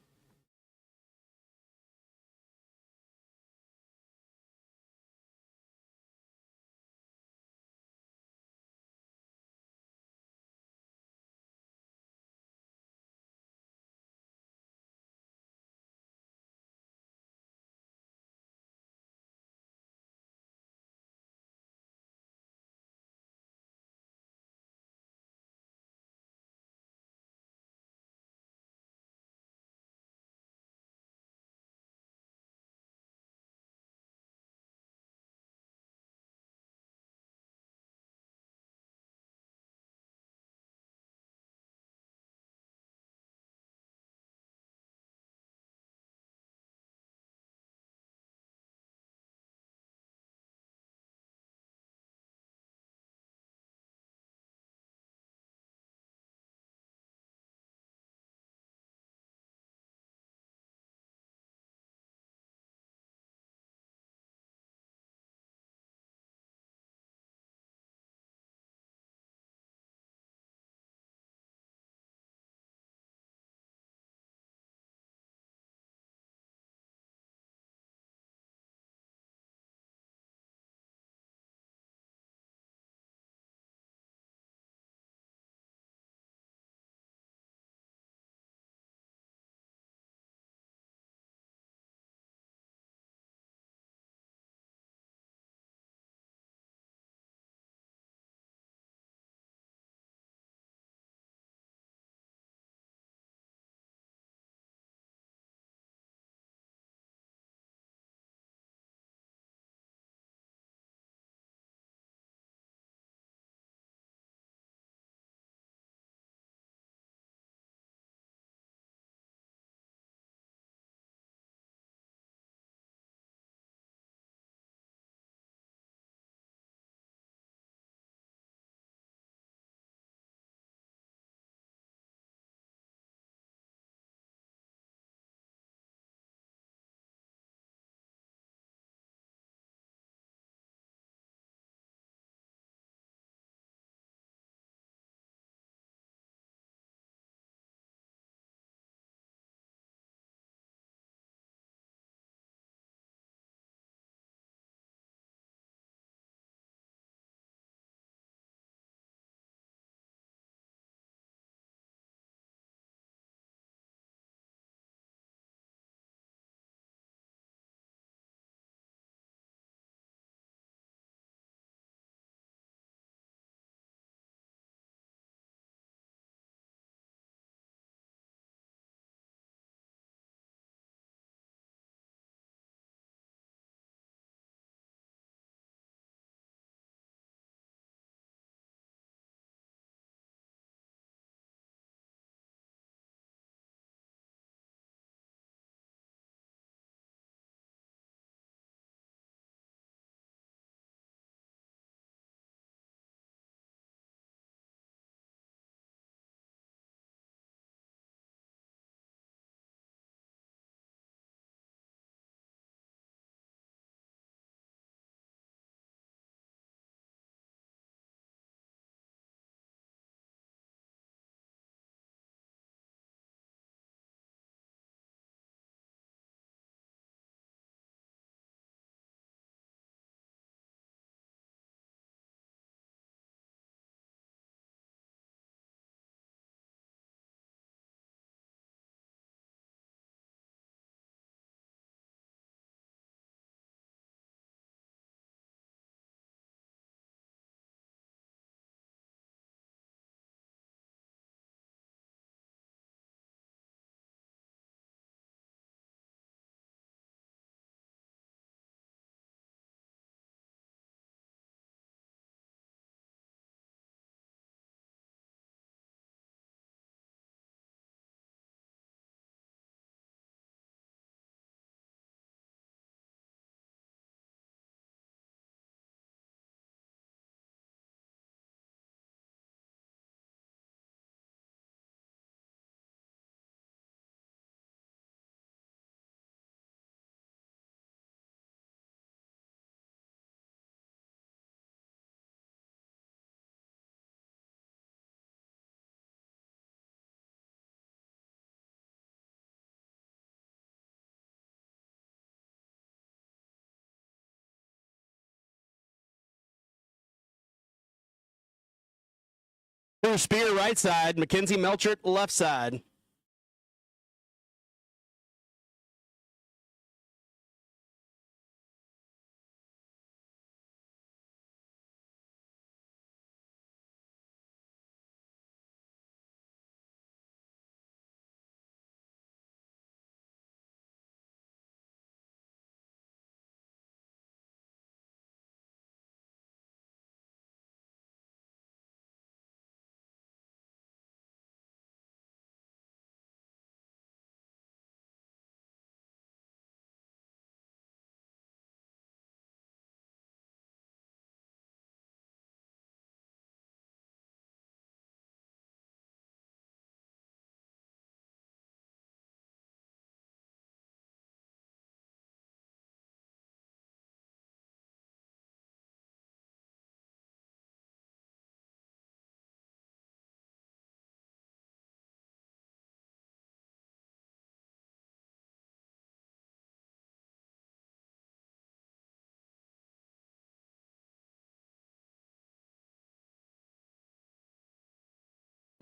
Drew Spear, right side. Mackenzie Melchert, left side.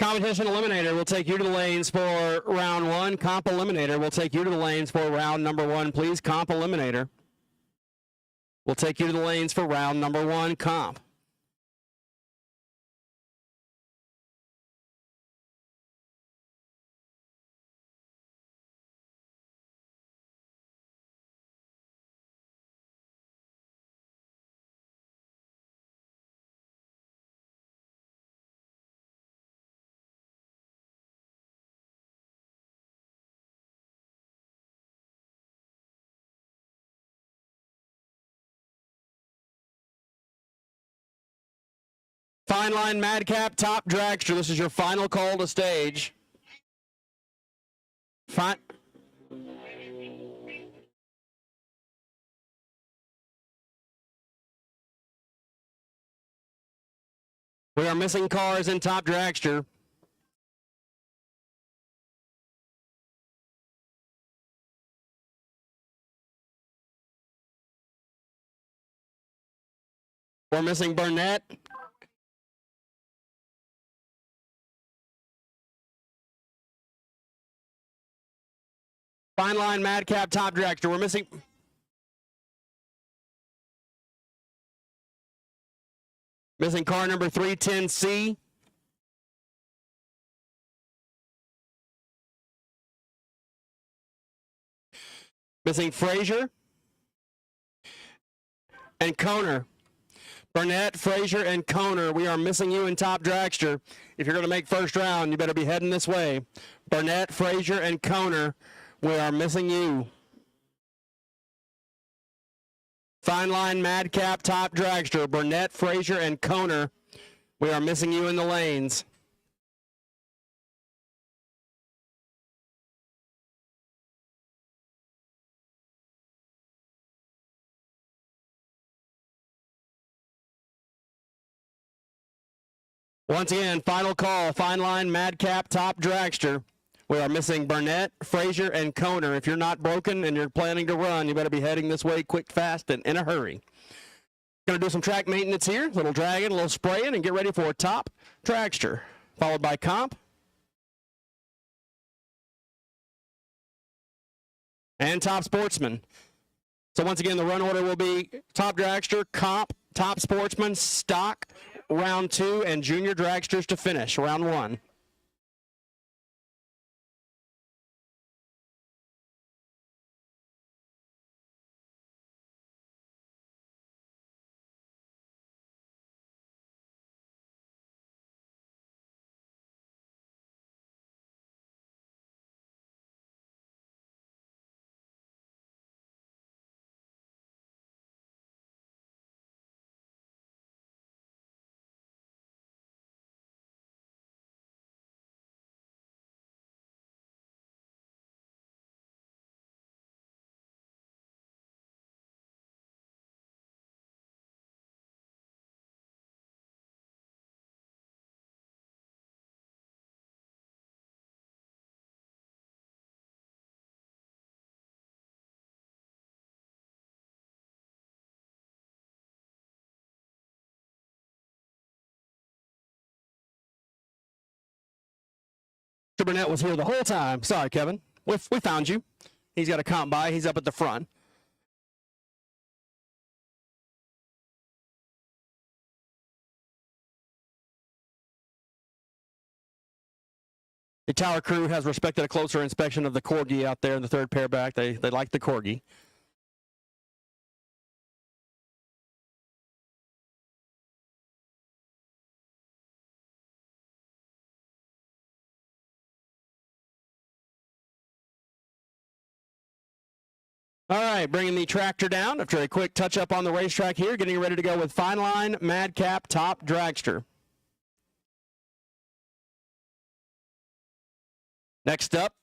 Competition Eliminator will take you to the lanes for round one. Comp Eliminator will take you to the lanes for round number one. Please, Comp Eliminator will take you to the lanes for round number one. Comp. Fine line madcap top dragster. This is your final call to stage. Fine. We are missing cars in top dragster. We're missing Burnett. Fine line madcap top dragster. We're missing. Missing car number 310C. Missing Frazier and Koner. Burnett, Frazier, and Koner, we are missing you in top dragster. If you're going to make first round, you better be heading this way. Burnett, Frazier, and Koner, we are missing you. Fine line madcap top dragster. Burnett, Frazier, and Koner, we are missing you in the lanes. Once again, final call, fine line, madcap, top dragster. We are missing Burnett, Frazier, and Koner. If you're not broken and you're planning to run, you better be heading this way quick, fast, and in a hurry. Going to do some track maintenance here, little dragging, a little spraying, and get ready for top dragster, followed by comp. And top sportsman. So once again, the run order will be top dragster, comp, top sportsman, stock, round two, and junior dragsters to finish round one. Mr. Burnett was here the whole time. Sorry, Kevin. We found you. He's got a comp by. He's up at the front. The tower crew has respected a closer inspection of the Corgi out there in the third pair back. They like the Corgi. All right, bringing the tractor down after a quick touch-up on the racetrack here, getting ready to go with Fine Line, Madcap, Top, Dragster. Next up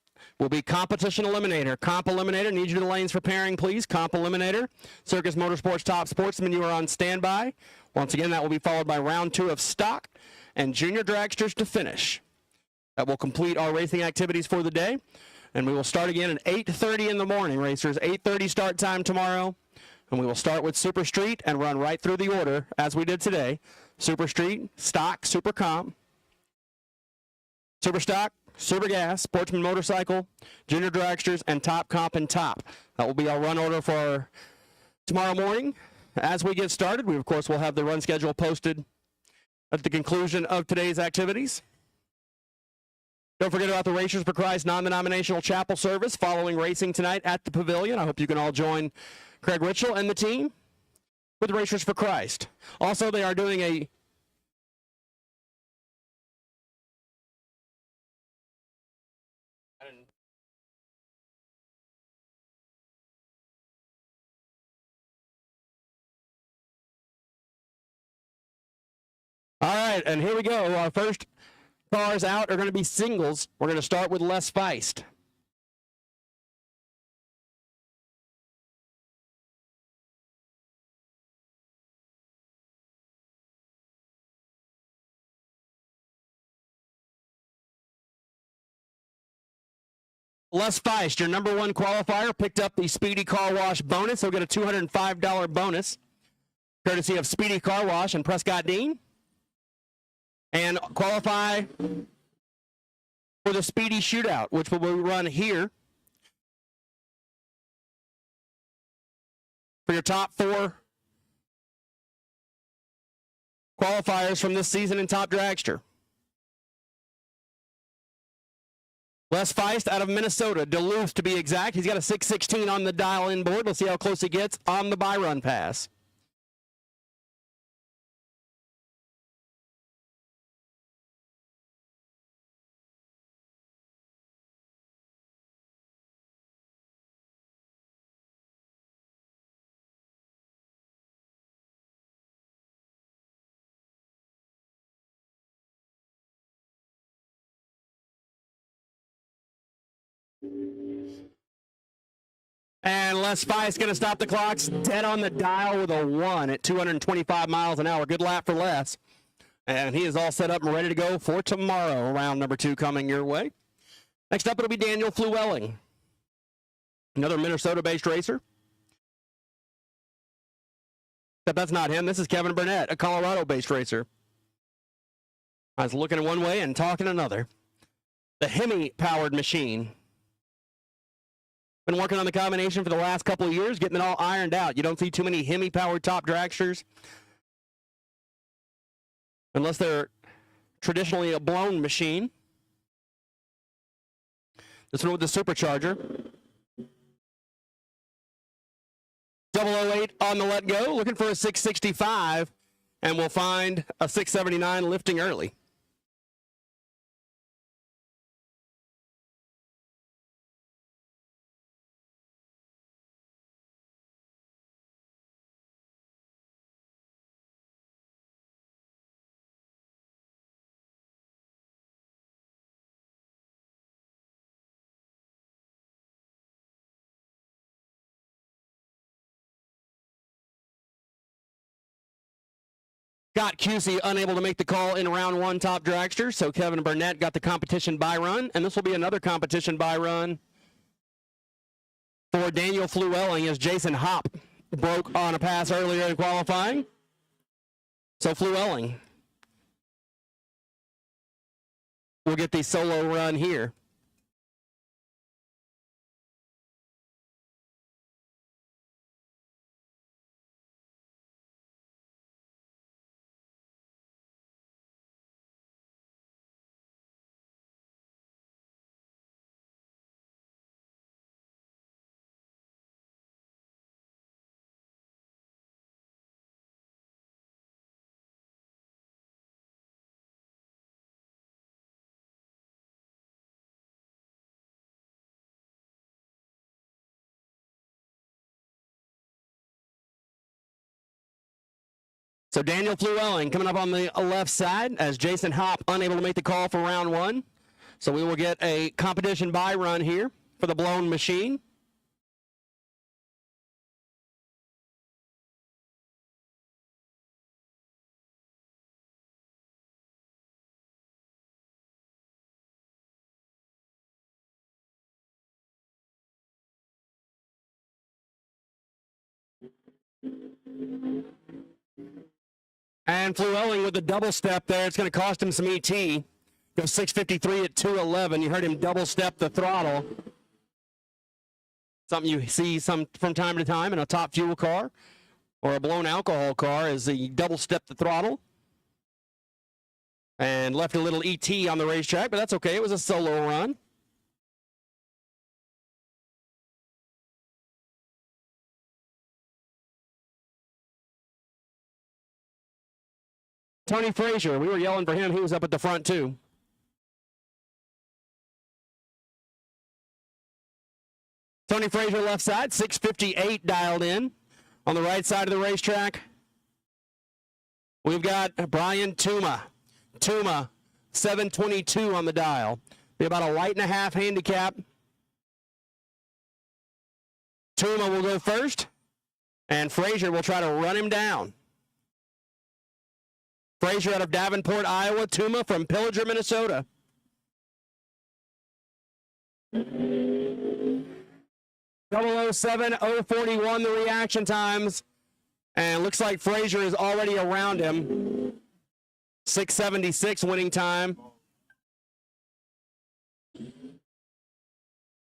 will be Competition Eliminator. Comp Eliminator, need you to the lanes for pairing, please. Comp Eliminator, Circus Motorsports Top Sportsman, you are on standby. Once again, that will be followed by round 2 of Stock and Junior Dragsters to finish. That will complete our racing activities for the day. And we will start again at 8:30 in the morning, racers. 8:30 start time tomorrow. And we will start with Super Street and run right through the order as we did today. Super Street, Stock, Super Comp, Super Stock, Super Gas, Sportsman Motorcycle, Junior Dragsters, and Top Comp and Top. That will be our run order for tomorrow morning. As we get started, we, of course, will have the run schedule posted at the conclusion of today's activities. Don't forget about the Racers for Christ non-denominational chapel service following racing tonight at the Pavilion. I hope you can all join Craig Ritchell and the team with Racers for Christ. Also, they are doing a All right, and here we go. Our first cars out are going to be singles. We're going to start with Les Feist. Les Feist, your number 1 qualifier, picked up the Speedy Car Wash bonus. He'll get a $205 bonus, courtesy of Speedy Car Wash and Prescott Dean. And qualify for the Speedy Shootout, which will be run here for your top 4 qualifiers from this season in Top Dragster. Les Feist out of Minnesota, Duluth to be exact. He's got a 616 on the dial-in board. We'll see how close he gets on the Byron pass. And Les Feist going to stop the clocks dead on the dial with a 1 at 225 miles an hour. Good lap for Les. And he is all set up and ready to go for tomorrow. Round number 2 coming your way. Next up, it'll be Daniel Flewelling, another Minnesota-based racer. Except that's not him. This is Kevin Burnett, a Colorado-based racer. I was looking one way and talking another. The Hemi-powered machine. Been working on the combination for the last couple of years, getting it all ironed out. You don't see too many Hemi-powered Top Dragsters unless they're traditionally a blown machine. This one with the supercharger. 008 on the let go, looking for a 665, and we'll find a 679 lifting early. Scott Cusey unable to make the call in round 1 Top Dragster, so Kevin Burnett got the competition by run, and this will be another competition by run for Daniel Flewelling as Jason Hopp broke on a pass earlier in qualifying. So Flewelling will get the solo run here. So Daniel Flewelling coming up on the left side as Jason Hopp unable to make the call for round one. So we will get a competition buy run here for the blown machine. And Flewelling with the double step there. It's going to cost him some ET. Goes 653 at 211. You heard him double step the throttle. Something you see from time to time in a top fuel car or a blown alcohol car is the double step the throttle. And left a little ET on the racetrack, but that's okay. It was a solo run. Tony Frazier, we were yelling for him. He was up at the front, too. Tony Frazier left side, 658 dialed in. On the right side of the racetrack, we've got Brian Tuma. Tuma, 722 on the dial. Be about a light and a half handicap. Tuma will go first, and Frazier will try to run him down. Frazier out of Davenport, Iowa. Tuma from Pillager, Minnesota. .007-041 the reaction times. And looks like Frazier is already around him. 676 winning time.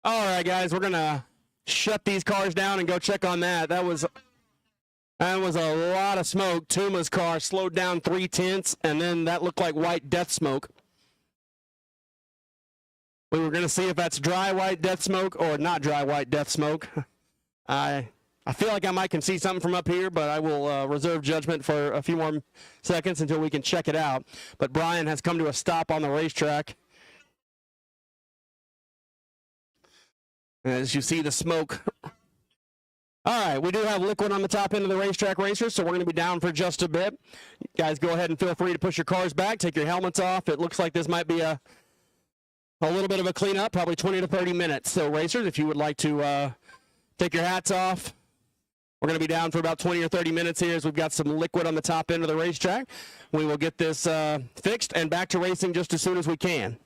All right, guys, we're going to shut these cars down and go check on that. That was a lot of smoke. Tuma's car slowed down 3/10, and then that looked like white death smoke. We were going to see if that's dry white death smoke or not dry white death smoke. I feel like I might can see something from up here, but I will reserve judgment for a few more seconds until we can check it out. But Brian has come to a stop on the racetrack. As you see the smoke. All right, we do have liquid on the top end of the racetrack, racers, so we're going to be down for just a bit. You guys, go ahead and feel free to push your cars back, take your helmets off. It looks like this might be a little bit of a cleanup, probably 20 to 30 minutes. So, racers, if you would like to take your hats off, we're going to be down for about 20 or 30 minutes here as we've got some liquid on the top end of the racetrack. We will get this fixed and back to racing just as soon as we can.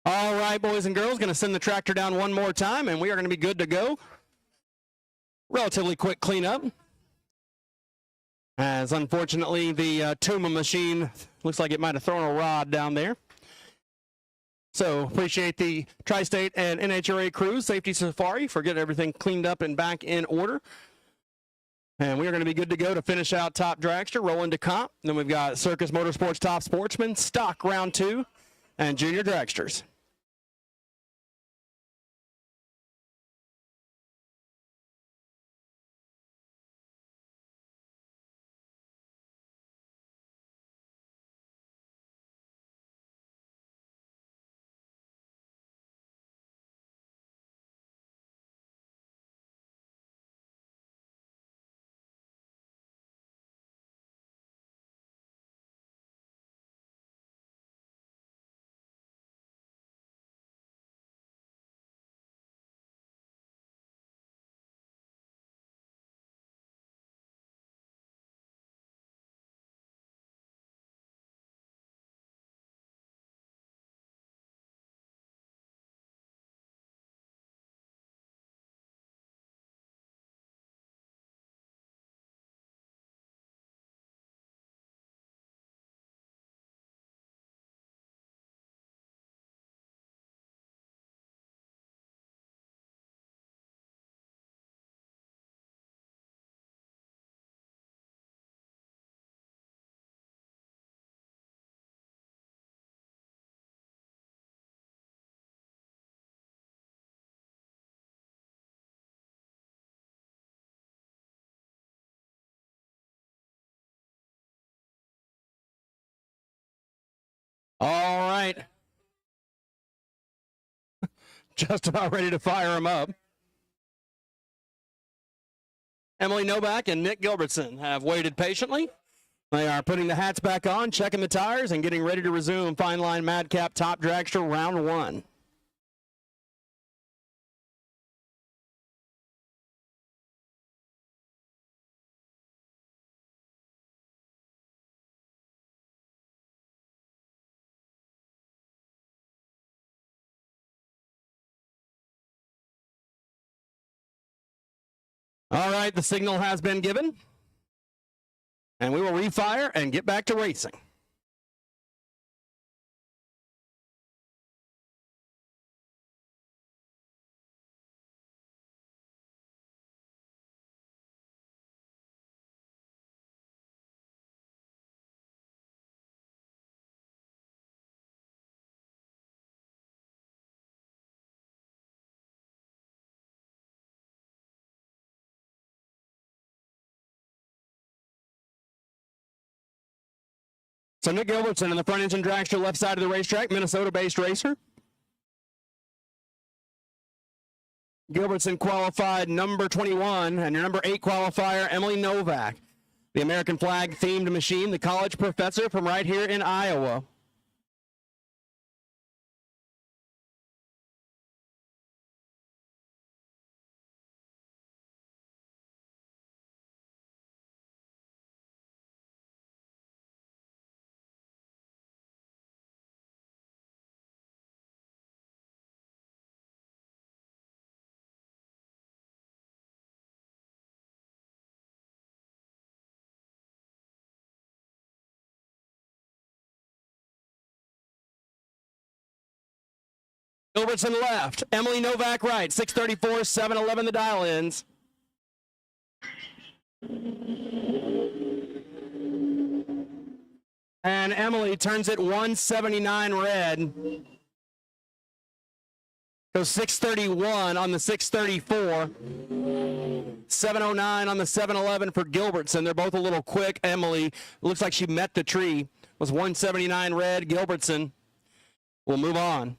All right, boys and girls, going to send the tractor down one more time, and we are going to be good to go. Relatively quick cleanup. As unfortunately, the Tuma machine looks like it might have thrown a rod down there. So appreciate the Tri-State and NHRA crews, Safety Safari, for getting everything cleaned up and back in order. And we are going to be good to go to finish out Top Dragster, roll into comp. Then we've got Circus Motorsports Top Sportsman, Stock Round 2, and Junior Dragsters. All right. Just about ready to fire them up. Emily Novak and Nick Gilbertson have waited patiently. They are putting the hats back on, checking the tires, and getting ready to resume Fine Line Madcap Top Dragster Round 1. All right, the signal has been given. And we will refire and get back to racing. So Nick Gilbertson in the front engine dragster, left side of the racetrack, Minnesota-based racer. Gilbertson qualified number 21, and your number 8 qualifier, Emily Novak. The American flag themed machine, the college professor from right here in Iowa. Gilbertson left, Emily Novak right, 634, 711 the dial-ins. And Emily turns it 179 red. So 631 on the 634. 709 on the 711 for Gilbertson. They're both a little quick. Emily, looks like she met the tree. Was 179 red. Gilbertson will move on.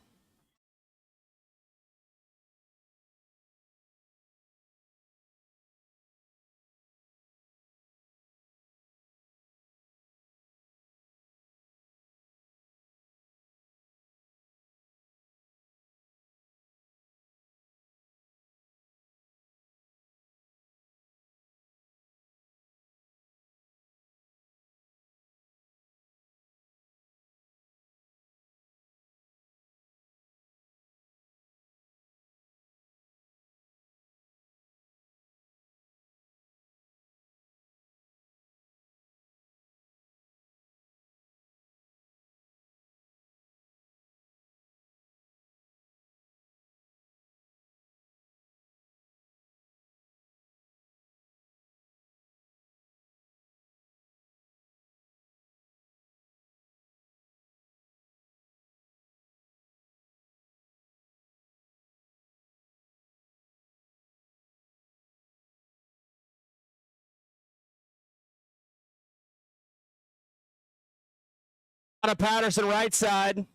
Donna Patterson right side.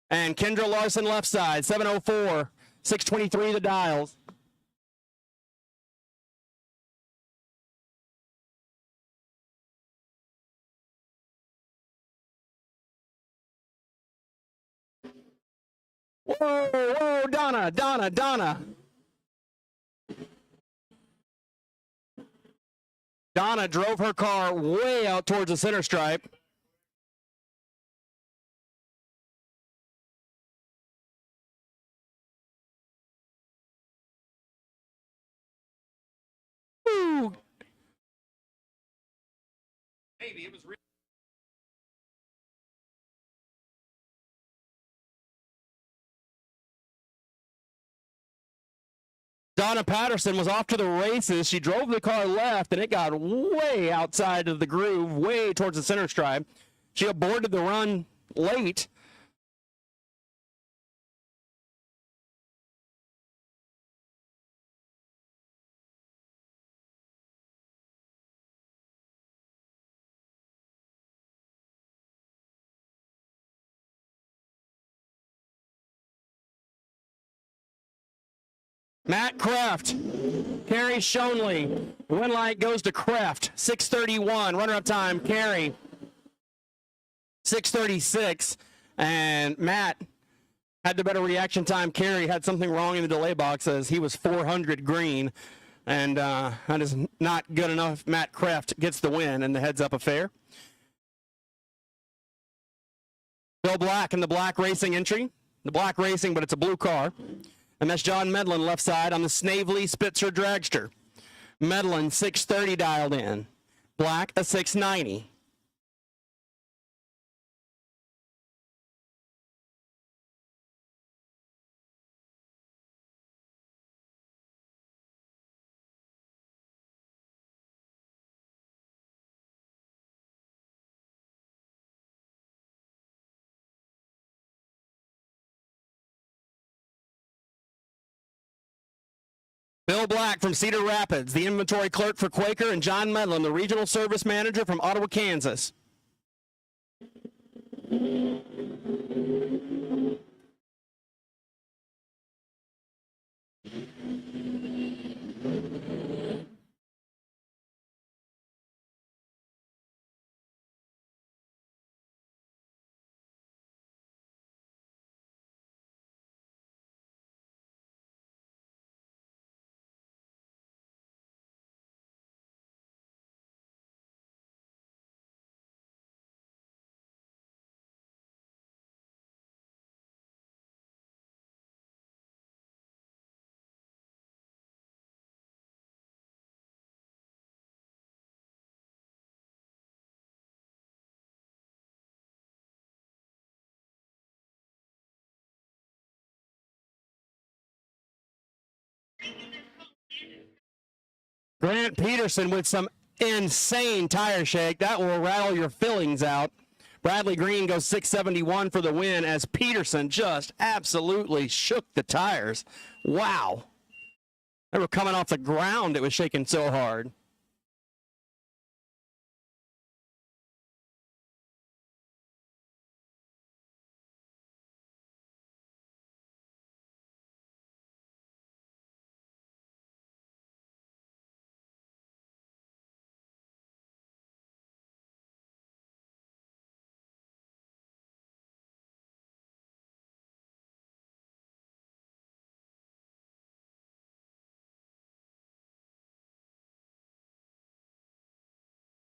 And Kendra Larson left side. 7:04, 6:23 the dials. Whoa, whoa, Donna. Donna drove her car way out towards the center stripe. Ooh. Maybe it was real. Donna Patterson was off to the races. She drove the car left, and it got way outside of the groove, way towards the center stripe. She aborted the run late. Matt Kraft, Carrie Shonley, win light goes to Kraft, 6:31, runner-up time, Carrie, 6:36, and Matt had the better reaction time. Carrie had something wrong in the delay box as he was 400 green, and that is not good enough. Matt Kraft gets the win in the heads-up affair. Bill Black in the black racing entry, the black racing, but it's a blue car. And that's John Medlin left side on the Snavely Spitzer Dragster. Medlin 630 dialed in. Black a 690. Bill Black from Cedar Rapids, the inventory clerk for Quaker, and John Medlin, the regional service manager from Ottawa, Kansas. Grant Peterson with some insane tire shake. That will rattle your fillings out. Bradley Green goes 671 for the win as Peterson just absolutely shook the tires. Wow. They were coming off the ground. It was shaking so hard.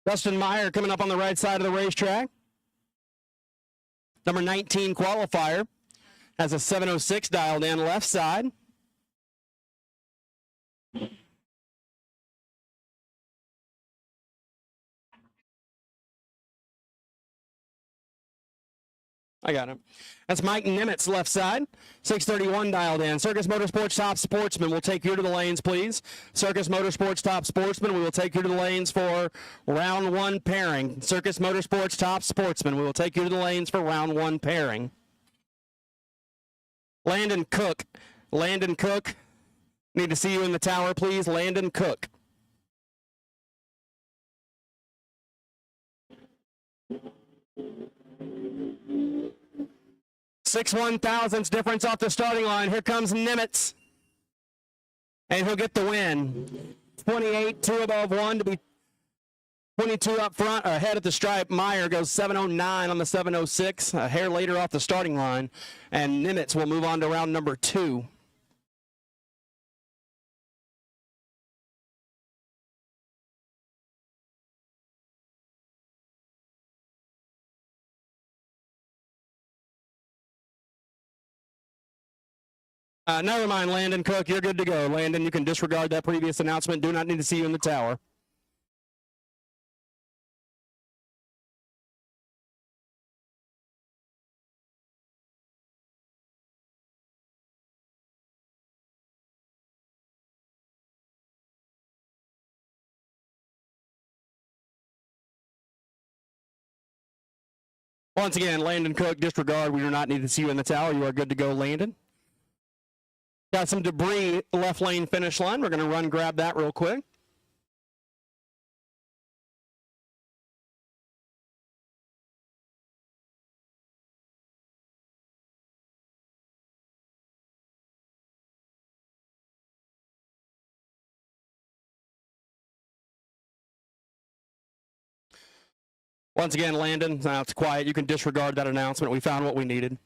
Dustin Meyer coming up on the right side of the racetrack. Number 19 qualifier has a 706 dialed in left side. I got him. That's Mike Nimitz left side. 631 dialed in. Circus Motorsports Top Sportsman will take you to the lanes, please. Circus Motorsports Top Sportsman, we will take you to the lanes for round one pairing. Circus Motorsports Top Sportsman, we will take you to the lanes for round one pairing. Landon Cook. Landon Cook. Need to see you in the tower, please. Landon Cook. 6/1,000ths difference off the starting line. Here comes Nimitz. And he'll get the win. 28, 2 above 1 to be 22 up front, ahead at the stripe. Meyer goes 7:09 on the 7:06, a hair later off the starting line. And Nimitz will move on to round number 2. Never mind, Landon Cook. You're good to go. Landon, you can disregard that previous announcement. Do not need to see you in the tower. Once again, Landon Cook, disregard. We do not need to see you in the tower. You are good to go, Landon. Got some debris left lane finish line. We're going to run grab that real quick. Once again, Landon, now it's quiet. You can disregard that announcement. We found what we needed.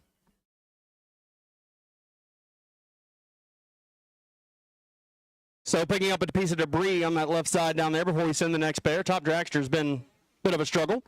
So picking up a piece of debris on that left side down there before we send the next pair. Top Dragster's been a bit of a struggle.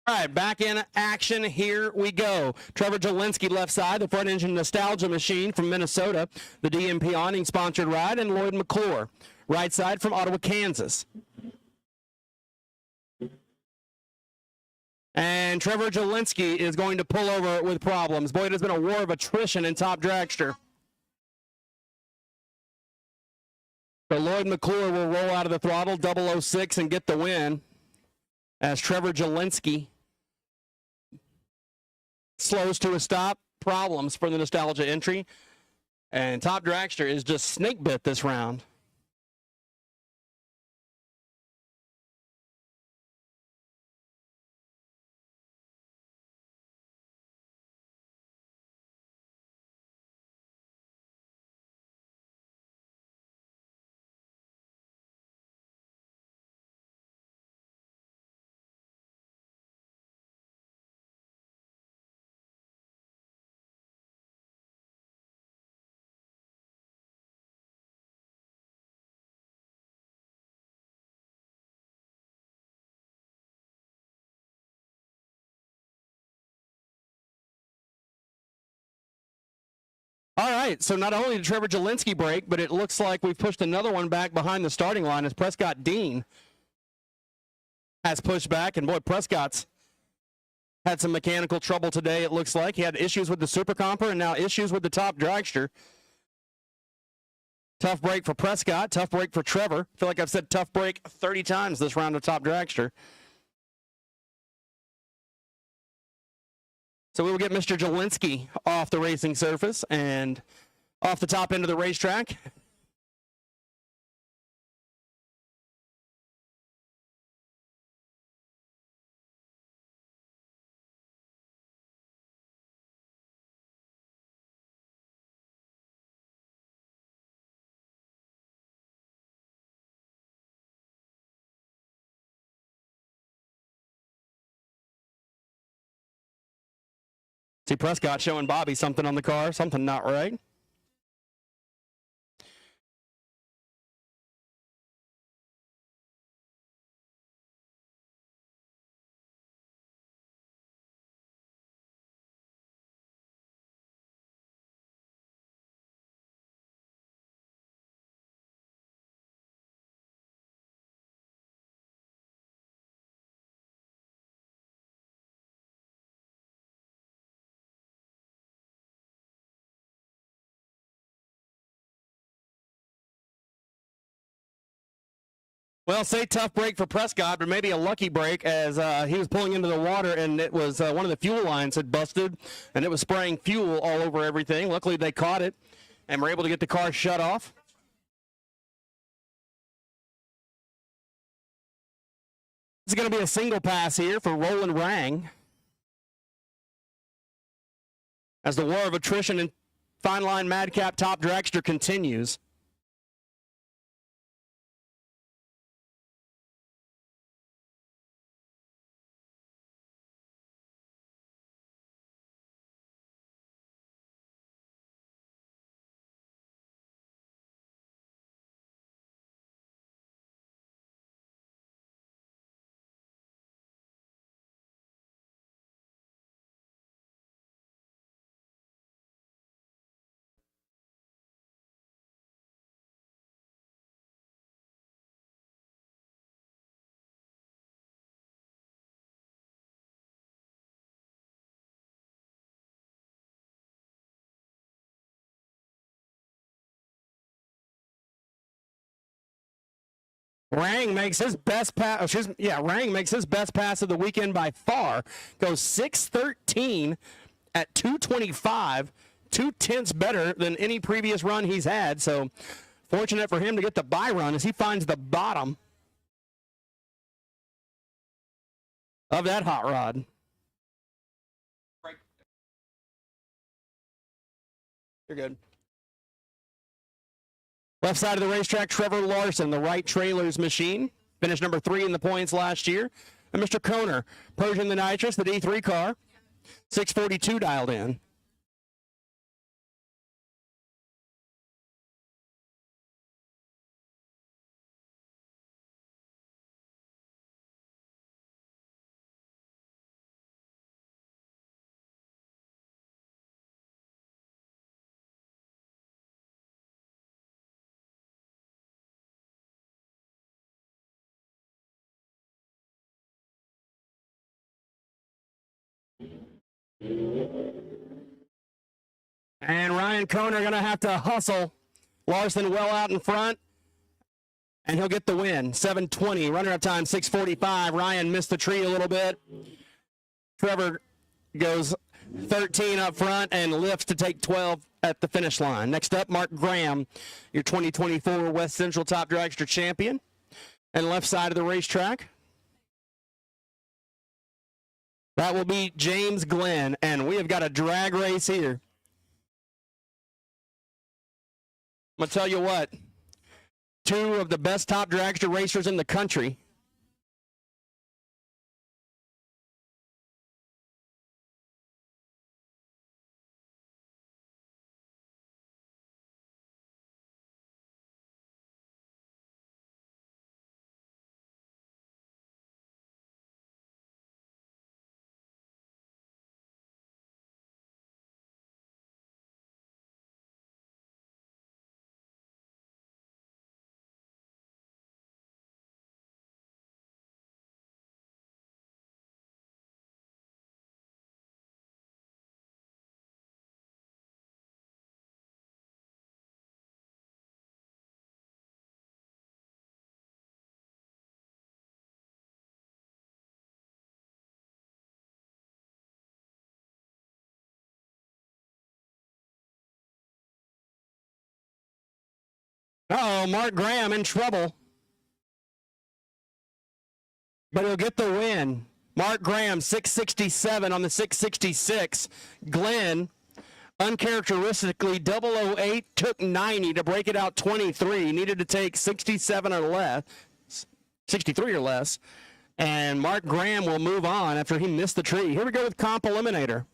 All right, back in action. Here we go. Trevor Jelinski left side, the front engine nostalgia machine from Minnesota, the DMP awning sponsored ride, and Lloyd McClure, right side from Ottawa, Kansas. And Trevor Jelinski is going to pull over with problems. Boy, it has been a war of attrition in top dragster. So Lloyd McClure will roll out of the throttle, 006, and get the win as Trevor Jelinski slows to a stop. Problems for the nostalgia entry. And top dragster is just snake bit this round. All right, so not only did Trevor Jelinski break, but it looks like we've pushed another one back behind the starting line as Prescott Dean has pushed back. And boy, Prescott's had some mechanical trouble today, it looks like. He had issues with the Super Comper and now issues with the top dragster. Tough break for Prescott, tough break for Trevor. I feel like I've said tough break 30 times this round of top dragster. So we will get Mr. Jelinski off the racing surface and off the top end of the racetrack. See Prescott showing Bobby something on the car, something not right. Well, say tough break for Prescott, but maybe a lucky break as he was pulling into the water and it was one of the fuel lines had busted and it was spraying fuel all over everything. Luckily, they caught it and were able to get the car shut off. This is going to be a single pass here for Roland Rang as the war of attrition and fine line madcap top dragster continues. Rang makes his best pass. Rang makes his best pass of the weekend by far. Goes 6:13 at 2:25, 0.2 better than any previous run he's had. So fortunate for him to get the Byron as he finds the bottom of that hot rod. You're good. Left side of the racetrack, Trevor Larson, the right trailers machine. Finished number 3 in the points last year. And Mr. Koner, Persian the Nitrous, the D3 car. 642 dialed in. And Ryan Kohner going to have to hustle. Larson well out in front. And he'll get the win. 7:20. Runner-up time 6:45. Ryan missed the tree a little bit. Trevor goes 13 up front and lifts to take 12 at the finish line. Next up, Mark Graham, your 2024 West Central Top Dragster champion. And left side of the racetrack, that will be James Glenn. And we have got a drag race here. I'm going to tell you what, two of the best top dragster racers in the country. Uh-oh, Mark Graham in trouble. But he'll get the win. Mark Graham, 667 on the 666. Glenn, uncharacteristically, 008, took 90 to break it out 23. Needed to take 67 or less, 63 or less. And Mark Graham will move on after he missed the tree. Here we go with Comp Eliminator.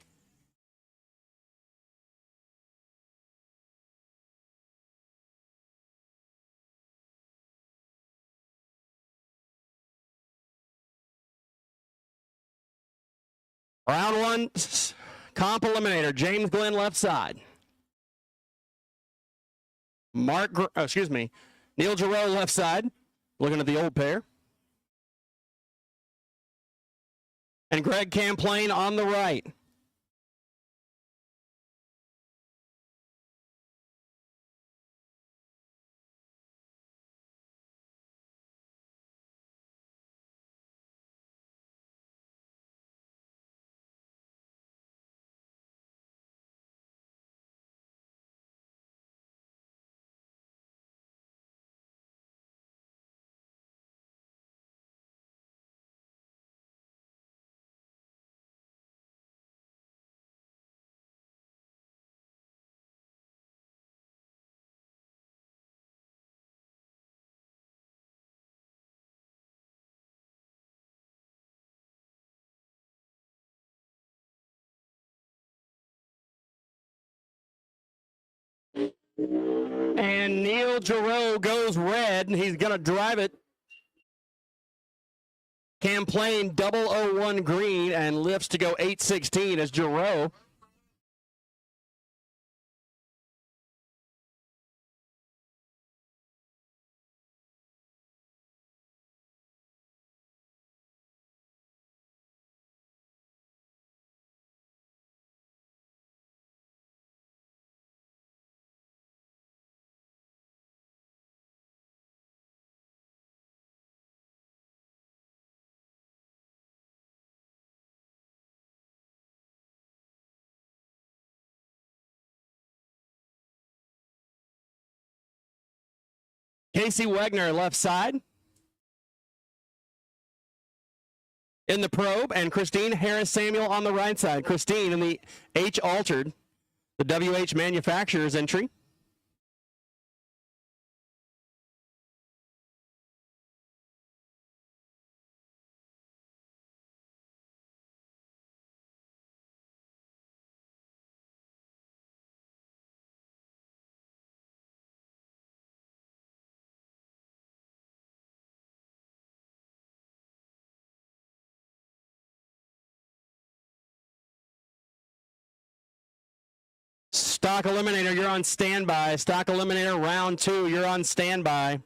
Round one, Comp Eliminator. James Glenn left side. Neil Giroux left side. Looking at the old pair. And Greg Camplain on the right. And Neil Giroux goes red, and he's going to drive it. Camplain 001 green and lifts to go 816 as Giroux. Casey Wegner left side in the probe, and Christine Harris-Samuel on the right side. Christine in the H altered, the WH manufacturer's entry. Stock Eliminator, you're on standby. Stock Eliminator, round two, you're on standby.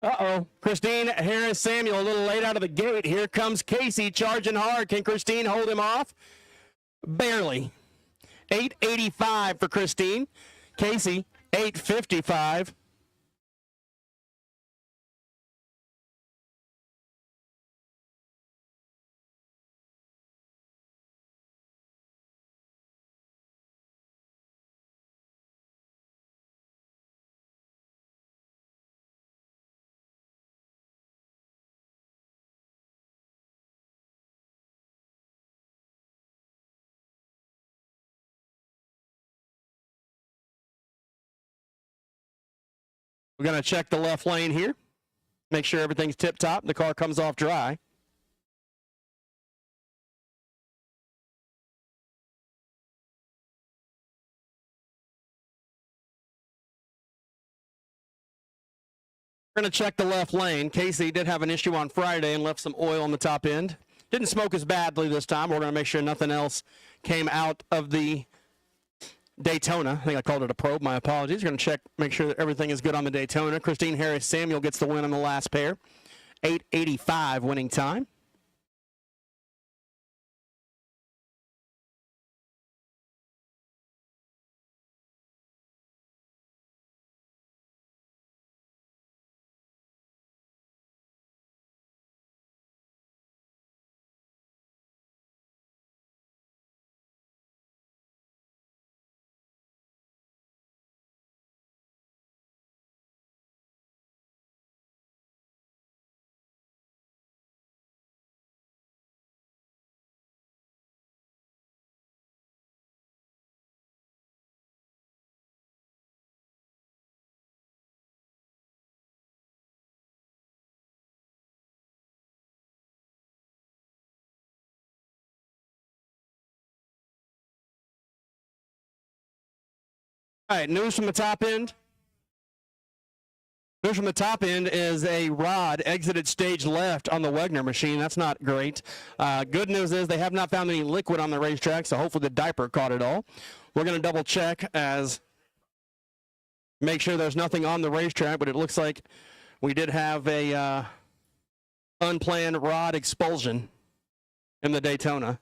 Uh-oh. Christine Harris-Samuel a little late out of the gate. Here comes Casey charging hard. Can Christine hold him off? Barely. 885 for Christine. Casey, 855. We're going to check the left lane here. Make sure everything's tip-top. The car comes off dry. We're going to check the left lane. Casey did have an issue on Friday and left some oil on the top end. Didn't smoke as badly this time. We're going to make sure nothing else came out of the Daytona. I think I called it a probe. My apologies. We're going to check, make sure that everything is good on the Daytona. Christine Harris-Samuel gets the win on the last pair. 885 winning time. All right, news from the top end. News from the top end is a rod exited stage left on the Wegner machine. That's not great. Good news is they have not found any liquid on the racetrack, so hopefully the diaper caught it all. We're going to double check as make sure there's nothing on the racetrack, but it looks like we did have a unplanned rod expulsion in the Daytona.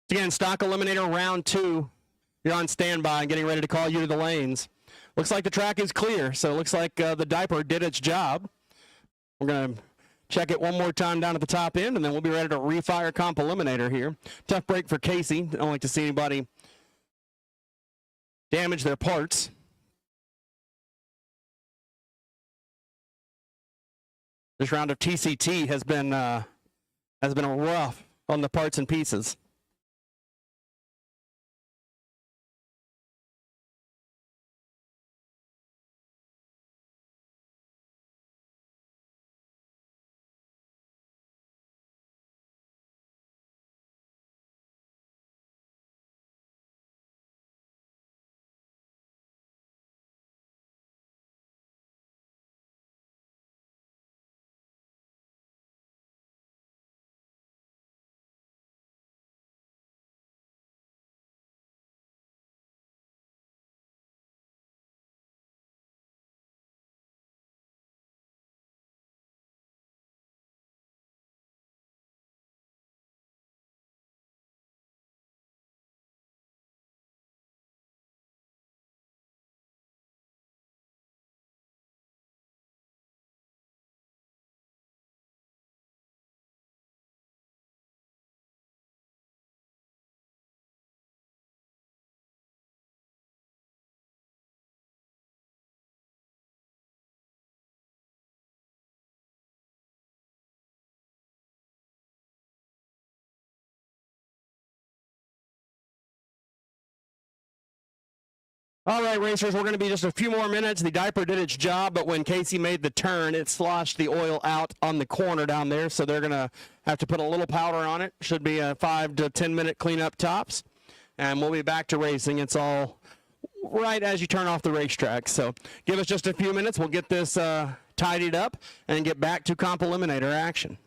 Again, stock eliminator round 2. You're on standby and getting ready to call you to the lanes. Looks like the track is clear, so it looks like the diaper did its job. We're going to check it one more time down at the top end, and then we'll be ready to refire comp eliminator here. Tough break for Casey. Don't like to see anybody damage their parts. This round of TCT has been rough on the parts and pieces. All right, racers, we're going to be just a few more minutes. The diaper did its job, but when Casey made the turn, it sloshed the oil out on the corner down there, so they're going to have to put a little powder on it. Should be a 5 to 10 minute cleanup tops, and we'll be back to racing. It's all right as you turn off the racetrack. So give us just a few minutes. We'll get this tidied up and get back to Comp Eliminator action.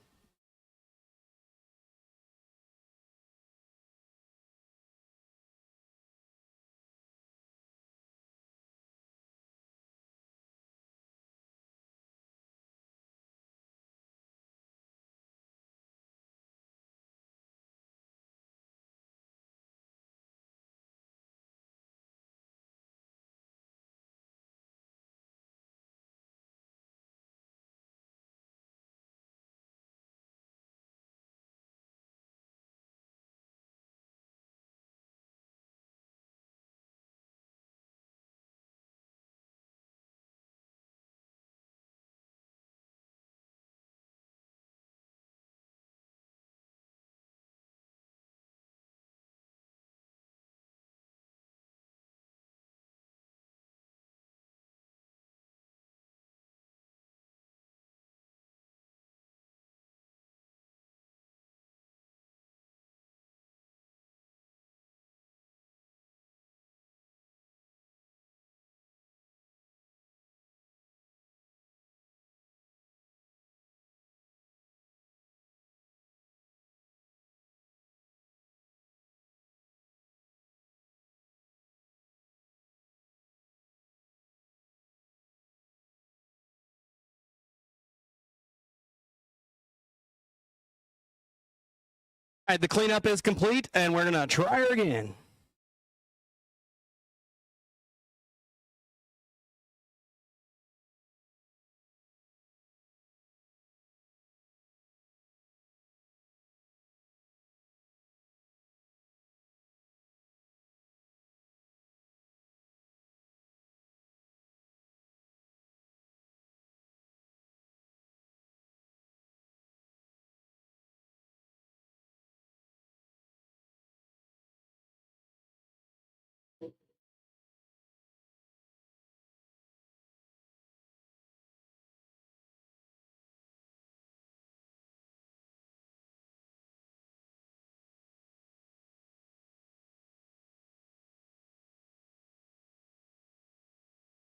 All right, the cleanup is complete, and we're going to try her again.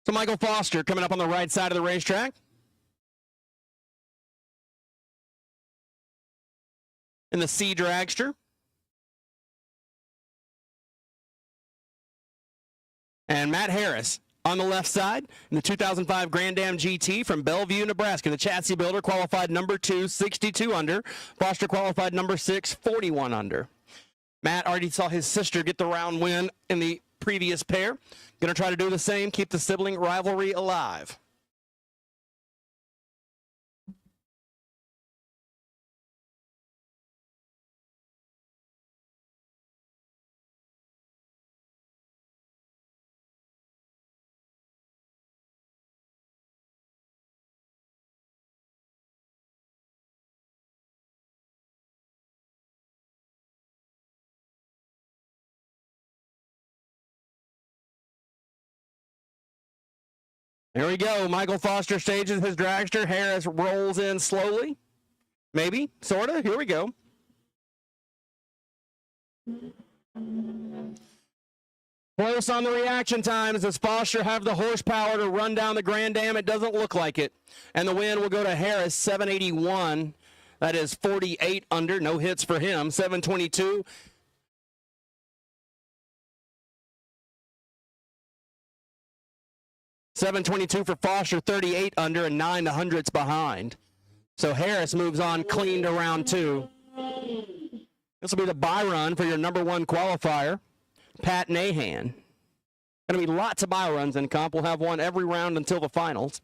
So Michael Foster coming up on the right side of the racetrack. In the C Dragster. And Matt Harris on the left side in the 2005 Grand Am GT from Bellevue, Nebraska. The chassis builder qualified number 2, 62 under. Foster qualified number 6, 41 under. Matt already saw his sister get the round win in the previous pair. Going to try to do the same, keep the sibling rivalry alive. There we go. Michael Foster stages his dragster. Harris rolls in slowly. Maybe, sort of. Here we go. Close on the reaction times. Does Foster have the horsepower to run down the Grand Am? It doesn't look like it. And the win will go to Harris, 781. That is 48 under. No hits for him. 722. $722 for Foster, 38 under, and 9 to hundredths behind. So Harris moves on clean to round 2. This will be the bye run for your number 1 qualifier, Pat Nahan. Going to be lots of bye runs in comp. We'll have one every round until the finals.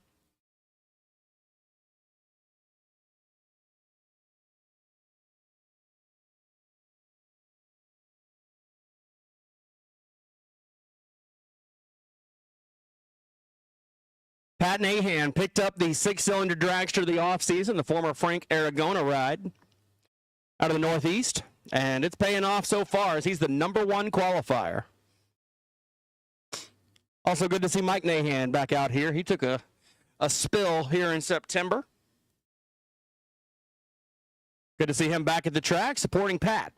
Pat Nahan picked up the 6-cylinder dragster of the offseason, the former Frank Aragona ride out of the Northeast, and it's paying off so far as he's the number 1 qualifier. Also good to see Mike Nahan back out here. He took a spill here in September. Good to see him back at the track supporting Pat.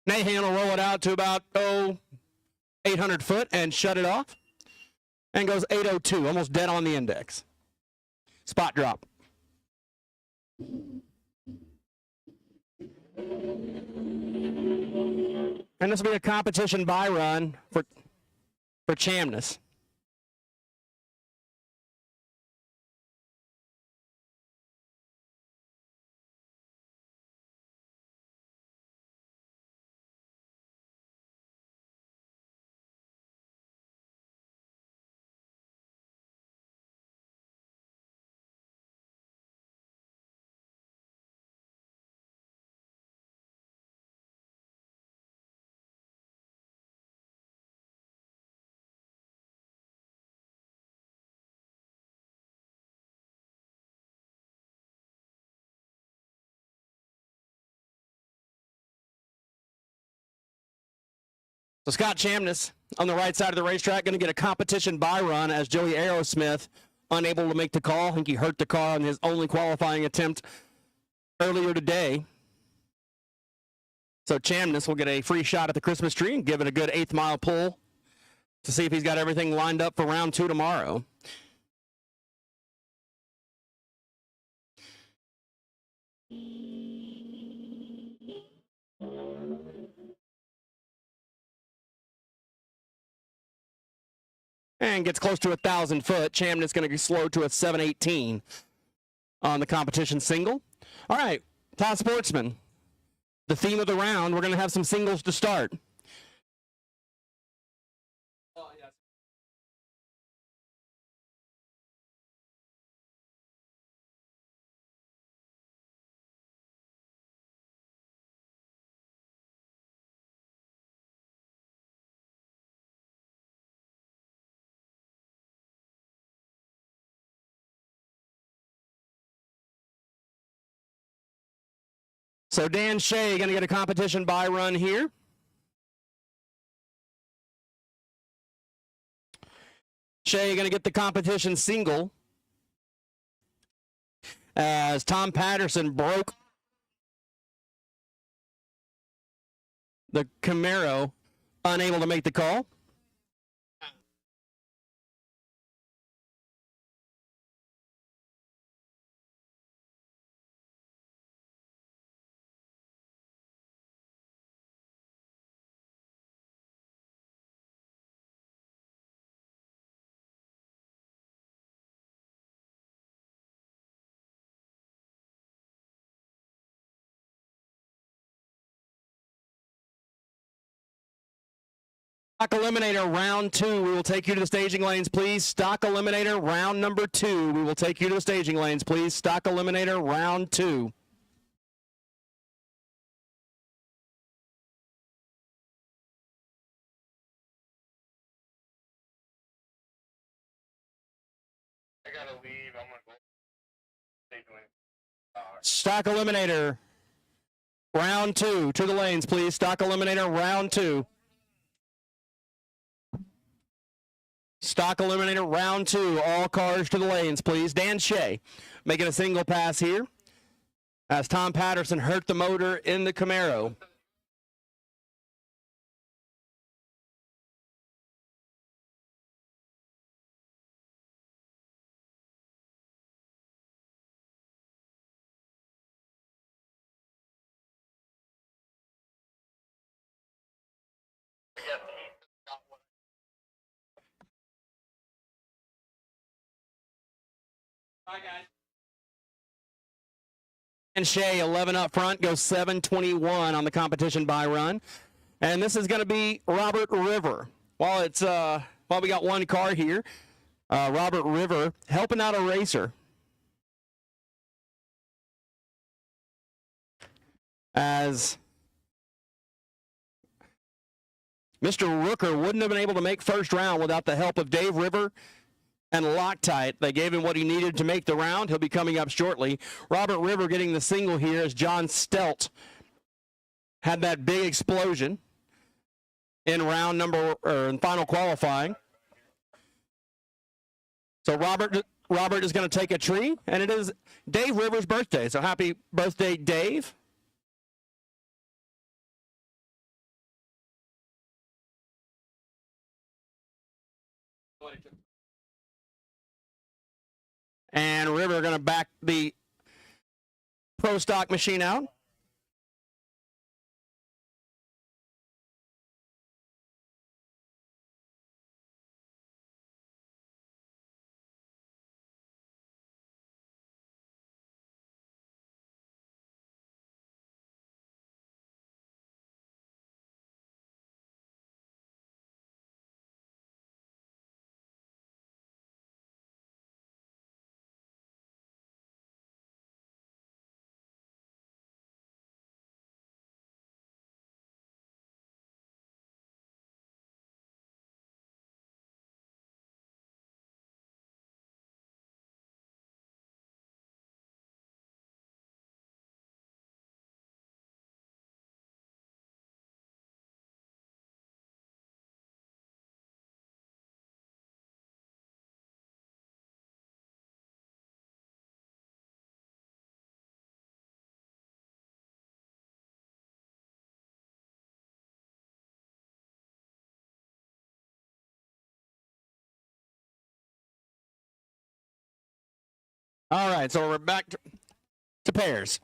Nahan will roll it out to about 800 foot and shut it off. And goes 802, almost dead on the index. Spot drop. And this will be a competition by run for Chamness. So Scott Chamness on the right side of the racetrack going to get a competition by run as Joey Aerosmith unable to make the call. I think he hurt the car in his only qualifying attempt earlier today. So Chamness will get a free shot at the Christmas tree and give it a good 8th mile pull to see if he's got everything lined up for round 2 tomorrow. And gets close to 1,000 foot. Chamness going to be slow to a 718 on the competition single. All right, Todd Sportsman. The theme of the round, we're going to have some singles to start. So Dan Shea going to get a competition by run here. Shea going to get the competition single as Tom Patterson broke the Camaro, unable to make the call. Stock Eliminator round 2. We will take you to the staging lanes, please. Stock Eliminator round number 2. We will take you to the staging lanes, please. Stock Eliminator round 2. I gotta leave. I'm gonna go staging lane. Stock Eliminator round 2. To the lanes, please. Stock Eliminator round 2. Stock Eliminator round 2. All cars to the lanes, please. Dan Shea making a single pass here as Tom Patterson hurt the motor in the Camaro. Bye, guys. And Shea, 11 up front, goes 7:21 on the competition by run. And this is going to be Robert River. While we got one car here, Robert River helping out a racer as Mr. Rooker wouldn't have been able to make first round without the help of Dave River and Loctite. They gave him what he needed to make the round. He'll be coming up shortly. Robert River getting the single here as John Stelt had that big explosion in in final qualifying. So Robert is going to take a tree, and it is Dave Rivers' birthday. So happy birthday, Dave. And River going to back the Pro Stock machine out. All right, so we're back to pairs.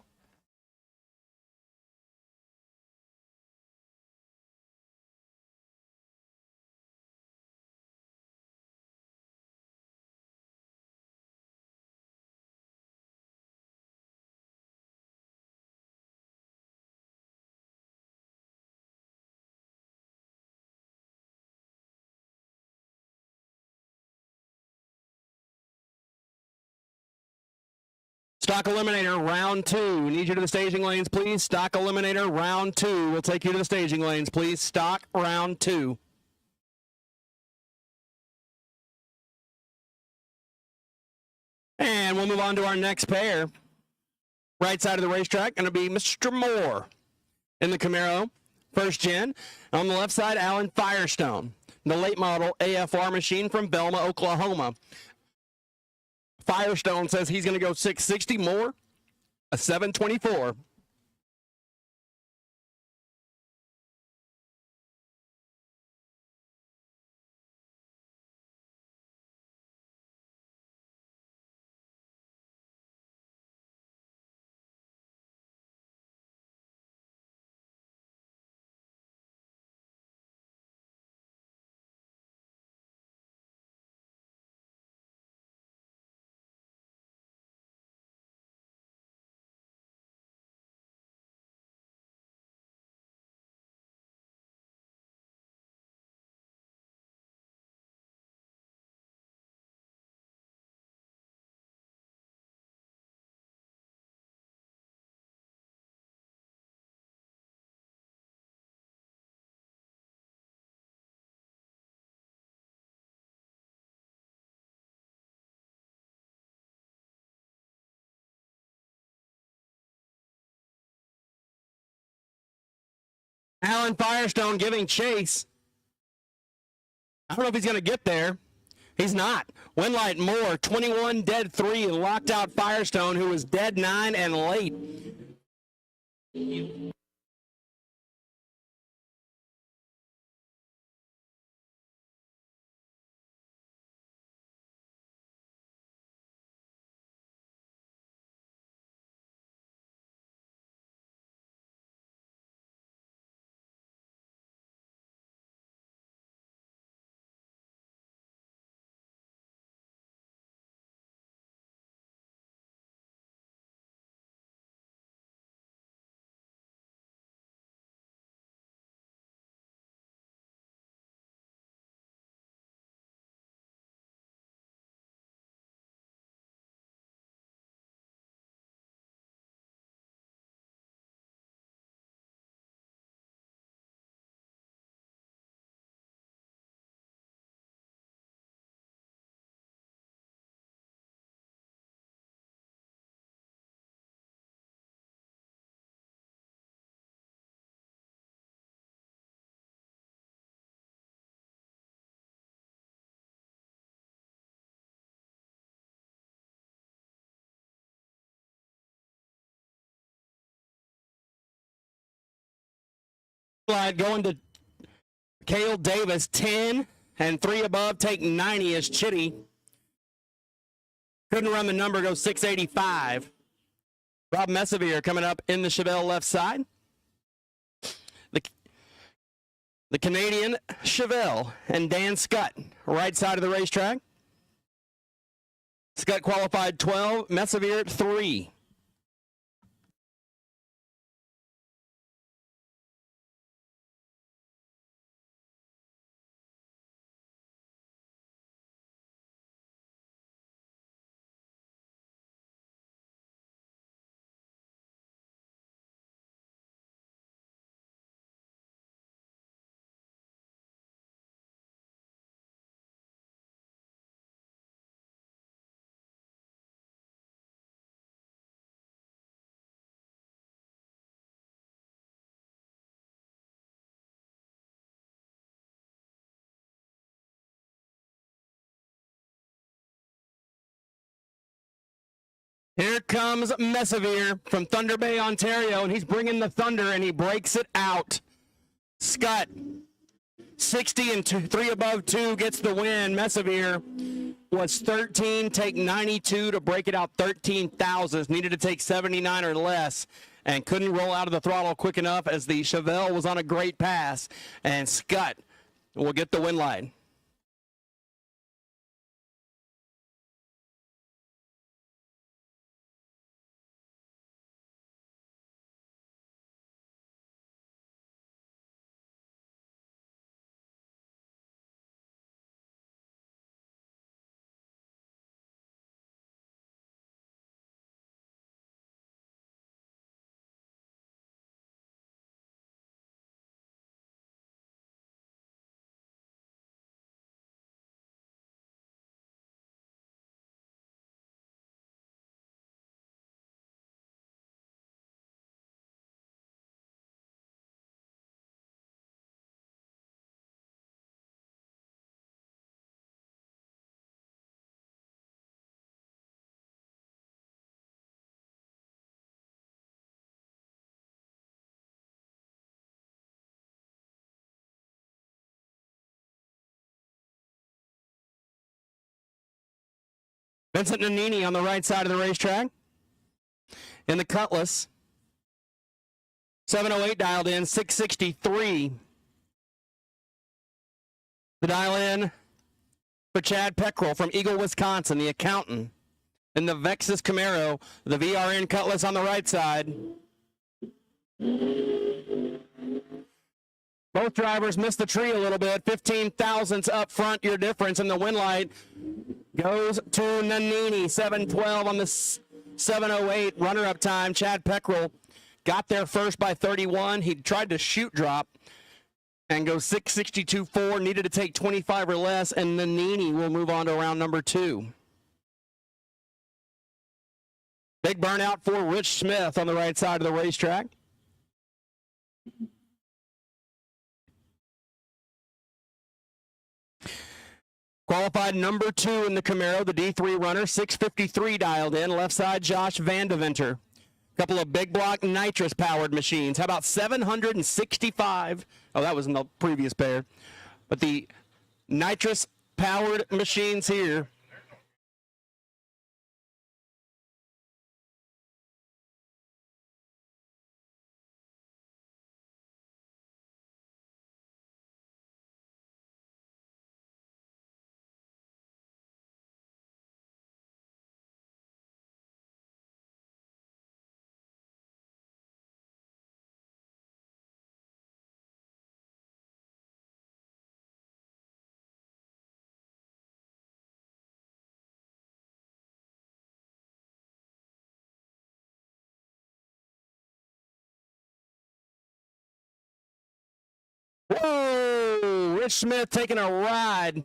Stock Eliminator, round two. Need you to the staging lanes, please. Stock Eliminator, round two. We'll take you to the staging lanes, please. Stock, round two. And we'll move on to our next pair. Right side of the racetrack, going to be Mr. Moore in the Camaro, first gen. On the left side, Alan Firestone, the late model AFR machine from Belma, Oklahoma. Firestone says he's going to go 660 more, a 724. Alan Firestone giving chase. I don't know if he's going to get there. He's not. Winlight Moore, 21 dead 3, and locked out Firestone, who was dead 9 and late. Slide going to Cale Davis, 10 and 3 above, take 90 as Chitty. Couldn't run the number, goes 685. Rob Messevere coming up in the Chevelle left side. The Canadian Chevelle and Dan Scott, right side of the racetrack. Scott qualified 12, Messevere 3. Here comes Messevere from Thunder Bay, Ontario, and he's bringing the thunder, and he breaks it out. Scott, 60 and 3 above 2, gets the win. Messevere was 13, take 92 to break it out 13 thousandths. Needed to take 79 or less, and couldn't roll out of the throttle quick enough as the Chevelle was on a great pass, and Scott will get the win line. Vincent Nannini on the right side of the racetrack. In the Cutlass. 708 dialed in, 663. The dial in for Chad Peckrell from Eagle, Wisconsin, the accountant. In the Vexus Camaro, the VRN Cutlass on the right side. Both drivers missed the tree a little bit. 15 thousandths up front, your difference, and the win light goes to Nannini. 712 on the 708 runner-up time. Chad Peckrell got there first by 31. He tried to shoot drop and go 662.4. Needed to take 25 or less, and Nannini will move on to round number 2. Big burnout for Rich Smith on the right side of the racetrack. Qualified number 2 in the Camaro, the D3 runner, 653 dialed in. Left side, Josh Vandeventer. Couple of big block nitrous-powered machines. How about 765? Oh, that was in the previous pair. But the nitrous-powered machines here. Whoa! Rich Smith taking a ride.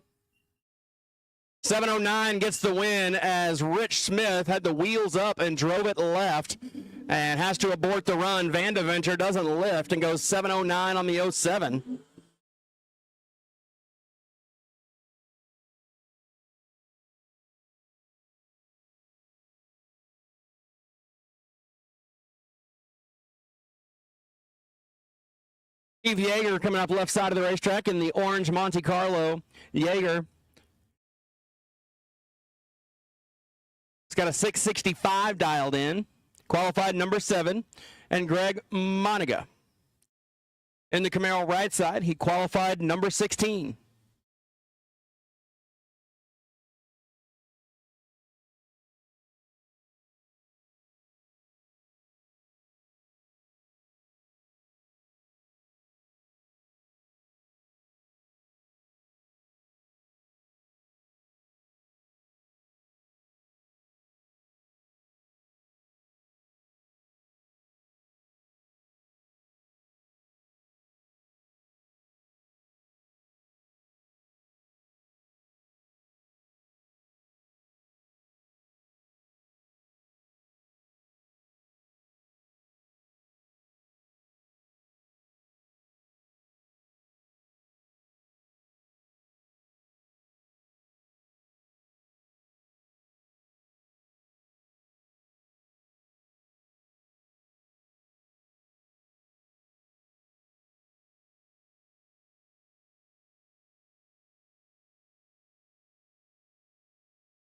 709 gets the win as Rich Smith had the wheels up and drove it left and has to abort the run. Vandeventer doesn't lift and goes 709 on the 07. Steve Yeager coming up left side of the racetrack in the orange Monte Carlo. Yeager. He's got a 665 dialed in. Qualified number 7. And Greg Moniga. In the Camaro right side, he qualified number 16.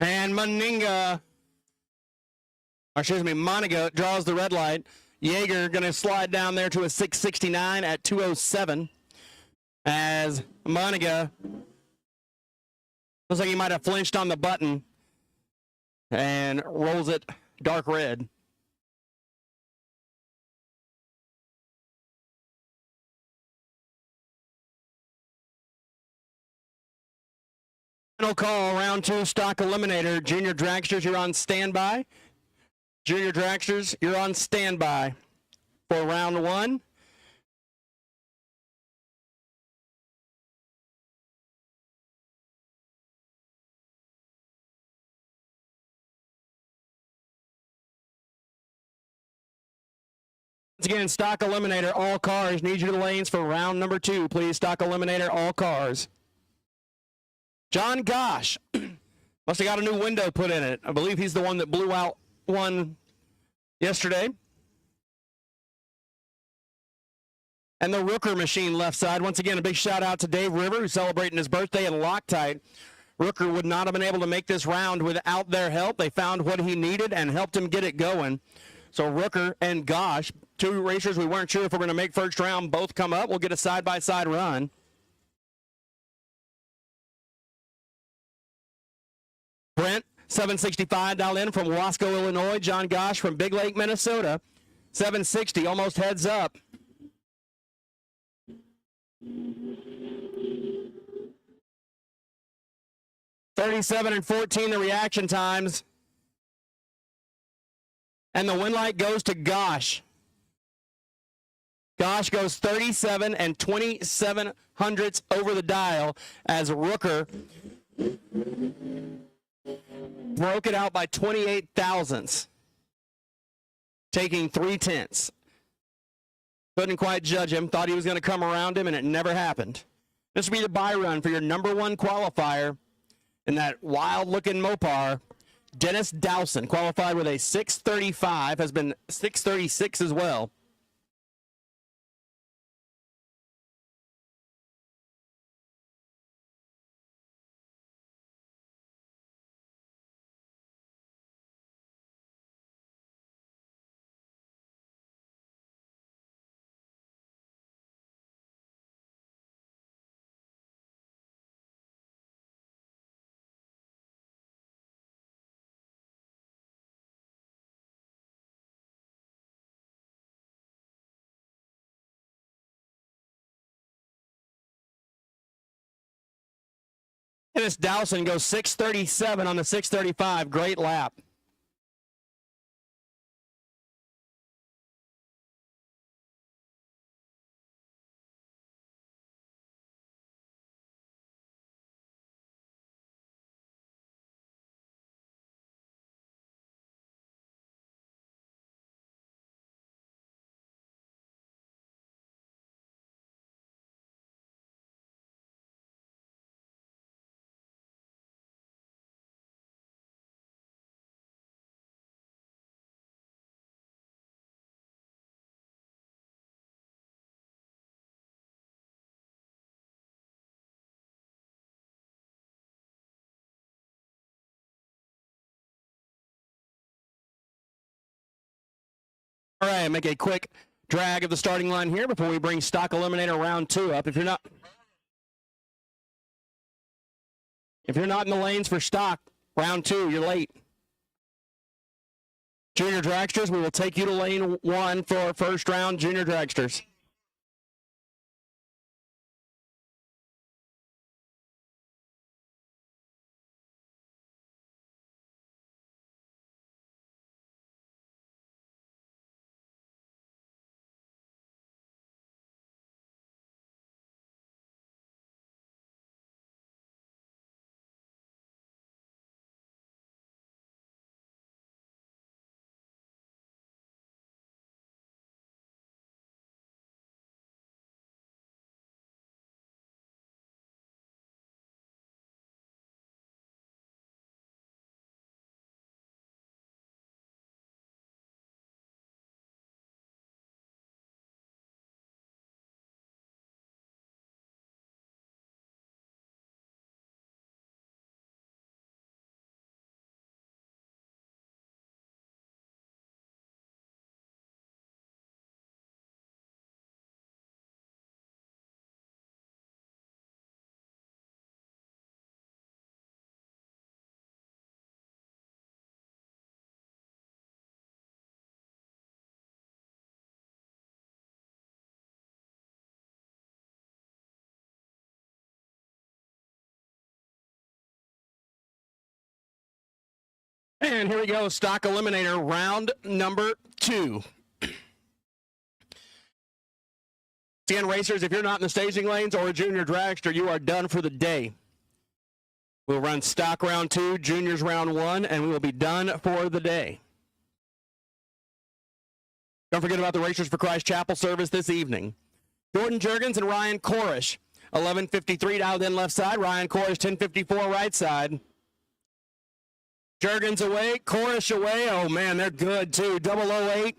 And Moniga draws the red light. Yeager going to slide down there to a 669 at 207. As Moniga looks like he might have flinched on the button and rolls it dark red. Final call, round 2, stock eliminator. Junior Dragsters, you're on standby. Junior Dragsters, you're on standby for round 1. Once again, stock eliminator, all cars. Need you to the lanes for round number 2, please. Stock eliminator, all cars. John Gosh must have got a new window put in it. I believe he's the one that blew out one yesterday. And the Rooker machine left side. Once again, a big shout out to Dave River, who's celebrating his birthday in Loctite. Rooker would not have been able to make this round without their help. They found what he needed and helped him get it going. So Rooker and Gosh, 2 racers we weren't sure if we're going to make first round, both come up. We'll get a side-by-side run. Brent, 765 dialed in from Wasco, Illinois. John Gosh from Big Lake, Minnesota. 760, almost heads up. $37 and $14 the reaction times. And the win light goes to Gosh. Gosh goes 37 and 27 hundredths over the dial as Rooker broke it out by 28 thousandths, taking 3/10. Couldn't quite judge him. Thought he was going to come around him, and it never happened. This will be the buy run for your number 1 qualifier in that wild-looking Mopar. Dennis Dowson, qualified with a 635, has been 636 as well. Dennis Dowson goes 637 on the 635. Great lap. All right, make a quick drag of the starting line here before we bring Stock Eliminator round 2 up. If you're not in the lanes for stock, round 2, you're late. Junior Dragsters, we will take you to lane 1 for first round Junior Dragsters. And here we go, Stock Eliminator, round number 2. Again, racers, if you're not in the staging lanes or a junior dragster, you are done for the day. We'll run stock round 2, juniors round 1, and we will be done for the day. Don't forget about the Racers for Christ Chapel service this evening. Jordan Juergens and Ryan Korish, 11:53 dialed in left side. Ryan Korish, 10:54 right side. Juergens away, Korish away. Oh, man, they're good, too. 008,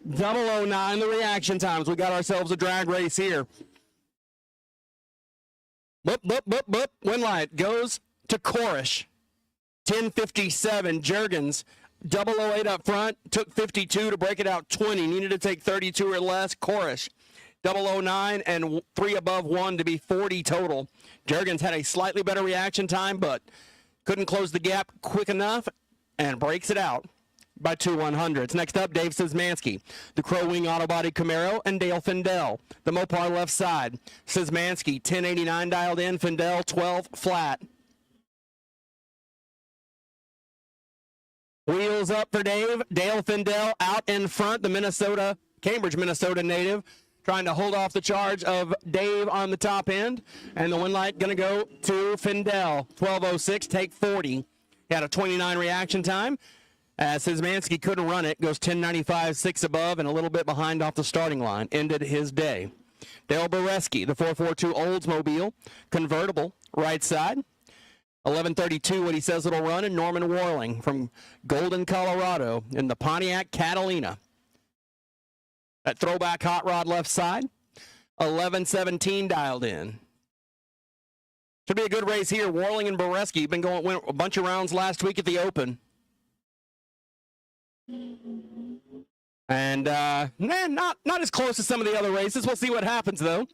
009, the reaction times. We got ourselves a drag race here. Boop, boop, boop, boop. Win light goes to Korish. 10:57, Juergens. 008 up front, took 52 to break it out 20. Needed to take 32 or less. Korish. 009 and 3 above 1 to be 40 total. Juergens had a slightly better reaction time, but couldn't close the gap quick enough and breaks it out by 2 100s. Next up, Dave Szymanski, the Crow Wing Auto Body Camaro, and Dale Findell, the Mopar left side. Szymanski, 1089 dialed in, Findell, 12 flat. Wheels up for Dave. Dale Findell out in front, the Cambridge, Minnesota native, trying to hold off the charge of Dave on the top end. And the win light going to go to Findell. 12:06, take 40. He had a 29 reaction time. Szymanski couldn't run it. Goes 10:95, 6 above, and a little bit behind off the starting line. Ended his day. Dale Boreski, the 442 Oldsmobile, convertible, right side. 11:32, what he says it'll run, and Norman Warling from Golden, Colorado, in the Pontiac Catalina. That throwback hot rod left side. 11:17 dialed in. Should be a good race here. Warling and Boreski been went a bunch of rounds last week at the Open. And not as close as some of the other races. We'll see what happens though.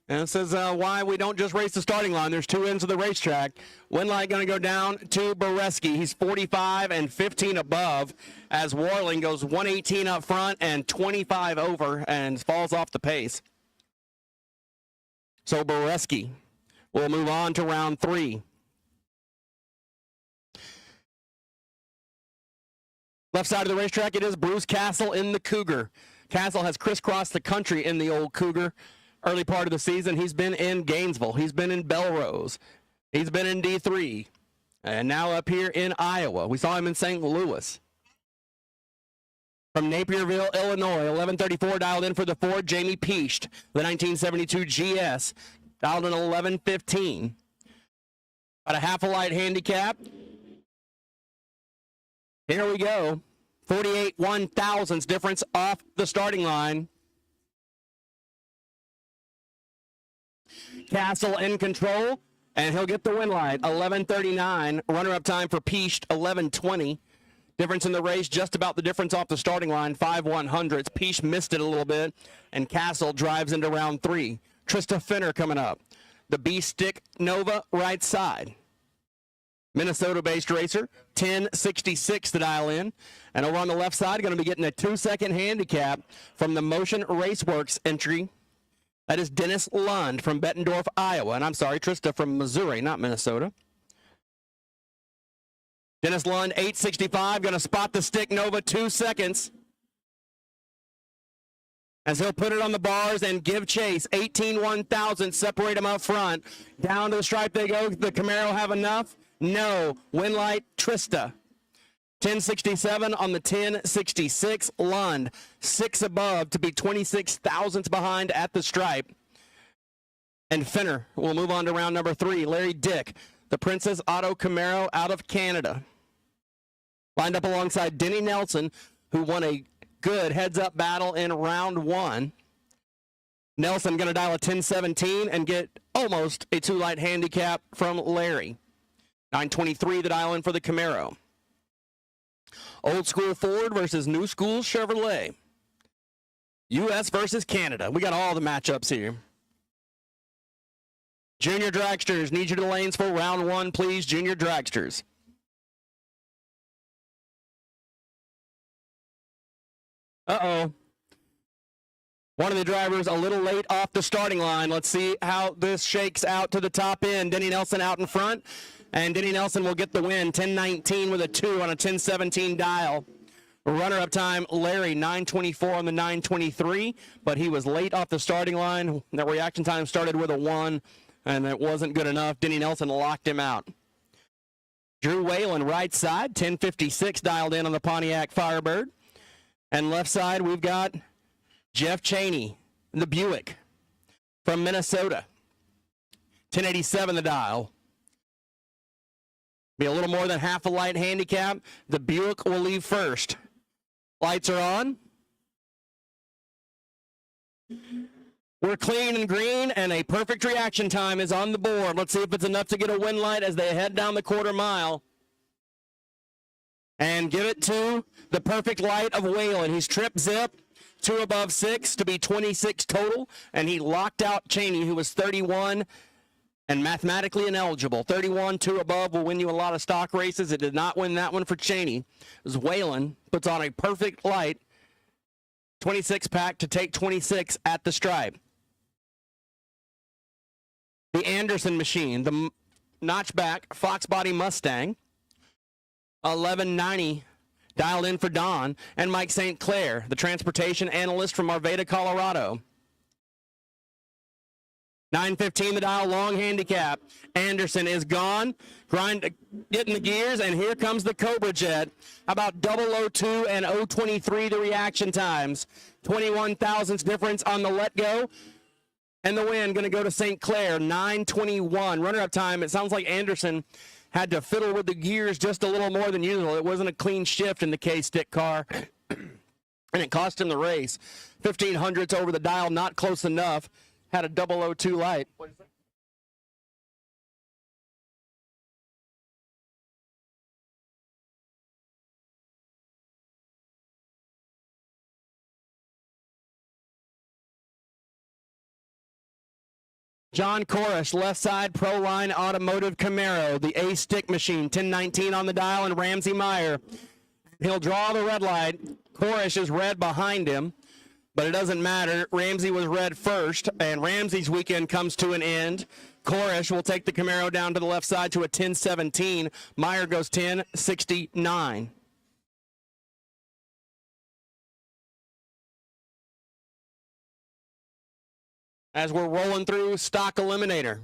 And this is why we don't just race the starting line. There's 2 ends of the racetrack. Win light going to go down to Boreski. He's 45 and 15 above as Warling goes 118 up front and 25 over and falls off the pace. So Boreski will move on to round 3. Left side of the racetrack, it is Bruce Castle in the Cougar. Castle has crisscrossed the country in the old Cougar. Early part of the season, he's been in Gainesville. He's been in Belrose. He's been in D3. And now up here in Iowa. We saw him in St. Louis. From Napierville, Illinois, 11:34 dialed in for the Ford, Jamie Peasht. The 1972 GS, dialed in 11:15. About a half a light handicap. Here we go. 48 1/1000ths difference off the starting line. Castle in control, and he'll get the win light. 11:39. Runner-up time for Peasht, 11:20. Difference in the race, just about the difference off the starting line, 5/100ths. Peace missed it a little bit, and Castle drives into round 3. Trista Finner coming up. The B-Stick Nova right side. Minnesota-based racer, 1066 to dial in. And over on the left side, going to be getting a 2-second handicap from the Motion Raceworks entry. That is Dennis Lund from Bettendorf, Iowa. And I'm sorry, Trista from Missouri, not Minnesota. Dennis Lund, 865, going to spot the Stick Nova, 2 seconds. As he'll put it on the bars and give chase. 18/1000, separate them up front. Down to the stripe they go. The Camaro have enough? No. Winlight, Trista. 1067 on the 1066. Lund, 6 above to be 26 thousandths behind at the stripe. And Finner will move on to round number 3. Larry Dick, the Princess Auto Camaro out of Canada. Lined up alongside Denny Nelson, who won a good heads-up battle in round 1. Nelson going to dial a 1017 and get almost a 2-light handicap from Larry. 923 the dial in for the Camaro. Old school Ford versus new school Chevrolet. U.S. versus Canada. We got all the matchups here. Junior Dragsters, need you to the lanes for round 1, please. Junior Dragsters. Uh-oh. One of the drivers a little late off the starting line. Let's see how this shakes out to the top end. Denny Nelson out in front, and Denny Nelson will get the win. 1019 with a 2 on a 1017 dial. Runner-up time, Larry, 924 on the 923, but he was late off the starting line. The reaction time started with a 1, and it wasn't good enough. Denny Nelson locked him out. Drew Whalen, right side, 1056 dialed in on the Pontiac Firebird. And left side, we've got Jeff Cheney, the Buick from Minnesota. 1087 the dial. Be a little more than half a light handicap. The Buick will leave first. Lights are on. We're clean and green, and a perfect reaction time is on the board. Let's see if it's enough to get a win light as they head down the quarter mile. And give it to the perfect light of Whalen. He's trip zip, 2 above 6 to be 26 total, and he locked out Cheney, who was 31 and mathematically ineligible. 31, 2 above will win you a lot of stock races. It did not win that one for Cheney. It was Whalen puts on a perfect light 26 pack to take 26 at the stripe. The Anderson machine, the notchback Fox body Mustang. 1190 dialed in for Don, and Mike St. Clair, the transportation analyst from Arvada, Colorado. 915 the dial, long handicap. Anderson is gone, getting the gears, and here comes the Cobra Jet. About 002 and 023 the reaction times. 21 thousandths difference on the let go. And the win going to go to St. Clair, 921. Runner-up time, it sounds like Anderson had to fiddle with the gears just a little more than usual. It wasn't a clean shift in the K-Stick car, and it cost him the race. 1500ths over the dial, not close enough. Had a 002 light. What is that? John Koresh, left side, Proline Automotive Camaro, the A-Stick machine, 1019 on the dial, and Ramsey Meyer. He'll draw the red light. Koresh is red behind him, but it doesn't matter. Ramsey was red first, and Ramsey's weekend comes to an end. Koresh will take the Camaro down to the left side to a 1017. Meyer goes 1069. As we're rolling through stock eliminator.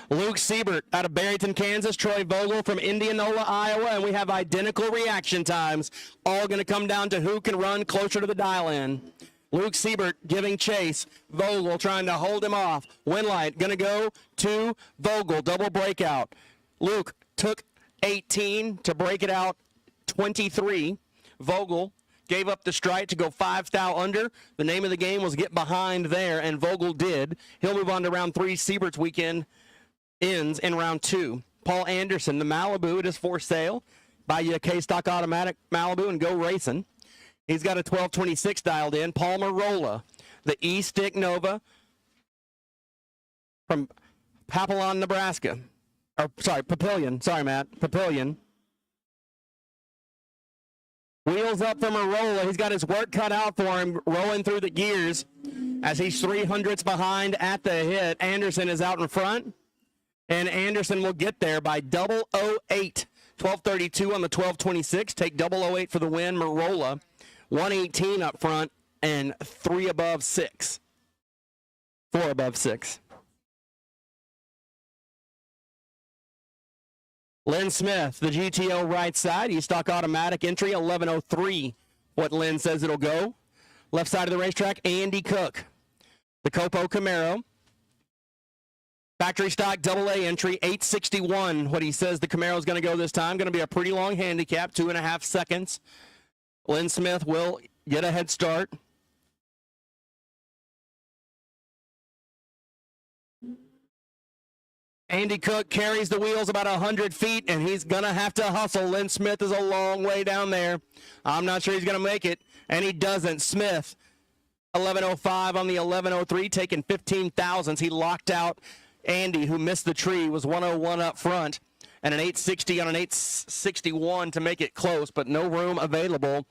Luke Siebert out of Barrington, Kansas. Troy Vogel from Indianola, Iowa. And we have identical reaction times. All going to come down to who can run closer to the dial-in. Luke Siebert giving chase. Vogel trying to hold him off. Winlight going to go to Vogel. Double breakout. Luke took 18 to break it out 23. Vogel gave up the strike to go 5 thou under. The name of the game was get behind there, and Vogel did. He'll move on to round 3. Siebert's weekend ends in round 2. Paul Anderson, the Malibu, it is for sale. Buy you a K-Stock automatic Malibu and go racing. He's got a 1226 dialed in. Paul Marola, the E-Stick Nova from Papillon, Nebraska. Or, sorry, Papillion. Sorry, Matt. Papillion. Wheels up for Marola. He's got his work cut out for him, rolling through the gears as he's 300ths behind at the hit. Anderson is out in front, and Anderson will get there by 008. 1232 on the 1226. Take 008 for the win. Marola, 118 up front and 3 above 6. 4 above 6. Lynn Smith, the GTO right side. E-Stock automatic entry, 1103. What Lynn says it'll go. Left side of the racetrack, Andy Cook. The Copo Camaro. Factory stock AA entry, 861. What he says the Camaro is going to go this time. Going to be a pretty long handicap, 2.5 seconds. Lynn Smith will get a head start. Andy Cook carries the wheels about 100 feet, and he's going to have to hustle. Lynn Smith is a long way down there. I'm not sure he's going to make it, and he doesn't. Smith, 1105 on the 1103, taking 15 thousandths. He locked out Andy, who missed the tree, was 101 up front, and an 860 on an 861 to make it close, but no room available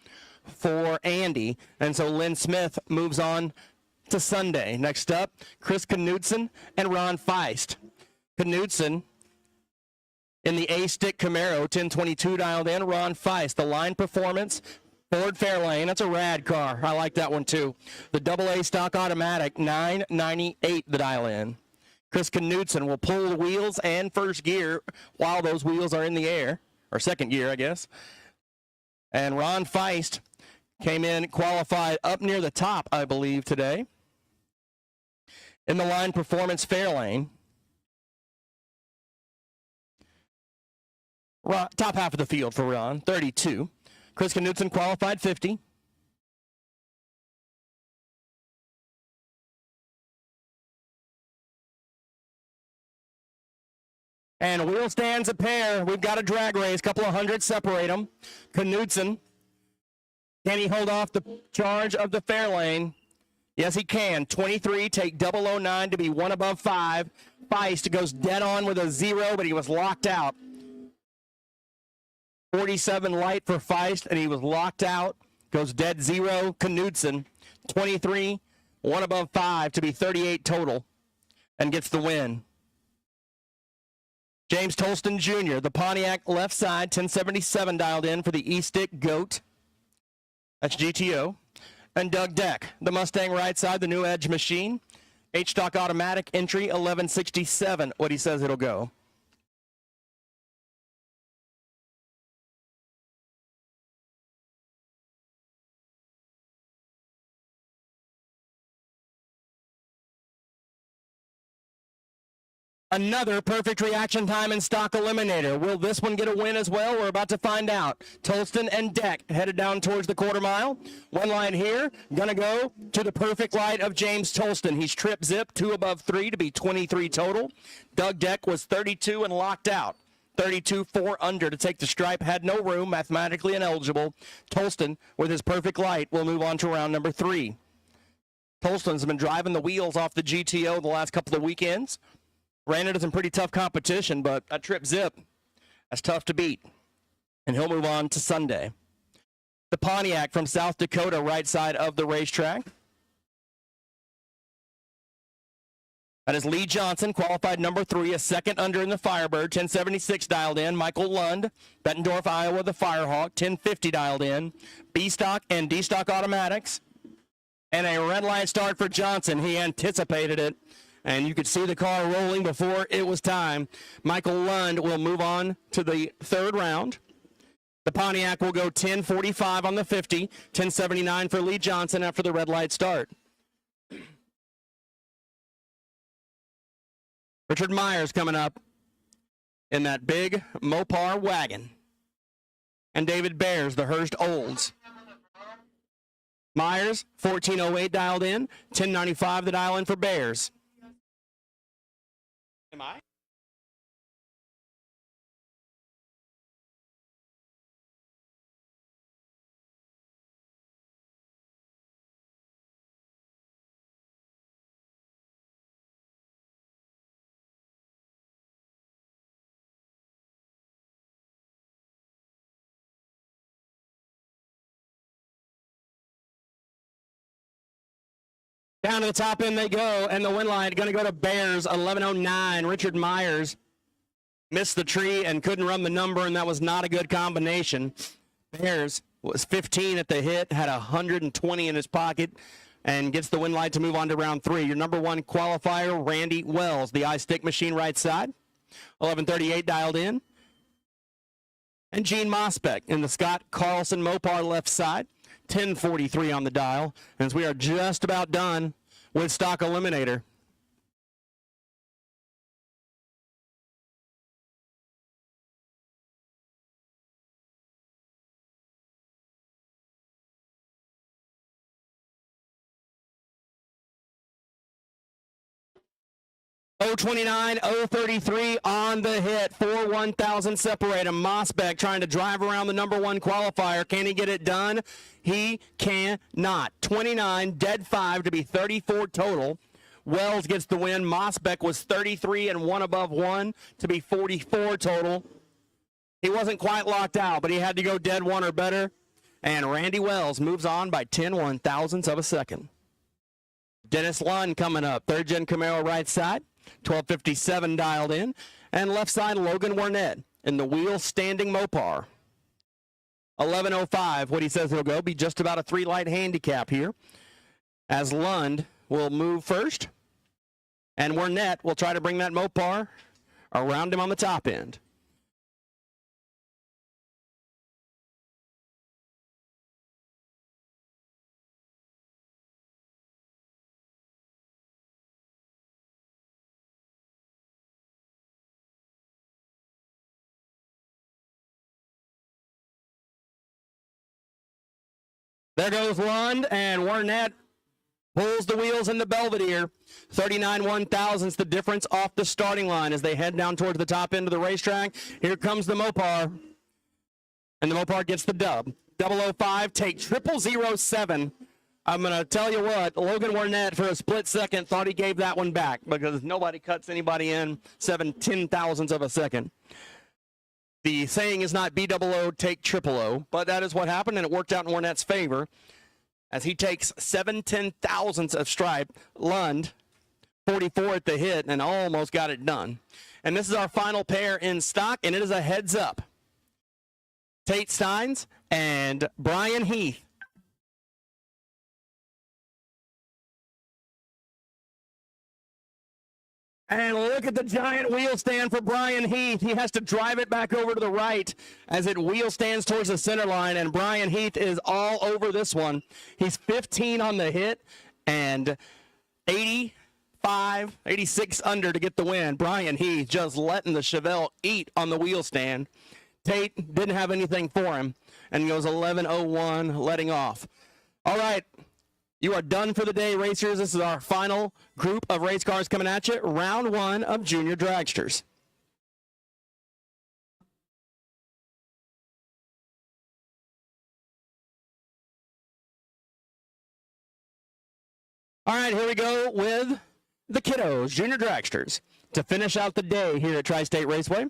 for Andy. And so Lynn Smith moves on to Sunday. Next up, Chris Knudsen and Ron Feist. Knudsen in the A-Stick Camaro, 1022 dialed in. Ron Feist, the line performance, Ford Fairlane. That's a rad car. I like that one too. The AA stock automatic, 998 the dial in. Chris Knudsen will pull the wheels and first gear while those wheels are in the air, or second gear, I guess. And Ron Feist came in qualified up near the top, I believe, today. In the line performance Fairlane. Top half of the field for Ron, 32. Chris Knudsen qualified 50. And wheel stands a pair. We've got a drag race, couple of hundred separate them. Knudsen, can he hold off the charge of the Fairlane? Yes, he can. 23, take 009 to be 1 above 5. Feist goes dead on with a 0, but he was locked out. 47 light for Feist, and he was locked out. Goes dead 0. Knudsen, 23, 1 above 5 to be 38 total, and gets the win. James Tolston Jr., the Pontiac left side, 1077 dialed in for the E-Stick Goat. That's GTO. And Doug Deck, the Mustang right side, the New Edge machine. H-Stock automatic entry, 1167. What he says it'll go. Another perfect reaction time in stock eliminator. Will this one get a win as well? We're about to find out. Tolston and Deck headed down towards the quarter mile. One line here, gonna go to the perfect light of James Tolston. He's trip zip, 2 above 3 to be 23 total. Doug Deck was 32 and locked out. 32, 4 under to take the stripe, had no room, mathematically ineligible. Tolston, with his perfect light, will move on to round number 3. Tolston's been driving the wheels off the GTO the last couple of weekends. Ran into some pretty tough competition, but that trip zip, that's tough to beat. And he'll move on to Sunday. The Pontiac from South Dakota, right side of the racetrack. That is Lee Johnson, qualified number 3, a second under in the Firebird, 1076 dialed in. Michael Lund, Bettendorf, Iowa, the Firehawk, 1050 dialed in. B-Stock and D-Stock automatics. And a red line start for Johnson. He anticipated it. And you could see the car rolling before it was time. Michael Lund will move on to the 3rd round. The Pontiac will go 10:45 on the 50, 10:79 for Lee Johnson after the red light start. Richard Myers coming up in that big Mopar wagon. And David Bears, the Hurst Olds. Myers, 1408 dialed in, 1095 the dial in for Bears. Am I? Down to the top end they go, and the win line going to go to Bears, 1109. Richard Myers missed the tree and couldn't run the number, and that was not a good combination. Bears was 15 at the hit, had 120 in his pocket, and gets the win line to move on to round 3. Your number 1 qualifier, Randy Wells, the I-stick machine right side, 1138 dialed in. And Gene Mosbeck in the Scott Carlson Mopar left side. 1043 on the dial, as we are just about done with stock eliminator. .029, 033 on the hit. 4-1,000 separate him. Mosbeck trying to drive around the number 1 qualifier. Can he get it done? He cannot. 29, dead 5 to be 34 total. Wells gets the win. Mosbeck was 33 and 1 above 1 to be 44 total. He wasn't quite locked out, but he had to go dead 1 or better. And Randy Wells moves on by 10 1,000ths of a second. Dennis Lund coming up. 3rd gen Camaro right side. 1257 dialed in. And left side, Logan Warnett in the wheel standing Mopar. 1105, what he says he'll go, be just about a 3-light handicap here. As Lund will move first. And Warnett will try to bring that Mopar around him on the top end. There goes Lund, and Warnett pulls the wheels in the Belvedere. 39 1,000ths the difference off the starting line as they head down towards the top end of the racetrack. Here comes the Mopar, and the Mopar gets the dub. 005, take 0007. I'm going to tell you what, Logan Warnett for a split second thought he gave that one back because nobody cuts anybody in 7/10,000ths of a second. The saying is not B-double-O, take triple-O, but that is what happened, and it worked out in Warnett's favor as he takes 7/10,000ths of stripe. Lund, 44 at the hit, and almost got it done. And this is our final pair in stock, and it is a heads-up. Tate Steins and Brian Heath. And look at the giant wheel stand for Brian Heath. He has to drive it back over to the right as it wheel stands towards the center line, and Brian Heath is all over this one. He's 15 on the hit and 85, 86 under to get the win. Brian Heath just letting the Chevelle eat on the wheel stand. Tate didn't have anything for him and goes 11:01, letting off. All right. You are done for the day, racers. This is our final group of race cars coming at you. Round 1 of Junior Dragsters. All right, here we go with the kiddos, Junior Dragsters, to finish out the day here at Tri-State Raceway.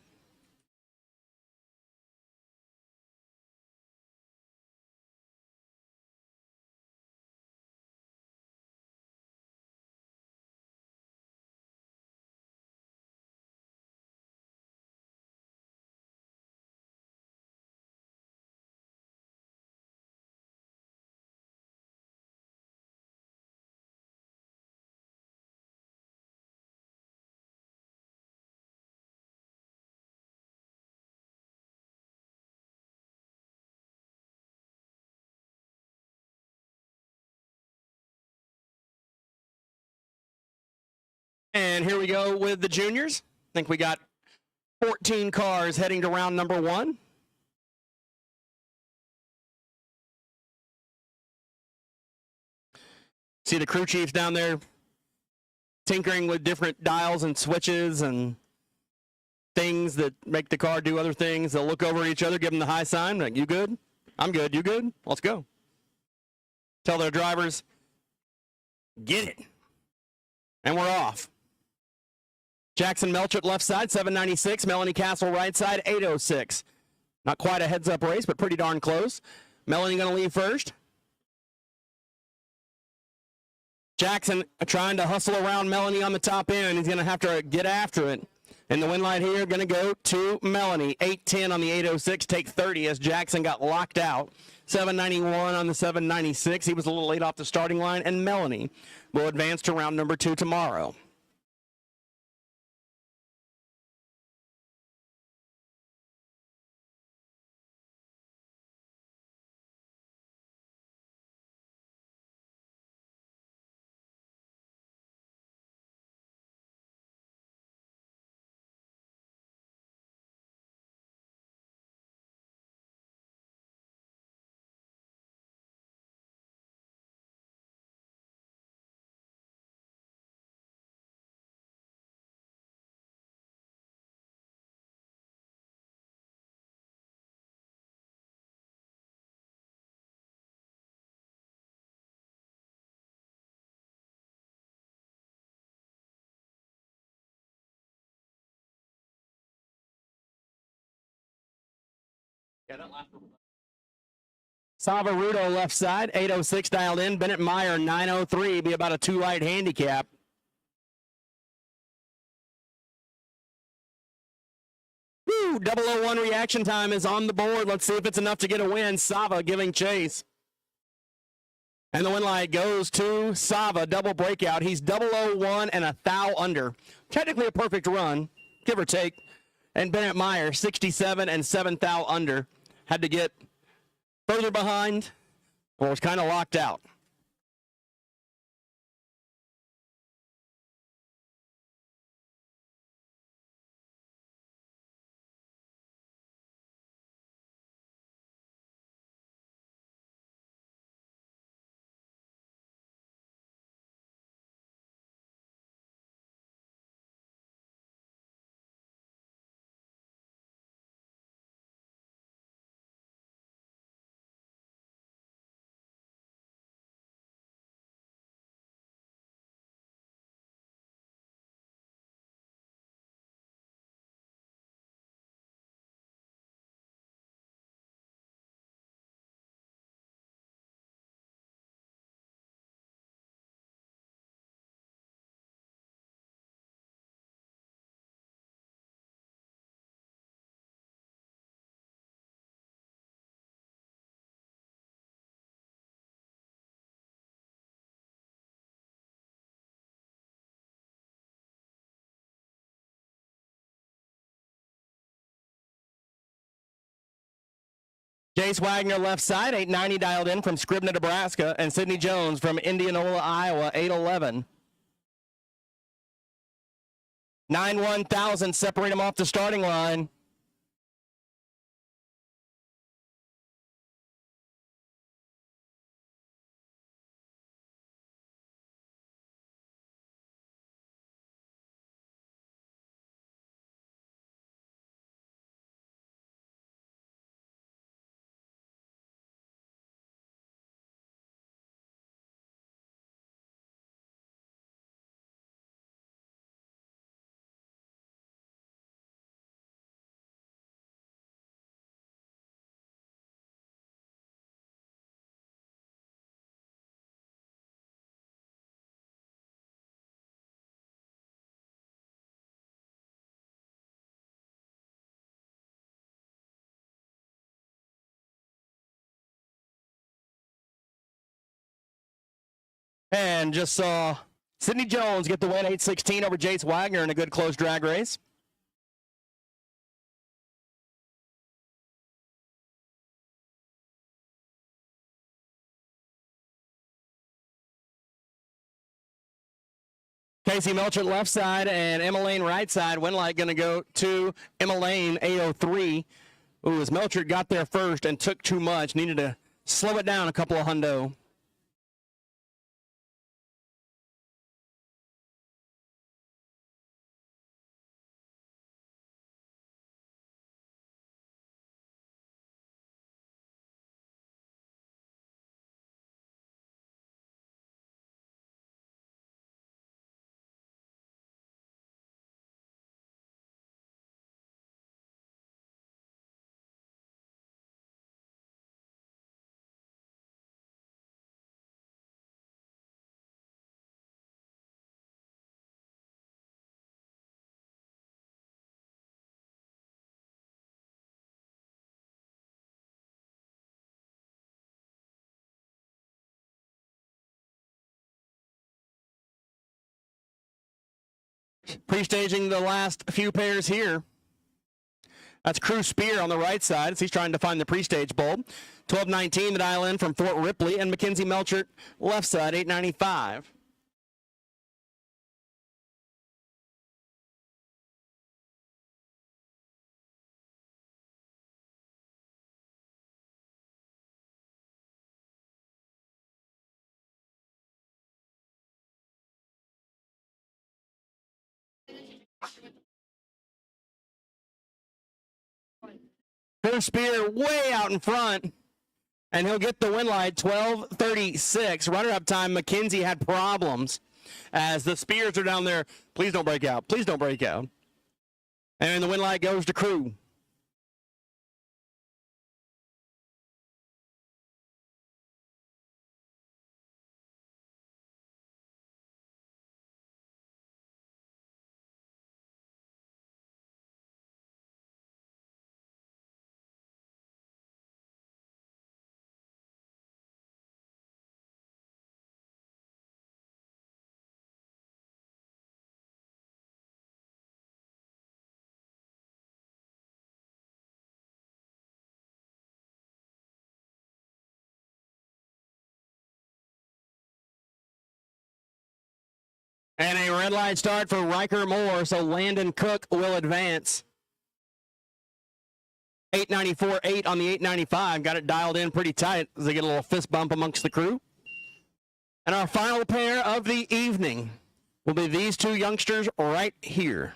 And here we go with the juniors. I think we got 14 cars heading to round number 1. See the crew chiefs down there tinkering with different dials and switches and things that make the car do other things. They'll look over at each other, give them the high sign, like, you good? I'm good. You good? Let's go. Tell their drivers, get it. And we're off. Jackson Melchett left side, 796. Melanie Castle right side, 806. Not quite a heads-up race, but pretty darn close. Melanie going to leave first. Jackson trying to hustle around Melanie on the top end. He's going to have to get after it. And the win light here going to go to Melanie. 810 on the 806, take 30 as Jackson got locked out. 791 on the 796. He was a little late off the starting line. And Melanie will advance to round number 2 tomorrow. Yeah, that last one. Savarudo left side, 806 dialed in. Bennett Meyer, 903, be about a 2-light handicap. Woo, 001 reaction time is on the board. Let's see if it's enough to get a win. Sava giving chase. And the win light goes to Sava, double breakout. He's 001 and a thou under. Technically a perfect run, give or take. And Bennett Meyer, 67 and 7 thou under. Had to get further behind or was kind of locked out. Jace Wagner left side, 890 dialed in from Scribner, Nebraska, and Sidney Jones from Indianola, Iowa, 811. 9-1,000 separate him off the starting line. And just saw Sidney Jones get the win, 816 over Jace Wagner in a good close drag race. Casey Melchett left side and Emma Lane right side. Winlight going to go to Emma Lane, 803. Ooh, as Melchett got there first and took too much. Needed to slow it down a couple of hundo. Pre-staging the last few pairs here. That's Crew Spear on the right side as he's trying to find the pre-stage bulb. 1219 the dial in from Fort Ripley, and Mackenzie Melchert left side, 895. Crew Spear way out in front, and he'll get the win light, 12:36. Runner-up time, Mackenzie had problems as the Spears are down there. Please don't break out. Please don't break out. And the win light goes to Crew. And a red light start for Riker Moore, so Landon Cook will advance. 894.8 on the 895. Got it dialed in pretty tight as they get a little fist bump amongst the crew. And our final pair of the evening will be these two youngsters right here.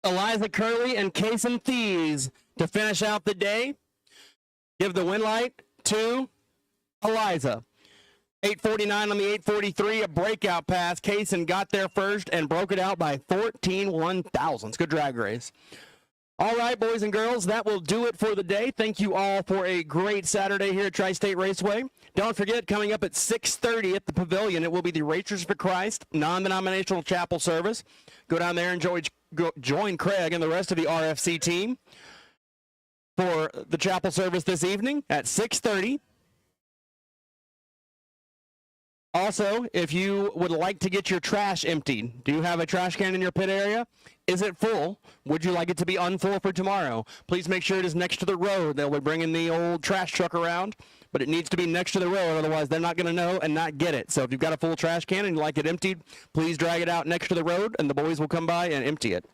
Eliza Curley and Kason Thies to finish out the day. Give the win light to Eliza. 849 on the 843, a breakout pass. Kason got there first and broke it out by 14 1/1000. Good drag race. All right, boys and girls, that will do it for the day. Thank you all for a great Saturday here at Tri-State Raceway. Don't forget, coming up at 6:30 at the Pavilion, it will be the Racers for Christ non-denominational chapel service. Go down there and join Craig and the rest of the RFC team for the chapel service this evening at 6:30. Also, if you would like to get your trash emptied, do you have a trash can in your pit area? Is it full? Would you like it to be unfull for tomorrow? Please make sure it is next to the road. They'll be bringing the old trash truck around, but it needs to be next to the road, otherwise they're not going to know and not get it. So if you've got a full trash can and you like it emptied, please drag it out next to the road, and the boys will come by and empty it.